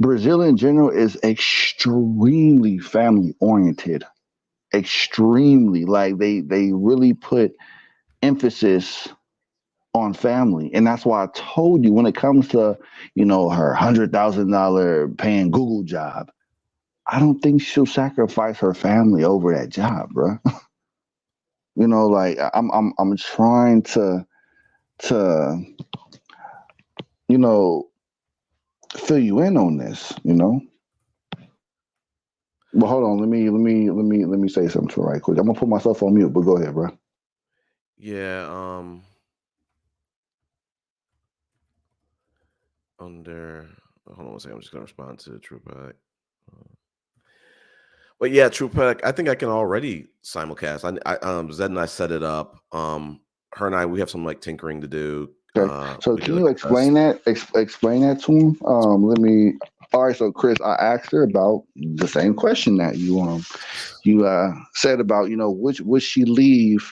Brazil in general is extremely family oriented. Extremely, like they really put emphasis on family, and that's why I told you when it comes to her $100,000 paying Google job, I don't think she'll sacrifice her family over that job, bro. Like I'm trying to fill you in on this. But hold on, let me say something right quick. I'm gonna put myself on mute, but go ahead, bro.
Yeah. Under. Hold on one second. I'm just gonna respond to Trupac. But yeah, Trupac. I think I can already simulcast. Zed and I set it up. Her and I, we have some like tinkering to do.
Okay. So
we
can
did
you
like a
explain
test.
that? Explain that to him. Let me. All right. So Chris, I asked her about the same question that you said about would she leave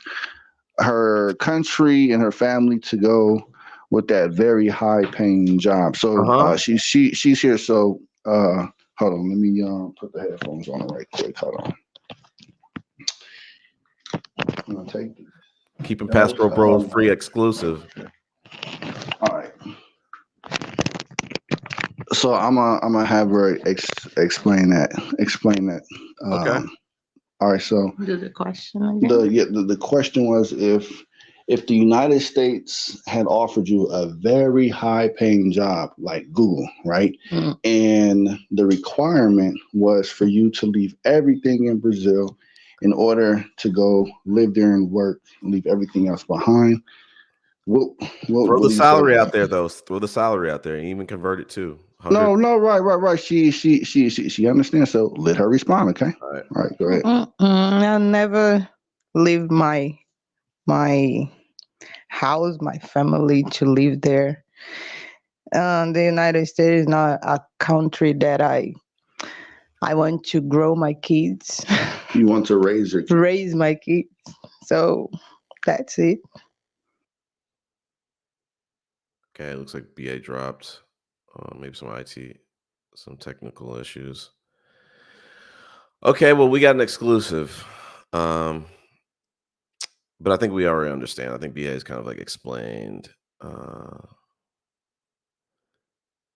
her country and her family to go with that very high paying job. So she's here. So hold on, let me put the headphones on right quick. Hold on. I'm gonna take these.
Keeping Passport Bros free exclusive.
All right. So I'm gonna have her explain that.
Okay.
All right. So
Do the question again.
the question was if the United States had offered you a very high paying job like Google, right?
Mm.
And the requirement was for you to leave everything in Brazil in order to go live there and work, leave everything else behind. What
Throw the
do you say?
salary out there, though. Throw the salary out there, and even convert it to 100.
No, right. She understands. So let her respond, okay?
All right.
All right, go ahead.
I'll never leave my house, my family to live there. The United States is not a country that I want to grow my kids.
You want to raise your
raise my kids. So that's it.
Okay, it looks like BA dropped. Maybe some IT, some technical issues. Okay, well, we got an exclusive. But I think we already understand. I think BA has kind of like explained that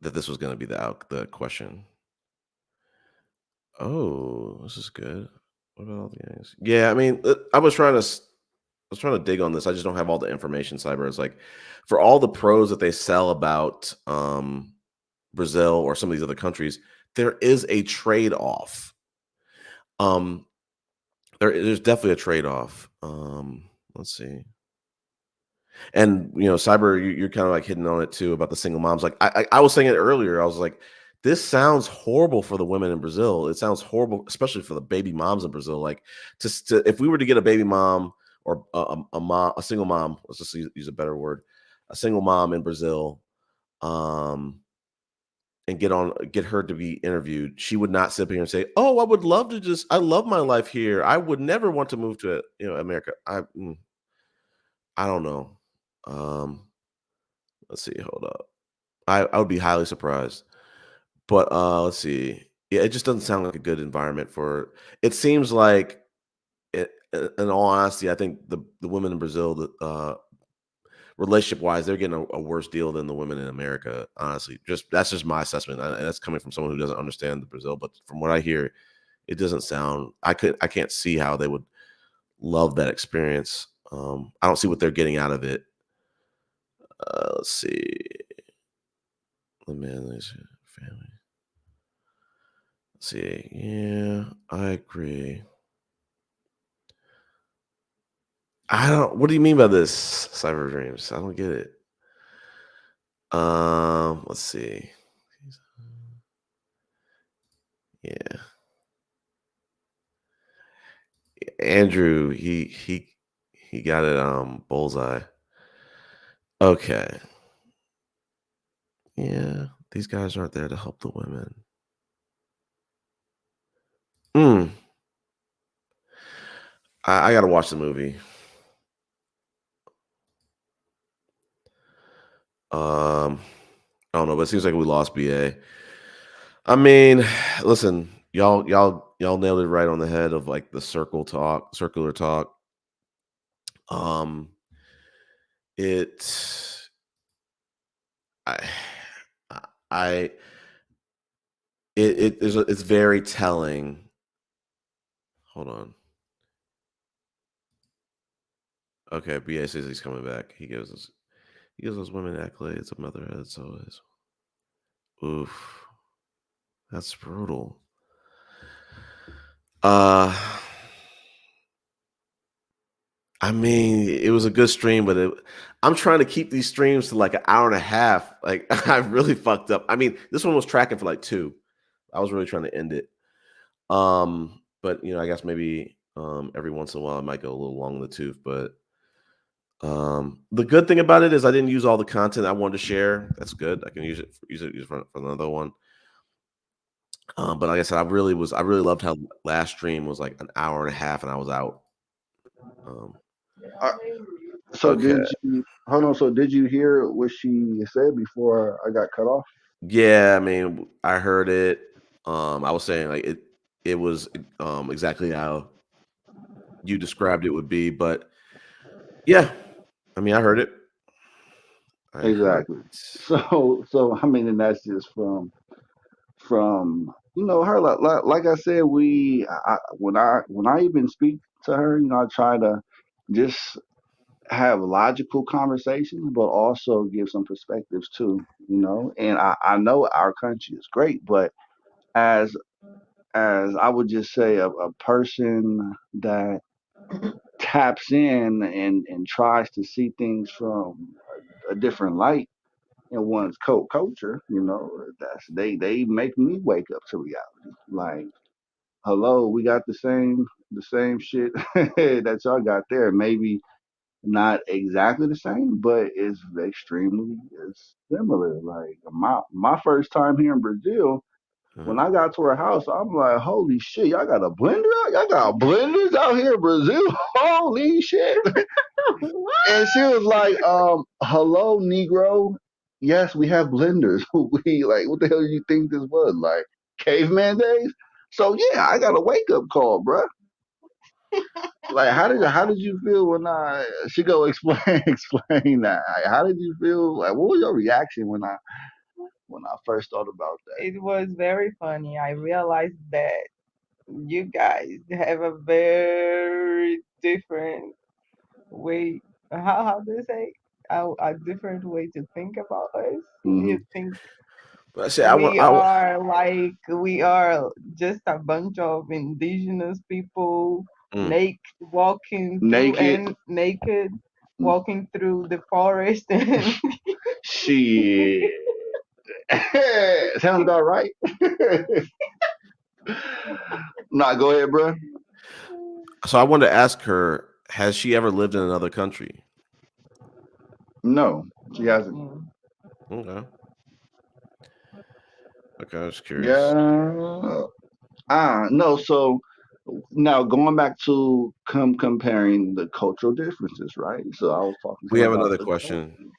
this was going to be the question. Oh, this is good. What about all the things? Yeah, I mean, I was trying to dig on this. I just don't have all the information. Cyber is like, for all the pros that they sell about Brazil or some of these other countries, there is a trade-off. There's definitely a trade-off. Let's see. And Cyber, you're kind of like hitting on it too about the single moms. Like I was saying it earlier. I was like, this sounds horrible for the women in Brazil. It sounds horrible, especially for the baby moms in Brazil. Like, if we were to get a baby mom or a single mom, let's just use a better word, a single mom in Brazil, and get her to be interviewed, she would not sit here and say, "Oh, I would love to I love my life here. I would never want to move to America." I don't know. Let's see. Hold up. I would be highly surprised. But let's see. Yeah, it just doesn't sound like a good environment for. It seems like, in all honesty, I think the women in Brazil, relationship wise, they're getting a worse deal than the women in America. Honestly, that's just my assessment, and that's coming from someone who doesn't understand the Brazil. But from what I hear, it doesn't sound. I can't see how they would love that experience. I don't see what they're getting out of it. Let's see. The man's family. Let's see. Yeah, I agree. I don't. What do you mean by this? Cyber dreams. I don't get it. Let's see. Yeah. Andrew, he got it bullseye. Okay. Yeah, these guys aren't there to help the women. I gotta watch the movie. I don't know, but it seems like we lost BA. I mean, listen, y'all nailed it right on the head of like the circular talk. It's very telling. Hold on. Okay, BA says he's coming back. He gives those women accolades of motherhood. So is. Oof, that's brutal. I mean, it was a good stream, but I'm trying to keep these streams to like an hour and a half. Like I really fucked up. I mean, this one was tracking for like 2. I was really trying to end it. But I guess maybe every once in a while I might go a little long in the tooth. But the good thing about it is I didn't use all the content I wanted to share. That's good. I can use it for another one. But like I said, I really loved how last stream was like an hour and a half and I was out.
So
okay.
did you hold on? So did you hear what she said before I got cut off?
Yeah, I mean, I heard it. I was saying like it was exactly how you described it would be, but yeah, I mean, I heard it.
Exactly. So I mean, and that's just from her. Like I said, when I even speak to her, I try to just have logical conversations, but also give some perspectives too. And I know our country is great, but as I would just say, a person that taps in and tries to see things from a different light in one's culture, they make me wake up to reality. Like, hello, we got the same shit that y'all got there. Maybe not exactly the same, but it's similar. Like my first time here in Brazil, when I got to her house, I'm like, holy shit, y'all got a blender out? Y'all got blenders out here in Brazil? Holy shit. And she was like, hello, Negro. Yes, we have blenders. We like, what the hell do you think this was? Like caveman days? So yeah, I got a wake up call, bruh. Like, how did you feel when she go explain that? Like, how did you feel? Like, what was your reaction when I first thought about that?
It was very funny. I realized that you guys have a very different way. How do you say? A different way to think about us. You think we are just a bunch of indigenous people naked walking through the forest and
shit. Sounds about right. Nah, go ahead, bro.
So I wanted to ask her, has she ever lived in another country?
No, she hasn't.
Okay, I was curious.
Yeah. No, so now going back to comparing the cultural differences, right? So I was talking to
We
her
have
about
another question.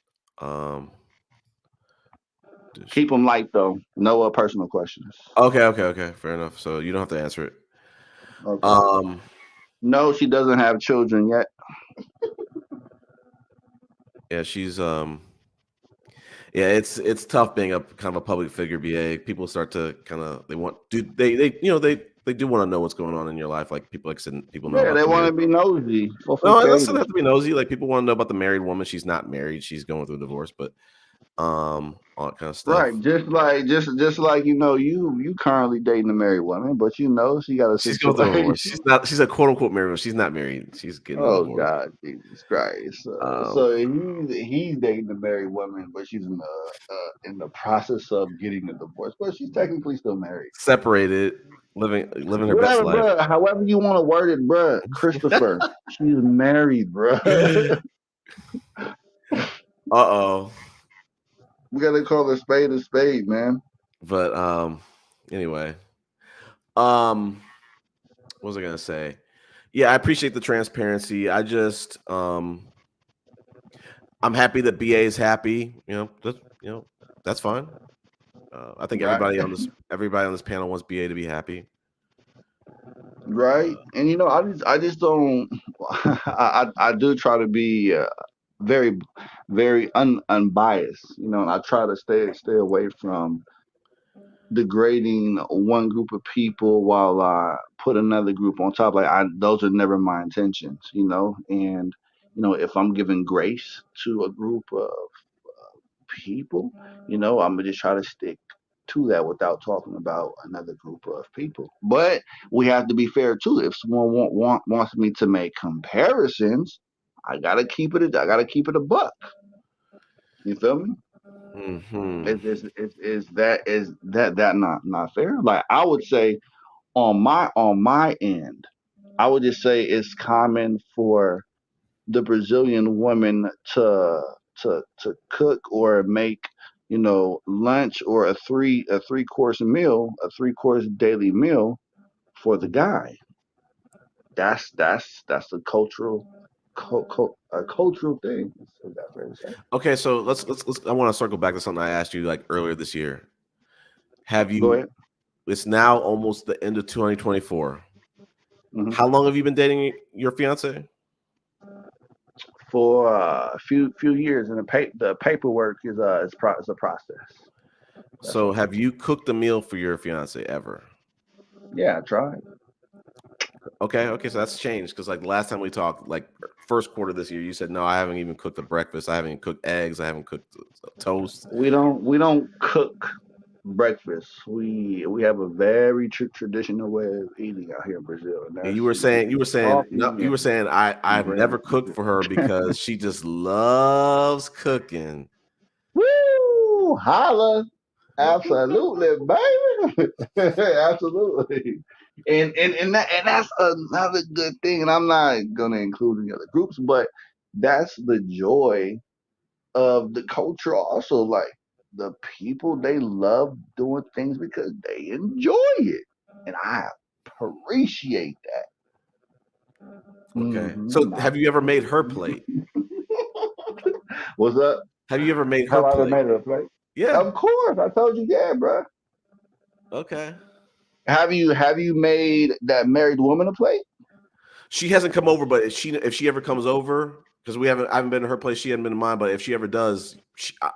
Keep them light though. No personal questions.
Okay. Fair enough. So you don't have to answer it.
Okay. No, she doesn't have children yet.
Yeah, she's yeah, it's tough being a kind of a public figure, BA. People start to kind of they do want to know what's going on in your life. Like people people know
Yeah,
about
they
the
want to
married.
be nosy.
No, it doesn't have to be nosy. Like people want to know about the married woman. She's not married. She's going through a divorce, but all that kind of stuff.
Right, just like you currently dating a married woman, but she got a
She's going through a divorce.
situation.
She's a quote unquote married woman. She's not married. She's getting a
Oh
divorce.
God, Jesus Christ! So he's dating a married woman, but she's in the process of getting a divorce, but she's technically still married.
Separated, living her best
Whatever,
life.
bro. However you want to word it, bro. Christopher, she's married, bro.
Uh-oh.
We gotta call a spade, man.
But anyway. What was I gonna say? Yeah, I appreciate the transparency. I just I'm happy that BA is happy. That's fine. I think
Right.
everybody on this panel wants BA to be happy.
Right. And I just don't I do try to be very very unbiased, and I try to stay away from degrading one group of people while I put another group on top. Like those are never my intentions, and if I'm giving grace to a group of people, I'm gonna just try to stick to that without talking about another group of people. But we have to be fair too. If someone wants me to make comparisons, I gotta keep it. I gotta keep it a buck. You feel me?
Mm-hmm.
Is that not fair? Like I would say on my end, I would just say it's common for the Brazilian woman to cook or make lunch or a three course meal, a 3 course daily meal for the guy. That's a cultural thing. Is that fair to say?
Okay, so let's I want to circle back to something I asked you like earlier this year. Have
Go
you
ahead.
It's now almost the end of 2024.
Mhm.
How long have you been dating your fiance?
For a few years, and the paperwork is a process. That's
So
right.
have you cooked a meal for your fiance ever?
Yeah, I tried.
Okay, so that's changed because like the last time we talked, like first quarter this year, you said no, I haven't even cooked a breakfast, I haven't even cooked eggs, I haven't cooked toast.
We don't cook breakfast. We have a very traditional way of eating out here in Brazil, and
And
that's
you were saying
coffee
no, you were
and
saying I've
bread.
never cooked for her because she just loves cooking.
Woo! Holla! Absolutely, baby. Absolutely. And that's another good thing. And I'm not gonna include any other groups, but that's the joy of the culture also. Like the people, they love doing things because they enjoy it. And I appreciate that.
Okay. So have you ever made her plate?
What's up?
Have you ever made her
Have I ever
plate?
made it a plate?
Yeah.
Of course. I told you, yeah, bro.
Okay.
Have you made that married woman a plate?
She hasn't come over, but if she ever comes over, because I haven't been to her place, she hasn't been to mine. But if she ever does,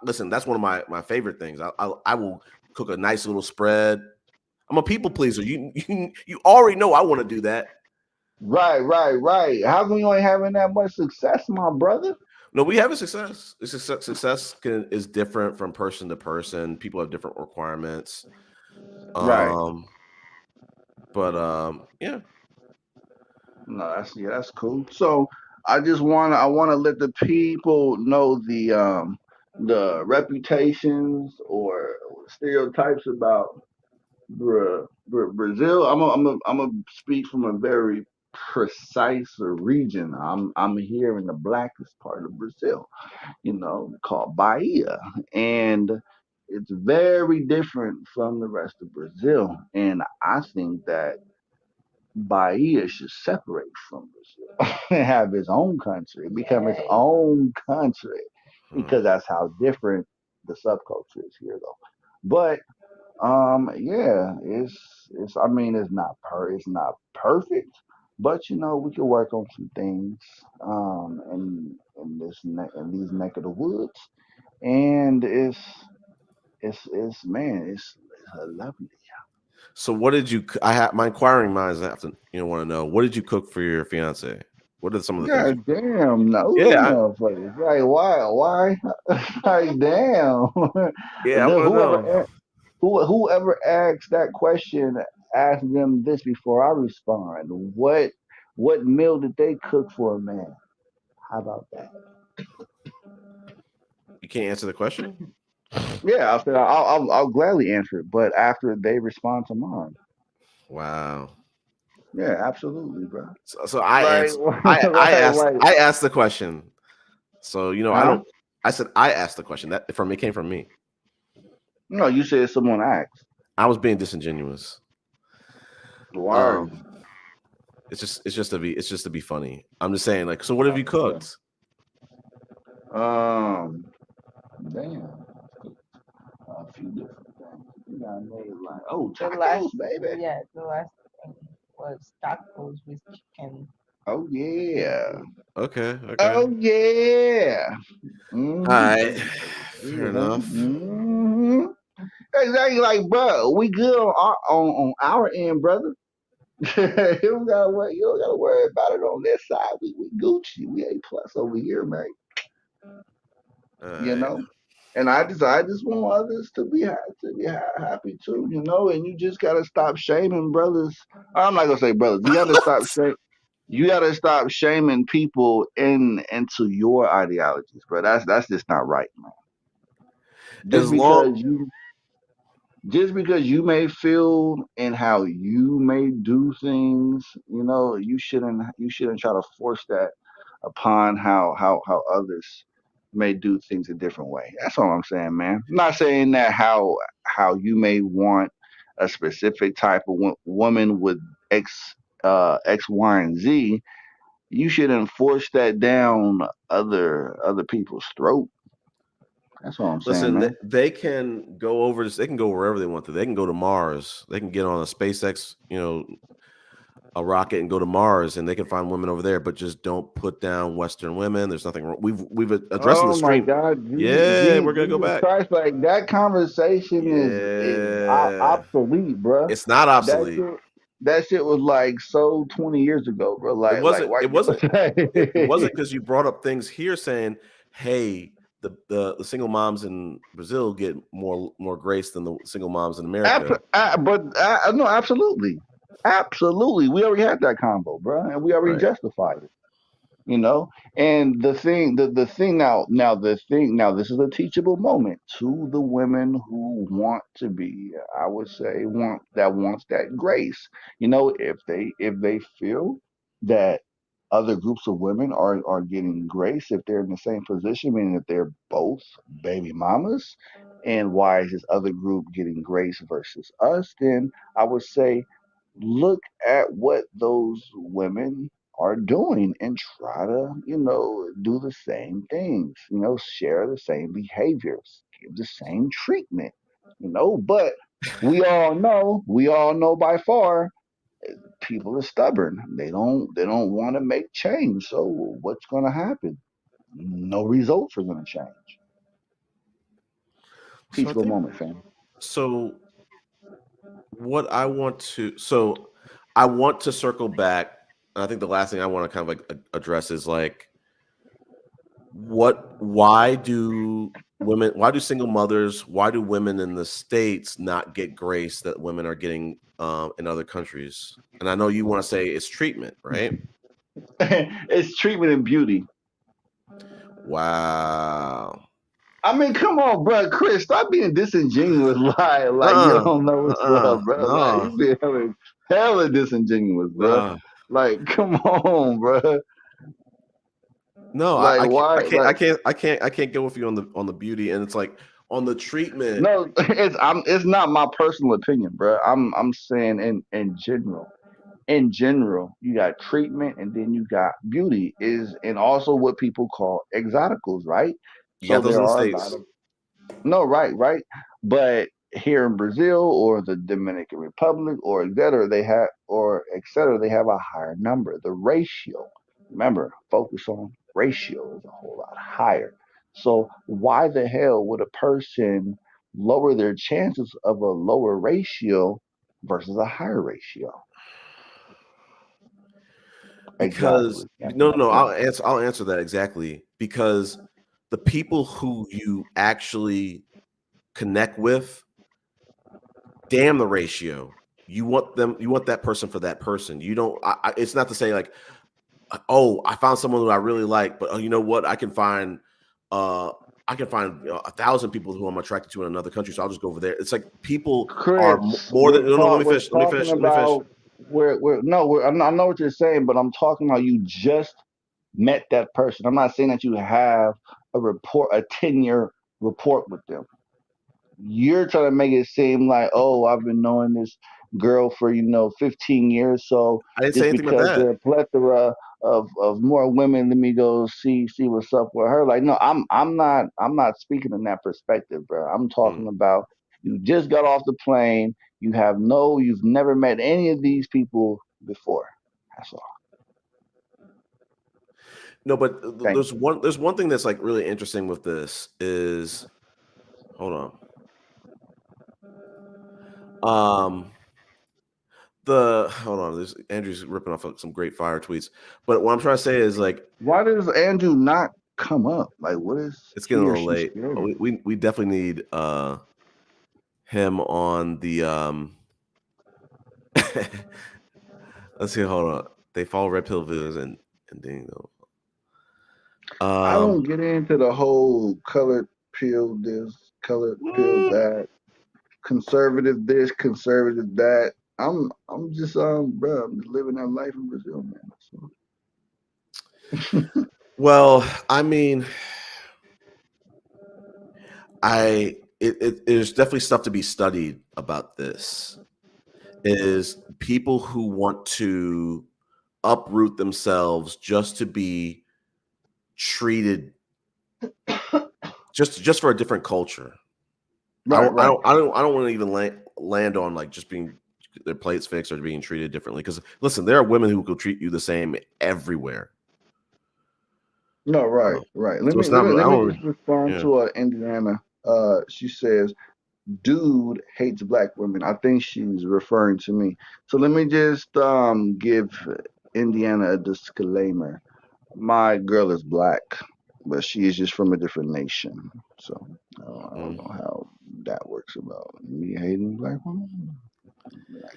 listen, that's one of my favorite things. I will cook a nice little spread. I'm a people pleaser. You already know I want to do that.
Right. How come you ain't having that much success, my brother?
No, we have a success. Success is different from person to person. People have different requirements.
Right.
Yeah.
No, that's cool. So I wanna let the people know the reputations or stereotypes about Brazil. I'm a speak from a very precise region. I'm here in the blackest part of Brazil, called Bahia, and it's very different from the rest of Brazil. And I think that Bahia should separate from Brazil and have its own country, become its own country, because that's how different the subculture is here, though. But yeah, it's I mean it's not perfect, but we can work on some things in these neck of the woods, and it's man, it's lovely.
So what did you? My inquiring minds have to want to know, what did you cook for your fiance? What are some of the things?
God damn, no,
Yeah,
motherfuckers. Like, why? Like, damn.
yeah, I want to know.
Whoever asks that question, ask them this before I respond. What meal did they cook for a man? How about that?
You can't answer the question.
Yeah, I said I'll gladly answer it, but after they respond to mine.
Wow.
Yeah, absolutely, bro.
So I
Like,
answer. I asked.
like,
I asked the question. So I
huh?
don't. I said I asked the question. That from it came from me.
No, you said someone asked.
I was being disingenuous.
Word.
It's just to be funny. I'm just saying, like, so what have you cooked?
Damn. A few different things. You got made like, oh,
The
tacos,
last,
baby.
yeah, the last thing was tacos with chicken.
Oh yeah.
Okay.
Oh yeah.
All right. Fair
Yeah.
enough.
Exactly, like, bro, we good on our end, brother. You don't gotta worry. You don't gotta worry about it on this side. We Gucci. We A plus over here, man.
All
You
right.
know. And I just want others to be happy too, you know. And you just gotta stop shaming brothers. I'm not gonna say brothers. You gotta stop shaming. You gotta stop shaming people into your ideologies, bro. That's just not right, man. Just
As long
because you just because you may feel and how you may do things, you know, you shouldn't try to force that upon how others may do things a different way. That's all I'm saying, man. I'm not saying that how you may want a specific type of woman with X, Y, and Z. You shouldn't force that down other people's throat. That's all I'm saying,
listen,
man.
they can go over this. They can go wherever they want to. They can go to Mars. They can get on a SpaceX, a rocket and go to Mars, and they can find women over there. But just don't put down Western women. There's nothing wrong. We've addressed in the
Oh my
stream.
God,
Yeah, we're gonna go
Jesus
back.
Christ! Like that conversation is
Yeah,
obsolete, bruh.
it's not
That
obsolete.
shit, that shit was like so 20 years ago, bro.
It
Like
wasn't.
why
It
you
wasn't. It
gonna
wasn't because you brought up things here saying, "Hey, the single moms in Brazil get more grace than the single moms in America."
no, absolutely, absolutely. We already had that combo, bro, and we already
Right.
justified it. You know, and the thing now, this is a teachable moment to the women who want to be, I would say, wants that grace. You know, if they feel that other groups of women are getting grace, if they're in the same position, meaning that they're both baby mamas, and why is this other group getting grace versus us, then I would say look at what those women are doing and try to, do the same things, share the same behaviors, give the same treatment, but we all know by far people are stubborn. They don't want to make change. So what's going to happen? No results are going to change.
So I
Teachable
think
moment, fam.
so. What I want to so I want to circle back. I think the last thing I want to kind of like address is like why do single mothers, why do women in the States not get grace that women are getting in other countries? And I know you want to say it's treatment, right?
It's treatment and beauty.
Wow.
I mean, come on, bro, Chris, stop being disingenuous. Like you
Uh-uh.
don't know what's up, bro. Like
No.
you being hella disingenuous, bro.
No.
Like, come on, bro.
No,
Like,
I
why?
can't I
Like,
can't I can't I can't go with you on the beauty, and it's like on the treatment.
no, it's not my personal opinion, bro. I'm saying in general. In general, you got treatment, and then you got beauty is, and also what people call exoticals, right?
You got
So
those
there
in the
are a lot
States.
of No, right, right. But here in Brazil or the Dominican Republic or et cetera, they have a higher number. The ratio, remember, focus on ratio is a whole lot higher. So why the hell would a person lower their chances of a lower ratio versus a higher ratio?
Because
Exactly.
no, I'll answer that exactly. Because the people who you actually connect with, damn the ratio. You want that person for that person. You don't. It's not to say like, oh, I found someone who I really like, but you know what? I can find 1,000 people who I'm attracted to in another country, so I'll just go over there. It's like people are
Chris,
more than. No, let me
we're
finish. Let me
talking
finish. Let me finish.
about I know what you're saying, but I'm talking about you just met that person. I'm not saying that you have a 10-year report with them. You're trying to make it seem like, oh, I've been knowing this girl for 15 years, so
I didn't say
just
anything about
because
that.
there are a plethora of more women, let me go see what's up with her. Like, no, I'm not speaking in that perspective, bro. I'm talking about you just got off the plane. You've never met any of these people before. That's all.
No, but
Thank
there's one thing that's like really interesting with this is, hold on. Hold on. This Andrew's ripping off some great fire tweets. But what I'm trying to say is like,
why does Andrew not come up? Like, what is
it's getting
he
a
or
little
she
late.
scared of?
We definitely need him on the let's see, hold on. They follow red pill videos and then
I don't get into the whole colored pill this, colored pill that, conservative this, conservative that. I'm just bro, I'm just living that life in Brazil, man. So.
Well, I mean, there's definitely stuff to be studied about this. Is people who want to uproot themselves just to be treated just for a different culture.
Right.
I don't want to even land on like just being their plates fixed or being treated differently. Because listen, there are women who will treat you the same everywhere.
No, right. Let
So
me
it's not.
let me just respond
Yeah.
to Indiana. She says, "Dude hates black women." I think she's referring to me. So let me just give Indiana a disclaimer. My girl is black, but she is just from a different nation. So I don't know how that works about me hating black women. I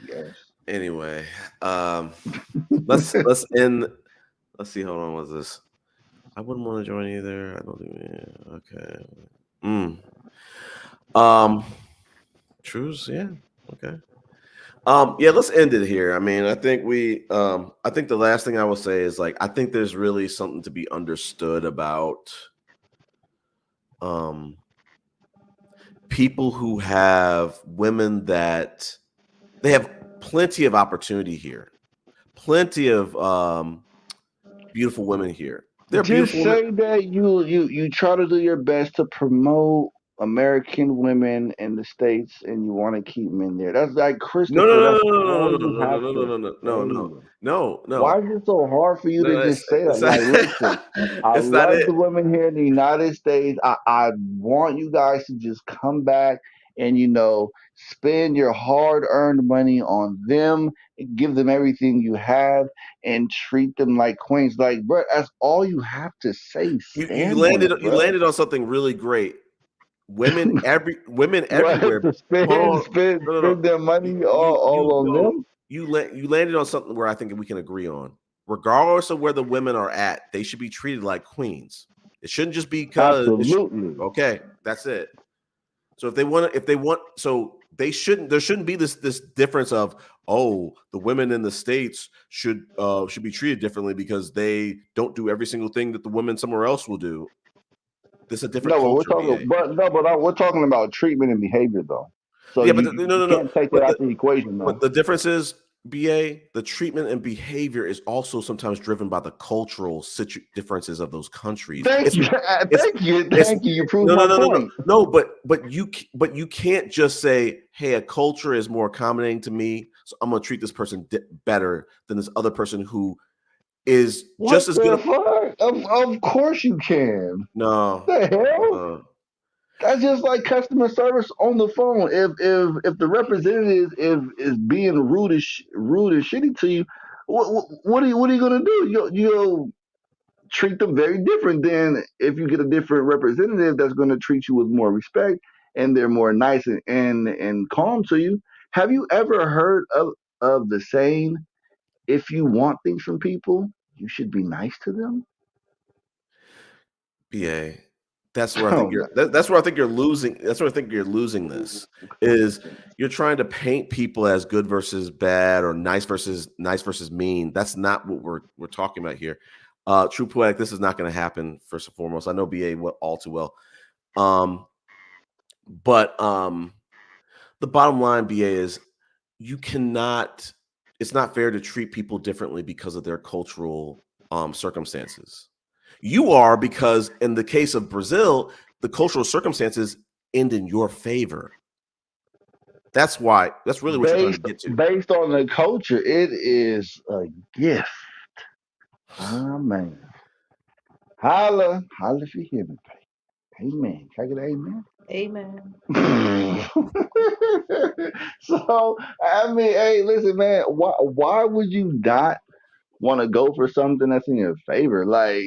guess.
Anyway, let's end. Let's see. Hold on. What's this? I wouldn't want to join either. I don't think. Okay. Trues. Yeah. Okay. Yeah, let's end it here. I mean, I think I think the last thing I will say is like, I think there's really something to be understood about people who have women that they have plenty of opportunity here, plenty of beautiful women here. They're
Just
beautiful women.
say that you try to do your best to promote American women in the States and you want to keep them in there. That's like
No,
Christopher.
no, no,
That's
no,
all
no, no,
you
no,
have
no, no,
to
no, no, no,
say.
no, no,
Why
no.
is it so hard for you to
No,
just say that? Like, listen, I
it's not
love
it.
the women here in the United States. I want you guys to just come back and spend your hard-earned money on them, give them everything you have, and treat them like queens. Like, bro, that's all you have to say.
You
Stand on it,
you
bro.
landed on something really great. Women
What,
everywhere.
to
Hold on. No.
spend their money all on
No.
them?
You landed on something where I think we can agree on. Regardless of where the women are at, they should be treated like queens. It shouldn't just be because
Absolutely.
okay, that's it. So so they shouldn't. There shouldn't be this difference of, oh, the women in the States should be treated differently because they don't do every single thing that the women somewhere else will do. This is a different
No, but
culture, BA.
we're talking about treatment and behavior, though. So
Yeah, but
you can't take that out the equation,
But
though.
the difference is, BA, the treatment and behavior is also sometimes driven by the cultural differences of those countries.
Thank you. You proved my point.
No. But you can't just say, hey, a culture is more accommodating to me, so I'm gonna treat this person better than this other person who is just
What
as
the
good.
fuck? Of course you can.
No.
The hell? That's just like customer service on the phone. If the representative is being rude and shitty to you, what are you gonna do? You'll treat them very different than if you get a different representative that's going to treat you with more respect and they're more nice and calm to you. Have you ever heard of the saying, if you want things from people, you should be nice to them?
BA. That's where I
Oh,
think that's where I think you're losing. That's where I think you're losing this is you're trying to paint people as good versus bad or nice versus mean. That's not what we're talking about here. True poetic, this is not going to happen first and foremost. I know BA all too well. But the bottom line, BA, is you cannot, it's not fair to treat people differently because of their cultural circumstances. You are, because in the case of Brazil, the cultural circumstances end in your favor. That's why, that's really what you're trying to get to.
Based on the culture, it is a gift. Amen. Holla if you hear me. Amen. Can I get an amen?
Amen.
So I mean, hey, listen, man. Why would you not want to go for something that's in your favor? Like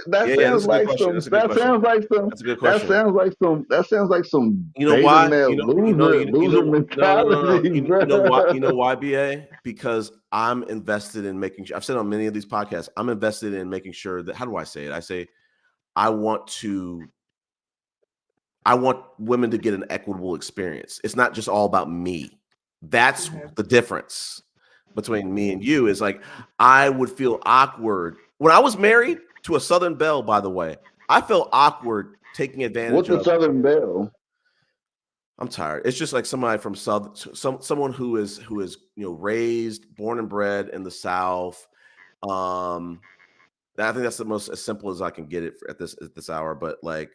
that
Yeah,
sounds
that's a good
like
question.
some.
That's a good
That
question.
sounds like some.
That's a good
That
question.
sounds like some. That sounds like some
You know
beta
why?
male loser mentality,
You
bro.
know why? You know why, BA? Because I'm invested in making sure. I've said on many of these podcasts, I'm invested in making sure that. How do I say it? I say, I want women to get an equitable experience. It's not just all about me. That's the difference between me and you. Is like, I would feel awkward when I was married to a Southern Belle. By the way, I felt awkward taking advantage
What's a
of.
Southern Belle?
I'm tired. It's just like somebody from someone who is raised, born and bred in the South. I think that's the most as simple as I can get it at this hour. But like,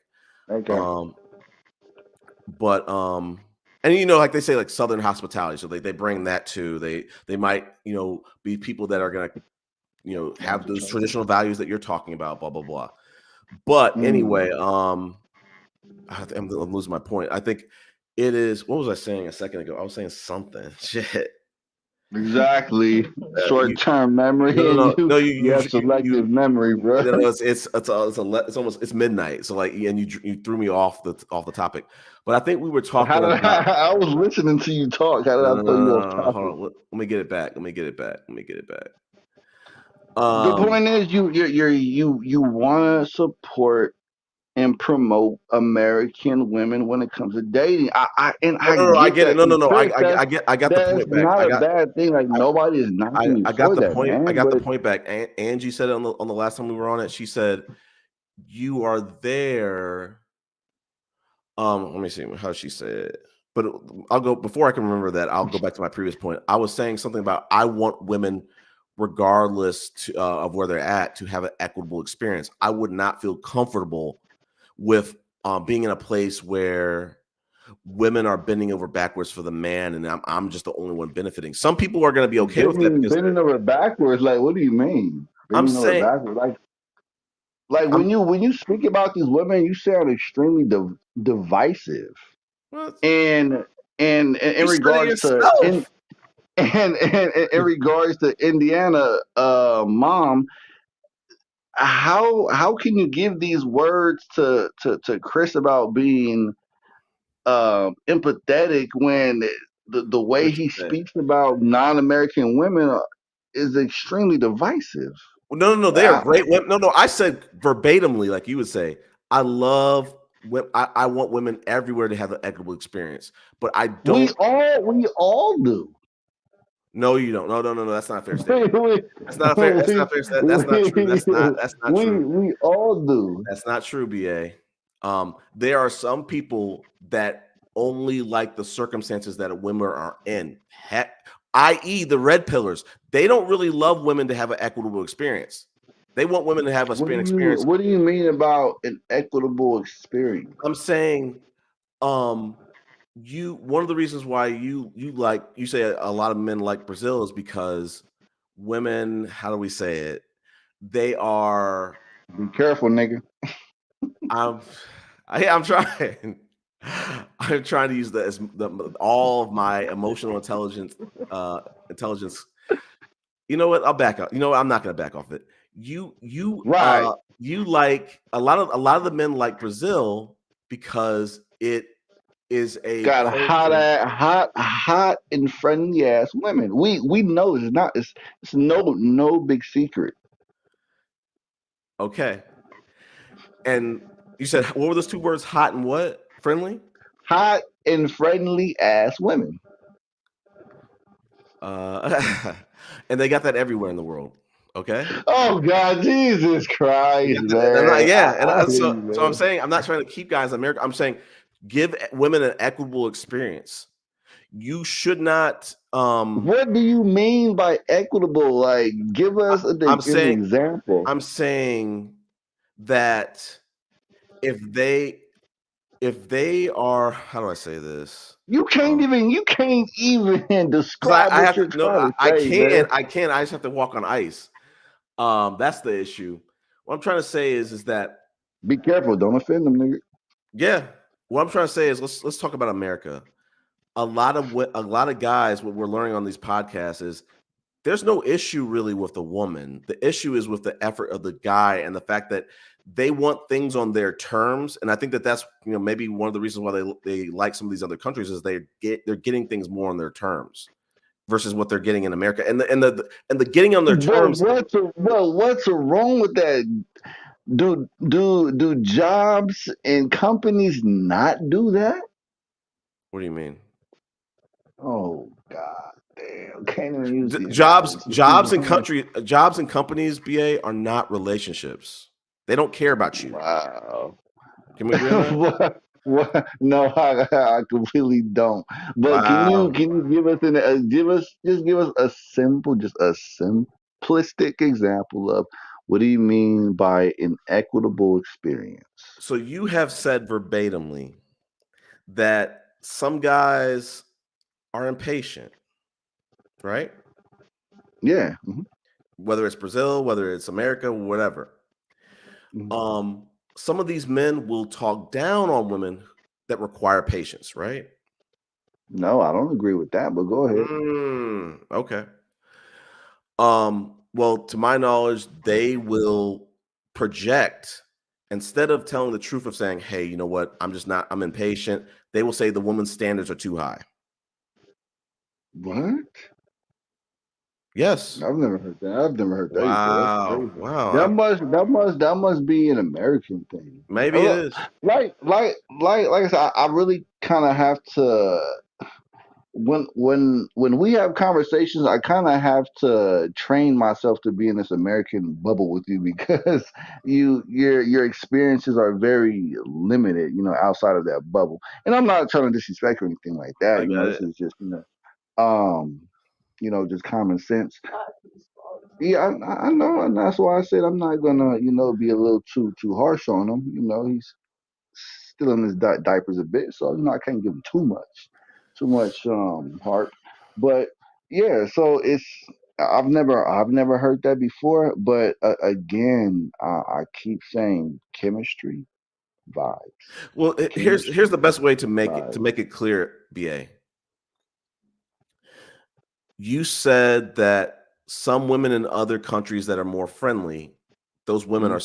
Okay.
And like they say, like Southern hospitality, so they bring that too. They might be people that are gonna have those traditional values that you're talking about, blah blah blah. But anyway, I'm losing my point. I think it is. What was I saying a second ago? I was saying something. Shit.
Exactly. Short-term memory.
No,
you have selective memory, bro.
It's midnight. So like, and you threw me off the topic. But I think we were talking about.
I was listening to you talk. How did I throw you off topic?
Hold on. Let me get it back.
The point is, you want to support and promote American women when it comes to dating. I
get it. No. I got the point back.
Not a bad thing. Like nobody is knocking you for that, man.
I got the point back. Angie said it on the last time we were on it. She said, "You are there." Let me see how she said. But I'll go before I can remember that. I'll go back to my previous point. I was saying something about I want women, regardless of where they're at, to have an equitable experience. I would not feel comfortable with being in a place where women are bending over backwards for the man, and I'm just the only one benefiting. Some people are going to be okay with that.
Bending over backwards, like what do you mean? Bending over backwards, like when you speak about these women, you sound extremely divisive. And in regards to in regards to Indiana mom, how can you give these words to Chris about being empathetic when the way he speaks about non-American women is extremely divisive?
No, they are great women. No, I said verbatimly, like you would say, I love I want women everywhere to have an equitable experience, but I don't.
We all do.
No, you don't. No. That's not a fair statement. That's not fair. That's not fair. That's not true. That's not true.
We all do.
That's not true, BA. There are some people that only like the circumstances that women are in. I.e., the red pillars. They don't really love women to have an equitable experience. They want women to have a experience.
What do you mean about an equitable experience?
I'm saying, one of the reasons why you say a lot of men like Brazil is because women, how do we say it? They are.
Be careful, nigga.
I'm trying. I'm trying to use all of my emotional intelligence. You know what? I'll back up. You know what? I'm not going to back off it. You
Right.
you like a lot of the men like Brazil because it is a
Got
culture.
hot and friendly ass women. We know it's no big secret.
Okay. And you said what were those two words? Hot and what? Friendly?
Hot and friendly ass women.
And they got that everywhere in the world. Okay.
Oh God, Jesus Christ,
I'm not,
man!
yeah, and
I hear
so
you,
so I'm
man.
saying I'm not trying to keep guys in America. I'm saying give women an equitable experience. You should not.
What do you mean by equitable? Like, give us an
I'm saying
example.
I'm saying that if they are, how do I say this?
You can't even
Because
describe
I
what
have to
you're
no,
trying to say, man.
I can't. I just have to walk on ice. That's the issue. What I'm trying to say is that
Be careful, don't offend them, nigga.
yeah. What I'm trying to say is let's talk about America. A lot of guys, what we're learning on these podcasts is there's no issue really with the woman. The issue is with the effort of the guy and the fact that they want things on their terms. And I think that that's maybe one of the reasons why they like some of these other countries is they're getting things more on their terms versus what they're getting in America. And the getting on their terms.
What's wrong with that? Do jobs and companies not do that?
What do you mean?
Oh God damn! Can't even use the
Jobs,
analogy.
jobs and companies, BA, are not relationships. They don't care about you.
Wow.
Can we agree on that?
What? No, I completely don't. But
Wow.
can you give us give us a simple, just a simplistic example of what do you mean by an equitable experience?
So you have said verbatimly that some guys are impatient, right?
Yeah.
Whether it's Brazil, whether it's America, whatever. Some of these men will talk down on women that require patience, right?
No, I don't agree with that, but go ahead.
Okay. Well, to my knowledge, they will project instead of telling the truth of saying, hey, you know what, I'm impatient, they will say the woman's standards are too high.
What?
Yes.
I've never heard that. I've never heard that before. That's crazy.
Wow.
That must be an American thing.
Maybe it is.
Like I said, I really kind of have to when we have conversations, I kind of have to train myself to be in this American bubble with you because your experiences are very limited, outside of that bubble. And I'm not trying to disrespect or anything like that.
I got
This
it.
is just just common sense. Yeah, I know, and that's why I said I'm not gonna, be a little too harsh on him. He's still in his diapers a bit, so I can't give him too much heart. But yeah, so I've never heard that before. But again, I keep saying chemistry vibes.
Well, here's the best way to make it clear, BA. You said that some women in other countries that are more friendly, those women are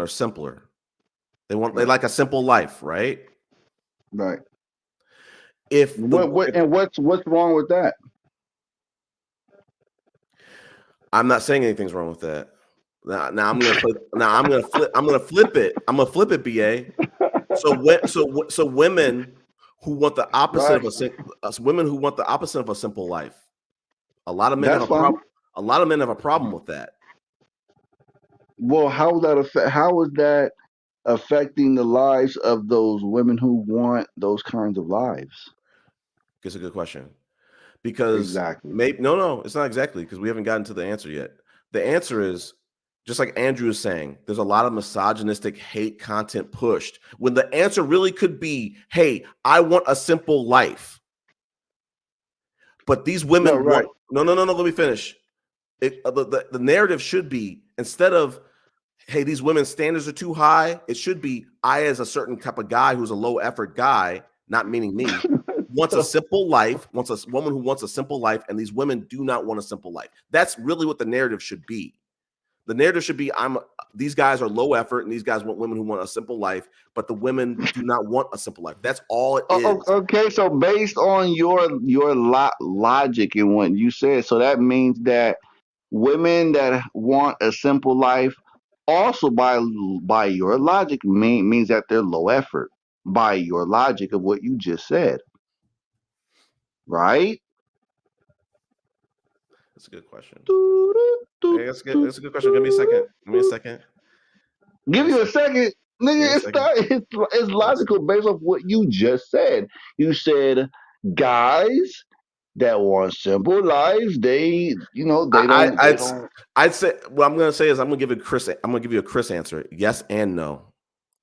simpler. They like a simple life, right?
Right.
What's
wrong with that?
I'm not saying anything's wrong with that. Now I'm gonna flip. I'm gonna flip it. I'm gonna flip it, BA. So women who want the opposite of a simple life. A lot of men have a problem. A lot of men have a problem with that.
Well, how is that affecting the lives of those women who want those kinds of lives?
It's a good question. Because
exactly.
No, it's not exactly, because we haven't gotten to the answer yet. The answer is just like Andrew is saying, there's a lot of misogynistic hate content pushed when the answer really could be, hey, I want a simple life. But these women want, no, let me finish. The narrative should be, instead of, hey, these women's standards are too high, it should be, I, as a certain type of guy who's a low effort guy, not meaning me, wants a simple life, wants a woman who wants a simple life, and these women do not want a simple life. That's really what the narrative should be. The narrative should be: these guys are low effort, and these guys want women who want a simple life, but the women do not want a simple life. That's all it is.
Okay, so based on your logic and what you said, so that means that women that want a simple life, also by your logic, means that they're low effort. By your logic of what you just said, right?
That's a good question. Hey, that's good. That's a good question. Give me a second. Give me a second.
Give you a second. Nigga, it's logical based off what you just said. You said guys that want simple lives, they don't.
I'd say what I'm gonna say is I'm gonna give you a Chris answer. Yes and no.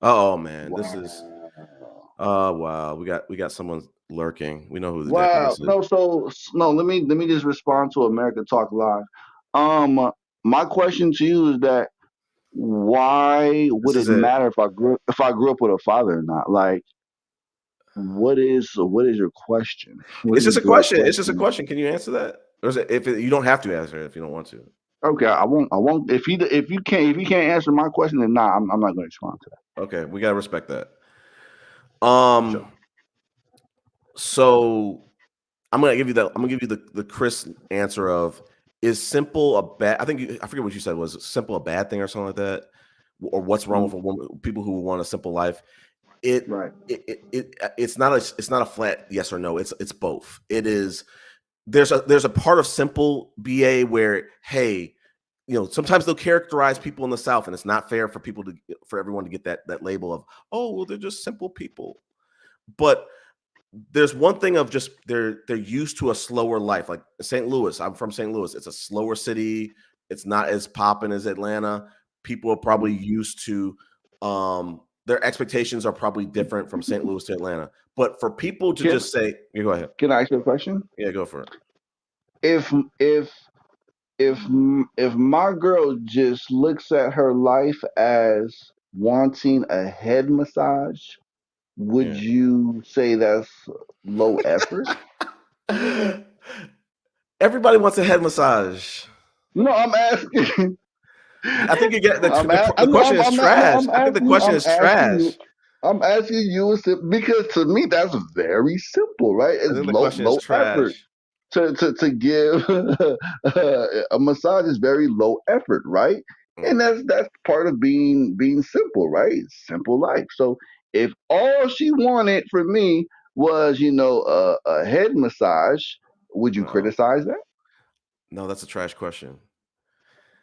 Oh man, this is. Oh wow, we got someone lurking. We know who the
Wow.
this is.
No. Let me just respond to America Talk Live. My question to you is that why would it matter if I grew up with a father or not? Like, what is your question?
It's just a question. It's just a question. Can you answer that? Or is it, you don't have to answer it if you don't want to.
Okay, I won't. If you can't answer my question, then I'm not going to respond to that.
Okay, we gotta respect that. So I'm gonna give you the Chris answer of, is simple a bad? I forget what you said. Was simple a bad thing or something like that, or what's wrong with a woman? People who want a simple life. It's not a flat yes or no. It's both. It is. There's a part of simple BA where, hey, sometimes they'll characterize people in the South, and it's not fair for everyone to get that label of, oh, well, they're just simple people. But there's one thing of just they're used to a slower life. Like St. Louis, I'm from St. Louis. It's a slower city. It's not as popping as Atlanta. People are probably used to their expectations are probably different from St. Louis to Atlanta. But for people to just say, yeah, go ahead.
Can I ask you a question?
Yeah, go for it.
If my girl just looks at her life as wanting a head massage, would you say that's low effort?
Everybody wants a head massage.
No, I'm asking.
I think you get the question is trash. I think the question is trash.
I'm asking you because to me that's very simple, right? It's low effort. To give a massage is very low effort, right? And that's part of being simple, right? Simple life. So if all she wanted from me was a head massage, would you criticize that?
No, that's a trash question.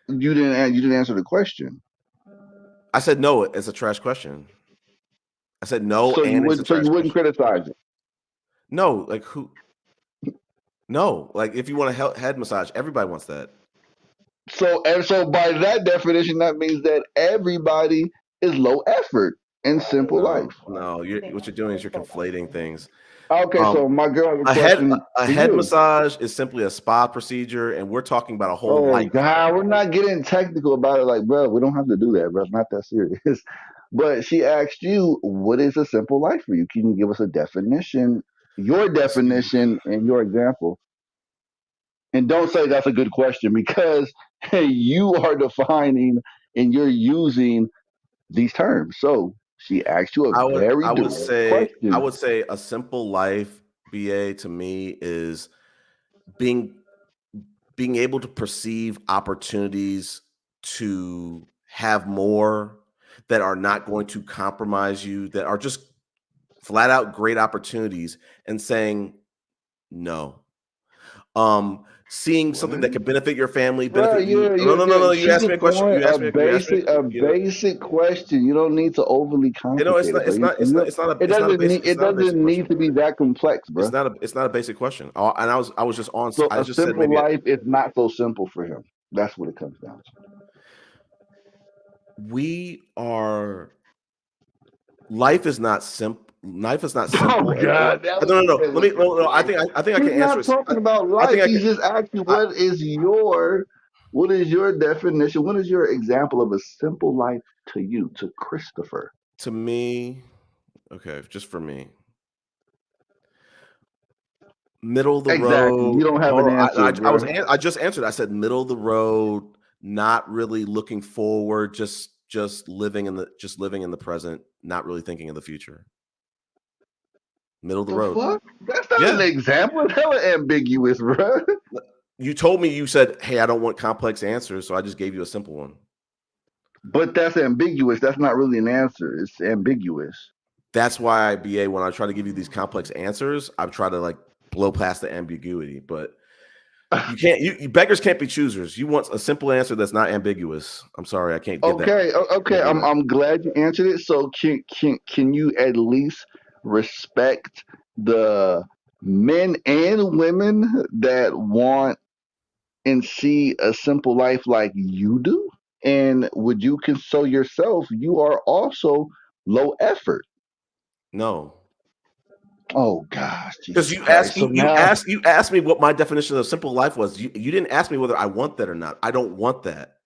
You didn't answer the question.
I said no. It's a trash question. I said no,
so you wouldn't criticize it.
No, like who? No, like if you want a head massage, everybody wants that.
So by that definition, that means that everybody is low effort in simple life.
No, what you're doing is you're conflating things.
Okay, so my girl has a question.
A head massage is simply a spa procedure, and we're talking about a whole life.
God, we're not getting technical about it. Like, bro, we don't have to do that, bro. It's not that serious. But she asked you, what is a simple life for you? Can you give us a definition, your definition, and your example? And don't say that's a good question because you are defining and you're using these terms. So she asked you a very direct question.
I would say a simple life, BA, to me is being able to perceive opportunities to have more that are not going to compromise you, that are just flat out great opportunities, and saying no. Seeing something that could benefit your family, benefit you. No. You asked me a question.
A basic question. You don't need to overly complicate it. It doesn't need to be that complex, bro.
It's not a basic question. And I was just on.
So a simple life is not so simple for him. That's what it comes down
to. Life is not simple. Life is not simple.
Oh God!
No. I think I can answer.
He's not talking about life. He just asked you, what is your definition? What is your example of a simple life to you, to Christopher?
To me, okay, just for me. Middle of the
Exactly.
road.
You don't have
Hold
an
on.
answer, bro.
I just answered. I said middle of the road, not really looking forward, just living in the present, not really thinking of the future. Middle of the road.
Fuck? That's not an
Yeah.
example. It's hella ambiguous, bro.
You told me, you said, "Hey, I don't want complex answers," so I just gave you a simple one.
But that's ambiguous. That's not really an answer. It's ambiguous.
That's why BA, when I try to give you these complex answers, I try to like blow past the ambiguity. But you can't. You beggars can't be choosers. You want a simple answer that's not ambiguous. I'm sorry, I can't give that.
Okay. I'm glad you answered it. So can you at least respect the men and women that want and see a simple life like you do? And would you console yourself? You are also low effort.
No.
Oh gosh,
Because
Jesus Christ. So now,
you asked me what my definition of simple life was. You didn't ask me whether I want that or not. I don't want that.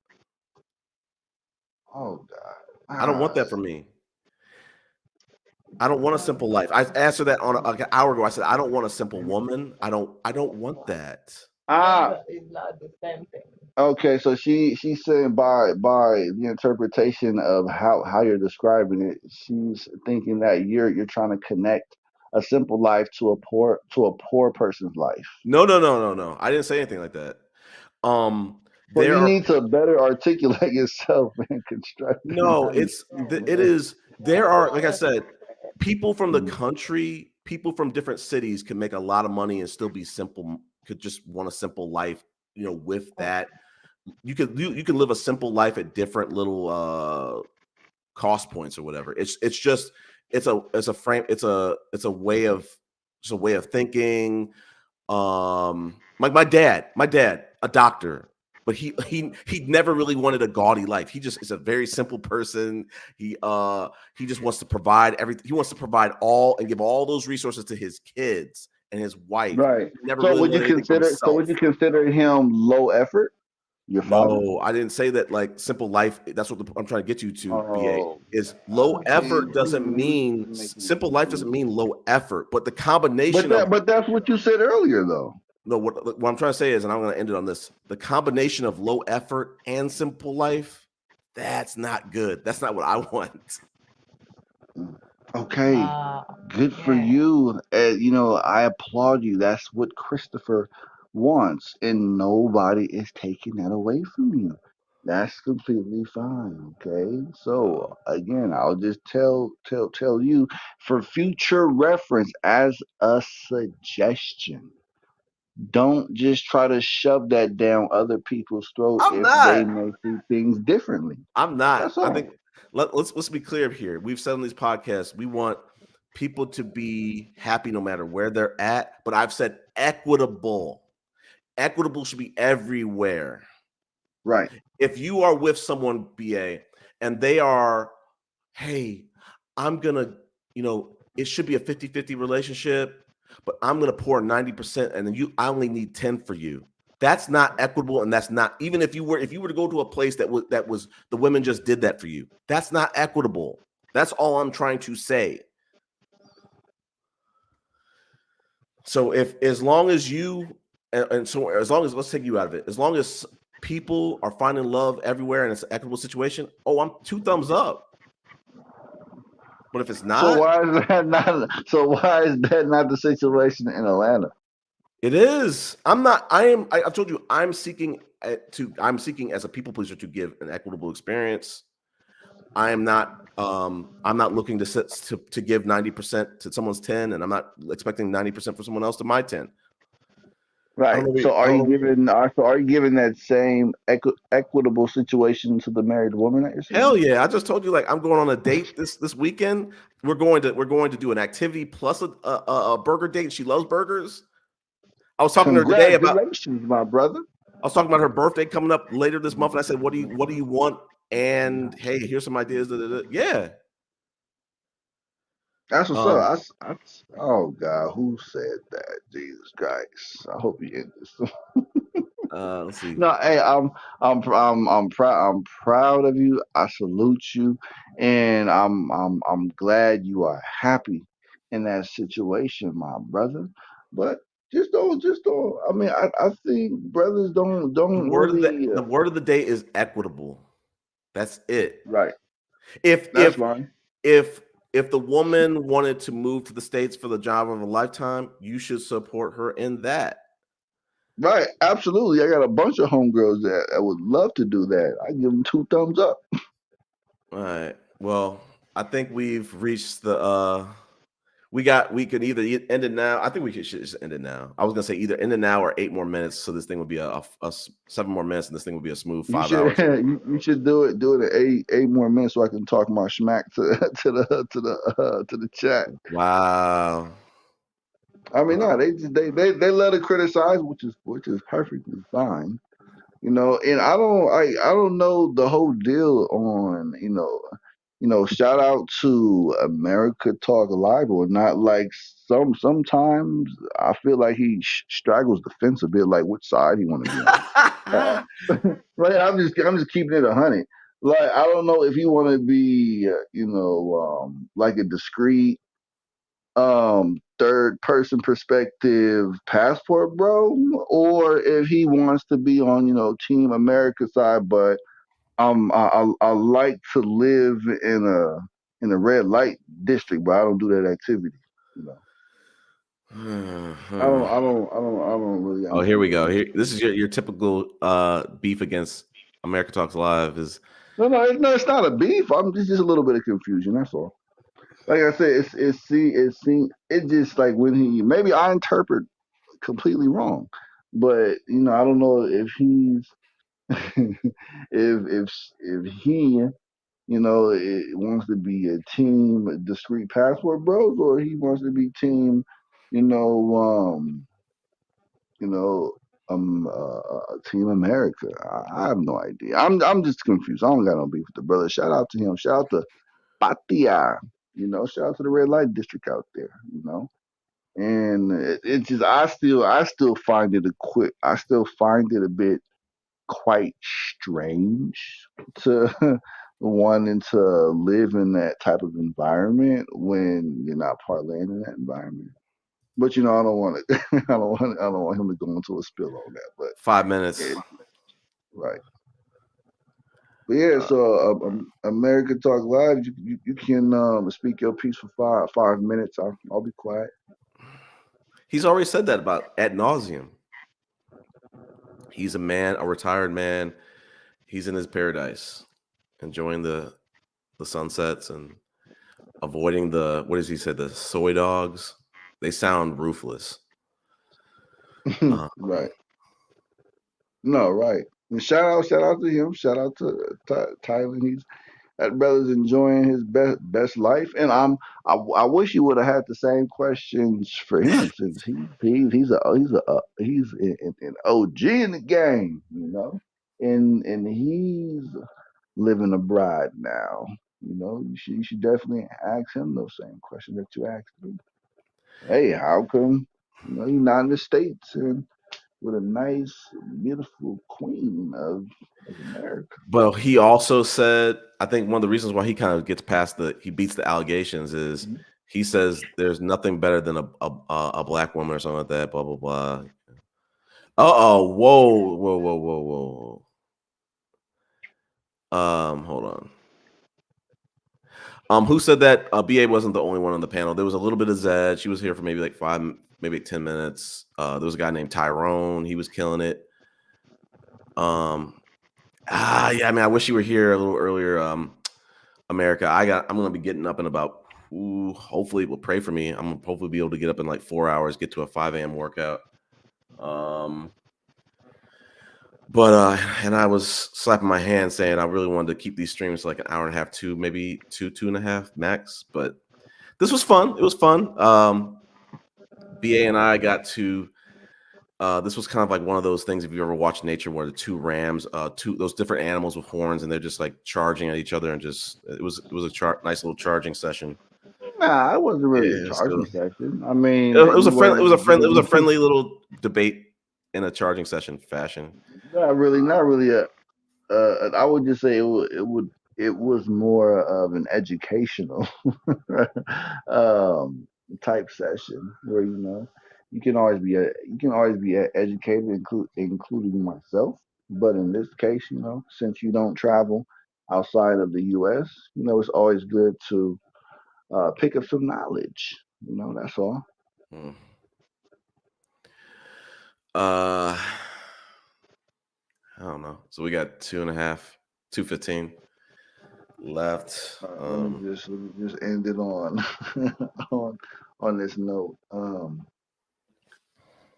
oh God.
I don't want that for me. I don't want a simple life. I answered that on like an hour ago. I said I don't want a simple woman. I don't want that.
It's not the same thing.
Okay, so she's saying by the interpretation of how you're describing it, she's thinking that you're trying to connect a simple life to a poor person's life.
No. I didn't say anything like that.
Well,
There
you
are
need to better articulate yourself and construct.
no. There are, like I said, people from the country, people from different cities can make a lot of money and still be simple. Could just want a simple life. With that, you can live a simple life at different little cost points or whatever. It's a way of thinking. Like my dad, a doctor, but he never really wanted a gaudy life. He just is a very simple person. He just wants to provide everything. He wants to provide all and give all those resources to his kids and his wife.
Right.
He never
So
really
would you
wanted anything for
consider? So
himself.
would you consider him low effort? Your father?
No, I didn't say that. Like simple life. That's what I'm trying to get you to. BA
Oh,
is low effort doesn't mean simple life doesn't mean low effort, but the combination of
but that's what you said earlier, though.
no. What I'm trying to say is, and I'm going to end it on this: the combination of low effort and simple life. That's not good. That's not what I want.
Okay, good for you. I applaud you. That's what Christopher wants, and nobody is taking that away from you. That's completely fine. Okay, so again, I'll just tell you for future reference as a suggestion. Don't just try to shove that down other people's throat
I'm
if they
not.
may see things differently.
I'm not.
That's
I
all.
think let's be clear here. We've said on these podcasts we want people to be happy no matter where they're at, but I've said equitable. Equitable should be everywhere.
Right.
If you are with someone, BA, and they are, hey, I'm gonna, it should be a 50-50 relationship, but I'm gonna pour 90%, and then I only need 10 for you. That's not equitable, and that's not, even if you were to go to a place that was the women just did that for you. That's not equitable. That's all I'm trying to say. So as long as let's take you out of it, as long as people are finding love everywhere and it's an equitable situation, I'm 2 thumbs up. But if it's not,
So why is that not? So why is that not the situation in Atlanta?
it is. I've told you I'm seeking as a people pleaser to give an equitable experience. I'm not looking to give 90% to someone's 10, and I'm not expecting 90% for someone else to my 10.
Right. So are you giving that same equitable situation to the married woman that you're seeing?
Hell yeah! I just told you, like, I'm going on a date this weekend. We're going to do an activity plus a burger date. She loves burgers. I was talking to her today about
Congratulations, my brother.
I was talking about her birthday coming up later this month, and I said, "What do you want?" And hey, here's some ideas. Yeah,
That's what's up. Oh God, who said that? Jesus Christ! I hope you end this.
let's see.
No, hey, I'm proud of you. I salute you, and I'm glad you are happy in that situation, my brother. But Just don't. I mean, I think brothers don't
The word
really.
of the day is equitable. That's it.
Right.
If
That's fine.
if the woman wanted to move to the States for the job of a lifetime, you should support her in that.
Right. Absolutely. I got a bunch of homegirls that would love to do that. I give them 2 thumbs up.
All right. Well, I think we've reached the we could either end it now. I think we should just end it now. I was gonna say either end it now or 8 more minutes, so this thing would be a 7 more minutes, and this thing would be a smooth 5 hours.
You should do it at 8 more minutes so I can talk my schmack to the chat.
Wow.
I mean, no, they love to criticize, which is perfectly fine. And I don't know the whole deal on shout out to America Talk Live or not. Like sometimes I feel like he straggles the fence a bit, like which side he want to be on. Right? I'm just keeping it 100. Like I don't know if he want to be like a discreet third person perspective passport bro, or if he wants to be on Team America side, but I like to live in a red light district, but I don't do that activity. I don't really.
Oh, here we go. Here, this is your typical beef against America Talks Live. Is
No, it's not a beef. It's just a little bit of confusion. That's all. Like I said, it's just like when maybe I interpret completely wrong, but I don't know if he's if he wants to be a team discreet passport bros, or he wants to be team you know um you know Team America. I have no idea. I'm just confused. I don't got no beef with the brother. Shout out to him. Shout out to Patia. Shout out to the red light district out there. And it just I still find it a bit quite strange to wanting to live in that type of environment when you're not parlaying in that environment. But I don't want it. I don't want him to go into a spill on that. But
5 minutes,
right? But yeah, so America Talk Live, you can speak your piece for 5 minutes. I'll be quiet.
He's already said that about ad nauseum. He's a man, a retired man. He's in his paradise, enjoying the sunsets and avoiding what does he say? The soy dogs. They sound ruthless.
Right. No, right. And shout out to him. Shout out to Tyler. That brother's enjoying his best life, and I wish he would have had the same questions for him since he's an OG in the game, and he's living abroad now. You should definitely ask him those same questions that you asked me. Hey, how come you're not in the States and with a nice, beautiful queen of America?
But he also said, I think one of the reasons why he kind of gets past he beats the allegations is he says there's nothing better than a black woman or something like that. Blah blah blah. Whoa. Hold on. Who said that? BA wasn't the only one on the panel. There was a little bit of Zed. She was here for maybe like 10 minutes. There was a guy named Tyrone. He was killing it. Yeah, I mean, I wish you were here a little earlier. America, I'm gonna be getting up in about hopefully will pray for me. I'm gonna hopefully be able to get up in like 4 hours, get to a 5 a.m. workout. But and I was slapping my hand saying I really wanted to keep these streams like an hour and a half, maybe 2.5 max. But this was fun. It was fun. BA and I got to. This was kind of like one of those things if you ever watched nature where the two rams, those different animals with horns, and they're just like charging at each other, and just it was a nice little charging session.
Nah, it wasn't really a charging session. I mean,
it was a friendly little debate in a charging session fashion.
Not really I would just say it was more of an educational type session where you can always be educated, including myself. But in this case, since you don't travel outside of the U.S., it's always good to pick up some knowledge. That's all.
Hmm. I don't know. So we got 2:15 left.
Let me just end it on on this note.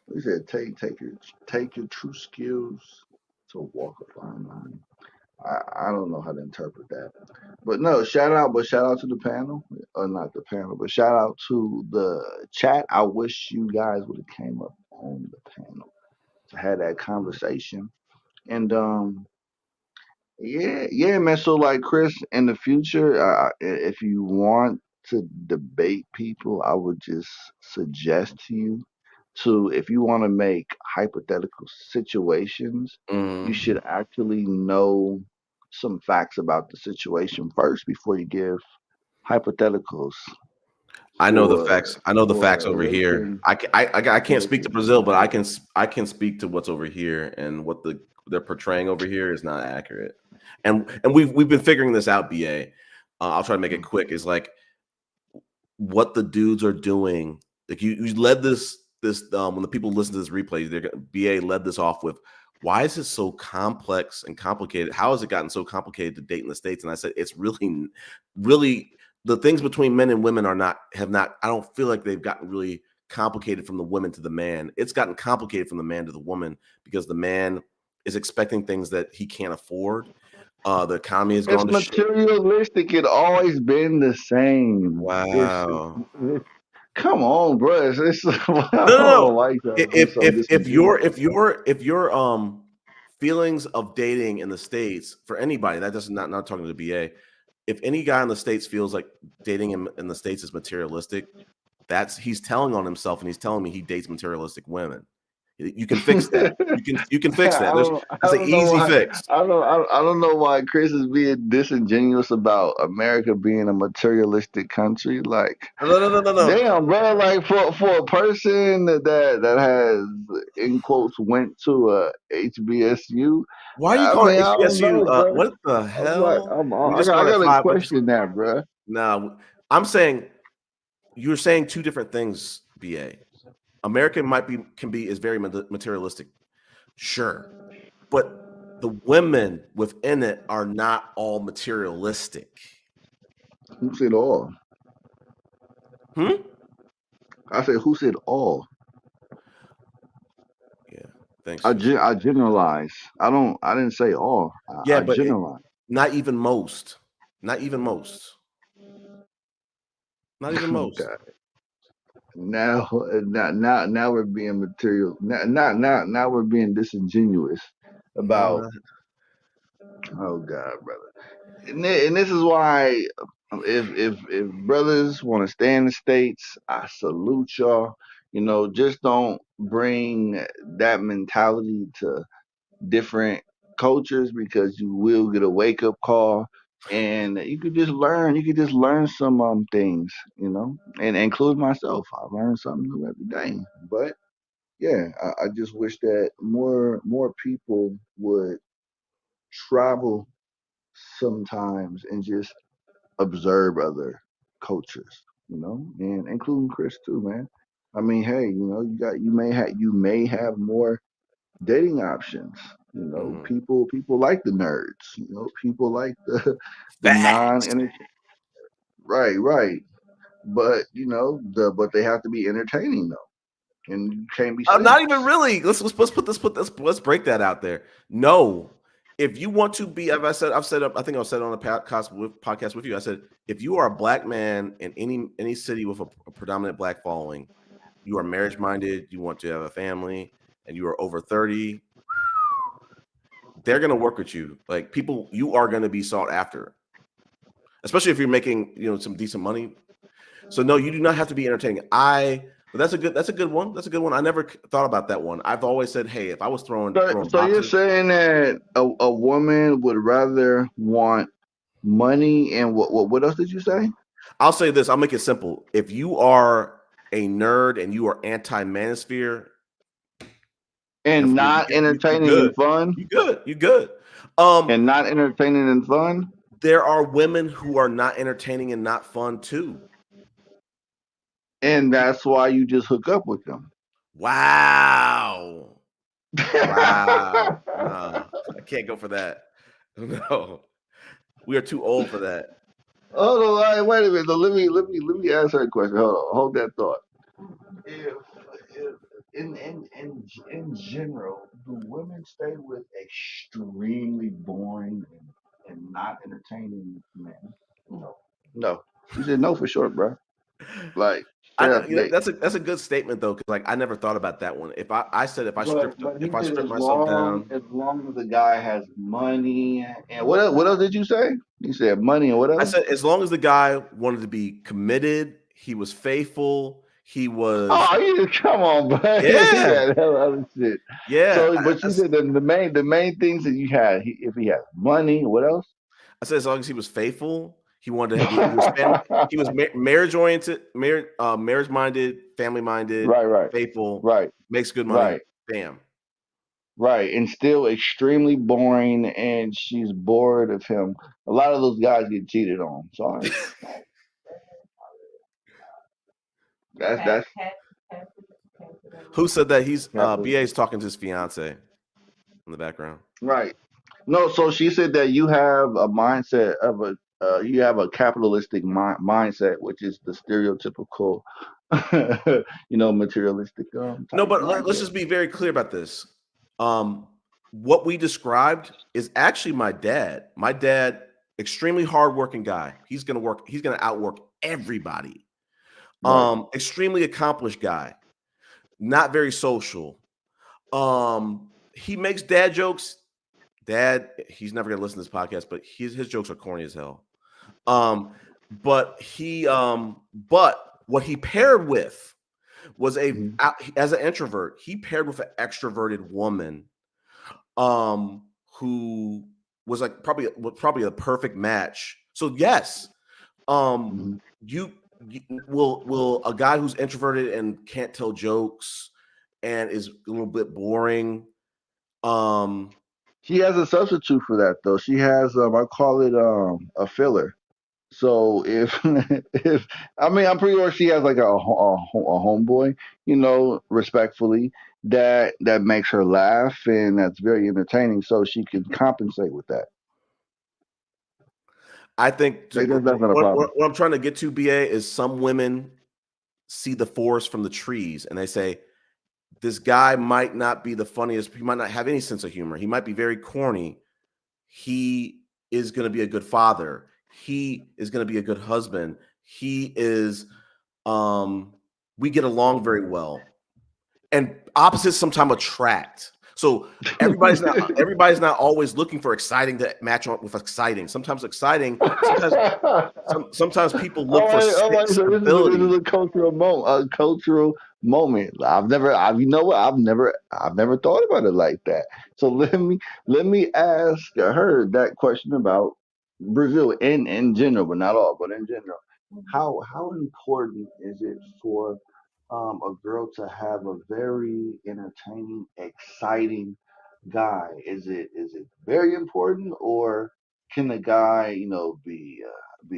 We said take your true skills to walk a fine line. I don't know how to interpret that, but no, shout out to the panel, or not the panel, but shout out to the chat. I wish you guys would have came up on the panel to have that conversation. And yeah, man. So like Chris, in the future, if you want to debate people, I would just suggest to you to, if you want to make hypothetical situations, you should actually know some facts about the situation first before you give hypotheticals.
I know the facts. I know the facts over here.
raising
I can't speak to Brazil, but
children.
I can speak to what's over here, and what they're portraying over here is not accurate. And we've been figuring this out. BA, I'll try to make it quick. Is like what the dudes are doing. Like you led this when the people listen to this replay, BA led this off with, why is it so complex and complicated? How has it gotten so complicated to date in the States? And I said, it's really, really, the things between men and women have not, I don't feel like they've gotten really complicated from the women to the man. It's gotten complicated from the man to the woman because the man is expecting things that he can't afford. The economy has
It's
gone to shit.
materialistic. It always been the same.
Wow.
Come on, bro. I
No.
don't like that. It's so
If
disingenuous.
your feelings of dating in the States, for anybody, that doesn't, not talking to the BA, if any guy in the States feels like dating in the States is materialistic, he's telling on himself, and he's telling me he dates materialistic women. You can fix that. You can fix that. That's an easy fix.
I don't know why Chris is being disingenuous about America being a materialistic country. Like,
No.
damn, bro. Like for a person that has, in quotes, went to a HBSU.
Why are you
I
calling
mean, I don't know,
HBSU?
bro.
What the hell? We
I
just started at
gotta
5.
question that, bro.
No, I'm saying you're saying two different things, BA. America is very materialistic, sure, but the women within it are not all materialistic.
Who said all? I said, who said all?
Yeah, thanks.
I generalize. I didn't say all.
Yeah,
I
but
generalize.
not even most. Not even most. Not even most.
Okay. Now we're being material. Now we're being disingenuous about. Oh God, brother. And this is why, if brothers want to stay in the States, I salute y'all. Just don't bring that mentality to different cultures, because you will get a wake up call, and you could just learn some things, and include myself. I learn something new every day. But yeah, I just wish that more people would travel sometimes and just observe other cultures, and including Chris too, man. I mean, hey, you may have more dating options. People like the nerds. People like the non
Facts.
entertain. Right. But but they have to be entertaining though, and you can't be serious.
Not even really. Let's break that out there. No, if you want to be, as I've said I think I've said on a podcast with you. I said, if you are a black man in any city with a predominant black following, you are marriage minded, you want to have a family, and you are over 30, they're going to work with you. Like, people, you are going to be sought after, especially if you're making some decent money. So no, you do not have to be entertaining. But that's a good one. That's a good one. I never thought about that one. I've always said, hey, if I was throwing
So you're
boxes,
saying that a woman would rather want money, and what else did you say?
I'll say this. I'll make it simple. If you are a nerd and you are anti-manosphere,
and not entertaining and fun.
You good. You good.
And not entertaining and fun.
There are women who are not entertaining and not fun too.
And that's why you just hook up with them.
Wow. Wow. No, I can't go for that. No. We are too old for that.
Hold on, wait a minute. Let me ask her a question. Hold that thought. If in general, do women stay with extremely boring and not entertaining men? No. You said no for sure, bro. Like
that's a good statement though, because like I never thought about that one. If I strip myself down,
as long as the guy has money and what else did you say? You said money and what else?
I said as long as the guy wanted to be committed, he was faithful, he was.
Oh, you come on, bro.
Yeah,
other shit.
Yeah.
So, but you said the main things that you had. If he had money, what else?
I said as long as he was faithful, he wanted to. He was marriage oriented, marriage minded, family minded,
right,
faithful,
right,
makes good money,
right,
bam.
Right, and still extremely boring, and she's bored of him. A lot of those guys get cheated on. Sorry. That's
Who said that? He's BA's talking to his fiance in the background.
Right. No, so she said that you have a mindset of you have a capitalistic mindset, which is the stereotypical, materialistic.
No, but let's just be very clear about this. What we described is actually my dad. My dad, extremely hardworking guy. He's gonna outwork everybody.
Right.
Extremely accomplished guy. Not very social. He makes dad jokes. Dad, he's never gonna listen to this podcast, but his jokes are corny as hell. But what he paired with was as an introvert, he paired with an extroverted woman, who was like probably a perfect match. So yes, you will a guy who's introverted and can't tell jokes and is a little bit boring.
She has a substitute for that though. She has I call it a filler. So if I'm pretty sure she has like a homeboy, respectfully that makes her laugh and that's very entertaining. So she can compensate with that.
I think
that's not a problem.
What I'm trying to get to, BA, is some women see the forest from the trees and they say, this guy might not be the funniest. He might not have any sense of humor. He might be very corny. He is going to be a good father. He is going to be a good husband. He is, we get along very well. And opposites sometimes attract. So everybody's not always looking for exciting to match up with exciting. Sometimes exciting. Sometimes people look for stability.
So this is a cultural moment. I've never thought about it like that. So let me ask her that question about Brazil in general, but not all, but in general. How important is it for a girl to have a very entertaining, exciting guy? Is it very important, or can the guy, be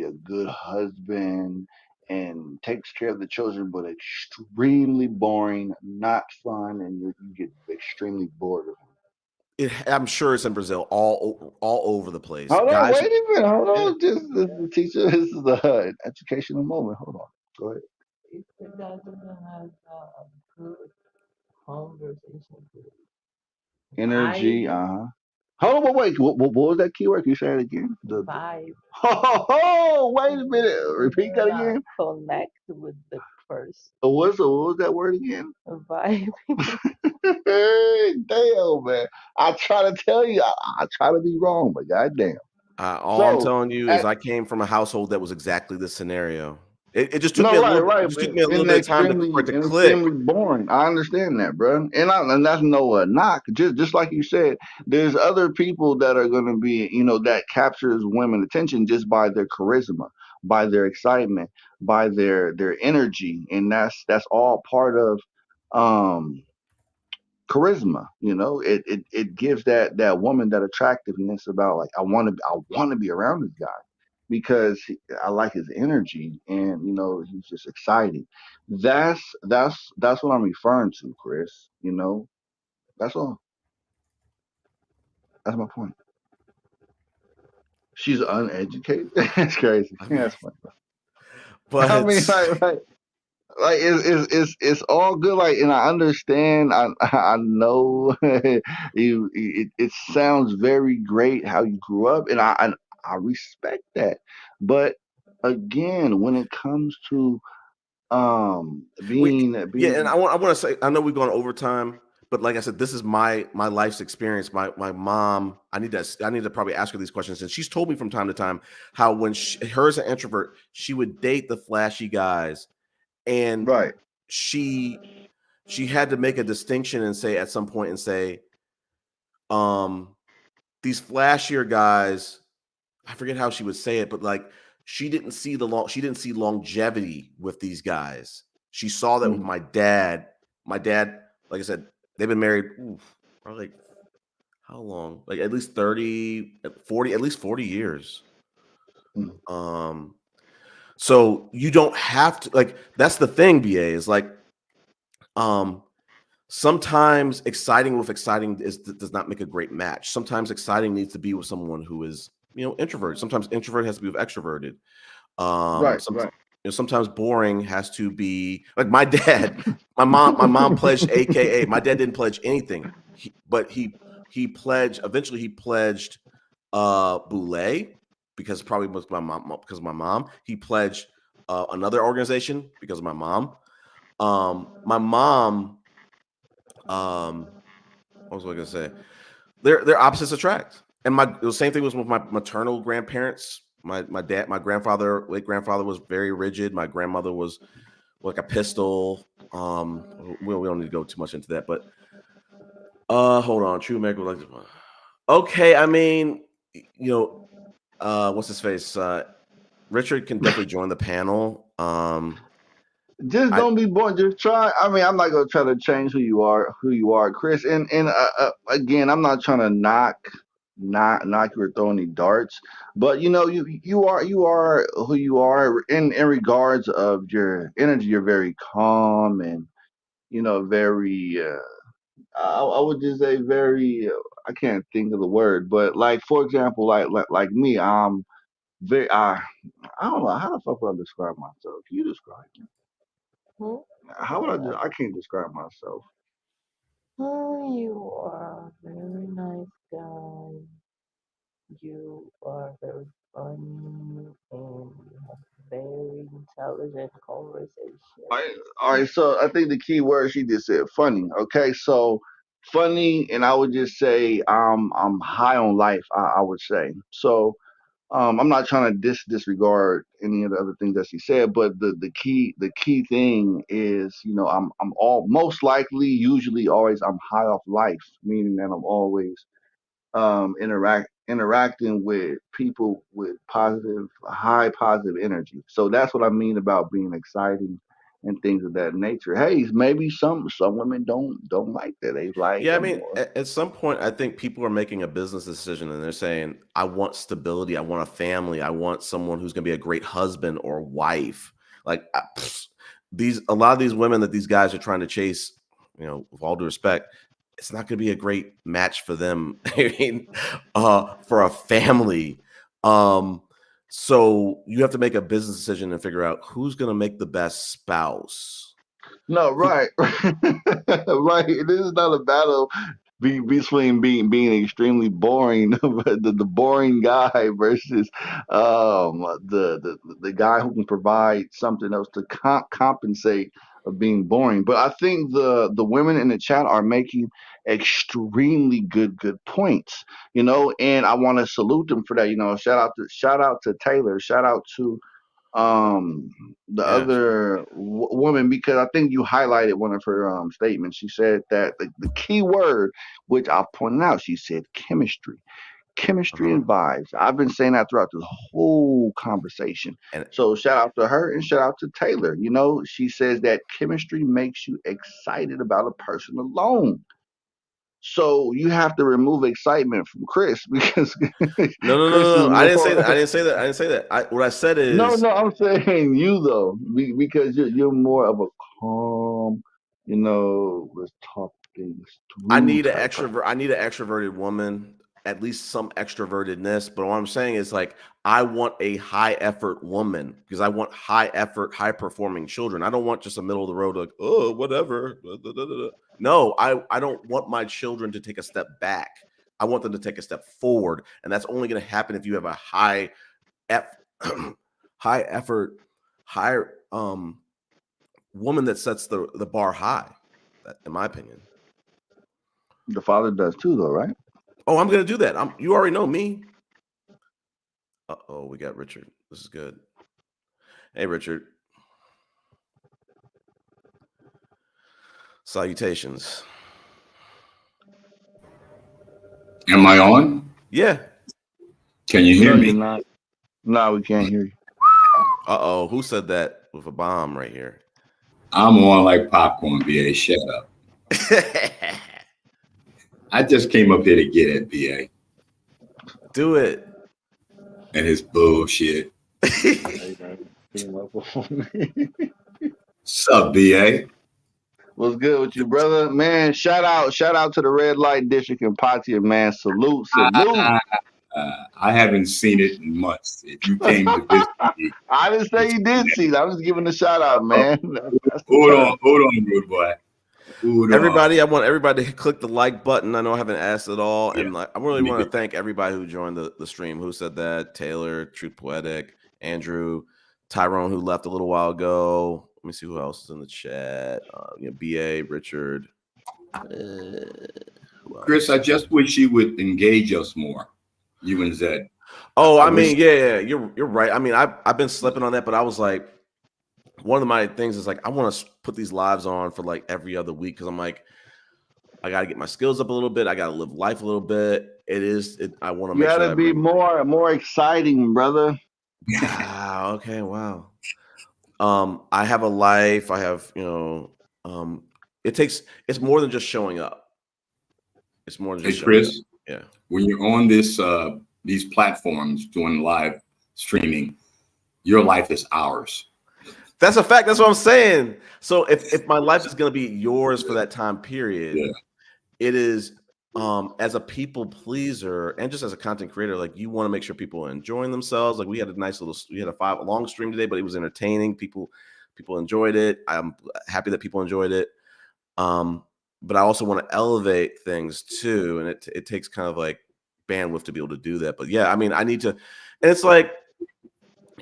a good husband and takes care of the children, but extremely boring, not fun, and you get extremely bored of him?
I'm sure it's in Brazil, all over the place.
Hold on,
Guys,
wait a minute. Hold on, just the teacher. This is an educational moment. Hold on, go ahead.
If the guy doesn't have a good conversation,
Energy, Hold on, wait. What was that keyword? Can you say it again? The
vibe.
Oh, wait a minute. Repeat that again.
Connect with the person.
What was that word again?
Vibe.
Damn, man. I try to tell you. I try to be wrong, but goddamn.
All I'm telling you is I came from a household that was exactly this scenario. It just took me a little bit of time for it to click.
Extremely boring. I understand that, bro. And that's no knock. Just like you said, there's other people that are going to be, that captures women attention just by their charisma. by their excitement, by their energy, and that's all part of um charisma. It gives that woman that attractiveness about like I want to be around this guy because I like his energy and he's just exciting. That's what I'm referring to, Chris. That's all. That's my point. She's uneducated. That's crazy.
I mean,
That's funny. I mean,
but
like it's all good. Like, and I understand. I know it sounds very great how you grew up, and I respect that. But again, when it comes to
we yeah, and
being
I want to say, I know we've gone overtime, but like I said, this is my life's experience. My mom, I need to probably ask her these questions, and she's told me from time to time how when her as an introvert, she would date the flashy guys, and
right.
she she had to make a distinction and say at some point and say, um, these flashier guys, I forget how she would say it, but like she didn't see longevity with these guys. She saw that with
Mm,
my dad. My dad, like I said, they've been married probably like how long? Like at least 30, 40, at least 40 years.
mm.
Um, so you don't have to like that's the thing, BA, is like um sometimes exciting with exciting does not make a great match. Sometimes exciting needs to be with someone who is, introvert. Sometimes introvert has to be with extroverted.
Right,
Some
right.
sometimes boring has to be like my dad. My mom pledged, AKA my dad didn't pledge anything, but he pledged. Eventually, he pledged Boulay because probably was my mom because of my mom. He pledged another organization because of my mom. My mom. What was I gonna say? Their opposites attract, and the same thing was with my maternal grandparents. My grandfather, late grandfather, was very rigid. My grandmother was like a pistol. We don't need to go too much into that, but hold on. True American like okay. I mean, what's his face? Richard can definitely join the panel.
Just
I
don't be born. Just try. I mean, I'm not gonna try to change who you are, Chris. And again, I'm not trying to knock you or throw any darts, but you are who you are in regards of your energy. You're very calm and very. I would just say very. I can't think of the word, but like for example, like me, I'm very. I don't know how the fuck would I describe myself. Can you describe me?
Hmm?
How would I just? I can't describe myself.
Oh, you are a very nice guy. You are very funny and you have very intelligent
All
conversation.
right, all right. So I think the key word she just said funny. Okay, so funny, and I would just say I'm high on life. I would say so. I'm not trying to disregard any of the other things that she said, but the key thing is I'm all most likely usually always I'm high off life, meaning that I'm always interacting with people with high positive energy. So that's what I mean about being exciting and things of that nature. Hey, maybe some women don't like that. They like
Yeah, I
a
mean,
more.
at some point, I think people are making a business decision and they're saying, I want stability. I want a family. I want someone who's going to be a great husband or wife. Like a lot of these women that these guys are trying to chase, with all due respect, it's not going to be a great match for them. I mean, for a family. Um, so you have to make a business decision and figure out who's going to make the best spouse.
No,
Who,
right, right. This is not a battle between being extremely boring, but the boring guy versus the guy who can provide something else to compensate of being boring. But I think the women in the chat are making extremely good points, and I want to salute them for that. Shout out to Taylor, shout out to um the
yeah,
other woman, because I think you highlighted one of her statements. She said that the key word, which I pointed out, she said chemistry. chemistry and vibes. I've been saying that throughout this whole conversation.
And
So shout out to her and shout out to Taylor. You know, she says that chemistry makes you excited about a person alone. So you have to remove excitement from Chris because Chris is
no. I didn't say that.
more.
I didn't say that. I didn't say that. What I said
No,
is
no, I'm saying you though, because you're more of a calm, let's talk things through type person.
I need an extroverted woman, at least some extrovertedness. But what I'm saying is like I want a high effort woman because I want high effort, high performing children. I don't want just a middle of the road like, oh, whatever. No, I don't want my children to take a step back. I want them to take a step forward. And that's only going to happen if you have a high high effort, high woman that sets the bar high, in my opinion.
The father does too, though, right?
Oh, I'm gonna do that. You already know me. We got Richard. This is good. Hey, Richard. Salutations.
Am I on?
Yeah.
Can you hear me?
No, we can't hear you.
Who said that with a bomb right here?
I'm on like popcorn, BA. Shut up. I just came up here to get it, BA.
Do it.
And his bullshit. Sup, BA?
What's good with you, brother? Man, shout out to the red light district in Patia, man. Salute.
I haven't seen it in months. If you came to visit me,
I didn't say you did see it. I'm just giving a shout out, man.
Hold on, rude boy.
Everybody, I want everybody to click the like button. I know I haven't asked at all, and I really want to thank everybody who joined the stream. Who said that? Taylor, Truth Poetic, Andrew, Tyrone, who left a little while ago. Let me see who else is in the chat. BA, Richard.
Chris, I just wish you would engage us more. You and Zed.
Oh, I mean, yeah, you're right. I mean, I've been slipping on that, but I was like, one of my things is like I want to put these lives on for like every other week because I'm like, I got to get my skills up a little bit. I got to live life a little bit. I want to make sure.
You got to be more exciting, brother.
Okay, wow. I have a life. I have, it's more than just showing up. It's more than just showing
Chris,
up. Yeah.
When you're on these platforms doing live streaming, your life is ours.
That's a fact. That's what I'm saying. So if my life is going to be yours for that time period, it is as a people pleaser and just as a content creator, like you want to make sure people are enjoying themselves. Like we had a long stream today, but it was entertaining. People enjoyed it. I'm happy that people enjoyed it. But I also want to elevate things too, and it takes kind of like bandwidth to be able to do that. But yeah, I mean, I need to, and it's like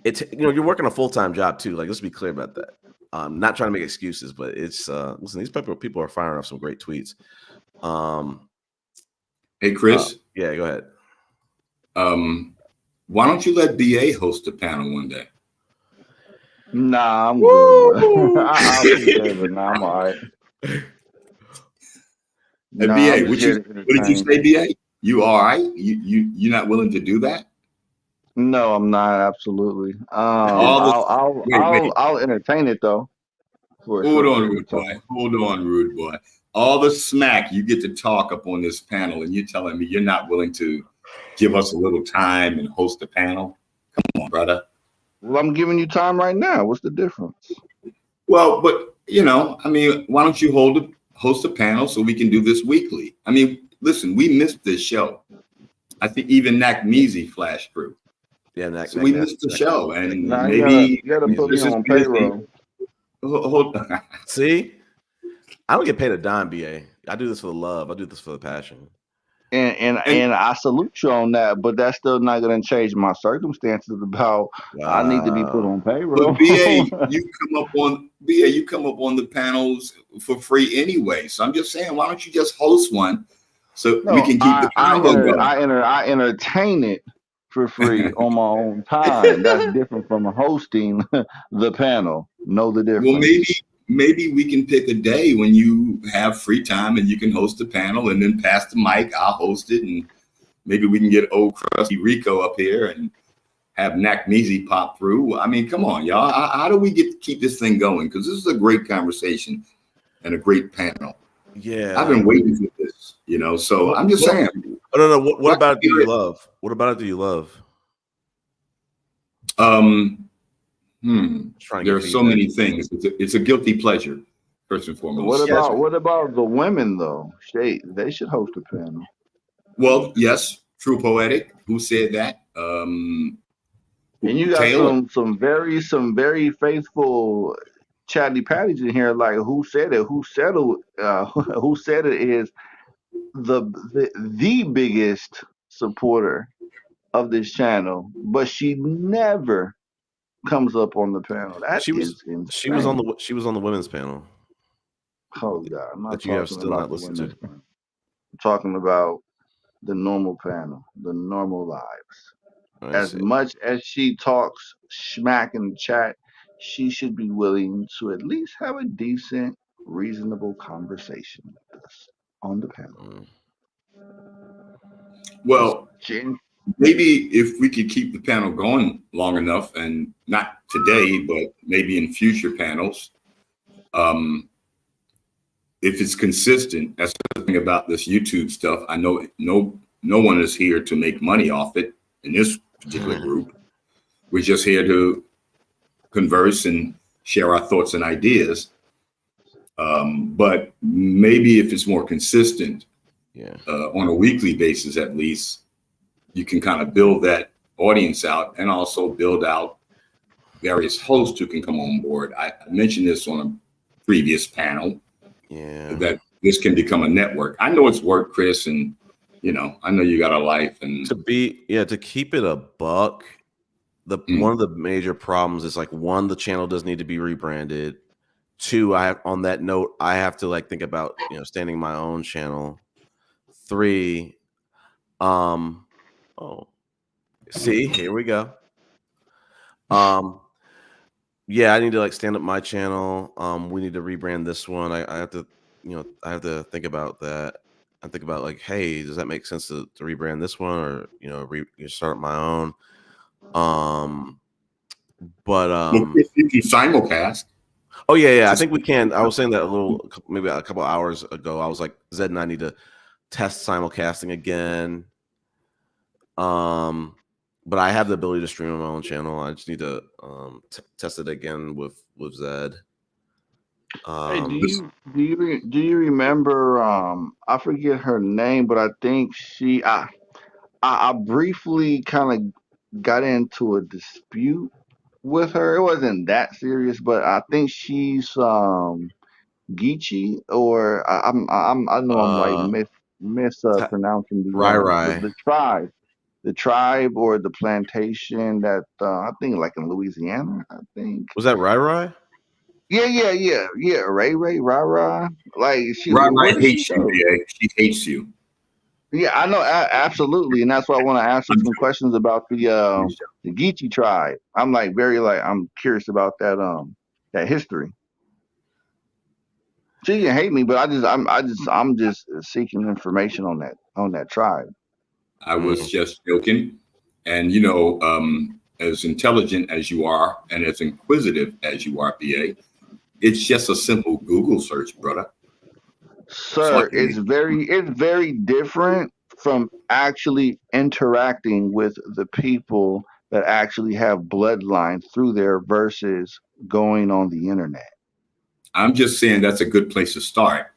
you're working a full-time job too. Like let's be clear about that. Not trying to make excuses, but it's listen, these people are firing off some great tweets.
Hey Chris.
Yeah, go ahead.
Why don't you let BA host a panel one day?
Nah, I'm good. I appreciate it. Nah, I'm all right.
Hey, BA, what did you say, BA? You all right? You're not willing to do that?
No, I'm not. Absolutely. I'll entertain it though.
Hold on, rude boy. All the smack you get to talk up on this panel, and you're telling me you're not willing to give us a little time and host a panel? Come on, brother.
Well, I'm giving you time right now. What's the difference?
Well, but I mean, why don't you host a panel so we can do this weekly? I mean, listen, we missed this show. I think even Nakmeezy flashed through.
Yeah,
so we missed the show, and
maybe you gotta put me on payroll.
Hold on.
See, I don't get paid a dime, BA. I do this for the love. I do this for the passion.
And I salute you on that, but that's still not going to change my circumstances about I need to be put on payroll.
But BA, you come up on the panels for free anyway. So I'm just saying, why don't you just host one so we can keep the panel going?
I entertain it for free on my own time. That's different from hosting the panel. Know the difference.
Well, maybe we can pick a day when you have free time and you can host a panel and then pass the mic. I'll host it and maybe we can get old crusty Rico up here and have Nakmeezy pop through. I mean, come on, y'all. How do we keep this thing going? Because this is a great conversation and a great panel.
Yeah,
I've been waiting for this, you know. So I'm just saying.
Oh, no. What about it do you love? What about it do you love?
There are so many things. It's a guilty pleasure, first and foremost.
What about the women though? They should host a panel.
Well, yes, True Poetic. Who said that?
And you got
Taylor.
some very faithful chatty patties in here. Like who said it? Who said it is the biggest supporter of this channel, but she never comes up on the panel. That
She was
insane.
she was on the women's panel.
Oh God, I'm not
that you have
talking
still
about
not
the
listened
women's
to.
panel. I'm talking about the normal panel, the normal lives. As much as she talks smack in the chat, she should be willing to at least have a decent, reasonable conversation with us on the panel.
Well, maybe if we could keep the panel going long enough, and not today, but maybe in future panels, if it's consistent. That's the thing about this YouTube stuff. I know no one is here to make money off it in this particular group. We're just here to converse and share our thoughts and ideas. But maybe if it's more consistent, on a weekly basis at least, you can kind of build that audience out and also build out various hosts who can come on board. I mentioned this on a previous panel. That this can become a network. I know it's work, Chris, and I know you got a life. And
to keep it a buck, one of the major problems is like, one, the channel does need to be rebranded. Two, on that note, I have to like think about standing my own channel. Three, see, here we go. Yeah, I need to like stand up my channel. We need to rebrand this one. I have to, I have to think about that. I think about like, hey, does that make sense to rebrand this one, or start my own? But
if you can simulcast.
Oh yeah, I think we can. I was saying that maybe a couple hours ago. I was like, Zed and I need to test simulcasting again. But I have the ability to stream on my own channel. I just need to test it again with Zed.
Hey, do you remember? I forget her name, but I think I briefly kind of got into a dispute with her. It wasn't that serious, but I think she's Geechee, or I know I'm like mispronouncing the tribe or the plantation that I think like in Louisiana. I think
was that Rai.
Yeah. Ray, Rah. Like
Rai hates you. Yeah, she hates you.
Yeah, I know, absolutely, and that's why I want to ask her some questions about the Geechee tribe. I'm like I'm curious about that history. She didn't hate me, but I'm just seeking information on that tribe.
I was just joking, and as intelligent as you are and as inquisitive as you are, BA, it's just a simple Google search, brother.
Sir, it's very different from actually interacting with the people that actually have bloodline through there versus going on the internet.
I'm just saying that's a good place to start.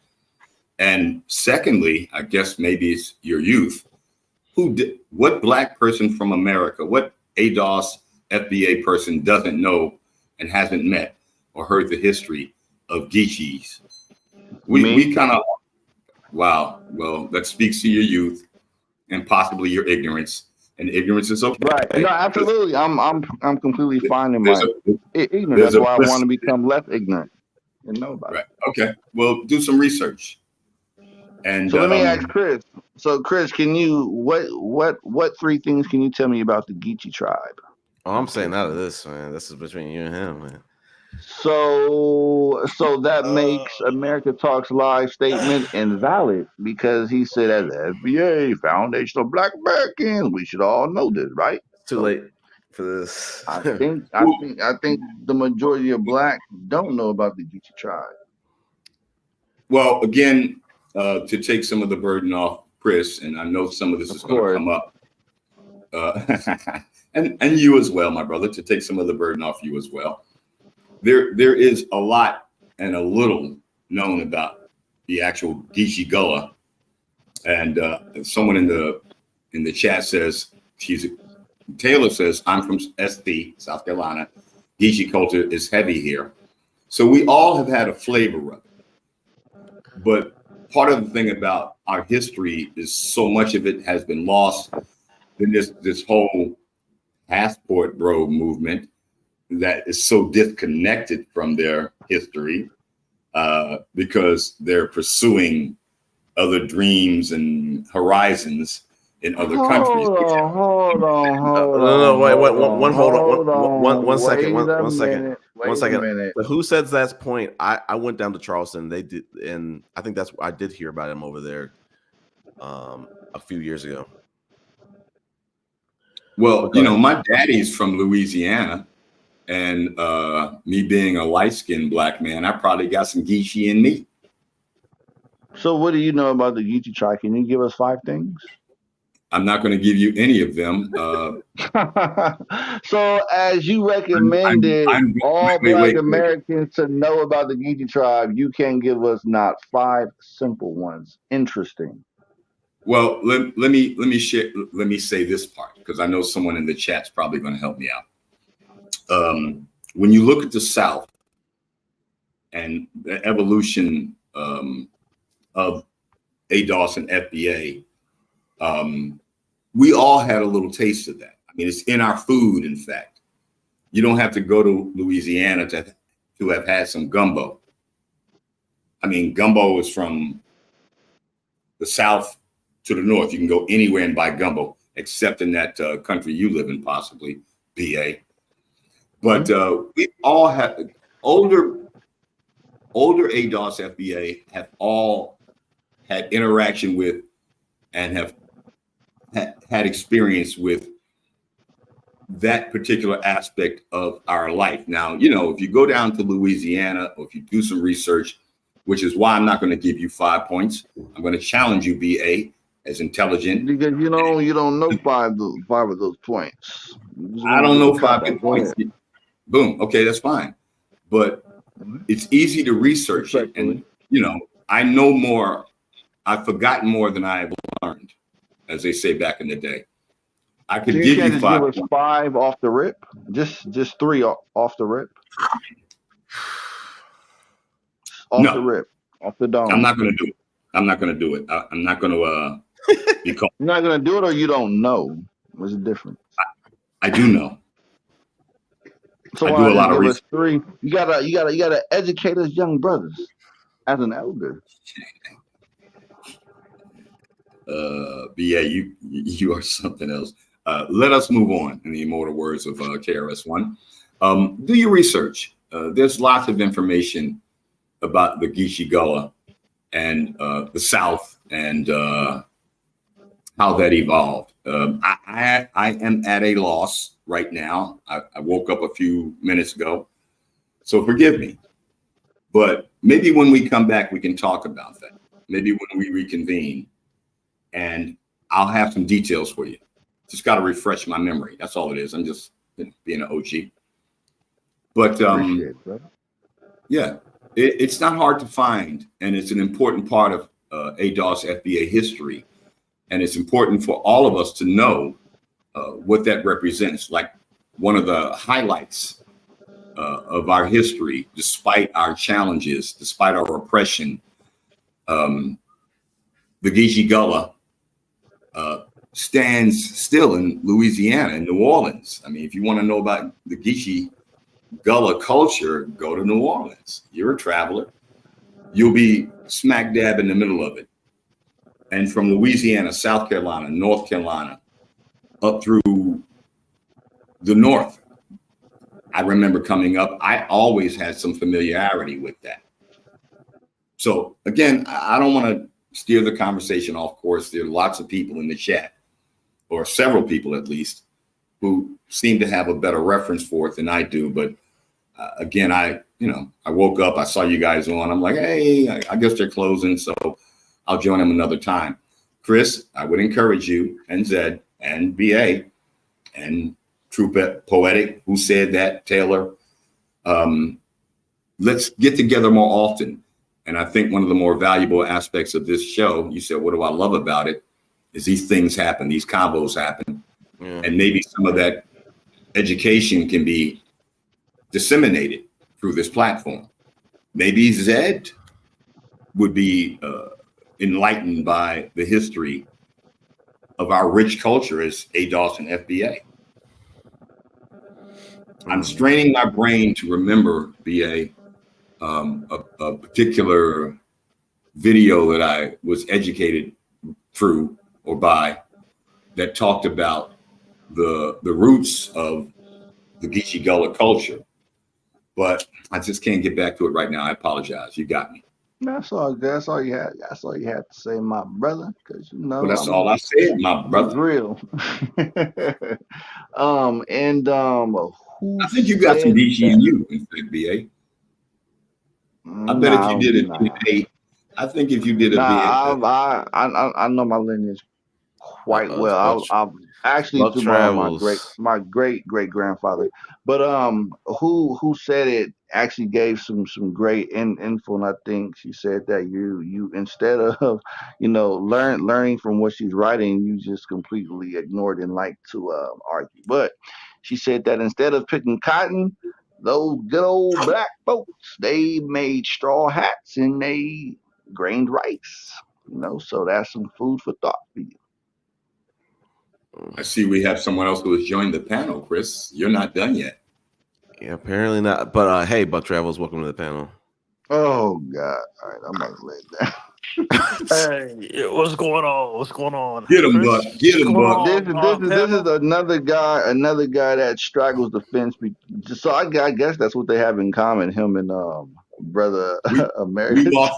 And secondly, I guess maybe it's your youth. What black person from America, what ADOS FBA person doesn't know and hasn't met or heard the history of Geechees? We kind of, wow. Well, that speaks to your youth and possibly your ignorance. And ignorance is okay.
Right. No, absolutely. I'm completely fine in my ignorance. That's why I want to become less ignorant and know about it.
Okay. Well, do some research. And
so let me ask Chris. So Chris, can you what three things can you tell me about the Geechee tribe?
Oh, I'm saying out of this, man. This is between you and him, man.
So that makes America Talks Live statement invalid because he said, as the FBA, Foundation of Black Americans, we should all know this, right?
Too late for this.
I think the majority of blacks don't know about the Geechee tribe.
Well, again, to take some of the burden off Chris, and I know some of this is going to come up, and you as well, my brother, to take some of the burden off you as well. There is a lot and a little known about the actual Geechee Gullah, and someone in the chat says Taylor says, I'm from SC, South Carolina. Geechee culture is heavy here. So we all have had a flavor of it. But part of the thing about our history is so much of it has been lost in this whole passport bro movement that is so disconnected from their history because they're pursuing other dreams and horizons in other countries.
Hold on.
No, wait, hold on. One second.
Wait a minute.
But who says that's point? I went down to Charleston. They did, and I think I did hear about him over there a few years ago.
Well, you know, my daddy's from Louisiana, and me being a light-skinned black man, I probably got some Geechee in me.
So what do you know about the Geechee tribe? Can you give us 5 things?
I'm not going to give you any of them.
So as you recommended all Black Americans to know about the Geechee tribe, you can give us not 5 simple ones. Interesting.
Well, let me say this part, because I know someone in the chat's probably going to help me out. When you look at the South and the evolution of ADOS and FBA, we all had a little taste of that. I mean, it's in our food, in fact. You don't have to go to Louisiana to have had some gumbo. I mean, gumbo is from the South to the North. You can go anywhere and buy gumbo, except in that country you live in, possibly, PA. But we all have older ADOS FBA have all had interaction with and have had experience with that particular aspect of our life. Now, you know, if you go down to Louisiana or if you do some research, which is why I'm not going to give you 5 points. I'm going to challenge you, BA, as intelligent.
Because you don't know five of those points.
I don't know 5 points. Boom. Okay, that's fine. But it's easy to research it. And, you know, I know more. I've forgotten more than I have learned, as they say back in the day. I could give you 5.
Give us 5 off the rip. Just 3 off the rip. Off the rip. Off the dome.
I'm not going to do it. I'm not going to do it. I'm not going to be called.
You're not going to do it, or you don't know? What's the difference?
I do know.
So
I do a lot of research.
3. You gotta educate us young brothers as an elder.
BA, you are something else. Let us move on, in the immortal words of KRS-One. Do your research. There's lots of information about the Geechee Gullah and the South and how that evolved. I am at a loss right now. I woke up a few minutes ago, so forgive me. But maybe when we come back, we can talk about that. Maybe when we reconvene, and I'll have some details for you. Just got to refresh my memory. That's all it is. I'm just being an OG. But yeah, it's not hard to find, and it's an important part of ADOS FBA history. And it's important for all of us to know what that represents. Like one of the highlights of our history, despite our challenges, despite our oppression, the Geechee Gullah stands still in Louisiana, in New Orleans. I mean, if you want to know about the Geechee Gullah culture, go to New Orleans. You're a traveler. You'll be smack dab in the middle of it. And from Louisiana, South Carolina, North Carolina, up through the North, I remember coming up, I always had some familiarity with that. So again, I don't want to steer the conversation off course. There are lots of people in the chat, or several people at least, who seem to have a better reference for it than I do. But again, I woke up, I saw you guys on. I'm like, hey, I guess they're closing, so I'll join them another time. Chris, I would encourage you, and Zed, and BA, and True Poetic, who said that, Taylor, let's get together more often. And I think one of the more valuable aspects of this show, you said, what do I love about it, is these things happen, these combos happen. Yeah. And maybe some of that education can be disseminated through this platform. Maybe Zed would be enlightened by the history of our rich culture as ADOS and FBA. I'm straining my brain to remember, BA, a particular video that I was educated through or by that talked about the roots of the Geechee Gullah culture. But I just can't get back to it right now. I apologize. You got me.
That's all good. That's all you had. That's all you had to say, my brother. Because
well, that's all I said, my brother.
Real. Who
I think you got some Geechee in you, in fact, BA. I bet if you did a I think if you did a
I know my lineage quite well. I've actually through my great grandfather. But who said it actually gave some great info, and I think she said that you instead of learning from what she's writing, you just completely ignored and like to argue. But she said that instead of picking cotton, those good old black folks, they made straw hats and they grained rice. So that's some food for thought for you.
I see we have someone else who has joined the panel, Chris. You're not done yet.
Yeah, apparently not. But hey, Buck Travels, welcome to the panel.
Oh God! All right, I'm about to lay it down.
Hey, what's going on? What's going on?
Get him, Buck. Get him, Buck.
This is another guy that straggles the fence. So I guess that's what they have in common. Him and brother American.
We walk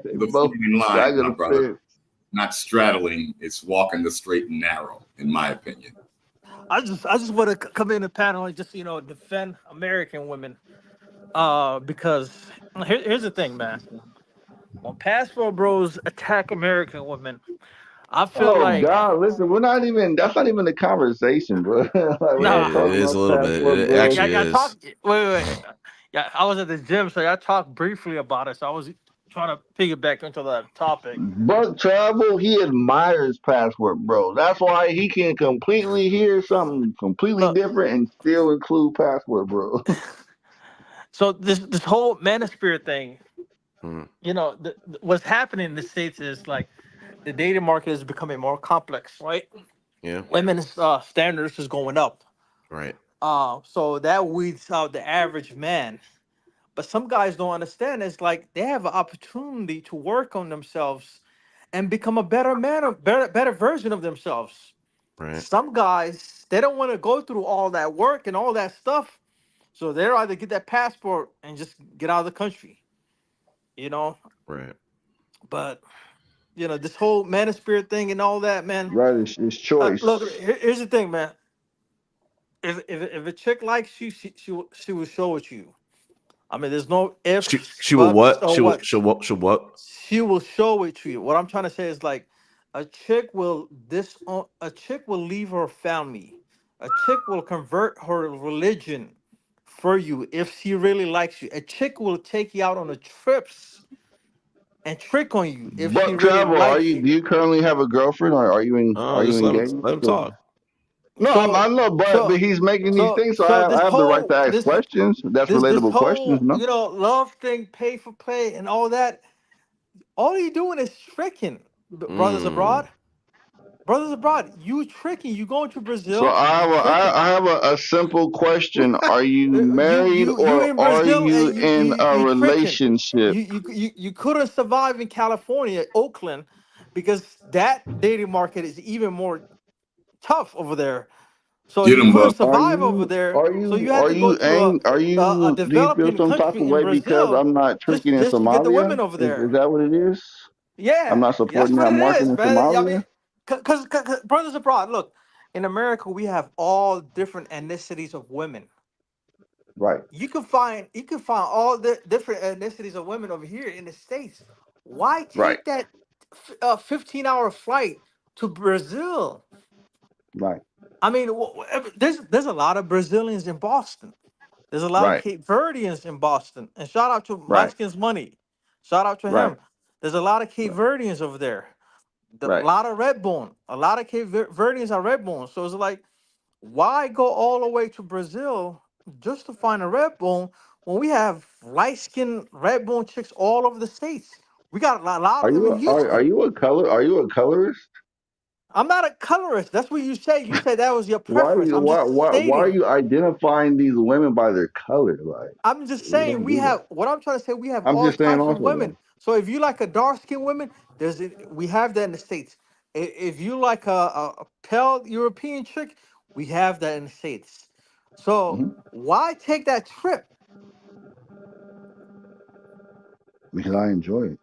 the fine line, my brother. Not straddling, it's walking the straight and narrow, in my opinion.
I just want to come in the panel and just defend American women, because here's the thing, man. When passport bros attack American women, I feel like,
God, listen, that's not even the conversation, bro. Like,
it is a little bit. It actually is.
Wait. Yeah, I was at the gym, so I talked briefly about it. So I was trying to piggyback into that topic.
Buck Travel, he admires passport bro. That's why he can completely hear something completely different and still include passport bro.
So this whole manosphere thing, what's happening in the States is like the dating market is becoming more complex, right?
Yeah.
Women's standards is going up.
Right.
So that weeds out the average man. But some guys don't understand. It's like they have an opportunity to work on themselves and become a better man, a better version of themselves.
Right.
Some guys, they don't want to go through all that work and all that stuff. So they're either get that passport and just get out of the country.
Right.
But this whole manosphere thing and all that, man.
Right, it's choice.
Look, here's the thing, man. If a chick likes you, she will show it you. I mean, there's no if.
She will what? She'll what?
She will show it to you. What I'm trying to say is like, a chick will leave her family. A chick will convert her religion for you if she really likes you. A chick will take you out on the trips and trick on you if she really
Travel,
likes you.
Do you currently have a girlfriend, or are you engaged?
Let him talk.
No, I know, but he's making these things, so I have the right to ask questions. That's relatable questions, no?
Love thing, pay for play, and all that. All you doing is tricking, brothers abroad. Brothers abroad, you tricking. You going to Brazil?
So I have a simple question: are you married or
in Brazil,
are you in a relationship?
You couldn't survive in California, Oakland, because that dating market is even more tough over there. So
Get
you
them, Buck.
couldn't survive over there. So you had to go to a
do you feel
developing
some type of
country in
way because
Brazil
I'm not tricking in
just to get the
Somalia?
women over
Is
there.
that what it is? I'm
Yeah,
not
that's
supporting
what
that
it
market
is,
in
man. I mean,
Somalia.
because brothers abroad, look, in America we have all different ethnicities of women.
Right,
You can find all the different ethnicities of women over here in the States. Why
right,
take that 15-hour flight to Brazil?
right,
I mean, there's a lot of Brazilians in Boston. There's a lot of
right,
Cape Verdeans in Boston. And shout out to
right,
Maskins Money. Shout out to
right,
him. There's a lot of Cape Verdeans over there. A
right.
lot of Redbone. A lot of Cape Verdeans are Redbone. So it's like, why go all the way to Brazil just to find a Redbone when we have light skinned Redbone chicks all over the states? We got a lot
Are
of them
you
in Houston.
are you a colorist?
I'm not a colorist. That's what you say. You say that was your
Why
preference. I'm just
why are
stating.
you identifying these women by their color? Like
I'm just
we
saying
don't do that.
what I'm trying to say, we have
I'm
all
just saying
types of
also
women.
though.
So if you like a dark skinned woman, we have that in the States. If you like a pale European chick, we have that in the States. So
Hmm.
why take that trip?
Because I enjoy it.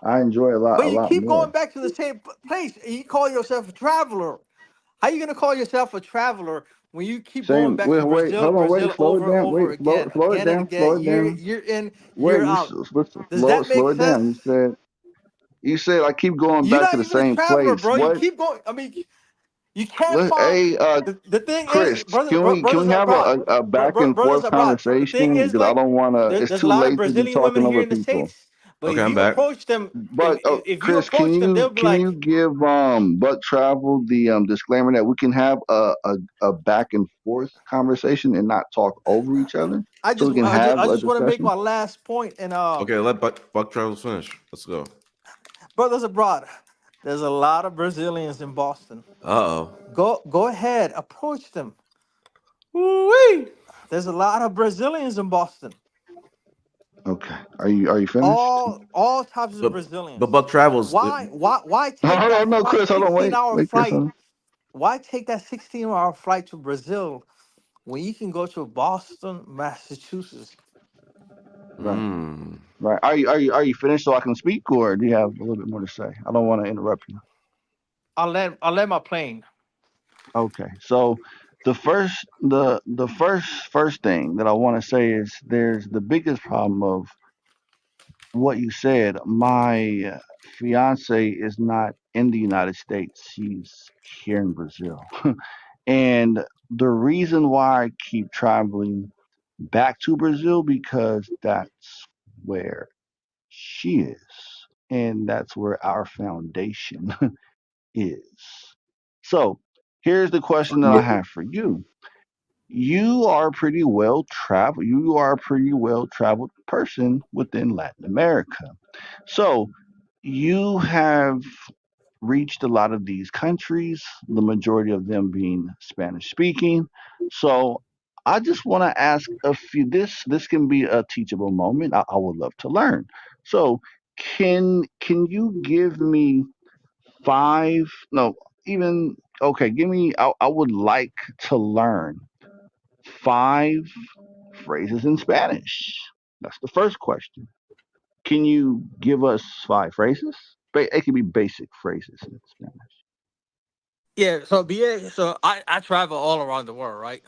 I enjoy a
But you
lot
keep going
more.
back to the same place and you call yourself a traveler. How you gonna call yourself a traveler when you keep going
Same.
back to
Wait,
Brazil,
hold on, wait,
Brazil
slow it
over and
down.
over
Wait,
again,
slow it
again and
down,
again,
slow it
year
down.
year in,
Wait,
year out? Does that
slow
make
it down.
sense?
You said I keep going
You're
back to
not
the
even a
same
traveler,
place.
bro. You
What?
keep going. I mean, you can't find
Hey,
the thing is,
Chris, can
brothers
we have
abroad,
a back and
brothers
forth
abroad. The thing
conversation?
is,
Because I
like,
don't want to. It's
there's a
too
lot of
late to be
Brazilian women
talking
here
over
in the
people.
states, but
Okay,
if
I'm
you
back.
approach them,
But
if you
Chris,
approach them, they'll be
can
like,
you give Buck Travel the disclaimer that we can have a back and forth conversation and not talk over each other, so we can have
I
a
just want to make
discussion?
my last point. And
Okay, let Buck Travels finish. Let's go.
brothers abroad, there's a lot of Brazilians in Boston.
Uh-oh.
Go ahead, approach them.
Woo-wee.
There's a lot of Brazilians in Boston.
Okay. Are you finished?
All types of
But
Brazilians.
Buck Travels.
Why take
Hold
that
on, no,
flight,
Chris, hold on,
16-hour
wait, Chris, hold
flight?
on.
Why take that 16-hour flight to Brazil when you can go to Boston, Massachusetts?
Right,
Mm.
right. Are you finished so I can speak, or do you have a little bit more to say? I don't want to interrupt you.
I'll let my plane.
Okay, so the first thing that I want to say is there's the biggest problem of what you said. My fiance is not in the United States; she's here in Brazil, and the reason why I keep traveling back to Brazil because that's where she is, and that's where our foundation is. So here's the question that I have for you. You are pretty well traveled. You are a pretty well traveled person within Latin America. So you have reached a lot of these countries, the majority of them being Spanish speaking. So I just want to ask a few. This can be a teachable moment. I would love to learn. So can you give me five? No, even okay. Give me. I would like to learn five phrases in Spanish. That's the first question. Can you give us five phrases? It can be basic phrases in Spanish.
Yeah, so I travel all around the world, right?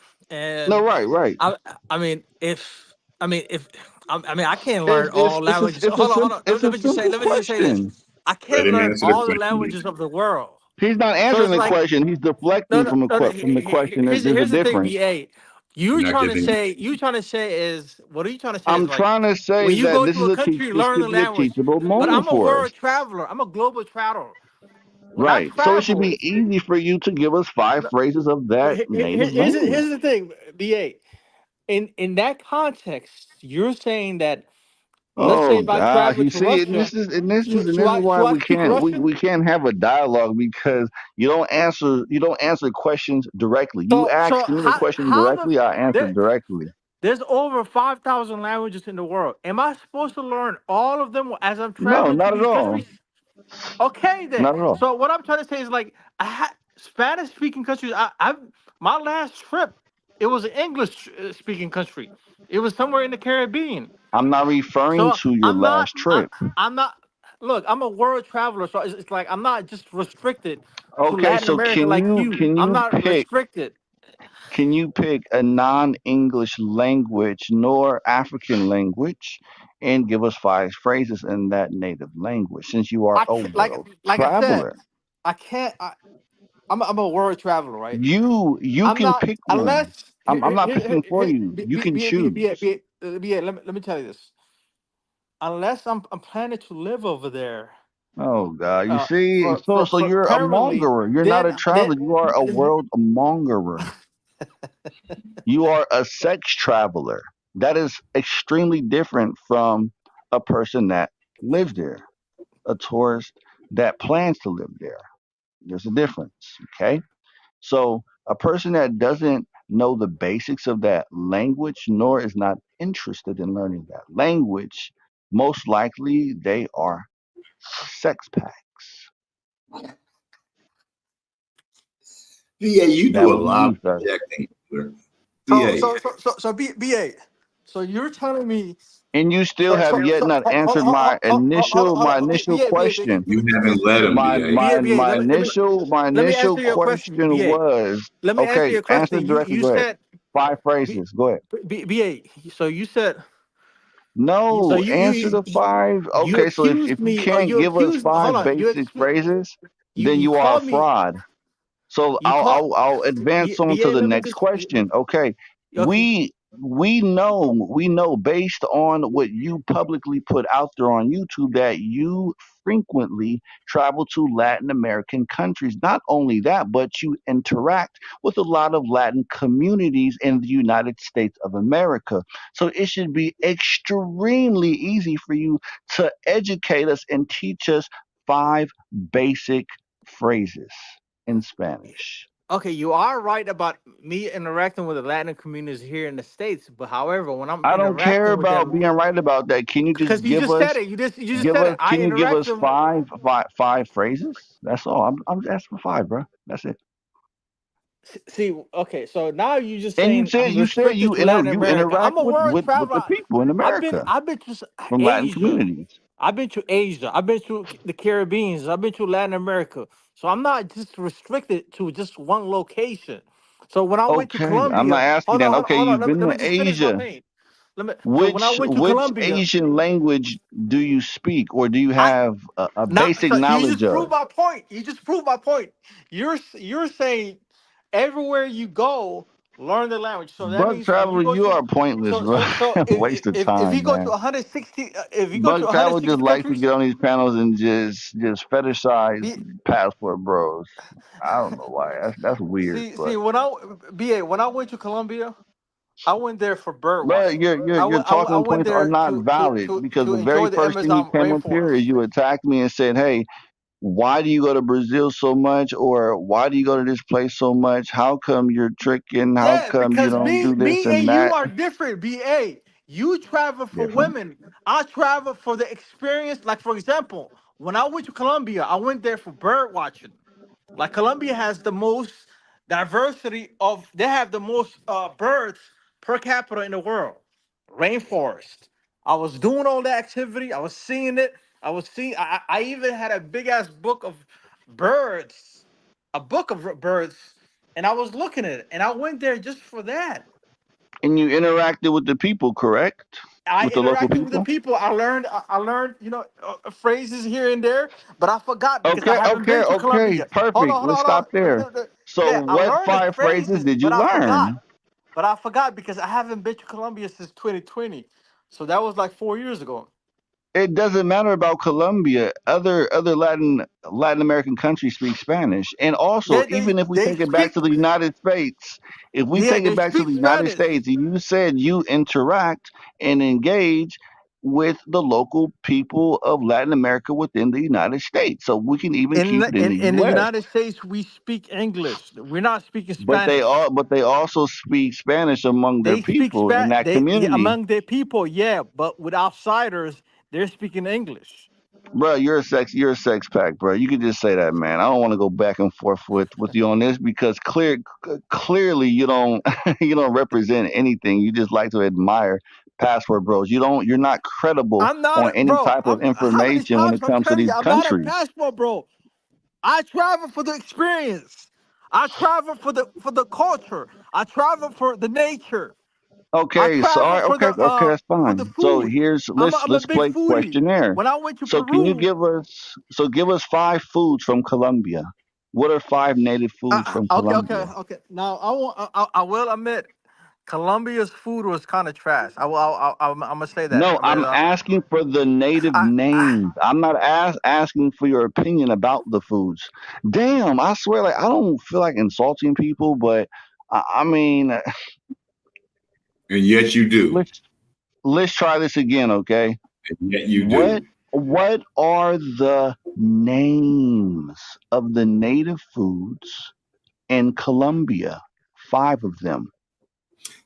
No,
And
right, right.
I I mean if I mean if I mean I can't learn all languages. Hold on.
It's a
Let
simple
me just say this.
question.
I
Let
can't
him
learn
answer the
all the
question.
languages of the world.
He's not
So
answering
it's
the
like
question. He's deflecting from from the question. There's a
Here's the thing,
difference.
BA.
You're not giving.
You trying to say is what are you trying to say is
I'm
like
trying to say
when you
that
go to a country,
this
learn the
could be a
language.
teachable
But
moment
I'm a
for us.
world traveler. I'm a global traveler. When I
Right. So it should
travel,
be easy for you to give us five
no,
phrases of
but
that native
here's
language.
the thing, BA. In that context, you're saying that let's say
Oh
if I
gosh,
travel
you
to
see,
Russia,
and this is why
should I speak Russian?
we can't have a dialogue because you don't answer questions directly. You
So
ask me the question
how the
directly, I answer
there,
directly.
there's over 5,000 languages in the world. Am I supposed to learn all of them as I'm
No,
traveling to
not at
these
all.
countries? Okay, then.
Not at all.
So what I'm trying to say is like Spanish speaking countries. My last trip, it was an English speaking country. It was somewhere in the Caribbean.
I'm not referring
So
to your
I'm not.
last trip.
I'm not. Look, I'm a world traveler, so it's like I'm not just restricted to
Okay,
Latin
so
America like you.
can
I'm
you
not
pick
restricted.
a non-English language nor African language and give us 5 phrases in that native language since you are
I
a
can't,
world
like I said,
traveler?
I can't. I'm a world traveler, right?
You
I'm
can
not
pick one.
unless
I'm not picking for you. You can choose.
let me tell you this. Unless I'm planning to live over there,
Oh God, you
uh,
see, so
for
you're a
permanently,
mongerer. You're not
then
a traveler. You are a world mongerer. You are a sex traveler. That is extremely different from a person that lives there, a tourist that plans to live there. There's a difference, okay? So, a person that doesn't know the basics of that language nor is not interested in learning that language, most likely they are sex packs.
VA, you
That
do a
would be
lot
you,
of
sir.
projecting.
so
VA,
so so so so BA. So you're telling me.
And you still
So
have
so
yet
so
not answered my initial question.
you haven't let him, VA.
My
Let me
initial
answer your question,
question
BA.
was
Let me answer
okay.
your
Answer
question.
directly.
You
Go ahead.
said
5 phrases. Go ahead.
BA. So you said so
No, answer the five.
you
Okay, so
accused
if you
me or
can't
you
give us
accused. Hold
5
on.
basic phrases, then
You
you are a
called me.
fraud. So
You call
I'll advance on to
BA.
the
Let me
next
just.
question. Okay,
Okay.
we know based on what you publicly put out there on YouTube that you frequently travel to Latin American countries. Not only that, but you interact with a lot of Latin communities in the United States of America. So it should be extremely easy for you to educate us and teach us 5 basic phrases in Spanish.
Okay, you are right about me interacting with the Latin communities here in the States, but however, when I'm
I don't care
interacting with
about
them,
being right about that. Can you just
because you
give
just said
us
it, you just said it. I
can you give
interact
us
with them.
five phrases? That's all. I'm just asking for 5, bro. That's it.
See, okay, so now you're just
And you
saying
said
I'm restricted to Latin
you
America. I'm
interact
a world
with the
traveler.
people in America
I've been to
from Latin
Asia.
communities.
I've been to Asia. I've been to the Caribbean. I've been to Latin America. So I'm not just restricted to just one location. So when I went to
Okay, I'm not
Colombia,
asking that. Okay,
hold on.
you've been
Let me
to
just finish my
Asia.
pain. So when I went to
Which
Colombia,
Asian language do you speak, or do you
I
have a
now
basic
so you
knowledge
just proved
of?
my point. You just proved my point. You're saying everywhere you go, learn the language. So that
Bug
means when you
travel,
go
you
to
are pointless, bro. Waste of
if you
time,
go to
man.
160 if you go to
Bug travel just
160
likes to
countries,
get on these panels and just fetishize passport bros. I don't know why. That's weird, but
when I went to Colombia, I went there for bird
but
watching.
your
I
talking
went
points are
there
not valid because
to
the very
enjoy the
first thing you
Amazon
came up here
rainforest.
is you attacked me and said, "Hey, why do you go to Brazil so much, or why do you go to this place so much? How come you're tricking? How
Yeah,
come you
because
don't do this
me
and
and you
that?"
are different. BA, you travel for
Different.
women. I travel for the experience. Like for example, when I went to Colombia, I went there for bird watching. Like Colombia has the most diversity of. They have the most birds per capita in the world. Rainforest. I was doing all the activity. I was seeing it. I was seeing. I even had a big ass book of birds, a book of birds, and I was looking at it. And I went there just for that.
And you interacted with the people, correct?
I
With the local
interacted with the
people.
people. I learned, phrases here and there, but I forgot because I
Okay,
haven't
okay,
been to
okay.
Colombia.
Perfect. Let's
Hold on.
stop there. So,
Yeah, I
what
learned the
5 phrases
phrases,
did
but
you
I forgot.
learn?
But I forgot because I haven't been to Colombia since 2020. So that was like 4 years ago.
It doesn't matter about Colombia. Other Latin American countries speak Spanish, and also
Yeah,
even if we
they
take it back
speak.
to the United States, if we
Yeah,
take it
they
back to
speak
the United
Spanish.
States, and you said you interact and engage with the local people of Latin America within the United States, so we can even keep it in the
In the
U.S.
United States, we speak English. We're not speaking
But
Spanish.
they also speak Spanish among their
They speak
people in
Spanish.
that
They, yeah,
community.
among their people, yeah, but with outsiders, they're speaking English.
Bro, you're a sex pack, bro. You could just say that, man. I don't want to go back and forth with you on this because clearly you don't you don't represent anything. You just like to admire passport bros. You're not credible
I'm not,
on any
bro.
type of
How many
information when
times
it
I'm
comes to
telling you,
these
I'm not a
countries.
passport, bro. I travel for the experience. I travel for the culture. I travel for the nature. I
Okay, so all
travel
right, okay, okay, that's
for the
fine. So
food.
here's
I'm a
let's
big
play
foodie.
questionnaire.
When I went to
So can you
Peru,
give us five foods from Colombia? What are five native foods from Colombia?
okay. Now I want. I will admit, Colombia's food was kind of trash. I'm gonna say that.
No, I'm asking for the native names. I'm not asking for your opinion about the foods. Damn, I swear, like I don't feel like insulting people, but I mean,
And yet you do.
let's try this again, okay?
And yet you
What
do.
what are the names of the native foods in Colombia? Five of them.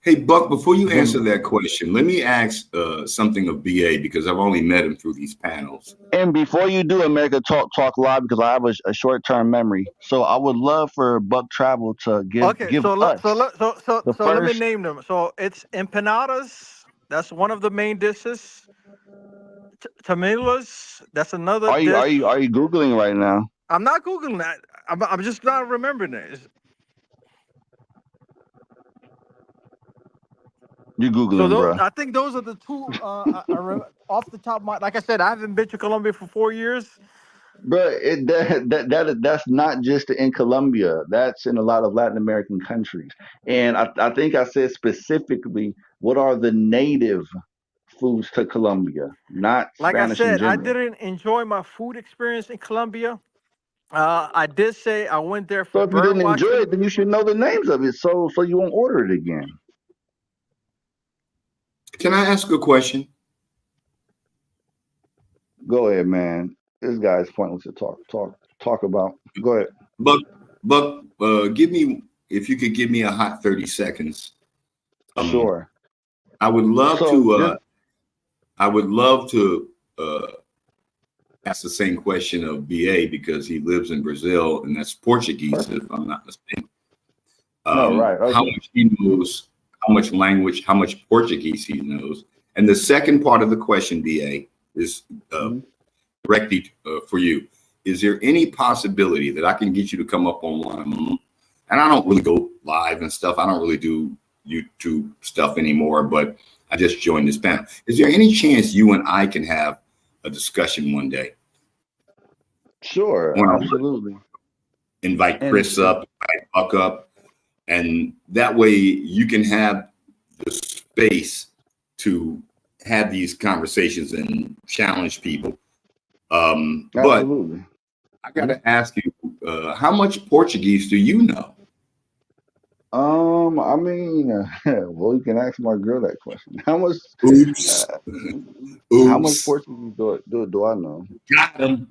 Hey, Buck, before you
Them.
answer that question, let me ask something of BA because I've only met him through these panels.
And before you do America Talk Live, because I have a short term memory, so I would love for Buck Travel to
Okay,
give us the
so let me
first.
name them. So it's empanadas. That's one of the main dishes. Tamilas. That's another dish.
Are you googling right now?
I'm not googling that. I'm just not remembering it.
You're
So
googling,
those,
bro.
I think those are the two. Off the top of my, like I said, I haven't been to Colombia for 4 years.
Bro, that's not just in Colombia. That's in a lot of Latin American countries. And I think I said specifically what are the native foods to Colombia, not
Like I
Spanish in
said, I
general.
didn't enjoy my food experience in Colombia. I did say I went there
So
for
if you
bird
didn't enjoy
watching.
it, then you should know the names of it, so you won't order it again.
Can I ask a question?
Go ahead, man. This guy's pointless to talk about. Go ahead.
Buck, give me, if you could give me a hot 30 seconds.
Sure.
I would love
So
to ask the same question of BA because he lives in Brazil and that's Portuguese, if I'm not mistaken.
No, right. Okay.
How much he knows, how much language, how much Portuguese he knows. And the second part of the question, BA, is directly for you. Is there any possibility that I can get you to come up on one of them? And I don't really go live and stuff. I don't really do YouTube stuff anymore, but I just joined this panel. Is there any chance you and I can have a discussion one day?
Sure, absolutely.
Invite Chris up, invite Buck up, and that way you can have the space to have these conversations and challenge people.
Absolutely.
But I got to ask you, how much Portuguese do you know?
I mean, well, you can ask my girl that question. How much?
Oops.
How much Portuguese do I know?
Got him.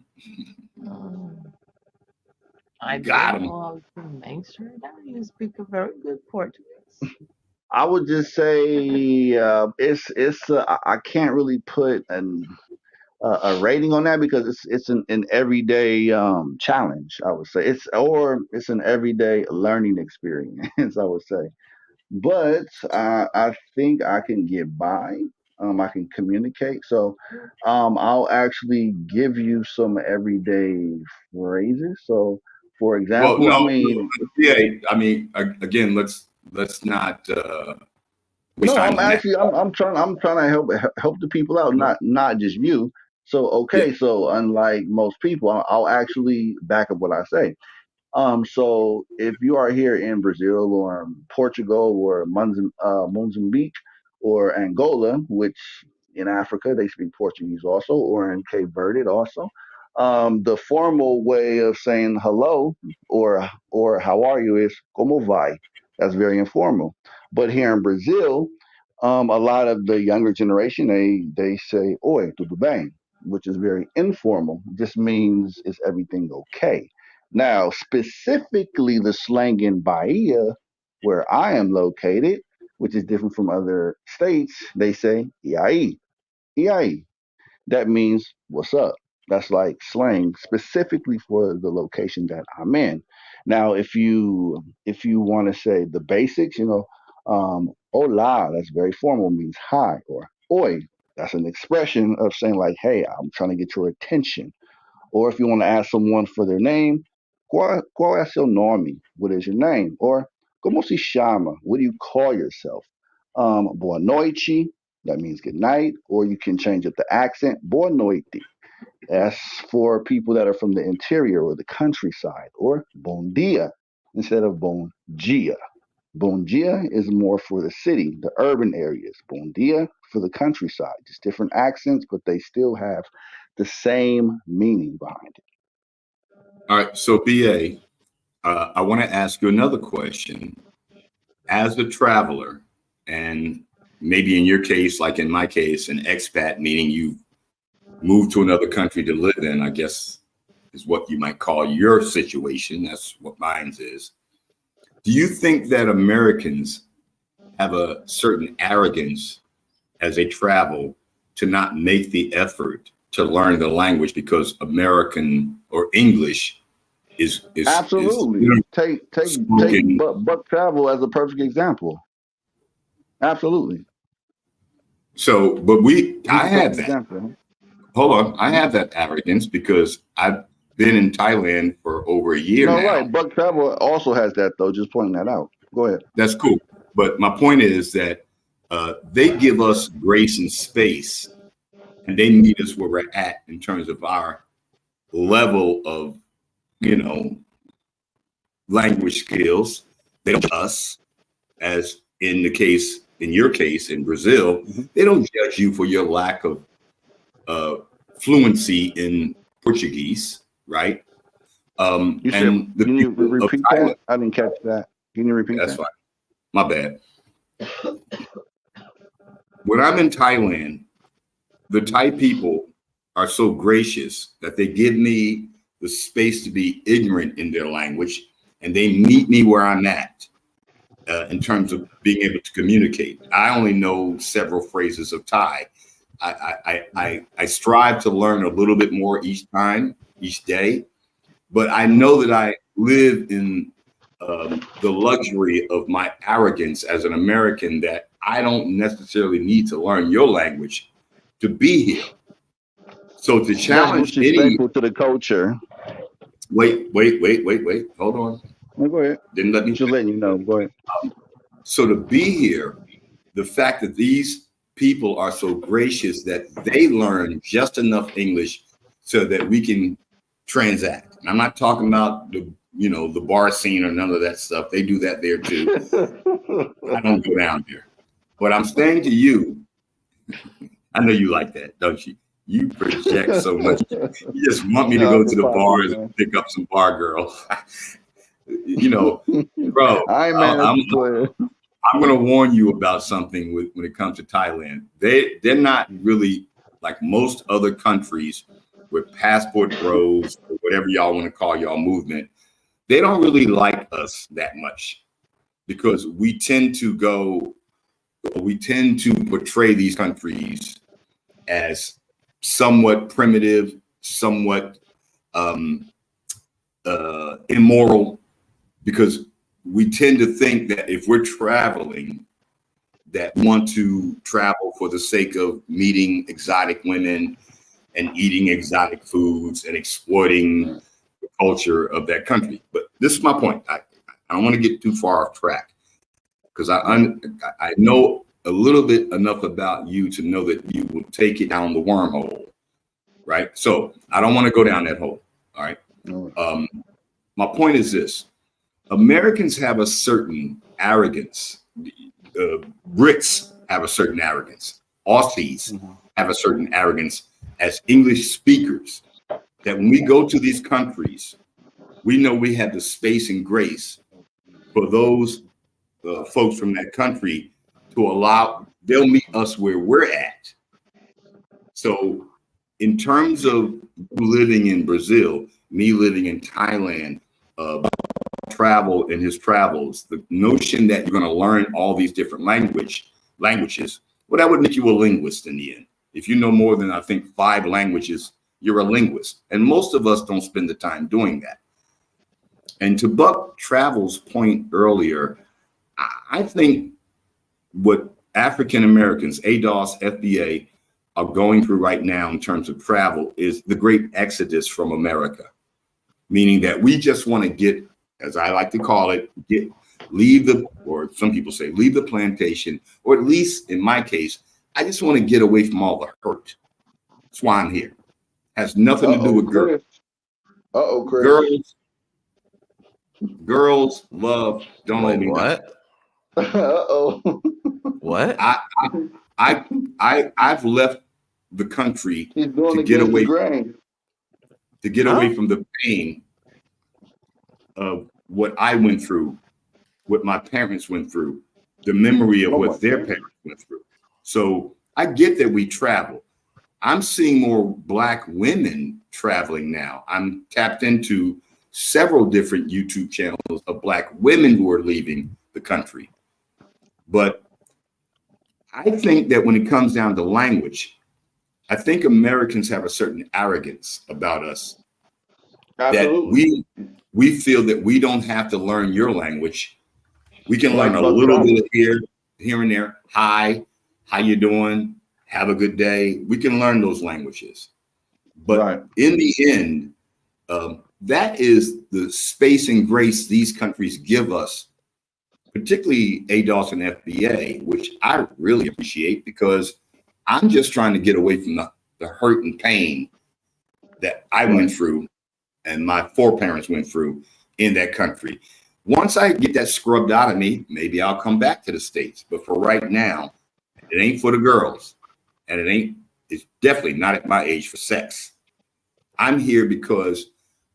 I
Got
do
him.
know how to mention that you speak a very good Portuguese.
I would just say it's I can't really put a rating on that because it's an everyday challenge. I would say it's an everyday learning experience. I would say, but I think I can get by. I can communicate. So I'll actually give you some everyday phrases. So, for
Well,
example, I
no,
mean,
yeah. I mean, again, let's not waste
no,
time
I'm
on that.
actually I'm trying to help the people out, not just you. So okay, so unlike most people, I'll actually back up what I say. So if you are here in Brazil or Portugal or Mozambique or Angola, which in Africa they speak Portuguese also, or in Cape Verde also, the formal way of saying hello or how are you is como vai. That's very informal. But here in Brazil, a lot of the younger generation they say oi tudo bem, which is very informal. Just means is everything okay. Now, specifically the slang in Bahia, where I am located, which is different from other states, they say "e aí." E aí. That means what's up. That's like slang specifically for the location that I'm in. Now, if you want to say the basics, hola, that's very formal, means hi, or oi, that's an expression of saying like, hey, I'm trying to get your attention. Or if you want to ask someone for their name, qual é seu nome? What is your name? Or como se chama? What do you call yourself? Boa noite, that means good night. Or you can change up the accent, boa noite. That's for people that are from the interior or the countryside. Or bom dia instead of bom dia. Bom dia is more for the city, the urban areas. Bom dia for the countryside. Just different accents, but they still have the same meaning behind it.
All right. So, BA, I want to ask you another question. As a traveler, and maybe in your case, like in my case, an expat, meaning you moved to another country to live in, I guess is what you might call your situation. That's what mine is. Do you think that Americans have a certain arrogance as they travel to not make the effort to learn the language because American or English is
absolutely take Buck Travel as a perfect example. Absolutely.
So, but I have that.
Example.
Hold on, I have that arrogance because I've been in Thailand for over a year now.
Right. Buck Travel also has that, though. Just pointing that out. Go ahead.
That's cool. But my point is that they give us grace and space, and they meet us where we're at in terms of our level of, language skills. They don't judge us, as in your case in Brazil, they don't judge you for your lack of fluency in Portuguese, right?
Can you repeat that? I didn't catch that. Can you repeat that?
That's fine. My bad. When I'm in Thailand, the Thai people are so gracious that they give me the space to be ignorant in their language, and they meet me where I'm at in terms of being able to communicate. I only know several phrases of Thai. I strive to learn a little bit more each day, but I know that I live in the luxury of my arrogance as an American, that I don't necessarily need to learn your language to be here. So to challenge
that's disrespectful to the culture.
Wait. Hold on.
No, go ahead.
Didn't let me.
Just letting you know. Go ahead.
So to be here, the fact that these people are so gracious that they learn just enough English so that we can transact. And I'm not talking about the bar scene or none of that stuff. They do that there too. I don't go down there. But I'm saying to you, I know you like that, don't you? You project so much. You just want me to go to the bars and pick up some bar girls. Bro, I'm going to warn you about something when it comes to Thailand. They're not really like most other countries with passport bros or whatever y'all want to call y'all movement. They don't really like us that much because we tend to portray these countries as somewhat primitive, somewhat immoral, because we tend to think that if we're traveling, that we want to travel for the sake of meeting exotic women and eating exotic foods and exploiting the culture of that country. But this is my point. I don't want to get too far off track because I know a little bit enough about you to know that you will take it down the wormhole, right? So I don't want to go down that hole, all right? My point is this. Americans have a certain arrogance. Brits have a certain arrogance. Aussies have a certain arrogance as English speakers, that when we go to these countries, we know we have the space and grace for those folks from that country to allow, they'll meet us where we're at. So in terms of living in Brazil, me living in Thailand, travel in his travels, the notion that you're going to learn all these different languages, well, that would make you a linguist in the end. If you know more than, I think, 5 languages, you're a linguist. And most of us don't spend the time doing that. And to Buck Travel's point earlier, I think what African Americans, ADOS, FBA, are going through right now in terms of travel is the great exodus from America, meaning that we just want to get, as I like to call it, or some people say, leave the plantation, or at least in my case, I just want to get away from all the hurt. That's why I'm here. Has nothing to do with girls.
Chris.
Girls love, don't owe me nothing.
What?
I've left the country to get away from the pain of what I went through, what my parents went through, the memory of what their parents went through. So I get that we travel. I'm seeing more Black women traveling now. I'm tapped into several different YouTube channels of Black women who are leaving the country. But I think that when it comes down to language, I think Americans have a certain arrogance about us.
Absolutely.
That we feel that we don't have to learn your language. We can learn a
Buck
little
Travel.
bit of here and there. Hi, how you doing? Have a good day. We can learn those languages. But in the end, that is the space and grace these countries give us, particularly ADOS and FBA, which I really appreciate because I'm just trying to get away from the hurt and pain that I went through and my foreparents went through in that country. Once I get that scrubbed out of me, maybe I'll come back to the States. But for right now, it ain't for the girls. And it's definitely not at my age for sex. I'm here because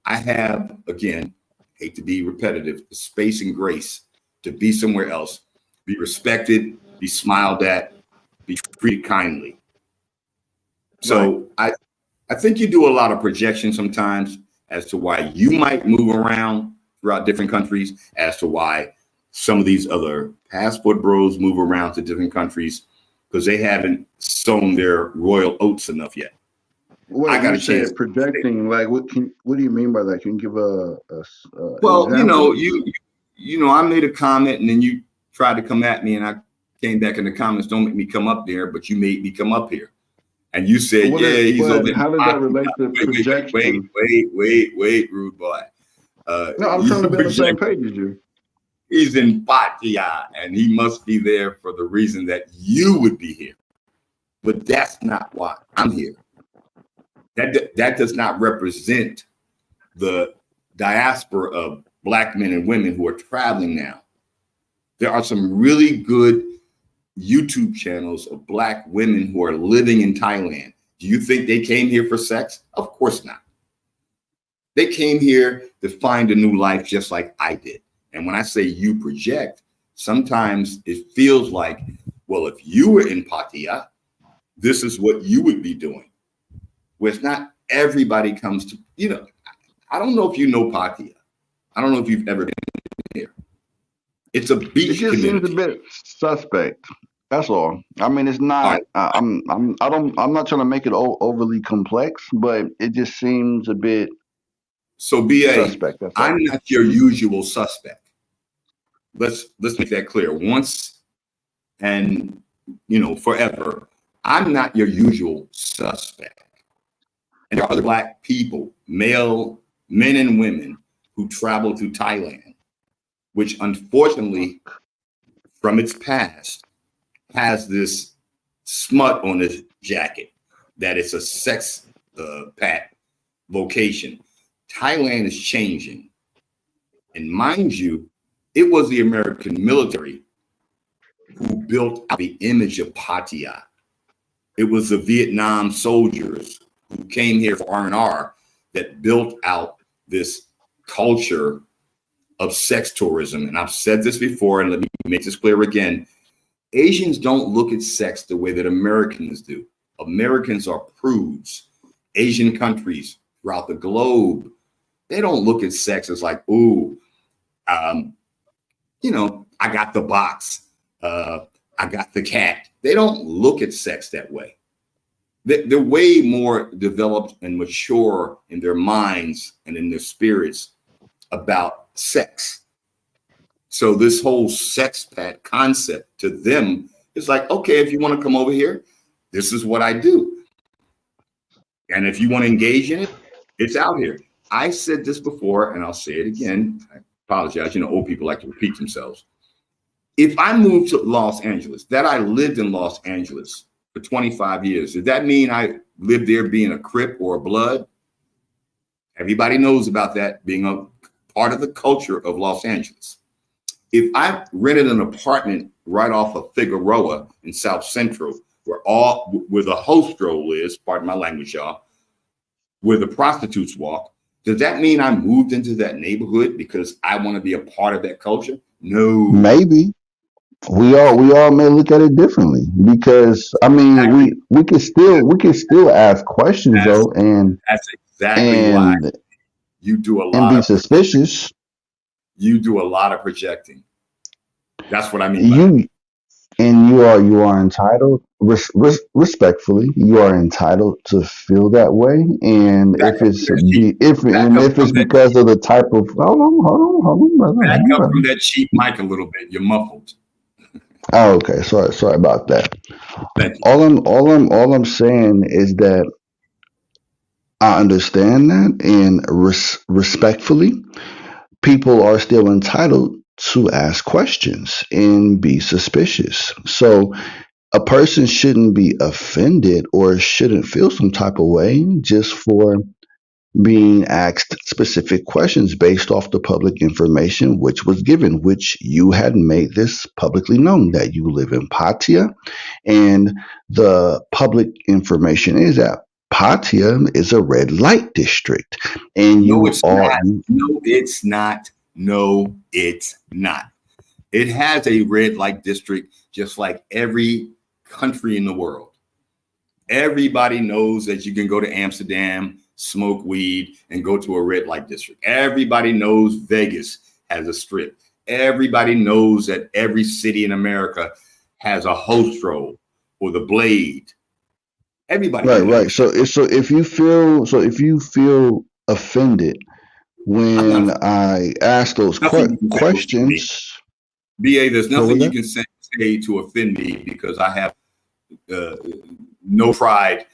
I have, again, hate to be repetitive, the space and grace to be somewhere else, be respected, be smiled at, be treated kindly. So I think you do a lot of projection sometimes as to why you might move around throughout different countries, as to why some of these other passport bros move around to different countries because they haven't sown their royal oats enough yet.
Wait,
I got
you
a chance.
said projecting. Like, what do you mean by that? Can you give a
well,
example?
you know, I made a comment and then you tried to come at me, and I came back in the comments. Don't make me come up there, but you made me come up here, and you said, he's over there.
How does that relate to projection?
Wait, rude boy.
No, I'm trying to be on the same page as you.
He's in Patia, and he must be there for the reason that you would be here. But that's not why I'm here. That does not represent the diaspora of Black men and women who are traveling now. There are some really good YouTube channels of Black women who are living in Thailand. Do you think they came here for sex? Of course not. They came here to find a new life just like I did. And when I say you project, sometimes it feels like, well, if you were in Pattaya, this is what you would be doing. Where it's not everybody comes to, you know, I don't know if you know Pattaya. I don't know if you've ever been here. It's a beach
It just
community.
seems a bit suspect. That's all. I mean, it's not. I'm not trying to make it overly complex, but it just seems a bit.
So BA,
suspect. That's all.
I'm not your usual suspect. Let's make that clear once and, you know, forever. I'm not your usual suspect. And there are other Black people, male men and women, who travel to Thailand, which unfortunately, from its past, has this smut on its jacket that it's a sex pact vocation. Thailand is changing. And mind you, it was the American military who built out the image of Pattaya. It was the Vietnam soldiers who came here for R&R that built out this culture of sex tourism. And I've said this before, and let me make this clear again. Asians don't look at sex the way that Americans do. Americans are prudes. Asian countries throughout the globe, they don't look at sex as like, ooh, you know, I got the box. I got the cat. They don't look at sex that way. they're way more developed and mature in their minds and in their spirits about sex. So this whole sex pad concept to them is like, okay, if you want to come over here, this is what I do. And if you want to engage in it, it's out here. I said this before, and I'll say it again. I apologize. You know, old people like to repeat themselves. If I moved to Los Angeles, that I lived in Los Angeles for 25 years, does that mean I lived there being a Crip or a Blood? Everybody knows about that being a part of the culture of Los Angeles. If I rented an apartment right off of Figueroa in South Central, where the hostro is, pardon my language, y'all, where the prostitutes walk, does that mean I moved into that neighborhood because I want to be a part of that culture? No.
Maybe we all may look at it differently, because I mean we can still ask questions though, and
that's exactly why you do a lot
be
of
suspicious.
You do a lot of projecting. That's what I mean.
You are entitled, respectfully, you are entitled to feel that way. And if it's because of the type of hold on, brother.
Back up from that cheap mic a little bit. You're muffled.
Oh, okay. Sorry about that.
Thank you.
All I'm saying is that I understand that, and respectfully, people are still entitled to ask questions and be suspicious. So a person shouldn't be offended or shouldn't feel some type of way just for being asked specific questions based off the public information which was given, which you had made this publicly known that you live in Patia, and the public information is that Patia is a red light district, and
No, it's not. No, it's not. No, it's not. It has a red light district just like every country in the world. Everybody knows that you can go to Amsterdam, smoke weed, and go to a red light district. Everybody knows Vegas has a strip. Everybody knows that every city in America has a hostro or the Blade. Everybody
right. So if you feel offended when I ask those questions,
BA, there's nothing you can say to offend me because I have no pride.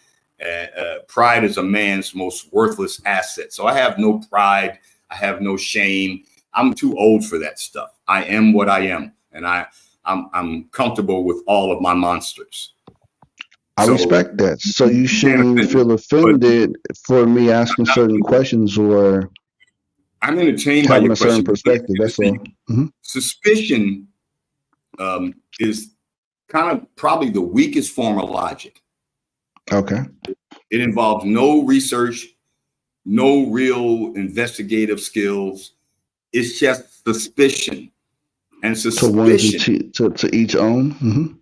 Pride is a man's most worthless asset. So I have no pride. I have no shame. I'm too old for that stuff. I am what I am, and I'm comfortable with all of my monsters.
I respect that. So you shouldn't feel offended for me asking certain questions or
I'm entertained by
having
your
a certain
question.
perspective. That's all.
Suspicion is kind of probably the weakest form of logic.
Okay.
It involves no research, no real investigative skills. It's just suspicion. And suspicion
to each own.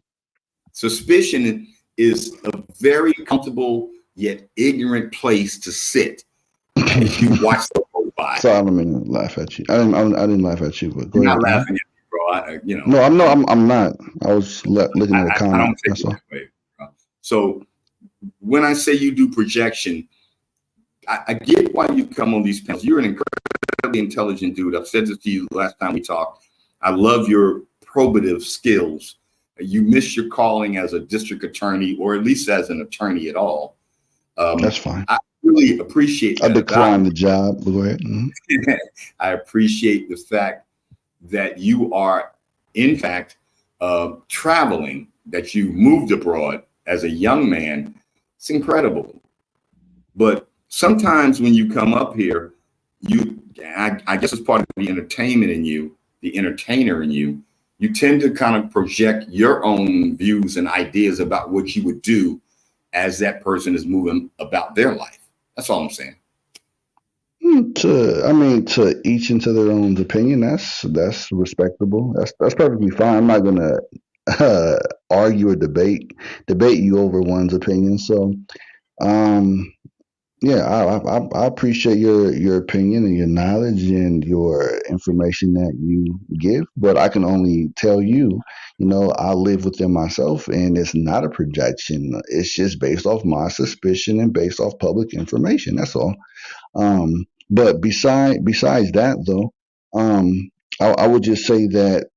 Suspicion is a very comfortable yet ignorant place to sit as you watch the go by.
So I don't mean to laugh at you. I didn't laugh at you, but go
You're
ahead.
not laughing at me, bro. You know.
No, I'm not. I was looking at a comment.
I don't take it that way, bro. So when I say you do projection, I get why you come on these panels. You're an incredibly intelligent dude. I've said this to you last time we talked. I love your probative skills. You miss your calling as a district attorney, or at least as an attorney at all.
That's fine.
I really appreciate that.
I declined the job. Go ahead.
I appreciate the fact that you are, in fact, traveling, that you moved abroad as a young man. It's incredible. But sometimes when you come up here, I guess it's part of the entertainment in you, the entertainer in you, you tend to kind of project your own views and ideas about what you would do as that person is moving about their life. That's all I'm saying.
To each into their own opinion. That's respectable. That's perfectly fine. I'm not gonna argue or debate you over one's opinion. So Yeah, I appreciate your opinion and your knowledge and your information that you give, but I can only tell you, I live within myself, and it's not a projection. It's just based off my suspicion and based off public information. That's all. But besides that, though, I would just say that,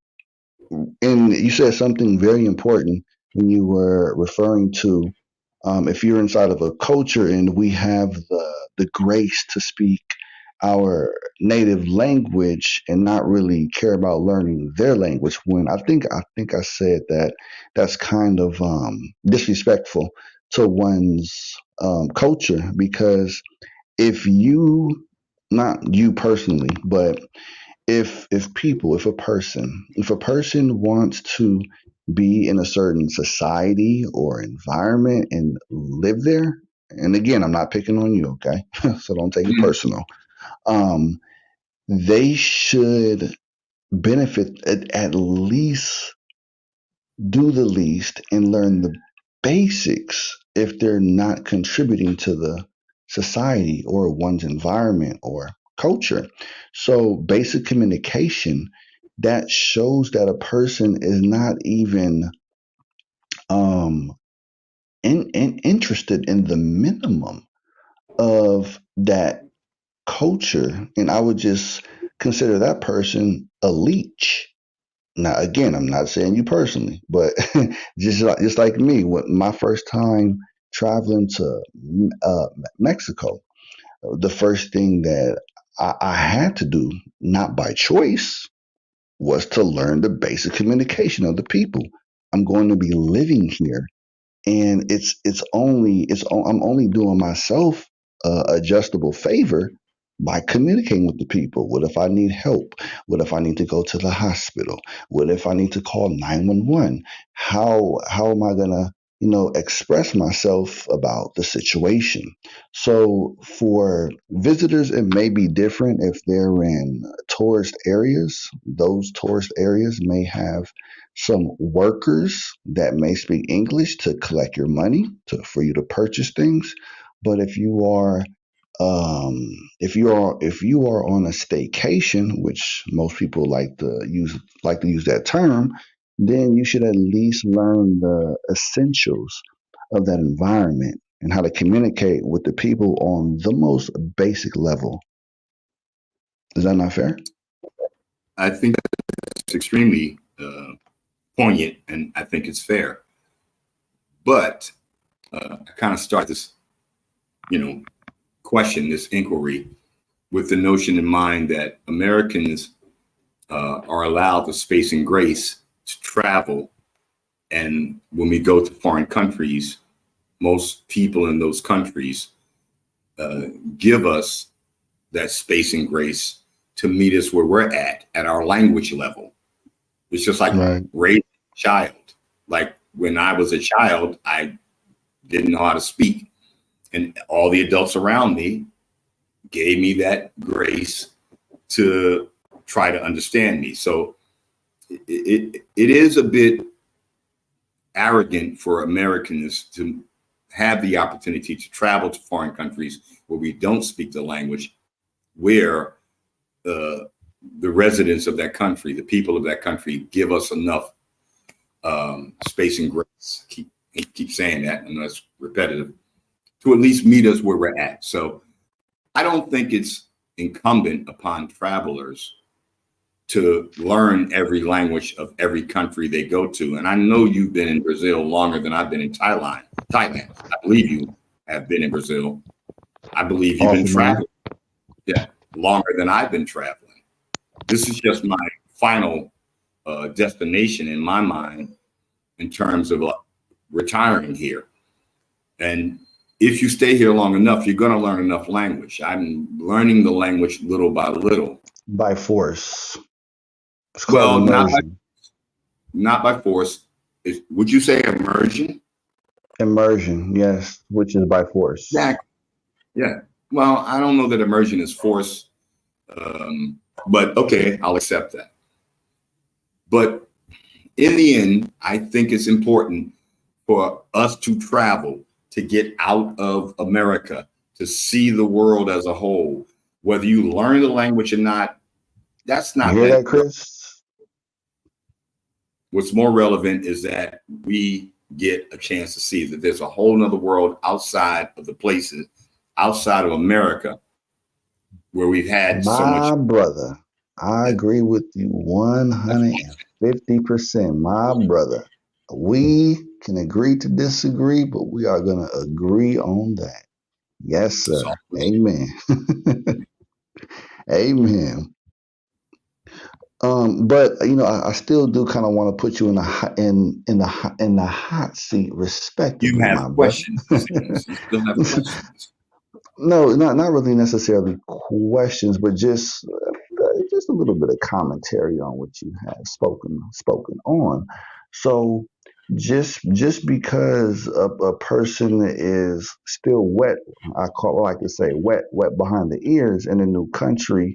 and you said something very important when you were referring to, if you're inside of a culture and we have the grace to speak our native language and not really care about learning their language. When I think I said that that's kind of disrespectful to one's culture, because if you, not you personally, but if a person wants to be in a certain society or environment and live there, and again, I'm not picking on you, okay? So don't take it personal. Um, they should benefit, at least do the least and learn the basics if they're not contributing to the society or one's environment or culture. So, basic communication, that shows that a person is not even um, interested in the minimum of that culture. And I would just consider that person a leech. Now, again, I'm not saying you personally, but just like me, when my first time traveling to Mexico, the first thing that I had to do, not by choice, was to learn the basic communication of the people. I'm going to be living here, and I'm only doing myself adjustable favor by communicating with the people. What if I need help? What if I need to go to the hospital? What if I need to call 911? How am I gonna express myself about the situation? So for visitors, it may be different if they're in tourist areas. Those tourist areas may have some workers that may speak English to collect your money for you to purchase things. But if you are on a staycation, which most people like to use that term, then you should at least learn the essentials of that environment and how to communicate with the people on the most basic level. Is that not fair?
I think that's extremely poignant, and I think it's fair. But I kind of start this, question, this inquiry, with the notion in mind that Americans are allowed the space and grace to travel. And when we go to foreign countries, most people in those countries give us that space and grace to meet us where we're at our language level. It's just like raising a child. Like when I was a child, I didn't know how to speak, and all the adults around me gave me that grace to try to understand me. So it is a bit arrogant for Americans to have the opportunity to travel to foreign countries where we don't speak the language, where the residents of that country, the people of that country, give us enough space and grace. Keep saying that, and that's repetitive, to at least meet us where we're at. So I don't think it's incumbent upon travelers to learn every language of every country they go to. And I know you've been in Brazil longer than I've been in Thailand. I believe you have been in Brazil. I believe you've been traveling, longer than I've been traveling. This is just my final destination in my mind in terms of retiring here. And if you stay here long enough, you're going to learn enough language. I'm learning the language little by little.
By force. It's
Well,
called immersion.
not by force. Would you say immersion?
Immersion, yes, which is by force.
Exactly. Yeah. Well, I don't know that immersion is force, but okay, I'll accept that. But in the end, I think it's important for us to travel, to get out of America, to see the world as a whole. Whether you learn the language or not, that's not.
You hear that, Chris?
What's more relevant is that we get a chance to see that there's a whole nother world outside of the places, outside of America, where we've had so much.
My brother, I agree with you 150%. My brother, we can agree to disagree, but we are going to agree on that. Yes, sir. Amen. Amen. But you know, I still do kind of want to put you in the hot seat, respectively,
You have
my
questions.
brother.
You still have questions.
No, not really necessarily questions, but just a little bit of commentary on what you have spoken on. So just because a person is still wet, like to say wet behind the ears in a new country,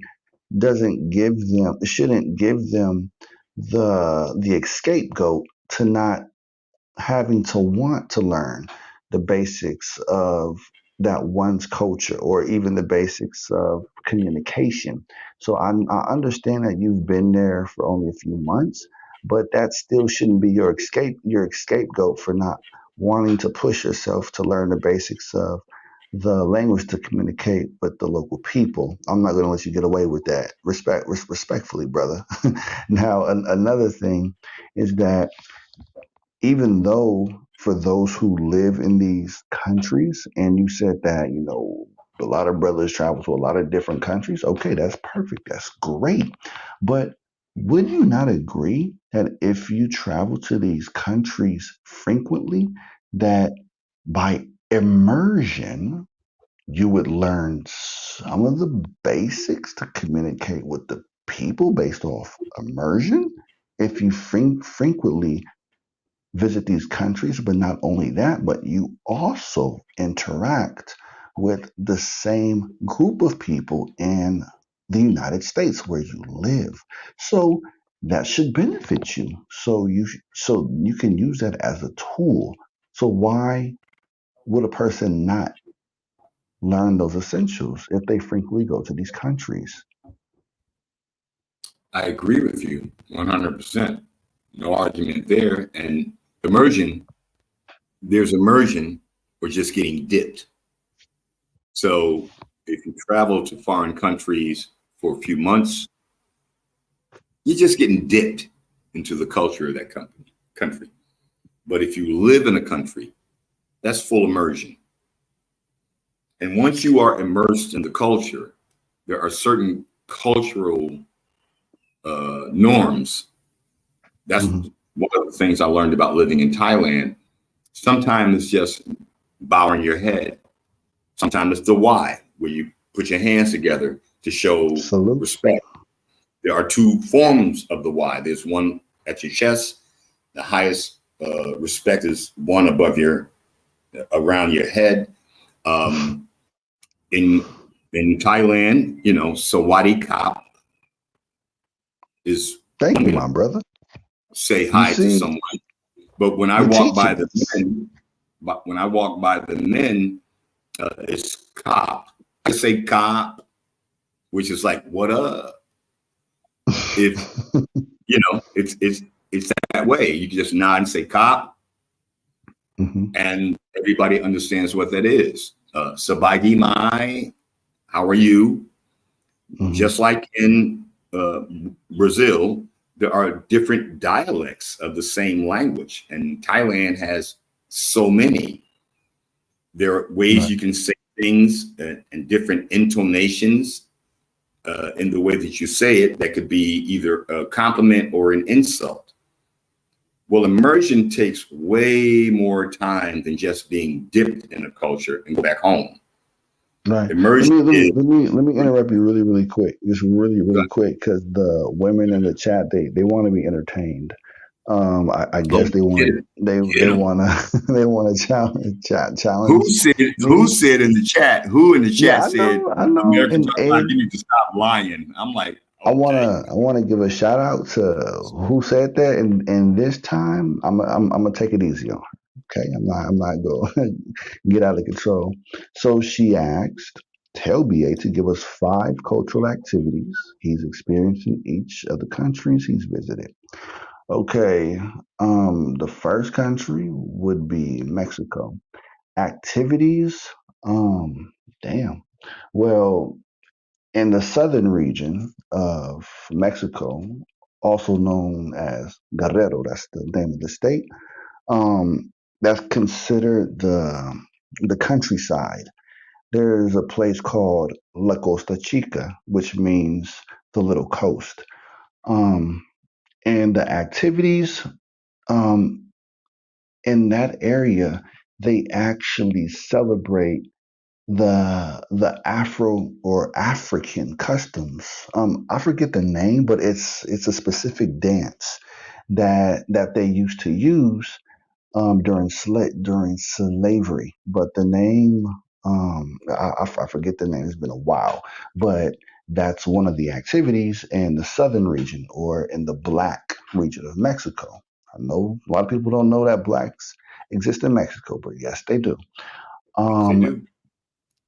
shouldn't give them the scapegoat to not having to want to learn the basics of that one's culture or even the basics of communication. So I understand that you've been there for only a few months, but that still shouldn't be your scapegoat for not wanting to push yourself to learn the basics of the language to communicate with the local people. I'm not going to let you get away with that. Respectfully, brother. Now, another thing is that even though for those who live in these countries, and you said that, you know, a lot of brothers travel to a lot of different countries, okay, that's perfect. That's great. But would you not agree that if you travel to these countries frequently, that by immersion, you would learn some of the basics to communicate with the people based off immersion? If you frequently visit these countries, but not only that, but you also interact with the same group of people in the United States where you live. So that should benefit you. So you can use that as a tool. So why would a person not learn those essentials if they frequently go to these countries?
I agree with you 100%. No argument there. And immersion, there's immersion or just getting dipped. So if you travel to foreign countries for a few months, you're just getting dipped into the culture of that country. But if you live in a country, that's full immersion. And once you are immersed in the culture, there are certain cultural norms. That's one of the things I learned about living in Thailand. Sometimes it's just bowing your head. Sometimes it's the Y, where you put your hands together to show respect. There are two forms of the Y. There's one at your chest. The highest respect is one above around your head. In Thailand, you know, Sawadi Kap is.
Thank you, my brother.
Say hi to someone. But when I walk by the men, it's cop. I say cop, which is like, what up? If you know, it's that way. You can just nod and say cop, and everybody understands what that is. Sabagi mai, how are you? Just like in Brazil, there are different dialects of the same language, and Thailand has so many. There are ways you can say things and different intonations in the way that you say it that could be either a compliment or an insult. Well, immersion takes way more time than just being dipped in a culture and go back home.
Right.
Immersion
let me interrupt you really quick, just really quick, because the women in the chat they want to be entertained. I guess they want to challenge.
Who said in the chat? Who in the chat said
I know.
Americans you need to stop lying? I'm like, okay.
I wanna give a shout out to who said that, and this time I'm gonna take it easy on her. Okay, I'm not going to get out of control. So she asked Telbier to give us 5 cultural activities he's experienced in each of the countries he's visited. Okay, the first country would be Mexico. Activities, um, damn. Well, in the southern region of Mexico, also known as Guerrero, that's the name of the state. That's considered the countryside. There's a place called La Costa Chica, which means the little coast. Um, and the activities um, in that area, they actually celebrate the Afro or African customs. I forget the name, but it's a specific dance that they used to use during slavery. But the name I forget the name. It's been a while, but that's one of the activities in the southern region or in the black region of Mexico. I know a lot of people don't know that blacks exist in Mexico, but yes, they do.
Yes, they do.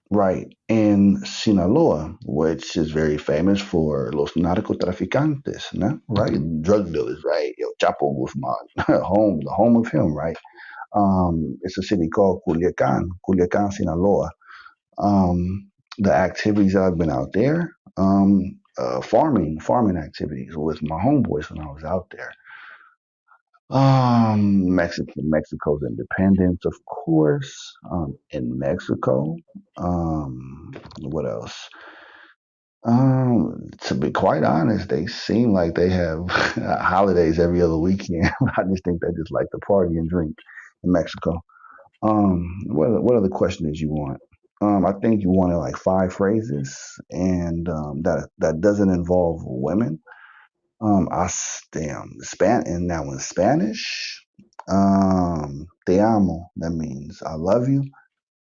Right. In Sinaloa, which is very famous for los narcotraficantes, ¿no? Right? Drug dealers, right? Yo, Chapo Guzman, the home of him, right? It's a city called Culiacan, Sinaloa. The activities that I've been out there, farming activities with my homeboys when I was out there. Mexico's independence, of course. In Mexico, what else? To be quite honest, they seem like they have holidays every other weekend. I just think they just like to party and drink in Mexico. What other questions you want? I think you wanted like 5 phrases, and that doesn't involve women. Damn, and that one's Spanish. Te amo, that means I love you.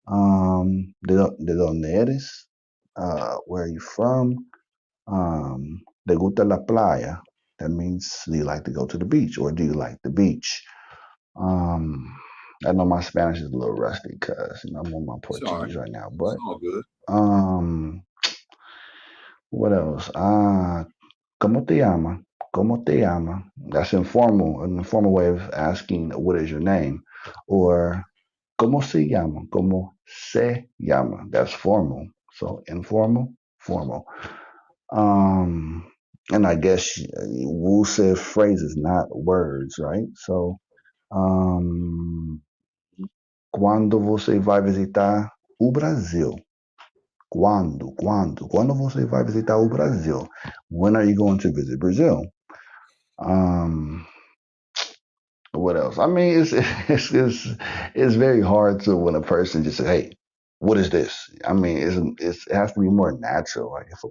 De donde eres? Where are you from? ¿Te gusta la playa? That means, do you like to go to the beach or do you like the beach? I know my Spanish is a little rusty because I'm on my
It's all right.
Portuguese right now,
It's
but
all good.
what else? ¿Cómo te llama? ¿Cómo te llama? That's an informal way of asking what is your name. Or ¿cómo se llama? ¿Cómo se llama? That's formal. So informal, formal. And I guess we'll say phrases, not words, right? So, quando você vai visitar o Brasil? Quando você vai visitar o Brasil? When are you going to visit Brazil? What else? I mean, it's very hard to when a person just say, "Hey, what is this?" I mean, it has to be more natural. Like if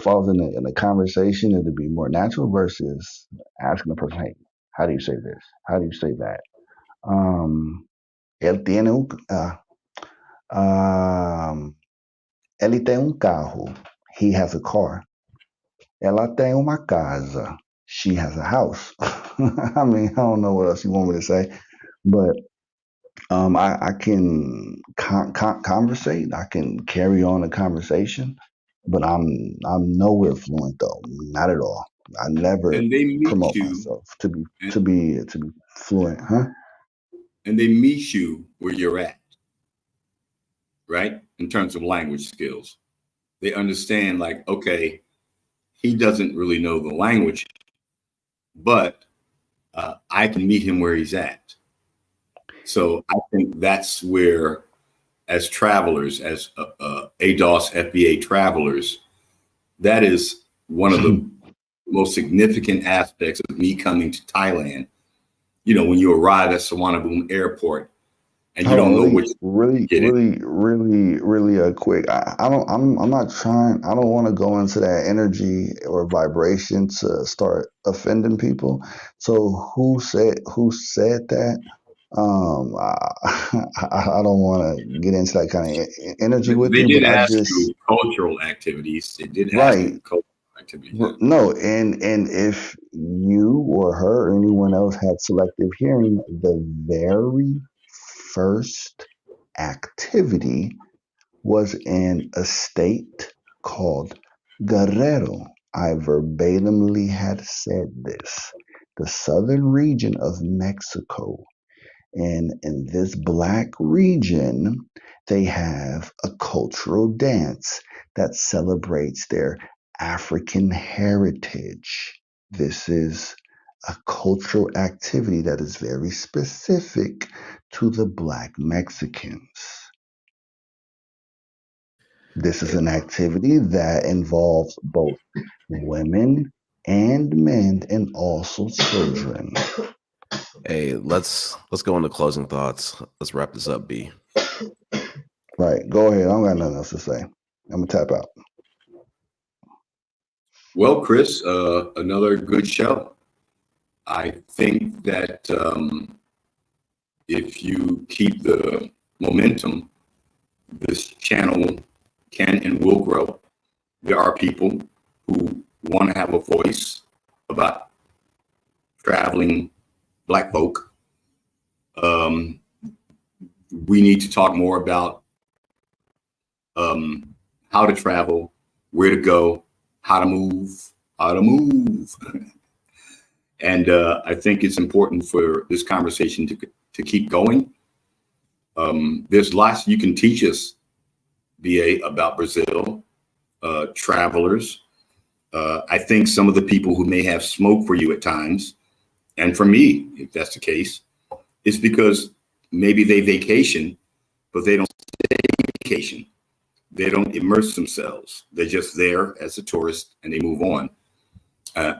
I was in a conversation, it'd be more natural versus asking the person, "Hey, how do you say this? How do you say that?" Él tiene ele tem carro. He has a car. Ela tem uma casa. She has a house. I mean, I don't know what else you want me to say, but I can conversate. I can carry on a conversation, but nowhere fluent though. Not at all. I never
And they meet
promote
you,
myself to
and,
be fluent, huh?
and they meet you where you're at, right? In terms of language skills, they understand like, okay, he doesn't really know the language, but I can meet him where he's at. So I think that's where, as travelers, as ADOS FBA travelers, that is one of the most significant aspects of me coming to Thailand. You know, when you arrive at Suvarnabhumi Airport and you don't know which
really quick. I'm not trying. I don't want to go into that energy or vibration to start offending people. So who said that? I don't want to get into that kind of energy with
they
you, but
did
I
ask
just
you cultural activities. They did ask
right.
you cultural activity.
No, and if you or her or anyone else had selective hearing, the very first activity was in a state called Guerrero. I verbatimly had said this. The southern region of Mexico. And in this black region, they have a cultural dance that celebrates their African heritage. This is a cultural activity that is very specific to the black Mexicans. This is an activity that involves both women and men and also children.
Hey, let's go into closing thoughts. Let's wrap this up, B.
Right, go ahead. I don't got nothing else to say. I'm gonna tap out.
Well, Chris, another good show. I think that if you keep the momentum, this channel can and will grow. There are people who want to have a voice about traveling Black folk. We need to talk more about how to travel, where to go, how to move. And I think it's important for this conversation to keep going. There's lots you can teach us, BA, about Brazil, travelers. I think some of the people who may have smoke for you at times, and for me, if that's the case, it's because maybe they vacation, but they don't stay vacation. They don't immerse themselves. They're just there as a tourist and they move on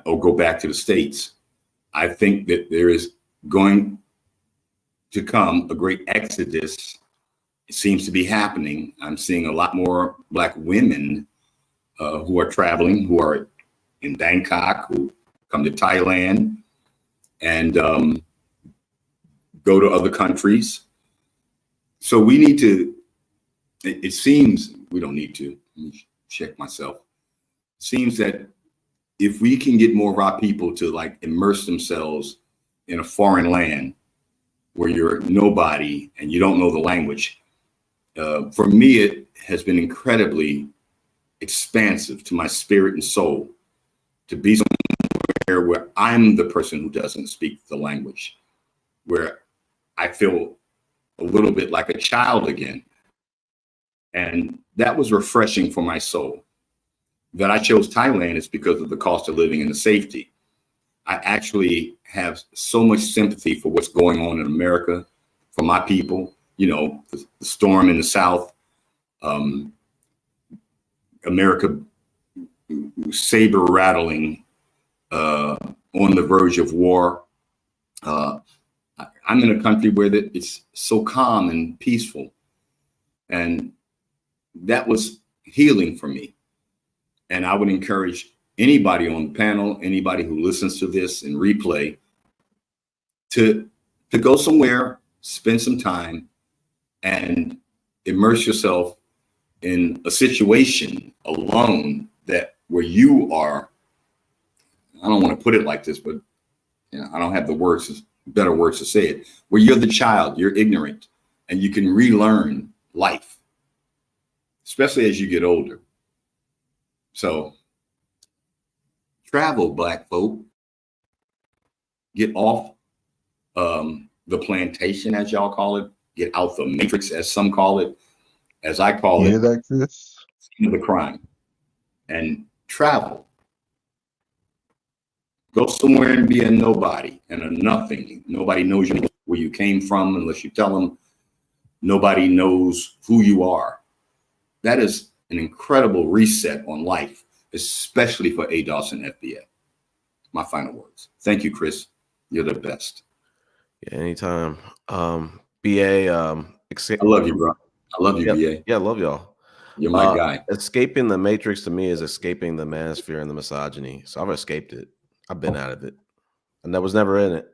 or go back to the States. I think that there is going to come a great exodus. It seems to be happening. I'm seeing a lot more Black women who are traveling, who are in Bangkok, who come to Thailand and go to other countries. So we need to, it seems, we don't need to, let me check myself. It seems that if we can get more of our people to like immerse themselves in a foreign land where you're nobody and you don't know the language, for me, it has been incredibly expansive to my spirit and soul to be somewhere where I'm the person who doesn't speak the language, where I feel a little bit like a child again. And that was refreshing for my soul. That I chose Thailand is because of the cost of living and the safety. I actually have so much sympathy for what's going on in America, for my people, you know, the storm in the South, America saber rattling on the verge of war. I'm in a country where it's so calm and peaceful. And that was healing for me. And I would encourage anybody on the panel, anybody who listens to this in replay, to go somewhere, spend some time, and immerse yourself in a situation alone that where you are, I don't want to put it like this, but you know, I don't have the words, better words to say it, where you're the child, you're ignorant, and you can relearn life, especially as you get older. So travel, Black folk, get off the plantation, as y'all call it, get out the matrix, as some call it, as I call
You
it,
hear that, Chris?
the crime, and travel. Go somewhere and be a nobody and a nothing. Nobody knows you, where you came from unless you tell them. Nobody knows who you are. That is an incredible reset on life, especially for ADOS and FBA. My final words. Thank you, Chris. You're the best.
Yeah, anytime. BA,
I love you, bro. I love you,
yeah,
BA.
Yeah, I love y'all.
You're my guy.
Escaping the matrix to me is escaping the manosphere and the misogyny. So I've escaped it. I've been out of it. And I was never in it.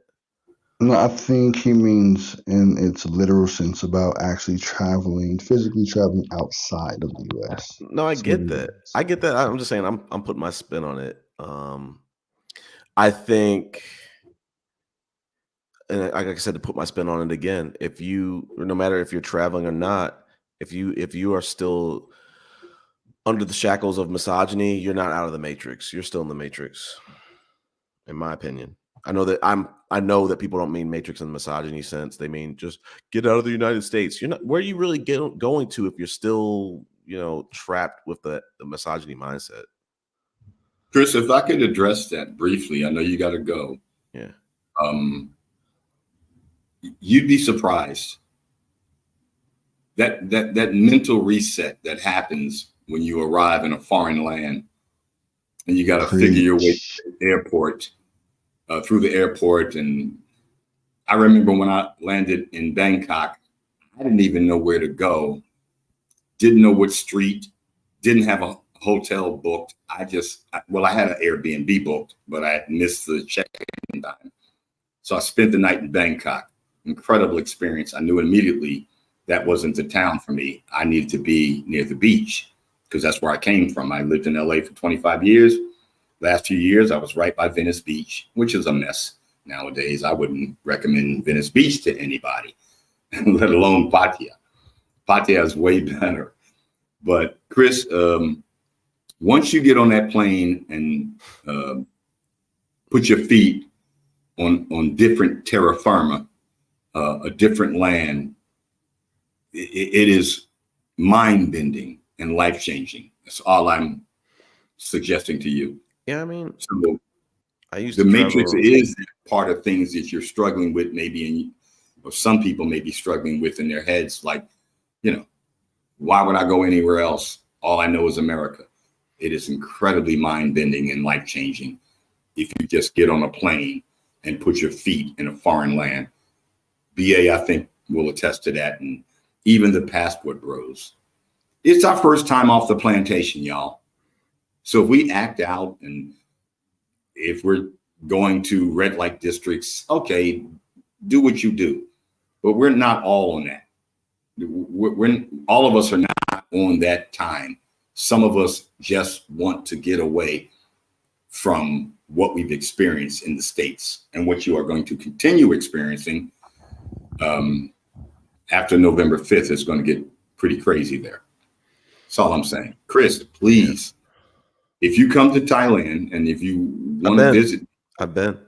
No, I think he means in its literal sense about actually traveling, physically traveling outside of the U.S.
No, I
That's what
get
he
that.
means.
I get that. I'm just saying I'm putting my spin on it. I think, and like I said, to put my spin on it again, if you, no matter if you're traveling or not, if you are still under the shackles of misogyny, you're not out of the matrix. You're still in the matrix, in my opinion. I know that people don't mean matrix in the misogyny sense. They mean just get out of the United States. You're not, where are you really going to if you're still, trapped with the misogyny mindset?
Chris, if I could address that briefly, I know you got to go.
Yeah.
You'd be surprised that mental reset that happens when you arrive in a foreign land and you got to figure your way
Preach.
to the airport, through the airport. And I remember when I landed in Bangkok, I didn't even know where to go, didn't know what street, didn't have a hotel booked. I had an Airbnb booked, but I missed the check-in time. So I spent the night in Bangkok. Incredible experience. I knew immediately that wasn't the town for me. I needed to be near the beach because that's where I came from. I lived in LA for 25 years. Last few years, I was right by Venice Beach, which is a mess. Nowadays, I wouldn't recommend Venice Beach to anybody, let alone Pattaya. Pattaya is way better. But Chris, once you get on that plane and put your feet on different terra firma, a different land, it is mind-bending and life-changing. That's all I'm suggesting to you.
Yeah, I mean,
so
I used
the
to
matrix
travel.
is part of things that you're struggling with, maybe, or some people may be struggling with in their heads, like, why would I go anywhere else? All I know is America. It is incredibly mind-bending and life-changing if you just get on a plane and put your feet in a foreign land. BA, I think, will attest to that, and even the passport bros. It's our first time off the plantation, y'all. So if we act out and if we're going to red light districts, okay, do what you do. But we're not all on that. All of us are not on that time. Some of us just want to get away from what we've experienced in the States and what you are going to continue experiencing after November 5th is going to get pretty crazy there. That's all I'm saying. Chris, please, if you come to Thailand and if you want to visit.
I've been.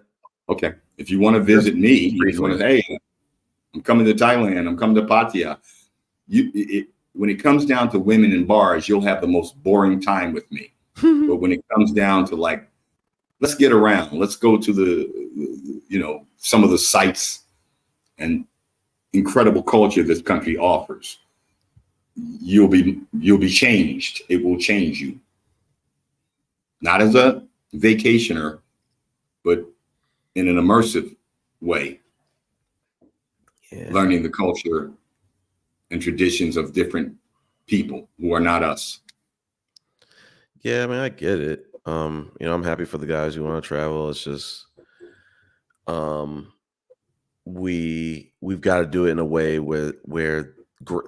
Okay. If you want to visit me, if you want to, hey, I'm coming to Thailand, I'm coming to Pattaya. When it comes down to women in bars, you'll have the most boring time with me. But when it comes down to like, let's get around, let's go to the, some of the sites and incredible culture this country offers, you'll be changed. It will change you. Not as a vacationer, but in an immersive way, learning the culture and traditions of different people who are not us.
Yeah, I mean, I get it. I'm happy for the guys who want to travel. It's just we've got to do it in a way where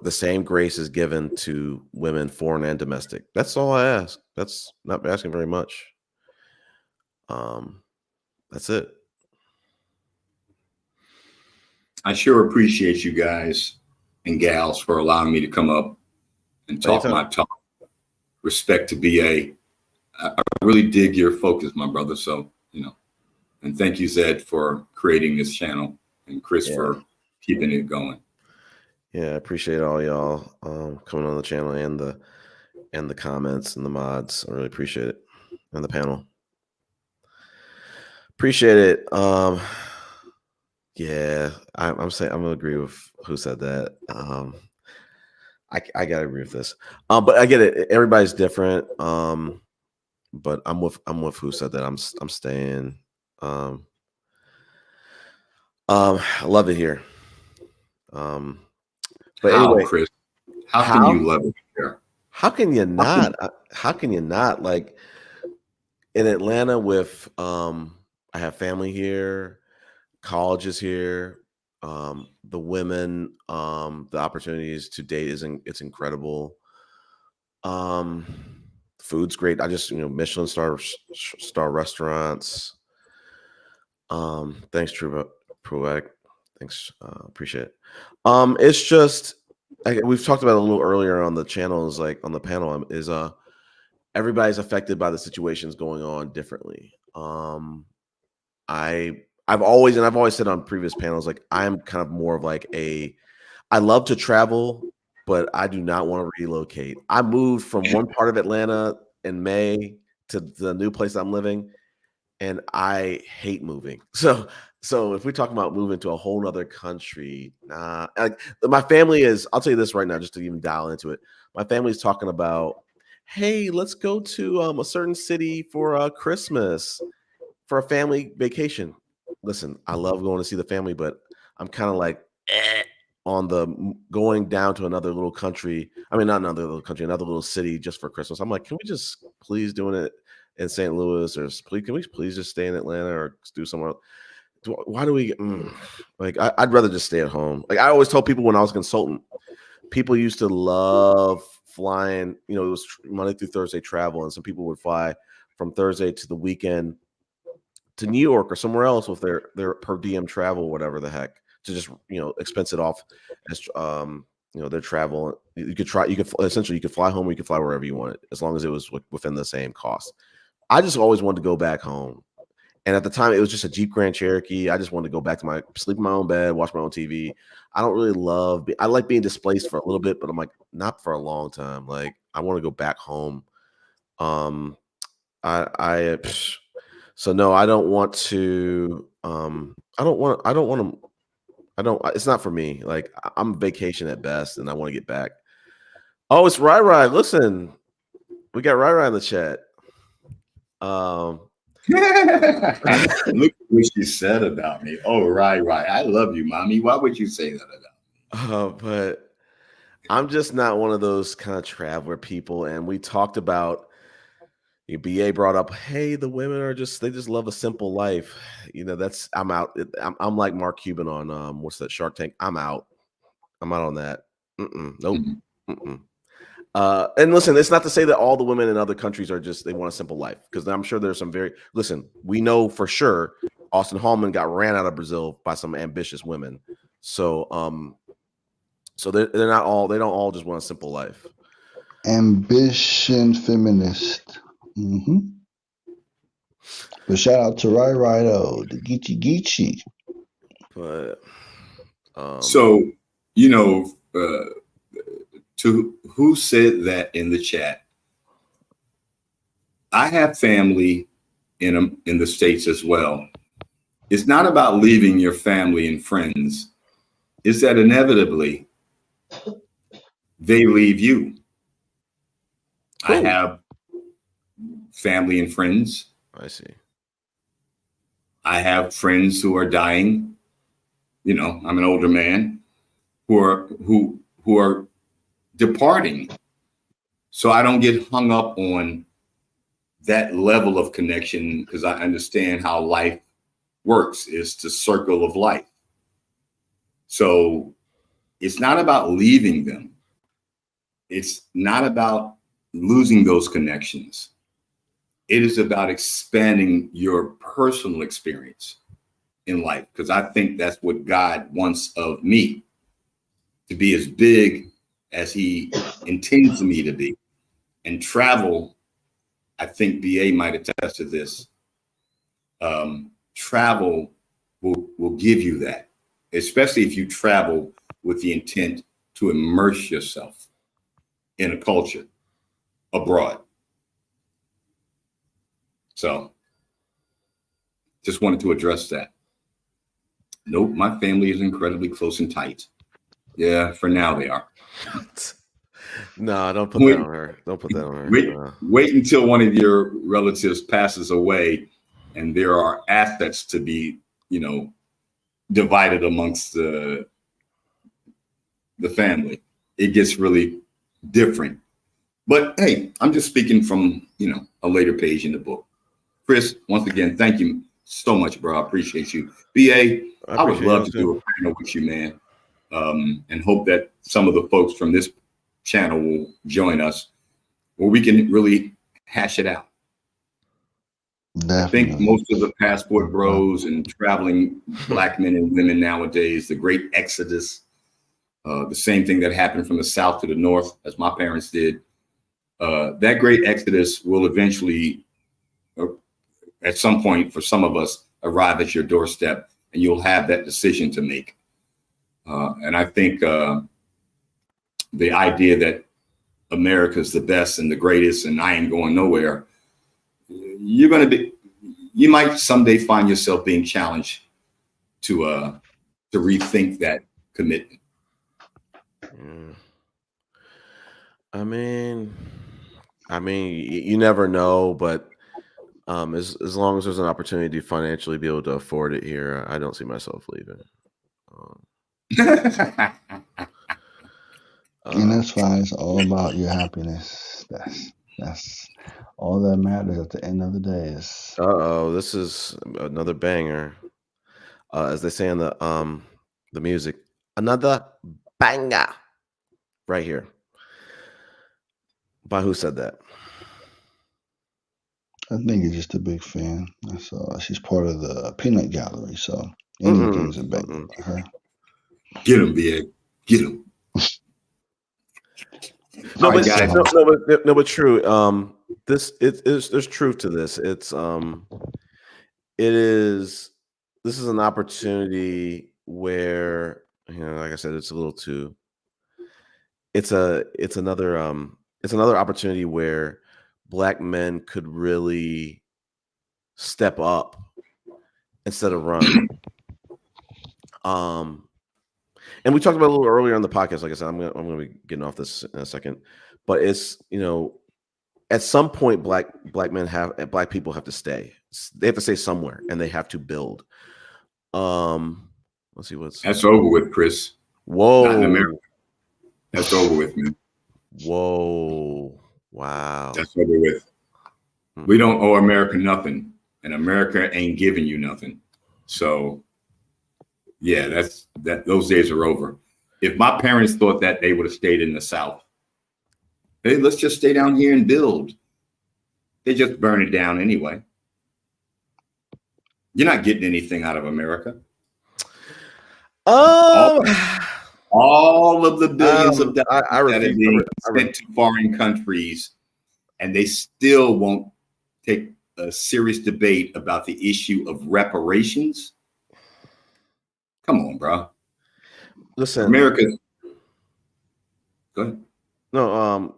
the same grace is given to women, foreign and domestic. That's all I ask. That's not asking very much. That's it.
I sure appreciate you guys and gals for allowing me to come up and talk my talk. Respect to BA. I really dig your focus, my brother. So, and thank you, Zed, for creating this channel, and Chris for keeping it going.
Yeah, I appreciate all y'all coming on the channel and the comments and the mods. I really appreciate it. And the panel. Appreciate it. Yeah, I'm saying I'm gonna agree with who said that. I gotta agree with this. But I get it. Everybody's different. But I'm with who said that. I'm staying. I love it here. But anyway,
Chris, how can you love it here?
How can you not? How can you not? Like in Atlanta with I have family here. colleges here, the women, the opportunities to date it's incredible. Food's great. I just, Michelin star restaurants. Thanks, Pruitt. Thanks, appreciate it. It's just we've talked about it a little earlier on the channel. Is like on the panel is everybody's affected by the situations going on differently. I've always said on previous panels, like I'm kind of more of like I love to travel, but I do not want to relocate. I moved from one part of Atlanta in May to the new place I'm living, and I hate moving. So if we talk about moving to a whole nother country, nah. Like my family is, I'll tell you this right now, just to even dial into it. My family's talking about, hey, let's go to a certain city for Christmas for a family vacation. Listen, I love going to see the family, but I'm kind of like on the going down to another little country. I mean, not another little country, another little city just for Christmas. I'm like, can we just please doing it in St. Louis, or can we please just stay in Atlanta or do somewhere else? Why do we like? I'd rather just stay at home. Like I always told people when I was a consultant, people used to love flying. It was Monday through Thursday travel, and some people would fly from Thursday to the weekend to New York or somewhere else with their per diem travel, whatever the heck, to just expense it off as their travel. You could essentially fly home or you could fly wherever you wanted, as long as it was within the same cost. I just always wanted to go back home. And at the time, it was just a Jeep Grand Cherokee. I just wanted to go back to sleep in my own bed, watch my own TV. I don't really I like being displaced for a little bit, but I'm like, not for a long time. Like, I want to go back home. So no, I don't want to, it's not for me. Like I'm vacation at best and I want to get back. Oh, it's Rai. Listen, we got Rai in the chat.
Look what she said about me. Oh, right. I love you, mommy. Why would you say that about me?
But I'm just not one of those kind of traveler people. And we talked about, BA brought up, hey, the women they just love a simple life. I'm out. I'm like Mark Cuban on what's that, Shark Tank? I'm out on that. Nope. And listen, it's not to say that all the women in other countries they want a simple life, because I'm sure there's some we know for sure Austin Hallman got ran out of Brazil by some ambitious women. So they're not all, they don't all just want a simple life.
Ambition feminist. But shout out to Rai though, the Geechee.
But
so to who said that in the chat, I have family in the States as well. It's not about leaving your family and friends. It's that inevitably they leave you. Cool. I have family and friends.
I see.
I have friends who are dying. I'm an older man who are departing. So I don't get hung up on that level of connection, because I understand how life works. It's the circle of life. So it's not about leaving them. It's not about losing those connections. It is about expanding your personal experience in life, because I think that's what God wants of me, to be as big as he intends me to be. And travel, I think BA might attest to this. Travel will give you that, especially if you travel with the intent to immerse yourself in a culture abroad. So just wanted to address that. Nope, my family is incredibly close and tight. Yeah, for now they are.
No, don't put that on her. Don't put that on her.
Wait until one of your relatives passes away and there are assets to be, divided amongst the family. It gets really different. But hey, I'm just speaking from, a later page in the book. Chris, once again, thank you so much, bro. I appreciate you. BA, I would
appreciate
love
you
to do a panel with you, man. And hope that some of the folks from this channel will join us where we can really hash it out.
Definitely.
I think most of the passport bros and traveling black men and women nowadays, the great exodus, the same thing that happened from the South to the North, as my parents did, that great exodus will eventually, at some point, for some of us, arrive at your doorstep, and you'll have that decision to make. And I think the idea that America's the best and the greatest and I ain't going nowhere, you might someday find yourself being challenged to rethink that commitment.
I mean, you never know, but as long as there's an opportunity to financially be able to afford it here, I don't see myself leaving.
And that's why it's all about your happiness. That's all that matters at the end of the day. Is
this is another banger, as they say in the music. Another banger, right here. By who said that?
I think he's just a big fan. She's part of the Peanut Gallery, so anything's a banger by her.
Get him, BA. Get him.
No,
All right,
but
guys.
but true. There's truth to this. This is an opportunity where, like I said, it's another opportunity where black men could really step up instead of run. And we talked about it a little earlier on the podcast. Like I said, I'm gonna be getting off this in a second, but it's, at some point, black people have to stay. They have to stay somewhere, and they have to build. Let's see
that's over with, Chris.
Whoa,
not in America. That's over with, man.
Whoa, wow,
that's over with. We don't owe America nothing, and America ain't giving you nothing. So, yeah, those days are over. If my parents thought that, they would have stayed in the South. Hey, let's just stay down here and build. They just burn it down anyway. You're not getting anything out of America. All of the billions of dollars that are being sent to foreign countries, and they still won't take a serious debate about the issue of reparations. Come on, bro.
Listen,
America. Go ahead.
No,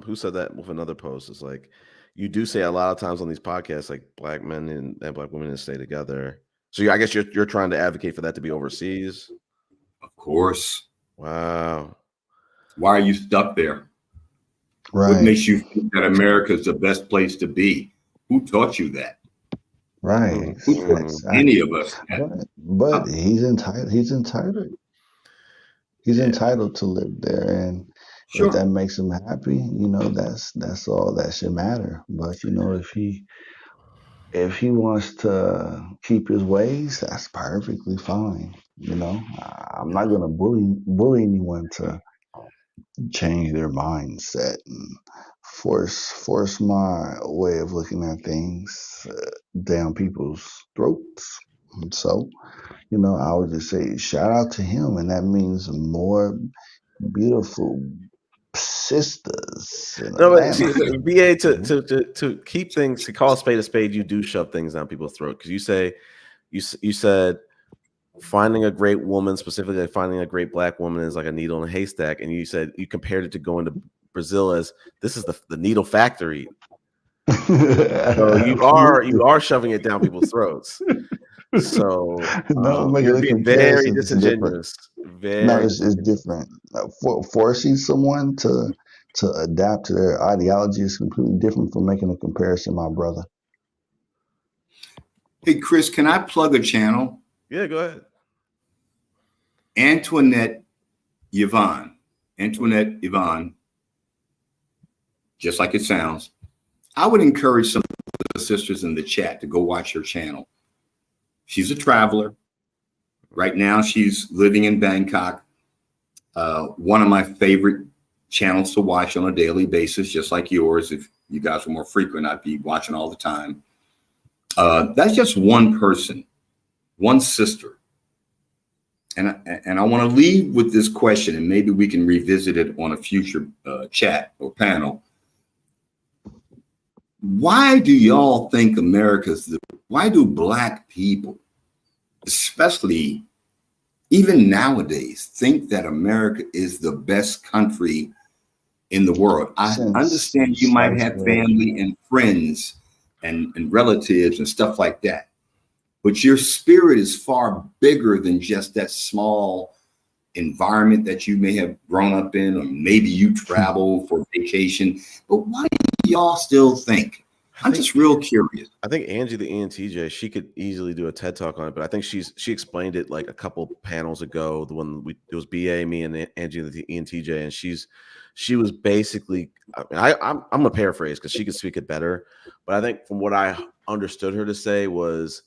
who said that with another post? It's like, you do say a lot of times on these podcasts, like black men and black women to stay together. So I guess you're trying to advocate for that to be overseas.
Of course.
Wow.
Why are you stuck there?
Right.
What makes you think that America is the best place to be? Who taught you that?
Right.
Who taught any of us that?
But he's entitled. He's entitled. He's entitled to live there, and if that makes him happy, that's all that should matter. But if he wants to keep his ways, that's perfectly fine. I'm not gonna bully anyone to change their mindset and force my way of looking at things down people's throats. And so, I would just say shout out to him, and that means more beautiful sisters in
No, but
Atlanta.
see, BA, to keep things, to call a spade, you do shove things down people's throat, because you said finding a great woman, specifically finding a great black woman, is like a needle in a haystack, and you said you compared it to going to Brazil as this is the needle factory. So you are shoving it down people's throats. So you're being very disingenuous.
It's different. Forcing someone to adapt to their ideology is completely different from making a comparison, my brother.
Hey, Chris, can I plug a channel?
Yeah, go ahead.
Antoinette Yvonne, just like it sounds. I would encourage some of the sisters in the chat to go watch her channel. She's a traveler. Right now, she's living in Bangkok. One of my favorite channels to watch on a daily basis, just like yours. If you guys were more frequent, I'd be watching all the time. That's just one person, one sister. And I want to leave with this question, and maybe we can revisit it on a future chat or panel. Why do y'all think why do Black people, especially even nowadays, think that America is the best country in the world? I understand you might have family and friends and relatives and stuff like that, but your spirit is far bigger than just that small environment that you may have grown up in, or maybe you travel for vacation. But why do y'all still think? I'm just real curious.
I think Angie the ENTJ, she could easily do a TED talk on it, but I think she explained it like a couple panels ago. The one it was BA, me, and Angie the ENTJ, and she was basically, I'm gonna paraphrase because she could speak it better, but I think from what I understood her to say was,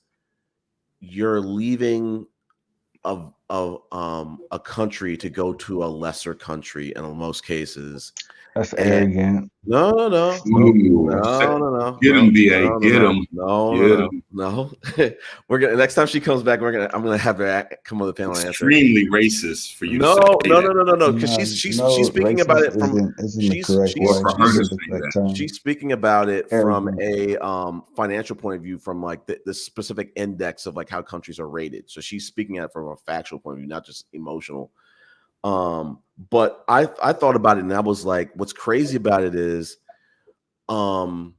you're leaving a country to go to a lesser country in most cases.
That's arrogant.
No.
Get him, BA. Get him.
No. We're gonna, next time she comes back, I'm gonna have her come on the panel and answer.
Extremely racist for you.
No. Because she's speaking about it from she's speaking about it from a financial point of view, from like the specific index of like how countries are rated. So she's speaking at it from a factual point of view, not just emotional. But I thought about it, and I was like, what's crazy about it is, I'm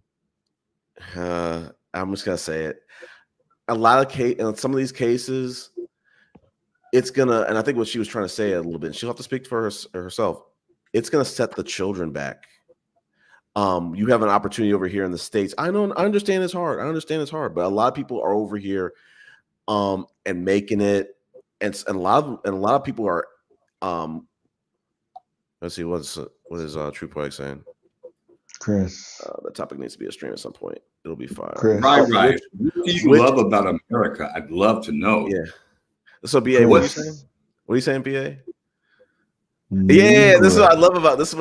just gonna say it. A lot of in some of these cases, it's gonna, and I think what she was trying to say a little bit, she'll have to speak for herself. It's gonna set the children back. You have an opportunity over here in the States. I understand it's hard. But a lot of people are over here, and making it, and a lot of people are. Let's see, what is True Poetic saying?
Chris,
the topic needs to be a stream at some point. It'll be fine.
Chris.
Right. What do you love about America? I'd love to know.
Yeah. So BA, what are you saying? What are you saying, BA? Yeah, this is what I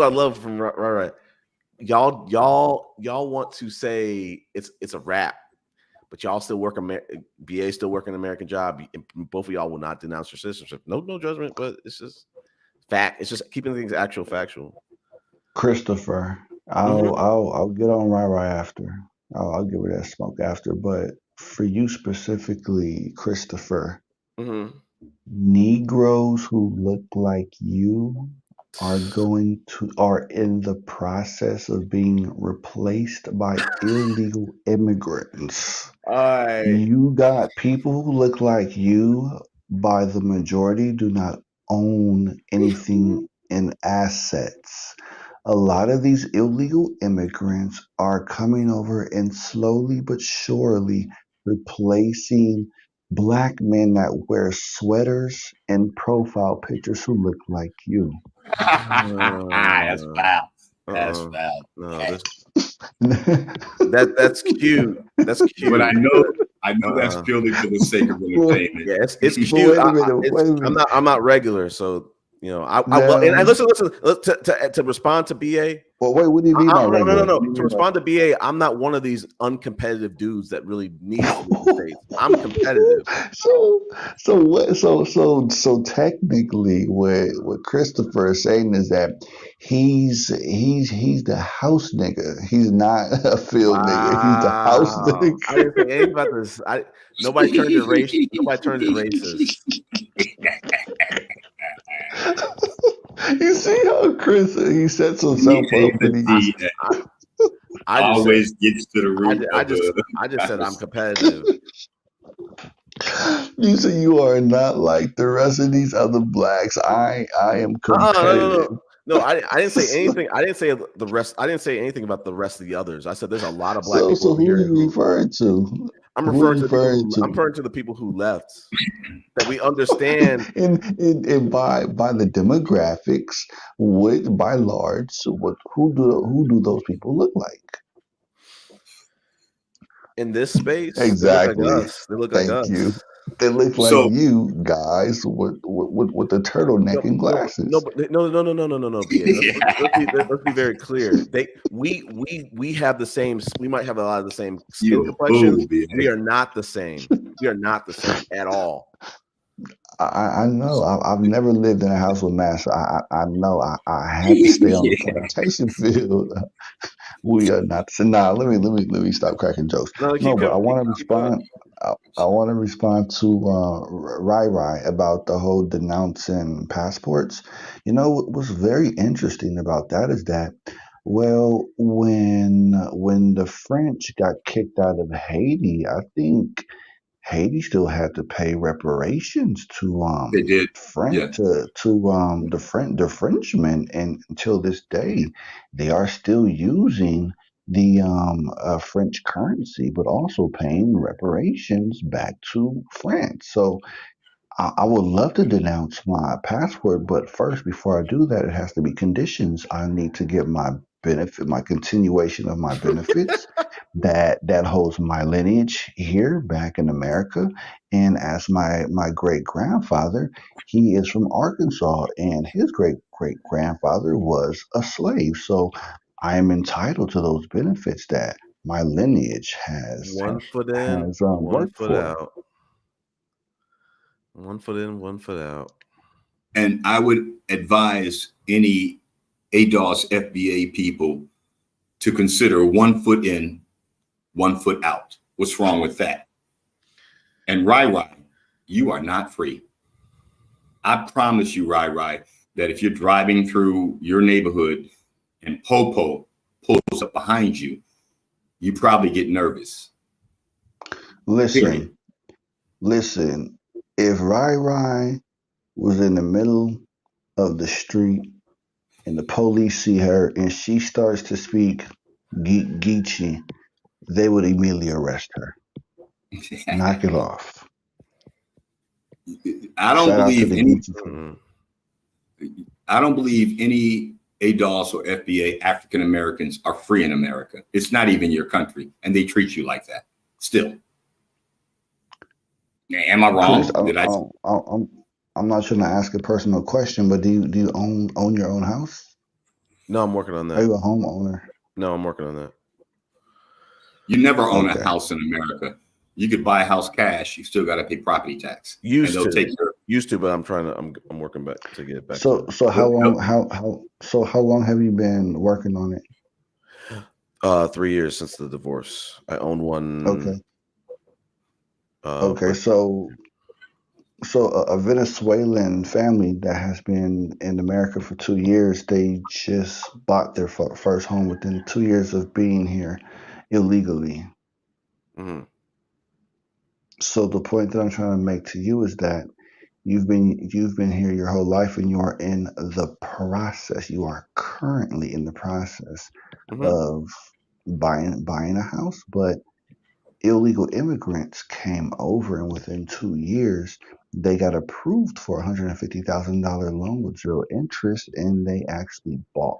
love from right. Y'all want to say it's a wrap, but y'all still work. BA still working an American job. Both of y'all will not denounce your citizenship. No judgment, but it's just fact. It's just keeping things factual.
Christopher, I'll get on right after. I'll give her that smoke after. But for you specifically, Christopher, Negroes who look like you are in the process of being replaced by illegal immigrants. You got people who look like you, by the majority, do not own anything in assets. A lot of these illegal immigrants are coming over and slowly but surely replacing Black men that wear sweaters and profile pictures who look like you.
That's foul. That's foul.
No, that's cute. That's cute.
But I know that's purely for the sake of entertainment.
Yeah, it's cute.
Wait a minute.
I'm not regular, so you know, I listen to respond to BA.
Well, wait, what do you mean by regular?
No. To respond to BA, I'm not one of these uncompetitive dudes that really needs to be in the States. I'm competitive.
So technically, what Christopher is saying is that he's the house nigga. He's not a field nigga. He's the house nigga.
I didn't say anything about this. Nobody turned it racist. Nobody turned it racist.
You see how Chris he sets himself up.
I always gets to the root.
I just said I'm competitive.
You say you are not like the rest of these other blacks. I am competitive.
No, I didn't say anything. I didn't say the rest. I didn't say anything about the rest of the others. I said there's a lot of Black people.
So who are you referring to?
I'm referring to the people who left. That we understand.
and by the demographics, by large, who do those people look like?
in this space,
Exactly.
they look like us. They look like
Thank
us.
you. They look like
So
you guys with the turtleneck and glasses.
No, BA. Let's be very clear. We have the same. We might have a lot of the same skin
you a
complexions.
fool, BA.
We are not the same. We are not the same at all.
I know. I've never lived in a house with man, so I know I had to stay on the plantation field. We are not. So now let me stop cracking jokes.
No,
No,
keep
but I
going.
want to
Keep going.
respond. I want to respond to Rai Rai about the whole denouncing passports. You know what was very interesting about that is that, well, when the French got kicked out of Haiti, I think Haiti still had to pay reparations to
They did.
French
Yeah.
to the Frenchmen, and until this day, they are still using the French currency, but also paying reparations back to France. So I would love to denounce my passport, but first, before I do that, it has to be conditions. I need to get my benefit, my continuation of my benefits that holds my lineage here back in America. And as my great grandfather, he is from Arkansas, and his great grandfather was a slave. So I am entitled to those benefits that my lineage
One foot in,
has
one
worked
foot
for.
out. One foot in, one foot out.
And I would advise any ADOS FBA people to consider 1 foot in, 1 foot out. What's wrong with that? And Rai, you are not free. I promise you, Rai, that if you're driving through your neighborhood and Popo pulls up behind you, you probably get nervous.
Listen, if Rai was in the middle of the street and the police see her and she starts to speak Geechee, they would immediately arrest her. Knock it off.
I don't
Shout out to
believe
the
any.
Geechee.
I don't believe any ADOS or FBA African Americans are free in America. It's not even your country, and they treat you like that. Still, am I wrong?
Chris, I'm not trying to ask a personal question, but do you own your own house?
No, I'm working on that.
Are you a homeowner?
No, I'm working on that.
You never own a house in America. You could buy a house cash. You still got to pay property tax.
Used to, but I'm working back to get it back.
So how long have you been working on it?
3 years since the divorce. I owned one.
Okay. Okay, so a Venezuelan family that has been in America for 2 years, they just bought their first home within 2 years of being here illegally.
Mm-hmm.
So the point that I'm trying to make to you is that you've been here your whole life, and you are in the process. You are currently in the process of buying a house, but illegal immigrants came over, and within 2 years, they got approved for a $150,000 loan with zero interest, and they actually bought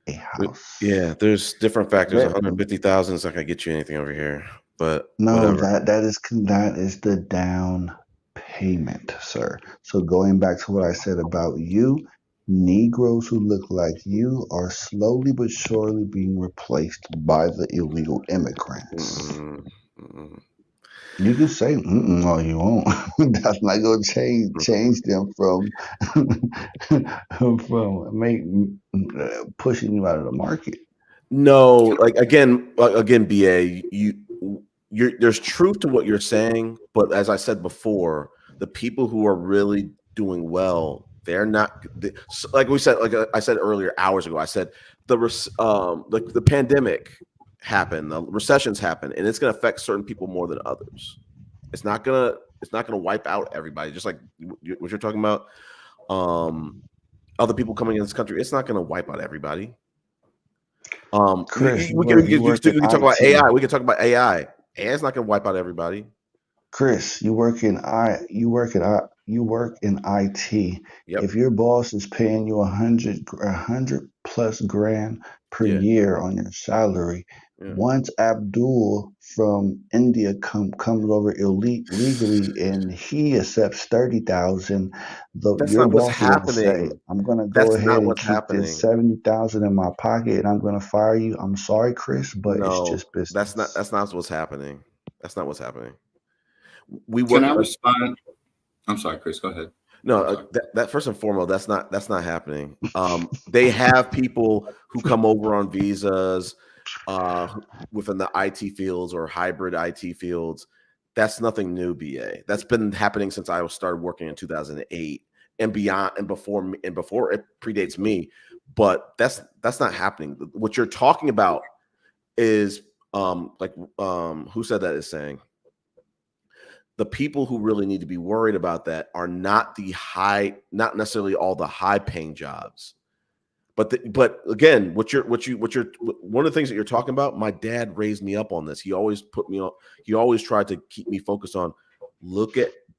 a house.
Yeah, there's different factors. 150,000 is not gonna get you anything over here, but
no,
whatever.
that is the down payment, sir. So going back to what I said about you, Negroes who look like you are slowly but surely being replaced by the illegal immigrants. You can say all you want. That's not going to change them from pushing you out of the market.
No, like again, BA, there's truth to what you're saying, but as I said before, the people who are really doing well, they're not like we said. Like I said earlier, hours ago, I said the pandemic happened, the recessions happen, and it's going to affect certain people more than others. It's not gonna wipe out everybody. Just like what you're talking about, other people coming in this country, it's not going to wipe out everybody.
Chris,
we can talk about AI. We can talk about AI. AI is not going to wipe out everybody.
Chris, you work in
you work in IT.
Yep.
If your boss is paying you 100 plus grand per
Yeah.
year on your salary,
Yeah.
once Abdul from India comes over illegally and he accepts 30,000,
That's
your
not what's
boss is going to say,
happening.
"I'm going to go
That's
ahead
not
and
what's
keep this
happening.
70,000 in my pocket and I'm going to fire you. I'm sorry, Chris, but it's
No,
just business."
that's not what's happening. That's not what's happening. We
Can
work.
I respond? I'm sorry, Chris. Go ahead.
No, that first and foremost, that's not happening. They have people who come over on visas within the IT fields or hybrid IT fields. That's nothing new, BA. That's been happening since I started working in 2008 and beyond, and before it predates me. But that's not happening. What you're talking about is who said that is saying the people who really need to be worried about that are not not necessarily all the high paying jobs, but again, one of the things that you're talking about, my dad raised me up on this. He always put me on, he always tried to keep me focused on,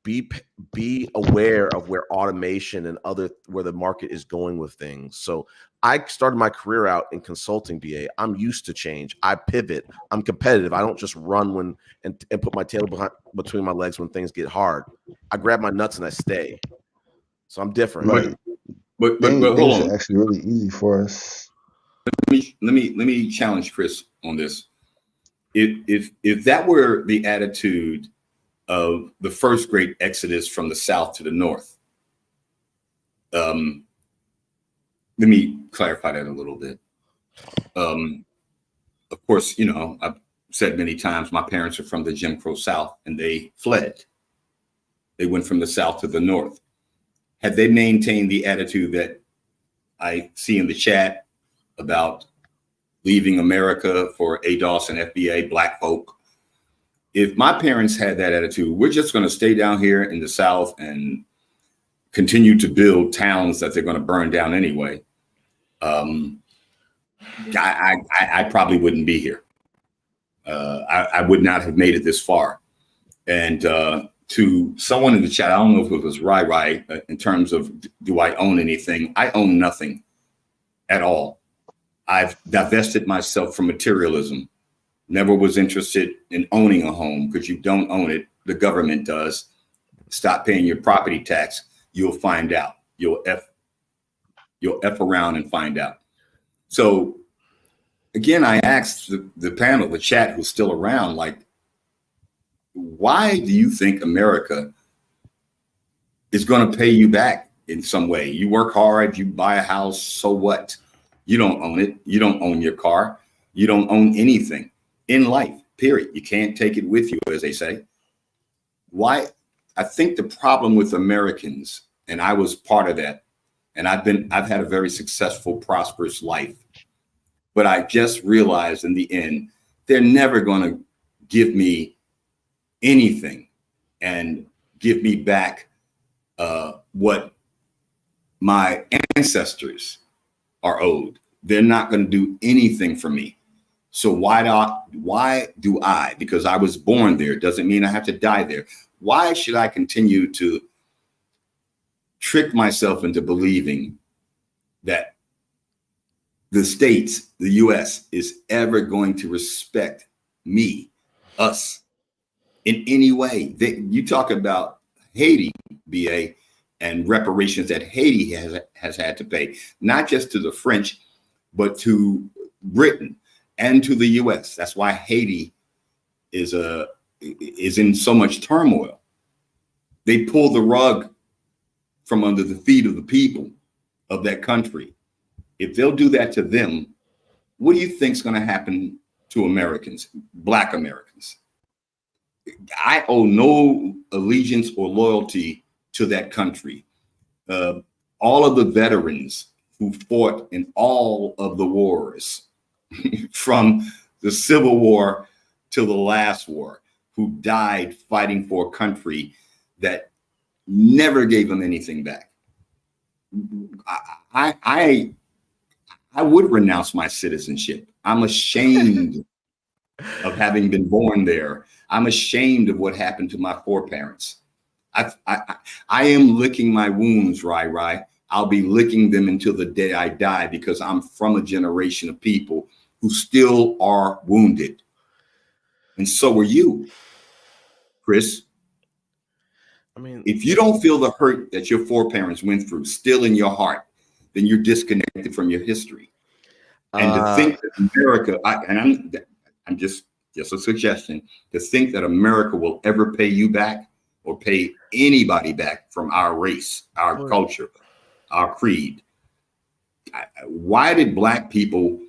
be aware of where automation and where the market is going with things. So I started my career out in consulting, BA. I'm used to change. I pivot. I'm competitive. I don't just run and put my tail between my legs when things get hard. I grab my nuts and I stay. So I'm different.
Right.
But
Things
hold
are
on.
actually really easy for us.
Let me challenge Chris on this. If that were the attitude of the first great exodus from the South to the North, let me clarify that a little bit. Of course, you know, I've said many times, my parents are from the Jim Crow South and they fled. They went from the South to the North. Had they maintained the attitude that I see in the chat about leaving America for ADOS and FBA, black folk, if my parents had that attitude, we're just going to stay down here in the South and continue to build towns that they're going to burn down anyway, I probably wouldn't be here. I would not have made it this far. And to someone in the chat, I don't know if it was Rai, in terms of, do I own anything? I own nothing at all. I've divested myself from materialism. Never was interested in owning a home because you don't own it. The government does. Stop paying your property tax. You'll find out. You'll F around and find out. So again, I asked the panel, the chat who's still around, like, why do you think America is going to pay you back in some way? You work hard, you buy a house, so what? You don't own it. You don't own your car. You don't own anything in life, period. You can't take it with you, as they say. Why? I think the problem with Americans, and I was part of that, and I've had a very successful, prosperous life, but I just realized in the end, they're never going to give me anything and give me back what my ancestors are owed. They're not going to do anything for me. So why do I, because I was born there, doesn't mean I have to die there. Why should I continue to trick myself into believing that the states, the US, is ever going to respect me, us, in any way? You talk about Haiti, BA, and reparations that Haiti has had to pay, not just to the French, but to Britain and to the US. That's why Haiti is in so much turmoil. They pull the rug from under the feet of the people of that country. If they'll do that to them, what do you think is going to happen to Americans, Black Americans? I owe no allegiance or loyalty to that country. All of the veterans who fought in all of the wars, from the Civil War to the last war, who died fighting for a country that never gave them anything back. I would renounce my citizenship. I'm ashamed of having been born there. I'm ashamed of what happened to my foreparents. I am licking my wounds, Rai. I'll be licking them until the day I die, because I'm from a generation of people who still are wounded. And so are you, Chris.
I mean,
if you don't feel the hurt that your foreparents went through still in your heart, then you're disconnected from your history. And to think that America, I'm just a suggestion, to think that America will ever pay you back or pay anybody back from our race, our culture, our creed. Why did Black people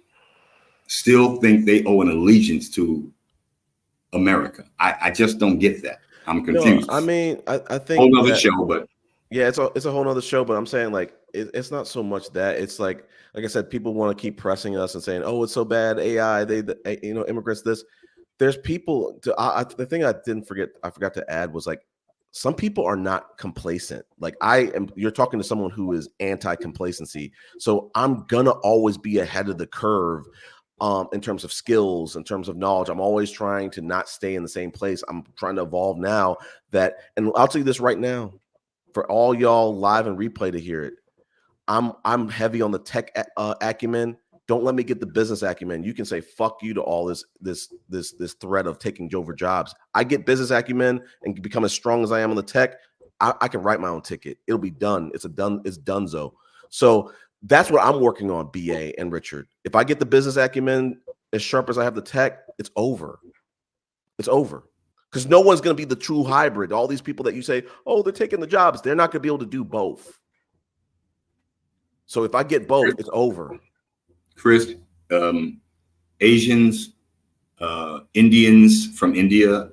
still think they owe an allegiance to America? I just don't get that. I'm confused.
No, I mean, I think
whole nother show, but
yeah, it's a whole nother show. But I'm saying, like, it's not so much that. It's like I said, people want to keep pressing us and saying, "Oh, it's so bad." AI, immigrants. This, there's people. The thing I forgot to add was, like, some people are not complacent. Like, you're talking to someone who is anti-complacency. So I'm gonna always be ahead of the curve. In terms of skills, in terms of knowledge, I'm always trying to not stay in the same place. I'm trying to evolve now. And I'll tell you this right now, for all y'all live and replay to hear it, I'm heavy on the tech acumen. Don't let me get the business acumen. You can say fuck you to all this threat of taking over jobs. I get business acumen and become as strong as I am on the tech. I can write my own ticket. It'll be done. It's donezo. So that's what I'm working on, BA and Richard. If I get the business acumen as sharp as I have the tech, it's over. It's over. Because no one's going to be the true hybrid. All these people that you say, oh, they're taking the jobs, they're not going to be able to do both. So if I get both, it's over.
Chris, Asians, Indians from India,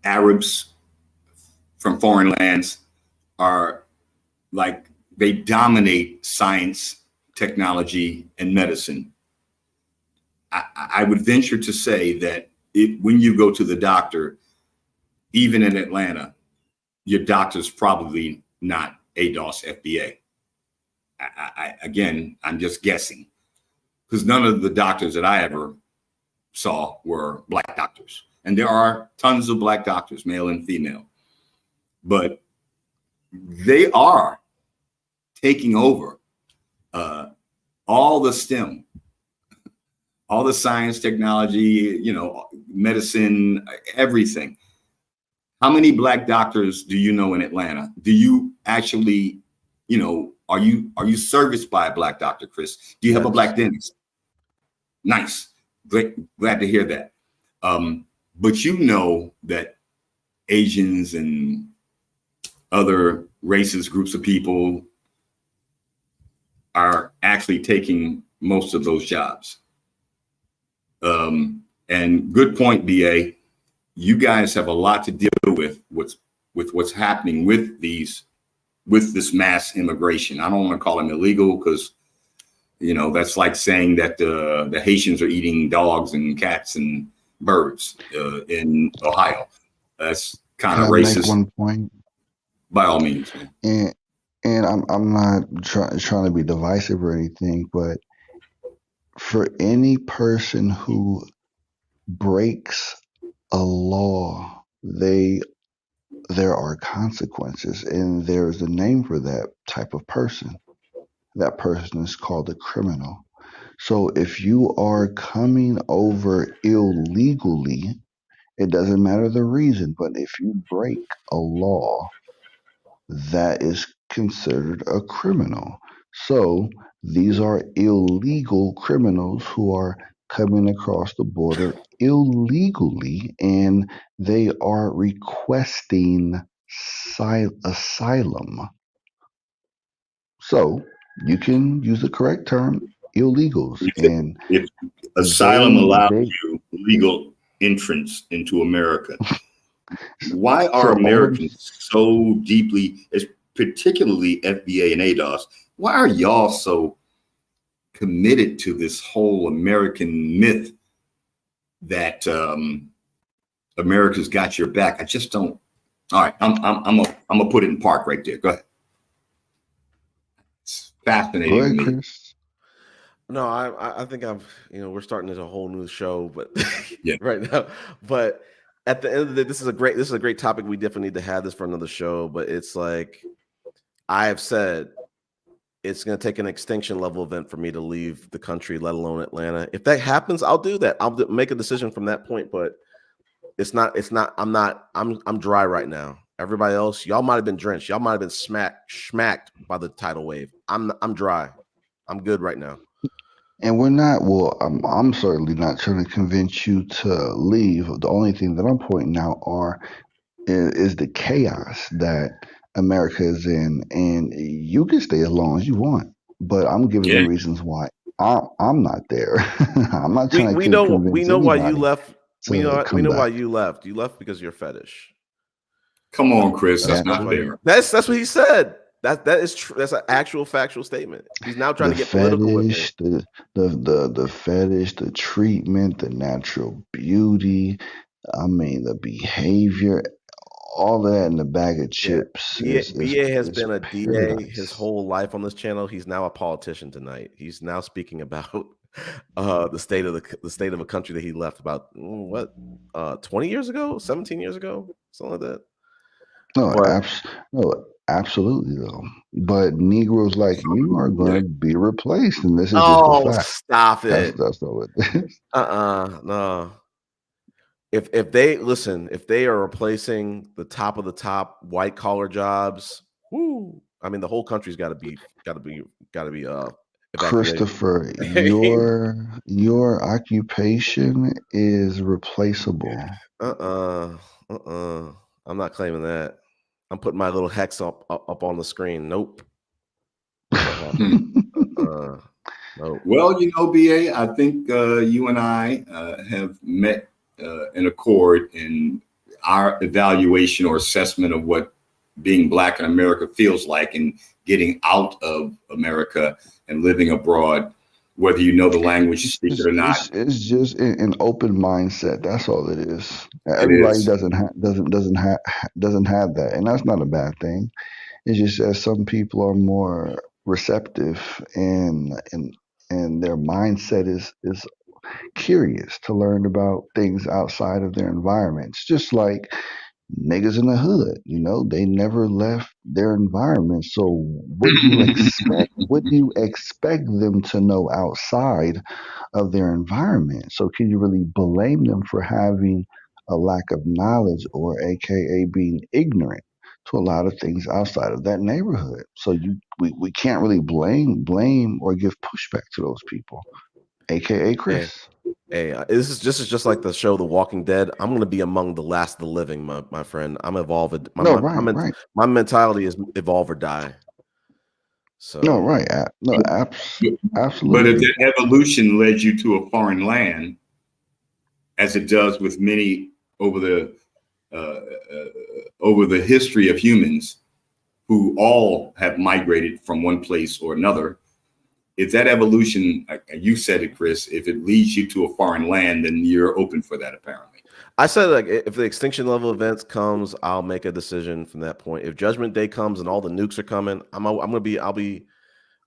Arabs from foreign lands are like, they dominate science, technology, and medicine. I would venture to say that when you go to the doctor, even in Atlanta, your doctor's probably not ADOS FBA. Again, I'm just guessing, because none of the doctors that I ever saw were Black doctors. And there are tons of Black doctors, male and female, but they are taking over all the STEM, all the science, technology, medicine, everything. How many Black doctors do you know in Atlanta? Do you actually, are you serviced by a Black doctor, Chris? Do you have a Black dentist? Nice. Great. Glad to hear that. But you know that Asians and other races, groups of people are actually taking most of those jobs. And good point, BA. You guys have a lot to deal with what's happening with this mass immigration. I don't want to call them illegal, because that's like saying that the Haitians are eating dogs and cats and birds in Ohio. That's kind of racist.
Make one point?
By all means, man.
And I'm not trying to be divisive or anything, but for any person who breaks a law, there are consequences, and there's a name for that type of person. That person is called a criminal. So if you are coming over illegally, it doesn't matter the reason, but if you break a law, that is considered a criminal. So these are illegal criminals who are coming across the border illegally, and they are requesting asylum. So you can use the correct term, illegals. And
if asylum allows you legal entrance into America, why are Americans so deeply, particularly FBA and ADOS, why are y'all so committed to this whole American myth that America's got your back? I just don't. All right, I'm gonna put it in park right there. Go ahead. It's fascinating.
Go ahead, Chris.
No, I think we're starting as a whole new show, but
yeah.
right now, but at the end of the day, this is a great topic. We definitely need to have this for another show. But it's like I have said, it's going to take an extinction level event for me to leave the country, let alone Atlanta. If that happens, I'll do that. I'll make a decision from that point. But it's not. I'm dry right now. Everybody else, y'all might have been drenched. Y'all might have been smacked by the tidal wave. I'm dry. I'm good right now.
And we're not. Well, I'm certainly not trying to convince you to leave. The only thing that I'm pointing out is the chaos that America is in, and you can stay as long as you want. But I'm giving the reasons why I'm not there. I'm not trying
We
to convince
know why you
anybody
left. We
to come
know why
back.
you left. You left because you're fetish.
Come on, Chris. That's not
Absolutely.
fair.
That's what he said. That is true. That's an actual factual statement. He's now trying
The
to get political with me.
fetish, the fetish, the treatment, the natural beauty. I mean, the behavior, all that in the bag of chips
BA has been a DA his
paradise.
whole life on this channel. He's now a politician tonight. He's now speaking about the state of a country that he left about 20 years ago, 17 years ago, something like that.
No, absolutely though. But Negroes like you are going to be replaced, and this is just a
Oh,
fact.
stop it!
That's not what it is.
No. If they are replacing the top of the top white collar jobs, whoo! I mean, the whole country's got to be evacuated.
Christopher, your occupation is replaceable.
I'm not claiming that. I'm putting my little hex up on the screen. Nope.
Nope. Well, BA, I think you and I have met in accord in our evaluation or assessment of what being Black in America feels like and getting out of America and living abroad, whether you know the language, speak it or not.
It's just an open mindset. That's all it is. Everybody doesn't have that, and that's not a bad thing. It's just that some people are more receptive and their mindset is curious to learn about things outside of their environments. Just like niggas in the hood, they never left their environment. So what do you expect? What do you expect them to know outside of their environment? So can you really blame them for having a lack of knowledge, or AKA being ignorant to a lot of things outside of that neighborhood? So we can't really blame or give pushback to those people, AKA Chris.
Hey, this is just like the show The Walking Dead. I'm going to be among the last of the living, my friend. I'm evolved.
Right.
My mentality is evolve or die. So
absolutely.
But if that evolution led you to a foreign land, as it does with many over the history of humans who all have migrated from one place or another, if that evolution, you said it, Chris, if it leads you to a foreign land, then you're open for that, apparently.
I said, like, if the extinction level events comes, I'll make a decision from that point. If Judgment Day comes and all the nukes are coming, I'll be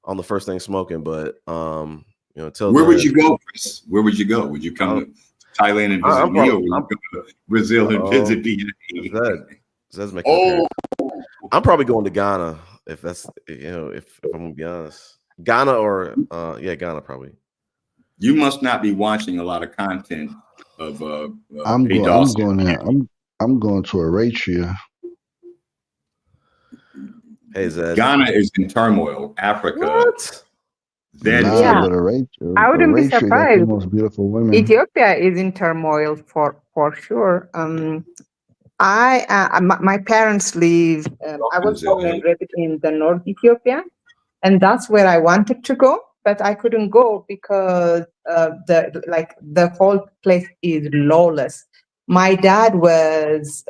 on the first thing smoking. But until
where would you go, Chris? Where would you go? Would you come to Thailand and visit me, or would you go to Brazil and visit BA?
I'm probably going to Ghana if that's if I'm gonna be honest. Ghana or Ghana probably.
You must not be watching a lot of content of
I'm going to Eritrea.
Hey Zed.
Ghana is in turmoil. Africa.
What?
But Eritrea,
I wouldn't be
got the
surprised.
most beautiful women.
Ethiopia is in turmoil for sure. My parents live. I was born and raised in the North Ethiopia, and that's where I wanted to go, but I couldn't go because the whole place is lawless. My dad was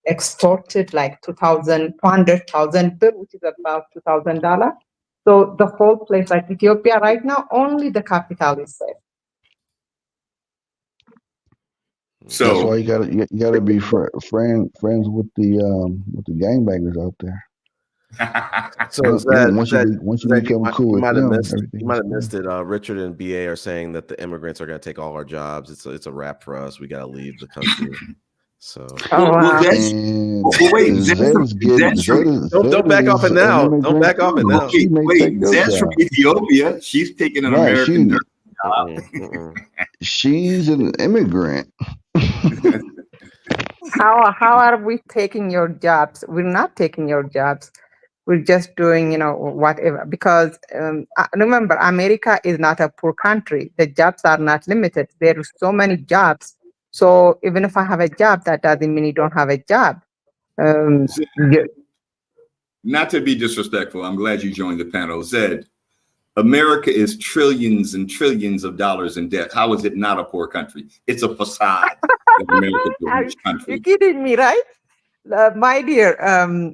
extorted like 200,000 birr, which is about $2,000. So the whole place, like Ethiopia right now, only the capital is safe.
So
that's why you gotta be friends with the gangbangers out there.
So
once you become cool with them,
you might have missed it. Richard and BA are saying that the immigrants are going to take all our jobs. It's a wrap for us. We got to leave the country. So
Well, that's
And
well, wait,
don't back off it
an
now. Don't
immigrant
back off it
too.
now.
She may take your
Zed's from
job.
Ethiopia. She's taking an
Right.
American nurse job.
She's an immigrant.
How are we taking your jobs? We're not taking your jobs. We're just doing, whatever. Because remember, America is not a poor country. The jobs are not limited. There are so many jobs. So even if I have a job, that doesn't mean you don't have a job.
Not to be disrespectful, I'm glad you joined the panel. Zed, America is trillions and trillions of dollars in debt. How is it not a poor country? It's a facade that America is a rich country.
You're kidding me, right? My dear,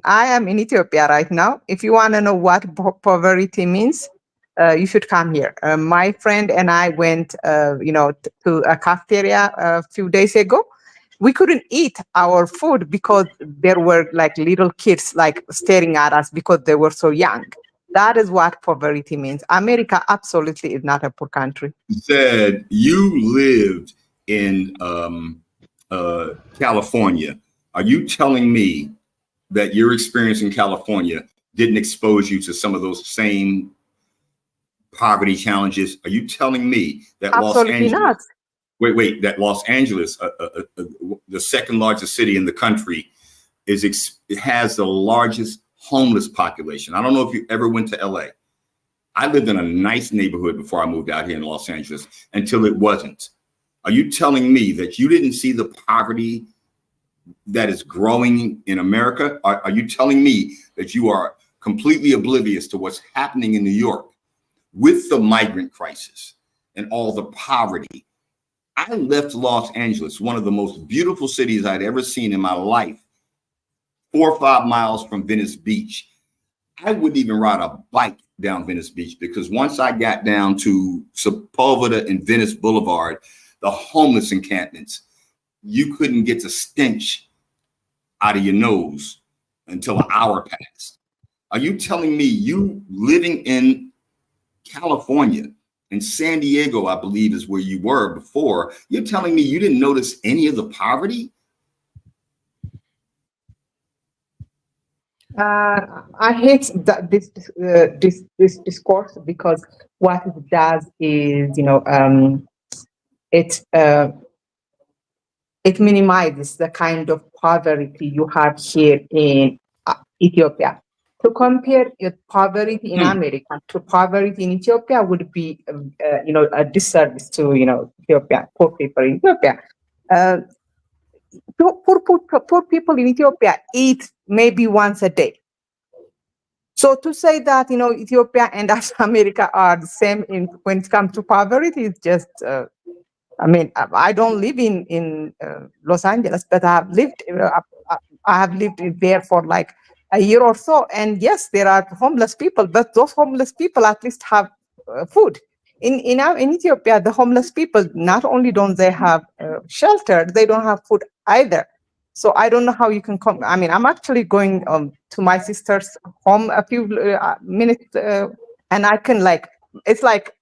I am in Ethiopia right now. If you want to know what poverty means, you should come here. My friend and I went, to a cafeteria a few days ago. We couldn't eat our food because there were like little kids like staring at us because they were so young. That is what poverty means. America absolutely is not a poor country.
Zed, you lived in California. Are you telling me that your experience in California didn't expose you to some of those same poverty challenges? Are you telling me that
Absolutely not.
That Los Angeles, the second largest city in the country, has the largest homeless population? I don't know if you ever went to LA. I lived in a nice neighborhood before I moved out here in Los Angeles until it wasn't. Are you telling me that you didn't see the poverty that is growing in America? Are you telling me that you are completely oblivious to what's happening in New York with the migrant crisis and all the poverty? I left Los Angeles, one of the most beautiful cities I'd ever seen in my life, 4 or 5 miles from Venice Beach. I wouldn't even ride a bike down Venice Beach because once I got down to Sepulveda and Venice Boulevard, the homeless encampments, you couldn't get the stench out of your nose until an hour passed. Are you telling me you living in California, in San Diego, I believe is where you were before, you're telling me you didn't notice any of the poverty?
I hate this discourse because what it does is, it minimizes the kind of poverty you have here in Ethiopia. To compare poverty in America to poverty in Ethiopia would be, a disservice to, Ethiopia, poor people in Ethiopia. Poor people in Ethiopia eat maybe once a day. So to say that, Ethiopia and America are the same when it comes to poverty is just, I don't live in Los Angeles, but I have lived there for like a year or so. And yes, there are homeless people, but those homeless people at least have food. In Ethiopia, the homeless people, not only don't they have shelter, they don't have food either. So I don't know how you can come. I'm actually going to my sister's home a few minutes, and I can it's like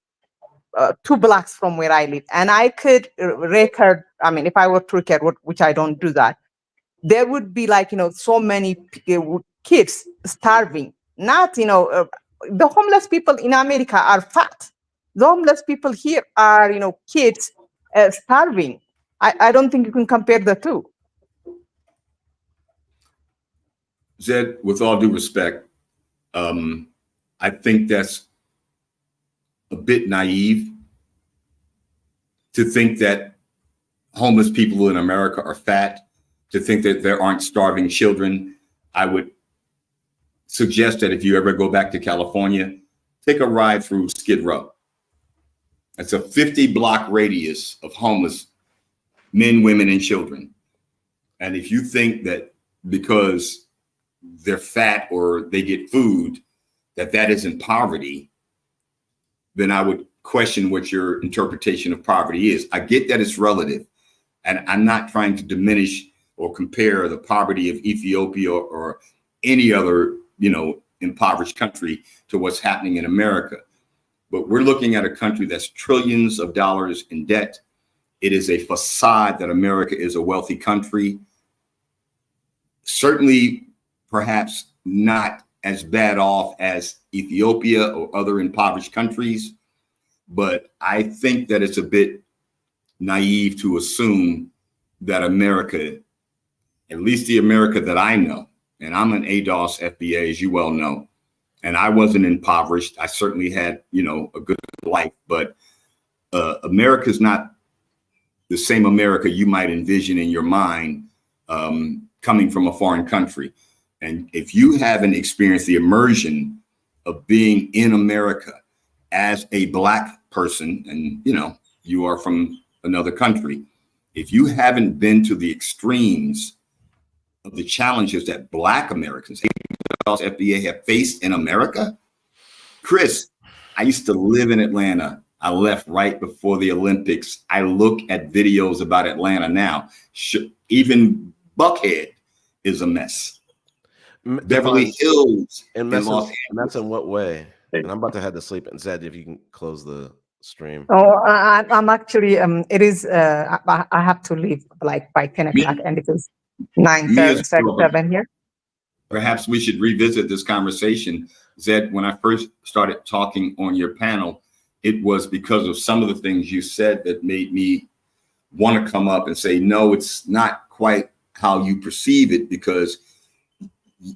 2 blocks from where I live, and I could record. If I were to record, which I don't do that, there would be so many kids starving. Not the homeless people in America are fat. The homeless people here are kids starving. I don't think you can compare the two.
Zed, with all due respect, I think that's a bit naive to think that homeless people in America are fat, to think that there aren't starving children. I would suggest that if you ever go back to California, take a ride through Skid Row. That's a 50-block radius of homeless men, women, and children. And if you think that because they're fat or they get food, that isn't poverty, then I would question what your interpretation of poverty is. I get that it's relative, and I'm not trying to diminish or compare the poverty of Ethiopia or any other, impoverished country to what's happening in America. But we're looking at a country that's trillions of dollars in debt. It is a facade that America is a wealthy country. certainly perhaps not as bad off as Ethiopia or other impoverished countries, but I think that it's a bit naive to assume that America, at least the America that I know, and I'm an ADOS FBA, as you well know, and I wasn't impoverished. I certainly had, you know, a good life, but America's not the same America you might envision in your mind coming from a foreign country. And if you haven't experienced the immersion of being in America as a Black person, and you know, you are from another country, if you haven't been to the extremes of the challenges that Black Americans, FBA, have faced in America, Chris, I used to live in Atlanta. I left right before the Olympics. I look at videos about Atlanta now. Even Buckhead is a mess. Beverly Hills
and
in Los
and that's in what way? And I'm about to head to sleep. And Zed, if you can close the stream.
Oh, I'm actually it is I have to leave like by 10 o'clock, and it is 9:37 here.
Perhaps we should revisit this conversation. Zed, when I first started talking on your panel, it was because of some of the things you said that made me want to come up and say, no, it's not quite how you perceive it, because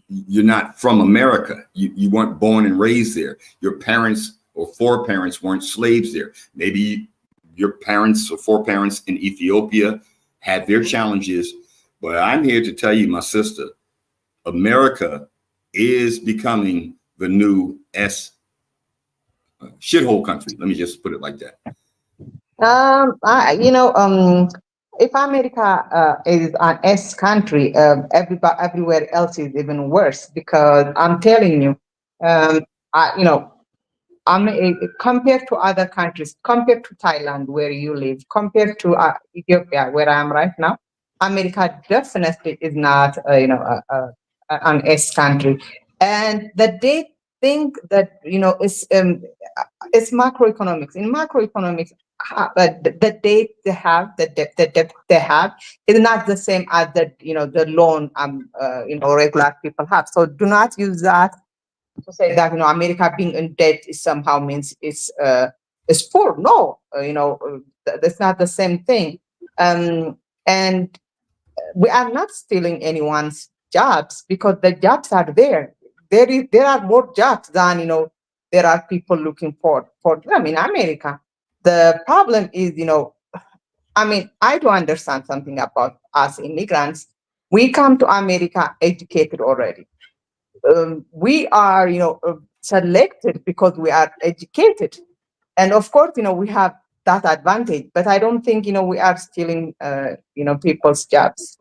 you're not from America. You weren't born and raised there. Your parents or foreparents weren't slaves there. Maybe your parents or foreparents in Ethiopia had their challenges, but I'm here to tell you, my sister, America is becoming the new shithole country. Let me just put it like that.
If America is an S country, everywhere else is even worse, because I'm telling you, compared to other countries, compared to Thailand, where you live, compared to Ethiopia, where I am right now, America definitely is not, an S country. And that they think that, it's macroeconomics. In macroeconomics, the debt they have, the debt they have is not the same as the loan, regular people have. So do not use that to say that America being in debt is somehow means it's poor. No, that's not the same thing. And we are not stealing anyone's jobs, because the jobs are there. There are more jobs than there are people looking for them in America. The problem is, I do understand something about us immigrants. We come to America educated already. We are, selected because we are educated. And of course, we have that advantage, but I don't think, we are stealing, people's jobs.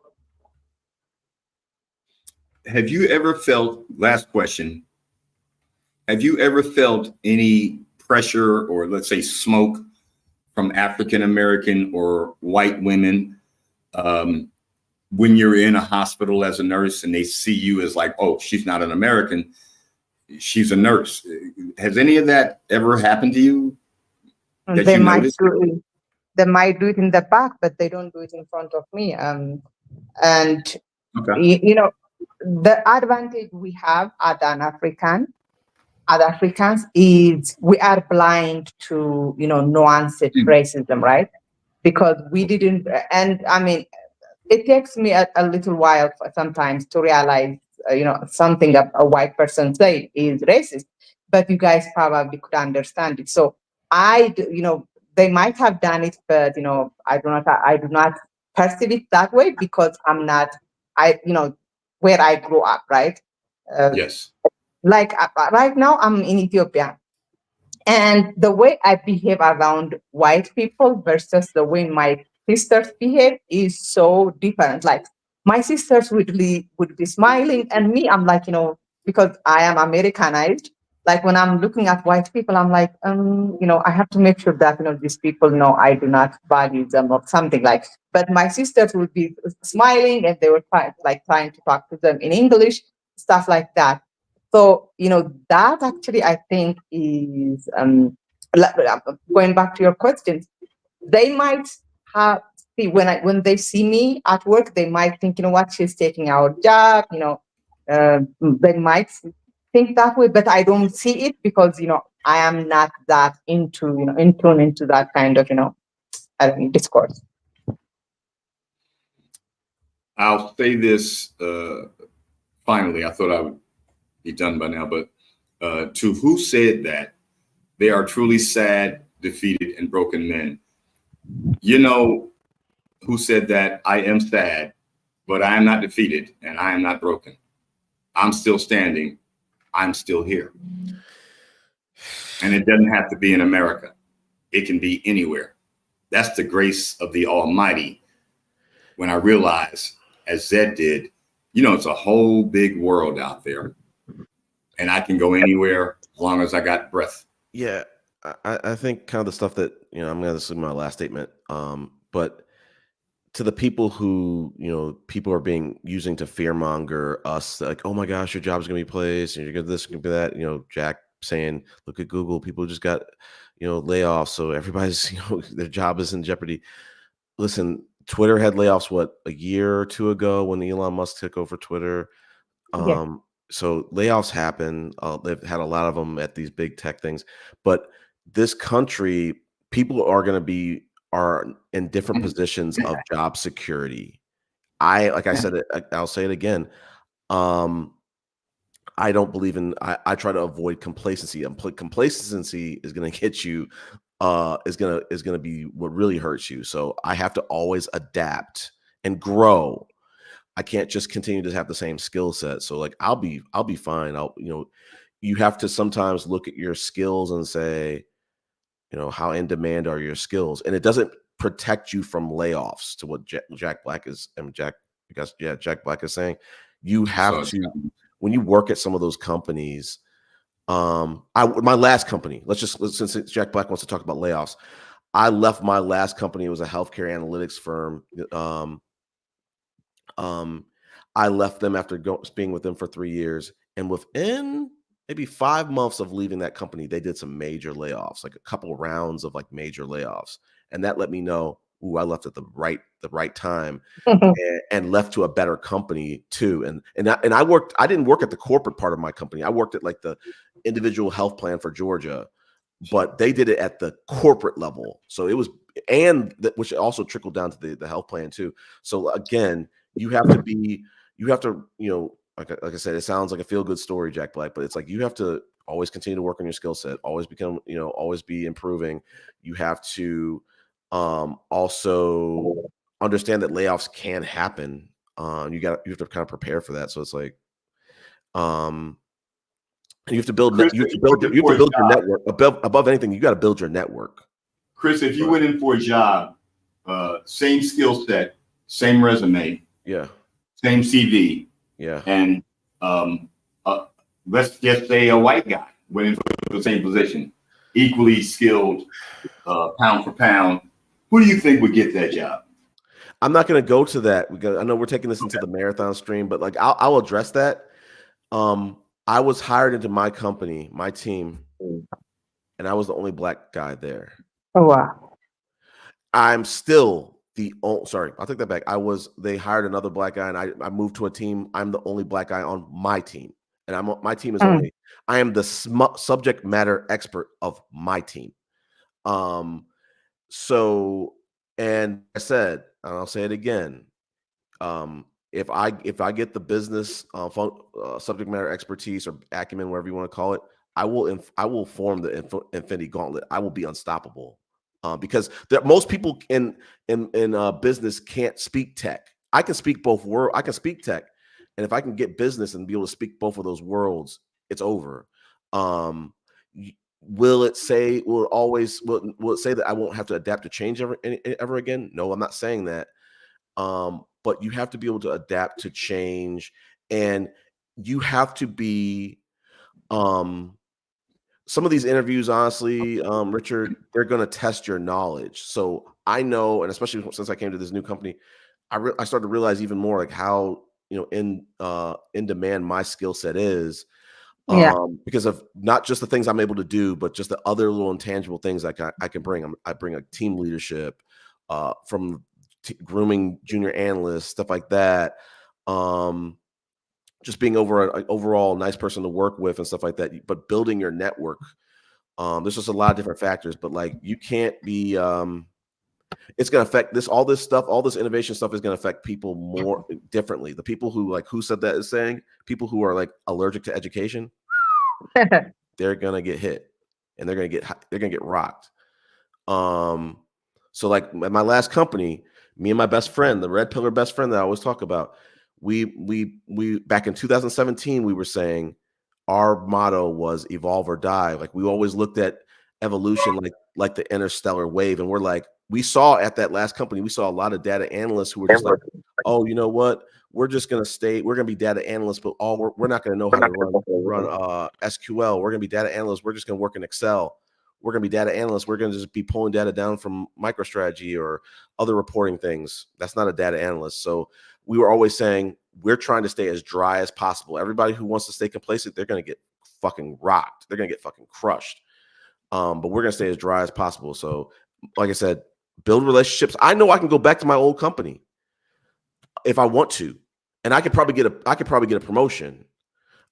Have you ever felt, last question, have you ever felt any pressure or, let's say, smoke from African-American or white women when you're in a hospital as a nurse and they see you as like, oh, she's not an American, she's a nurse? Has any of that ever happened to you?
They might do it in the back, but they don't do it in front of me. And the advantage we have as Africans is we are blind to nuanced racism, right? Because we didn't, and it takes me a little while sometimes to realize something a white person say is racist, but you guys probably could understand it. So they might have done it, but I do not perceive it that way, because I'm not where I grew up, right?
Yes.
Like right now I'm in Ethiopia, and the way I behave around white people versus the way my sisters behave is so different. Like my sisters would be smiling, and me, I'm like, because I am Americanized, like when I'm looking at white people, I'm like, I have to make sure that these people know I do not value them or something like. But my sisters would be smiling, and they were trying to talk to them in English, stuff like that. So that actually I think is going back to your question. They might have see, when they see me at work, they might think, you know what, she's taking our job, they might think that way, but I don't see it because, I am not that in tune into that kind of, discourse.
I'll say this finally. I thought I would be done by now, but to who said that they are truly sad, defeated, and broken men. You know who said that? I am sad, but I am not defeated and I am not broken. I'm still standing. I'm still here. And it doesn't have to be in America. It can be anywhere. That's the grace of the Almighty. When I realized, as Zed did, it's a whole big world out there. And I can go anywhere as long as I got breath.
Yeah, I think kind of the stuff that, I'm going to assume my last statement, but to the people who, people are using to fearmonger us, like, oh my gosh, your job's going to be placed, and you're going to this, going to be that, Jack saying, look at Google, people just got, layoffs, so everybody's, their job is in jeopardy. Listen, Twitter had layoffs, a year or two ago when Elon Musk took over Twitter.
Yeah.
So layoffs happen. They've had a lot of them at these big tech things, but this country, people are in different positions of job security. I said it, I'll say it again. I don't believe in, I try to avoid complacency. Complacency is going to get you, is going to be what really hurts you. So I have to always adapt and grow. I can't just continue to have the same skill set. So like, I'll be fine. You have to sometimes look at your skills and say, how in demand are your skills? And it doesn't protect you from layoffs, to what Jack Black is saying. You have to, when you work at some of those companies, my last company, since Jack Black wants to talk about layoffs, I left my last company. It was a healthcare analytics firm. I left them after being with them for 3 years, and within maybe 5 months of leaving that company, they did some major layoffs, like a couple rounds of like major layoffs, and that let me know, I left at the right time, and left to a better company too. And I didn't work at the corporate part of my company. I worked at like the individual health plan for Georgia, but they did it at the corporate level. So it was, which also trickled down to the health plan too. So again, you have to, like I said, it sounds like a feel good story, Jack Black, but it's like, you have to always continue to work on your skill set, always become, always be improving. You have to also understand that layoffs can happen. You have to kind of prepare for that. So it's like, you have to build,
Chris,
you have to build your network above anything. You got to build your network.
Chris, if you went in for a job, same skill set, same resume, same CV, and let's just say a white guy went in for the same position, equally skilled, pound for pound, who do you think would get that job?
I'm not going to go to that because I know we're taking this into the marathon stream, but like I'll address that. I was hired into my company, my team, and I was the only black guy there.
Oh wow!
I'm still the only. Sorry, I'll take that back. They hired another black guy, and I moved to a team. I'm the only black guy on my team, and my team is only. I am the subject matter expert of my team. So, and I said, and I'll say it again. If I get the business subject matter expertise or acumen, whatever you want to call it, I will form the Infinity Gauntlet. I will be unstoppable, because most people in business can't speak tech. I can speak both worlds. I can speak tech, and if I can get business and be able to speak both of those worlds, it's over. Will it say that I won't have to adapt to change ever again? No, I'm not saying that. But you have to be able to adapt to change, and you have to be some of these interviews, honestly, Richard, they're going to test your knowledge. So I know, and especially since I came to this new company, I started to realize even more like how in demand my skill set is, because of not just the things I'm able to do, but just the other little intangible things I can bring. I bring a team leadership from grooming junior analysts, stuff like that. Just being overall nice person to work with and stuff like that. But building your network. There's just a lot of different factors, but like you can't be. It's going to affect all this stuff, all this innovation stuff is going to affect people more differently. The people who said that is saying people who are like allergic to education, they're going to get hit and they're going to get rocked. So like at my last company, me and my best friend, the red pillar best friend that I always talk about, we back in 2017, we were saying our motto was evolve or die. Like we always looked at evolution like the interstellar wave. And we're like, we saw at that last company, we saw a lot of data analysts who were just like, oh, you know what? We're just going to be data analysts, but we're not going to know how to run SQL. We're going to be data analysts. We're just going to work in Excel. We're going to be data analysts. We're going to just be pulling data down from MicroStrategy or other reporting things. That's not a data analyst. So we were always saying we're trying to stay as dry as possible. Everybody who wants to stay complacent, they're going to get fucking rocked. They're going to get fucking crushed. But we're going to stay as dry as possible. So like I said, build relationships. I know I can go back to my old company if I want to, and I could probably get a promotion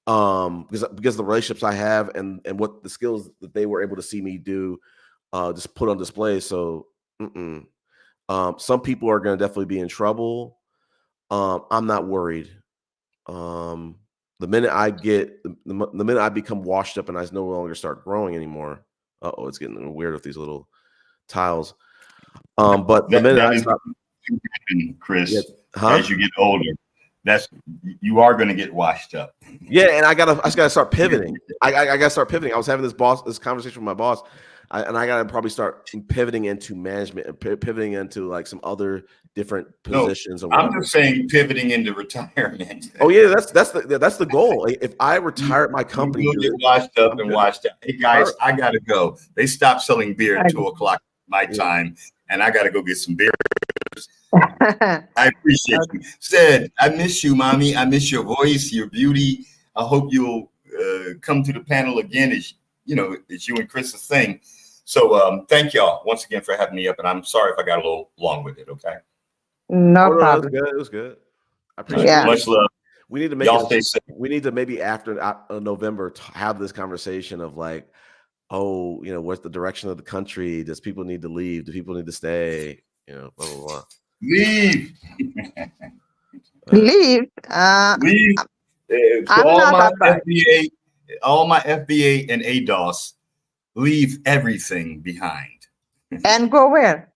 because the relationships I have and what the skills that they were able to see me do just put on display. So some people are going to definitely be in trouble. I'm not worried. The minute I get the minute I become washed up and I no longer start growing anymore. It's getting weird with these little tiles. But the minute I stop,
Chris, as you get older, you are going to get washed up.
Yeah, and I gotta start pivoting. I gotta start pivoting. I was having this conversation with my boss, and I gotta probably start pivoting into management and pivoting into like some other different positions.
No, I'm just saying pivoting into retirement.
Oh yeah, that's the goal. If I retire at my company,
you'll get washed up and washed out. Hey guys, I gotta go. They stopped selling beer at 2:00 my time, and I gotta go get some beer. I appreciate you. Said, I miss you, mommy. I miss your voice, your beauty. I hope you'll come to the panel again, as you and Chris's thing. So thank y'all once again for having me up, and I'm sorry if I got a little long with it. Okay.
No problem.
It was good. I appreciate it.
Much love.
We need to make
y'all stay safe.
We need to maybe after November have this conversation of like, what's the direction of the country? Does people need to leave? Do people need to stay? Blah blah blah.
Leave.
Leave.
Leave. All my FBA and ADOS, leave everything behind.
And go where?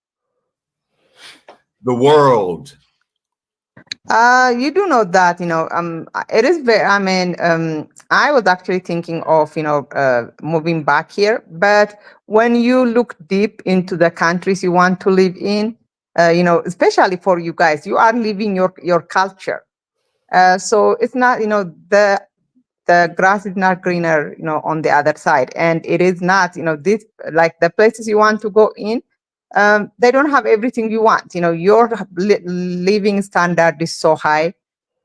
The world.
You do know that, it is very, I was actually thinking of, moving back here, but when you look deep into the countries you want to live in, especially for you guys, you are living your culture. So it's not, the grass is not greener, on the other side. And it is not, this, like the places you want to go in, they don't have everything you want. Your living standard is so high.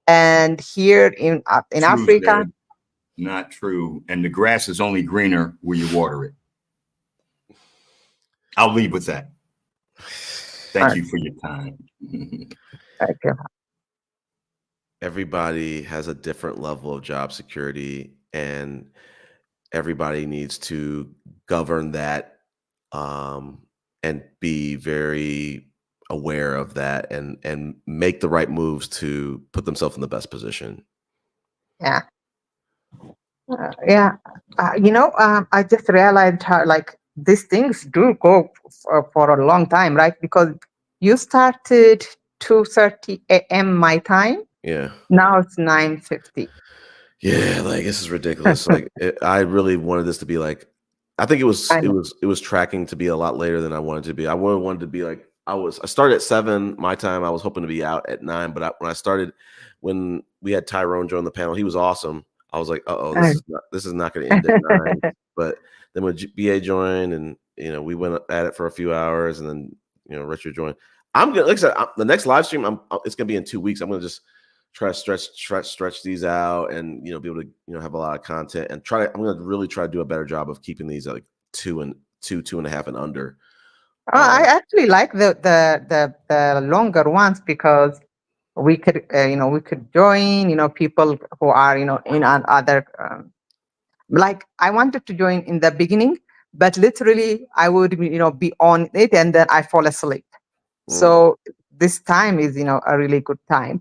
And here in Africa.
Dad. Not true. And the grass is only greener where you water it. I'll leave with that. Thank you for your time.
Thank you.
Everybody has a different level of job security, and everybody needs to govern that and be very aware of that and make the right moves to put themselves in the best position.
Yeah. I just realized how these things do go for a long time, right? Because you started 2:30 a.m. my time.
Yeah.
Now it's 9:50.
Yeah, this is ridiculous. I really wanted this to be I think it was tracking to be a lot later than I wanted to be. I wanted to be I started at 7 my time. I was hoping to be out at 9, but when we had Tyrone join the panel, he was awesome. I was like, this is not going to end at 9. But then when BA joined, and we went at it for a few hours, and then Richard joined. I'm gonna, like I said, the next live stream, it's gonna be in 2 weeks. I'm gonna just try to stretch these out, and be able to have a lot of content, and I'm gonna really try to do a better job of keeping these 2.5 and under.
I actually like the longer ones because we could we could join people who are in other like I wanted to join in the beginning, but literally I would be on it and then I fall asleep. So this time is a really good time.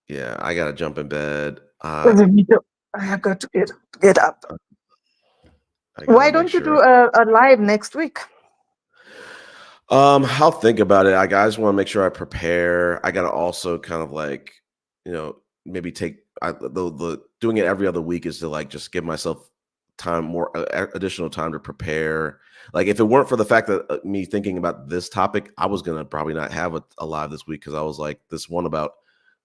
Yeah, I gotta jump in bed.
I got to get up. Why don't you do a live next week?
I'll think about it. I just want to make sure I prepare. I gotta also kind of like, maybe take the doing it every other week is to like just give myself time, more additional time to prepare. Like if it weren't for the fact that me thinking about this topic, I was gonna probably not have a live this week because I was like this one about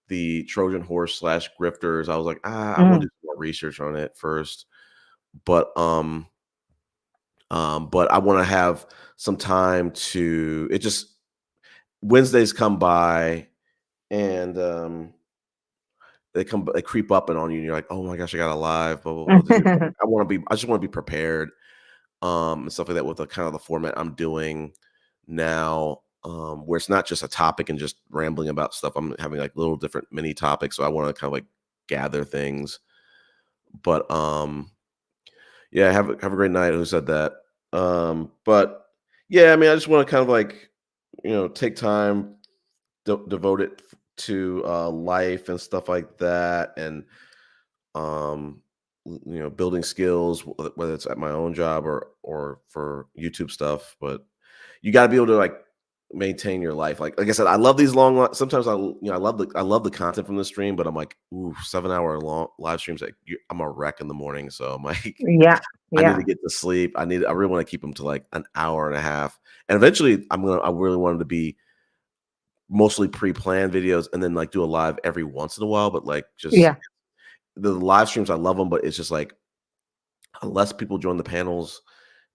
the Trojan horse / grifters. I was like, I want to do more research on it first, but I want to have some time to. It just Wednesdays come by, and they creep up and on you. And you're like, oh my gosh, I got a live. Blah blah blah. I just want to be prepared, and stuff like that with the kind of the format I'm doing now, where it's not just a topic and just rambling about stuff. I'm having like little different mini topics, so I want to kind of like gather things. But yeah, have a great night. Who said that? But yeah, I mean, I just want to kind of like, take time, devote it to life and stuff like that, and building skills, whether it's at my own job or for YouTube stuff. But you got to be able to like maintain your life. Like I said, I love these long. Sometimes I love the content from the stream, but I'm like, ooh, 7-hour long live streams. Like I'm a wreck in the morning, so I'm like,
yeah.
I need to get to sleep. I really want to keep them to like an hour and a half, and eventually I really want them to be mostly pre-planned videos, and then like do a live every once in a while. But like just the live streams, I love them, but it's just like unless people join the panels,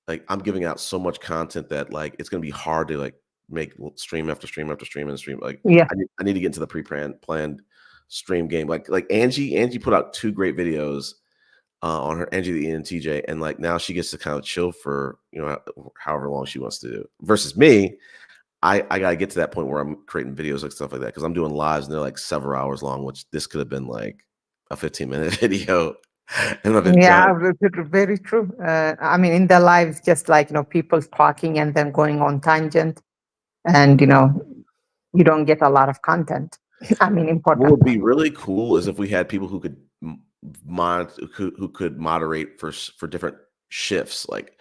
like I'm giving out so much content that like it's gonna be hard to like make stream after stream after stream and stream. Like I need to get into the planned stream game. Like Angie put out 2 great videos on her Angie the ENTJ, and like now she gets to kind of chill for however long she wants to do. Versus me, I gotta get to that point where I'm creating videos like stuff like that because I'm doing lives and they're like several hours long, which this could have been like a 15-minute video. And I've been done.
Very true. I mean, in the lives, just like people talking and then going on tangent, and you don't get a lot of content. I mean, important.
What would be really cool is if we had people who could who could moderate for different shifts, like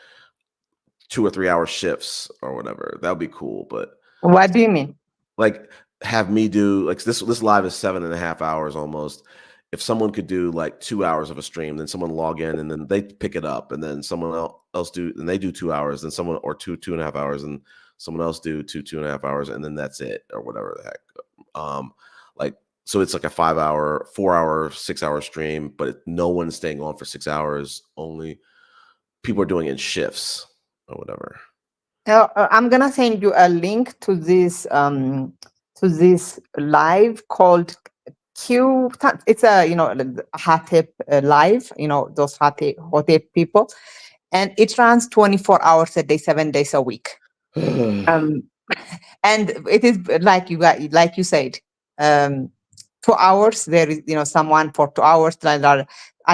2 or 3 hour shifts or whatever. That would be cool. But
what do you mean?
Like have me do like this live is 7.5 hours almost. If someone could do like 2 hours of a stream, then someone log in and then they pick it up, and then someone else do, and they do 2 hours, then someone or 2.5 hours, and someone else do 2.5 hours, and then that's it or whatever the heck. Like so it's like a 5-hour, 4-hour, 6-hour stream, but no one's staying on for 6 hours. Only people are doing it in shifts or whatever.
I'm gonna send you a link to this live called Q. It's a Hatip live. Those Hatip people, and it runs 24 hours a day, 7 days a week. And it is like you said, 2 hours. There is someone for 2 hours. I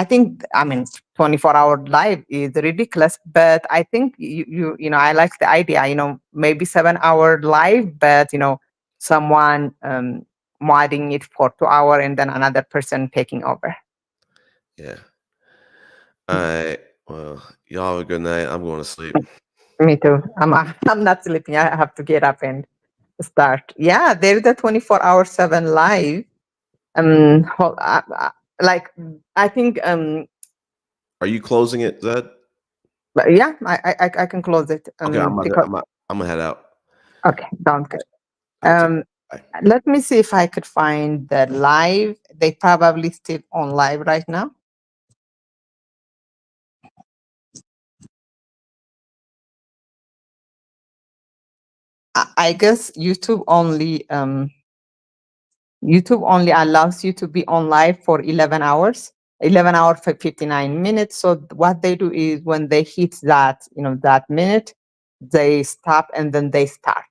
think 24-hour live is ridiculous, but I think I like the idea. Maybe 7-hour live, but someone modding it for 2 hours and then another person taking over.
Yeah. All right. Well, y'all have a good night. I'm going to sleep.
Me too. I'm not sleeping. I have to get up and start. Yeah, there's the 24-hour 7 live. Like I think.
Are you closing it, Zed?
But yeah, I can close it.
Okay, I'm gonna head out.
Okay, sounds good. Let me see if I could find the live. They probably still on live right now. I guess YouTube only allows you to be on live for 11 hours. 11 hours for 59 minutes. So what they do is when they hit that, that minute, they stop and then they start.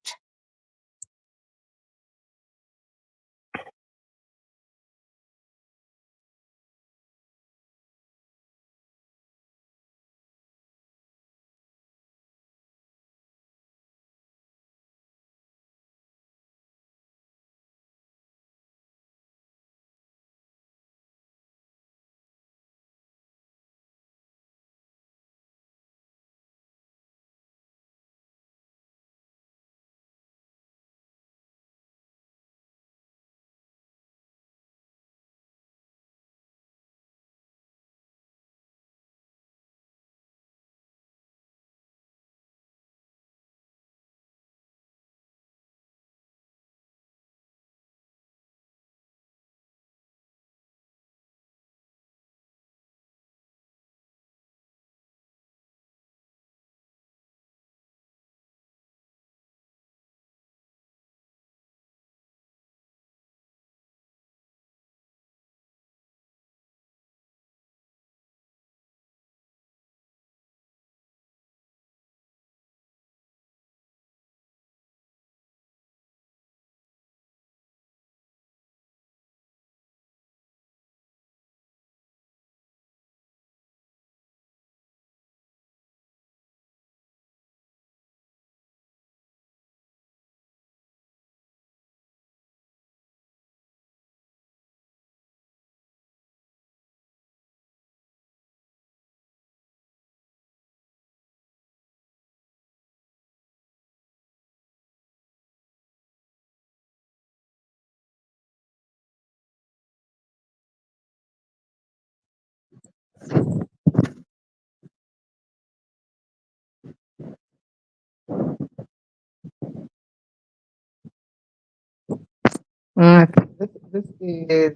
This is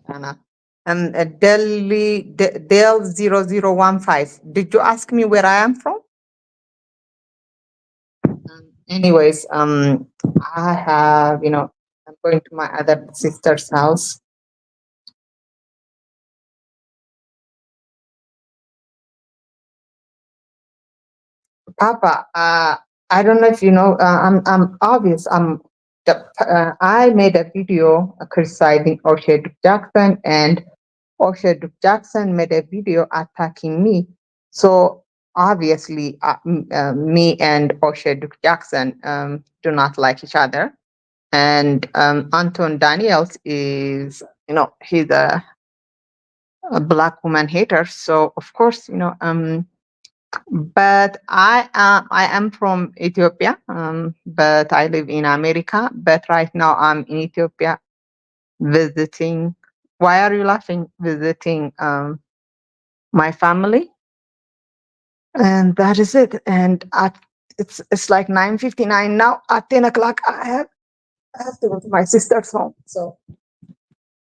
Anna. Dell 0015. Did you ask me where I am from? Anyways, I have, I'm going to my other sister's house. Papa, I don't know if you know, I'm obvious. I made a video criticizing O'Shea Jackson, and O'Shea Jackson made a video attacking me. So obviously, me and O'Shea Jackson do not like each other. And Anton Daniels is, he's a Black woman hater. So of course, but I am from Ethiopia, but I live in America. But right now I'm in Ethiopia visiting. Why are you laughing? Visiting my family, and that is it. And it's like 9:59 now. At 10 o'clock, I have to go to my sister's home. So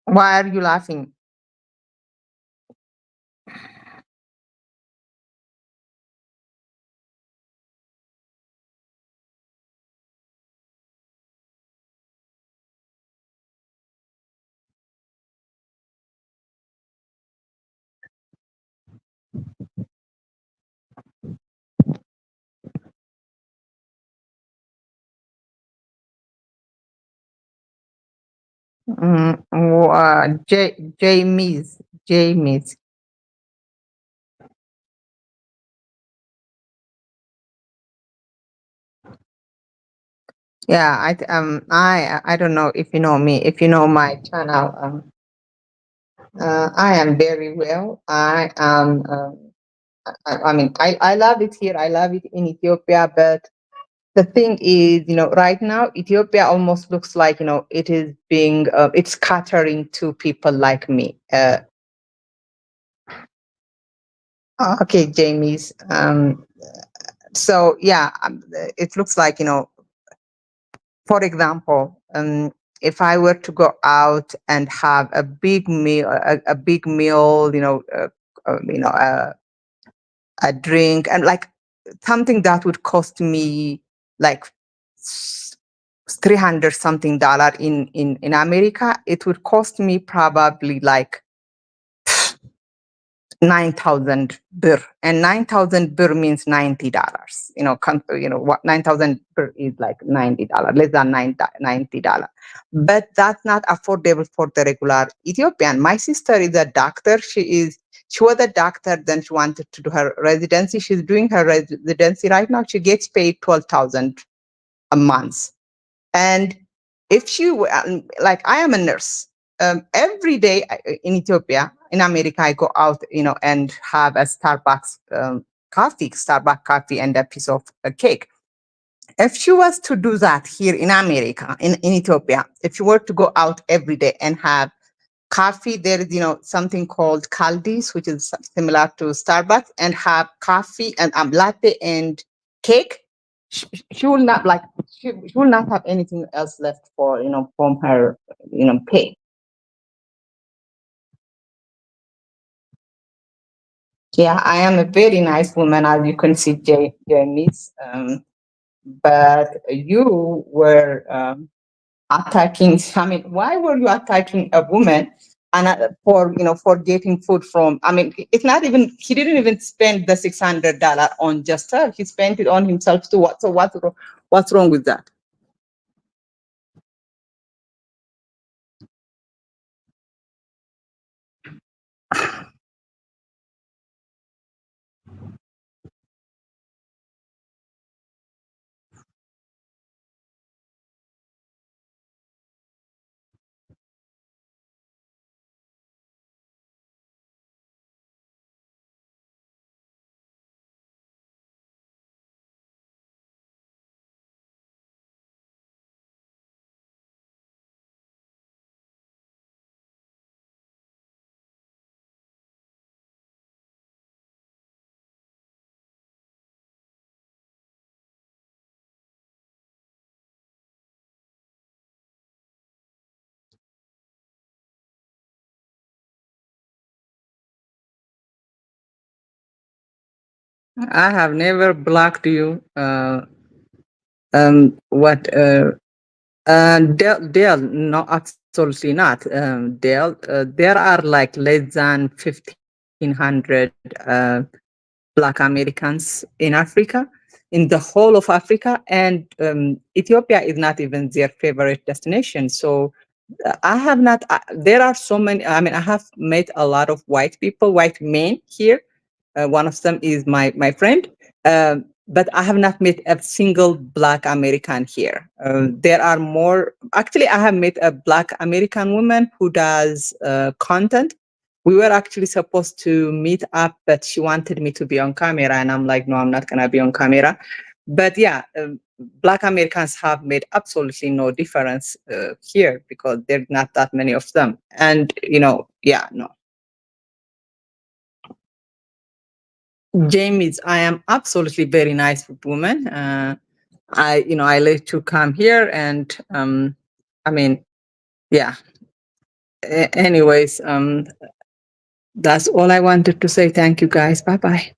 why are you laughing? James. Yeah, I don't know if you know me. If you know my channel, I am very well. I am. I mean, I love it here. I love it in Ethiopia. But the thing is, right now Ethiopia almost looks like it is being it's catering to people like me. Okay, Jamie's. So yeah, it looks like for example, if I were to go out and have a big meal, a drink, and like something that would cost me like $300 something in America, it would cost me probably like 9,000 birr, and 9,000 birr means $90. What 9,000 birr is like $90, less than $90. But that's not affordable for the regular Ethiopian. My sister is a doctor. She was a doctor. Then she wanted to do her residency. She's doing her residency right now. She gets paid 12,000 a month. And if she, like, I am a nurse. Every day in Ethiopia, in America, I go out, and have a Starbucks Starbucks coffee and a piece of cake. If she was to do that here in America, in Ethiopia, if she were to go out every day and have coffee, there is, something called Caldi's, which is similar to Starbucks, and have coffee and latte and cake, she will not she will not have anything else left for, from her, pay. Yeah, I am a very nice woman, as you can see, Janice. But you were attacking. I mean, why were you attacking a woman and for getting food from? I mean, it's not even. He didn't even spend the $600 on just her. He spent it on himself too. So what's wrong with that? I have never blocked you. What? Dale, no, absolutely not. Dale, there are like less than 1,500 Black Americans in Africa, in the whole of Africa, and Ethiopia is not even their favorite destination. So I have not. There are so many. I mean, I have met a lot of white people, white men here. One of them is my friend. But I have not met a single Black American here. There are more. Actually, I have met a Black American woman who does content. We were actually supposed to meet up, but she wanted me to be on camera, and I'm like, no, I'm not gonna be on camera. But yeah, Black Americans have made absolutely no difference here because there's not that many of them. And yeah, no. James, I am absolutely very nice woman. I let you come here, and I mean, yeah. Anyways, that's all I wanted to say. Thank you, guys. Bye bye.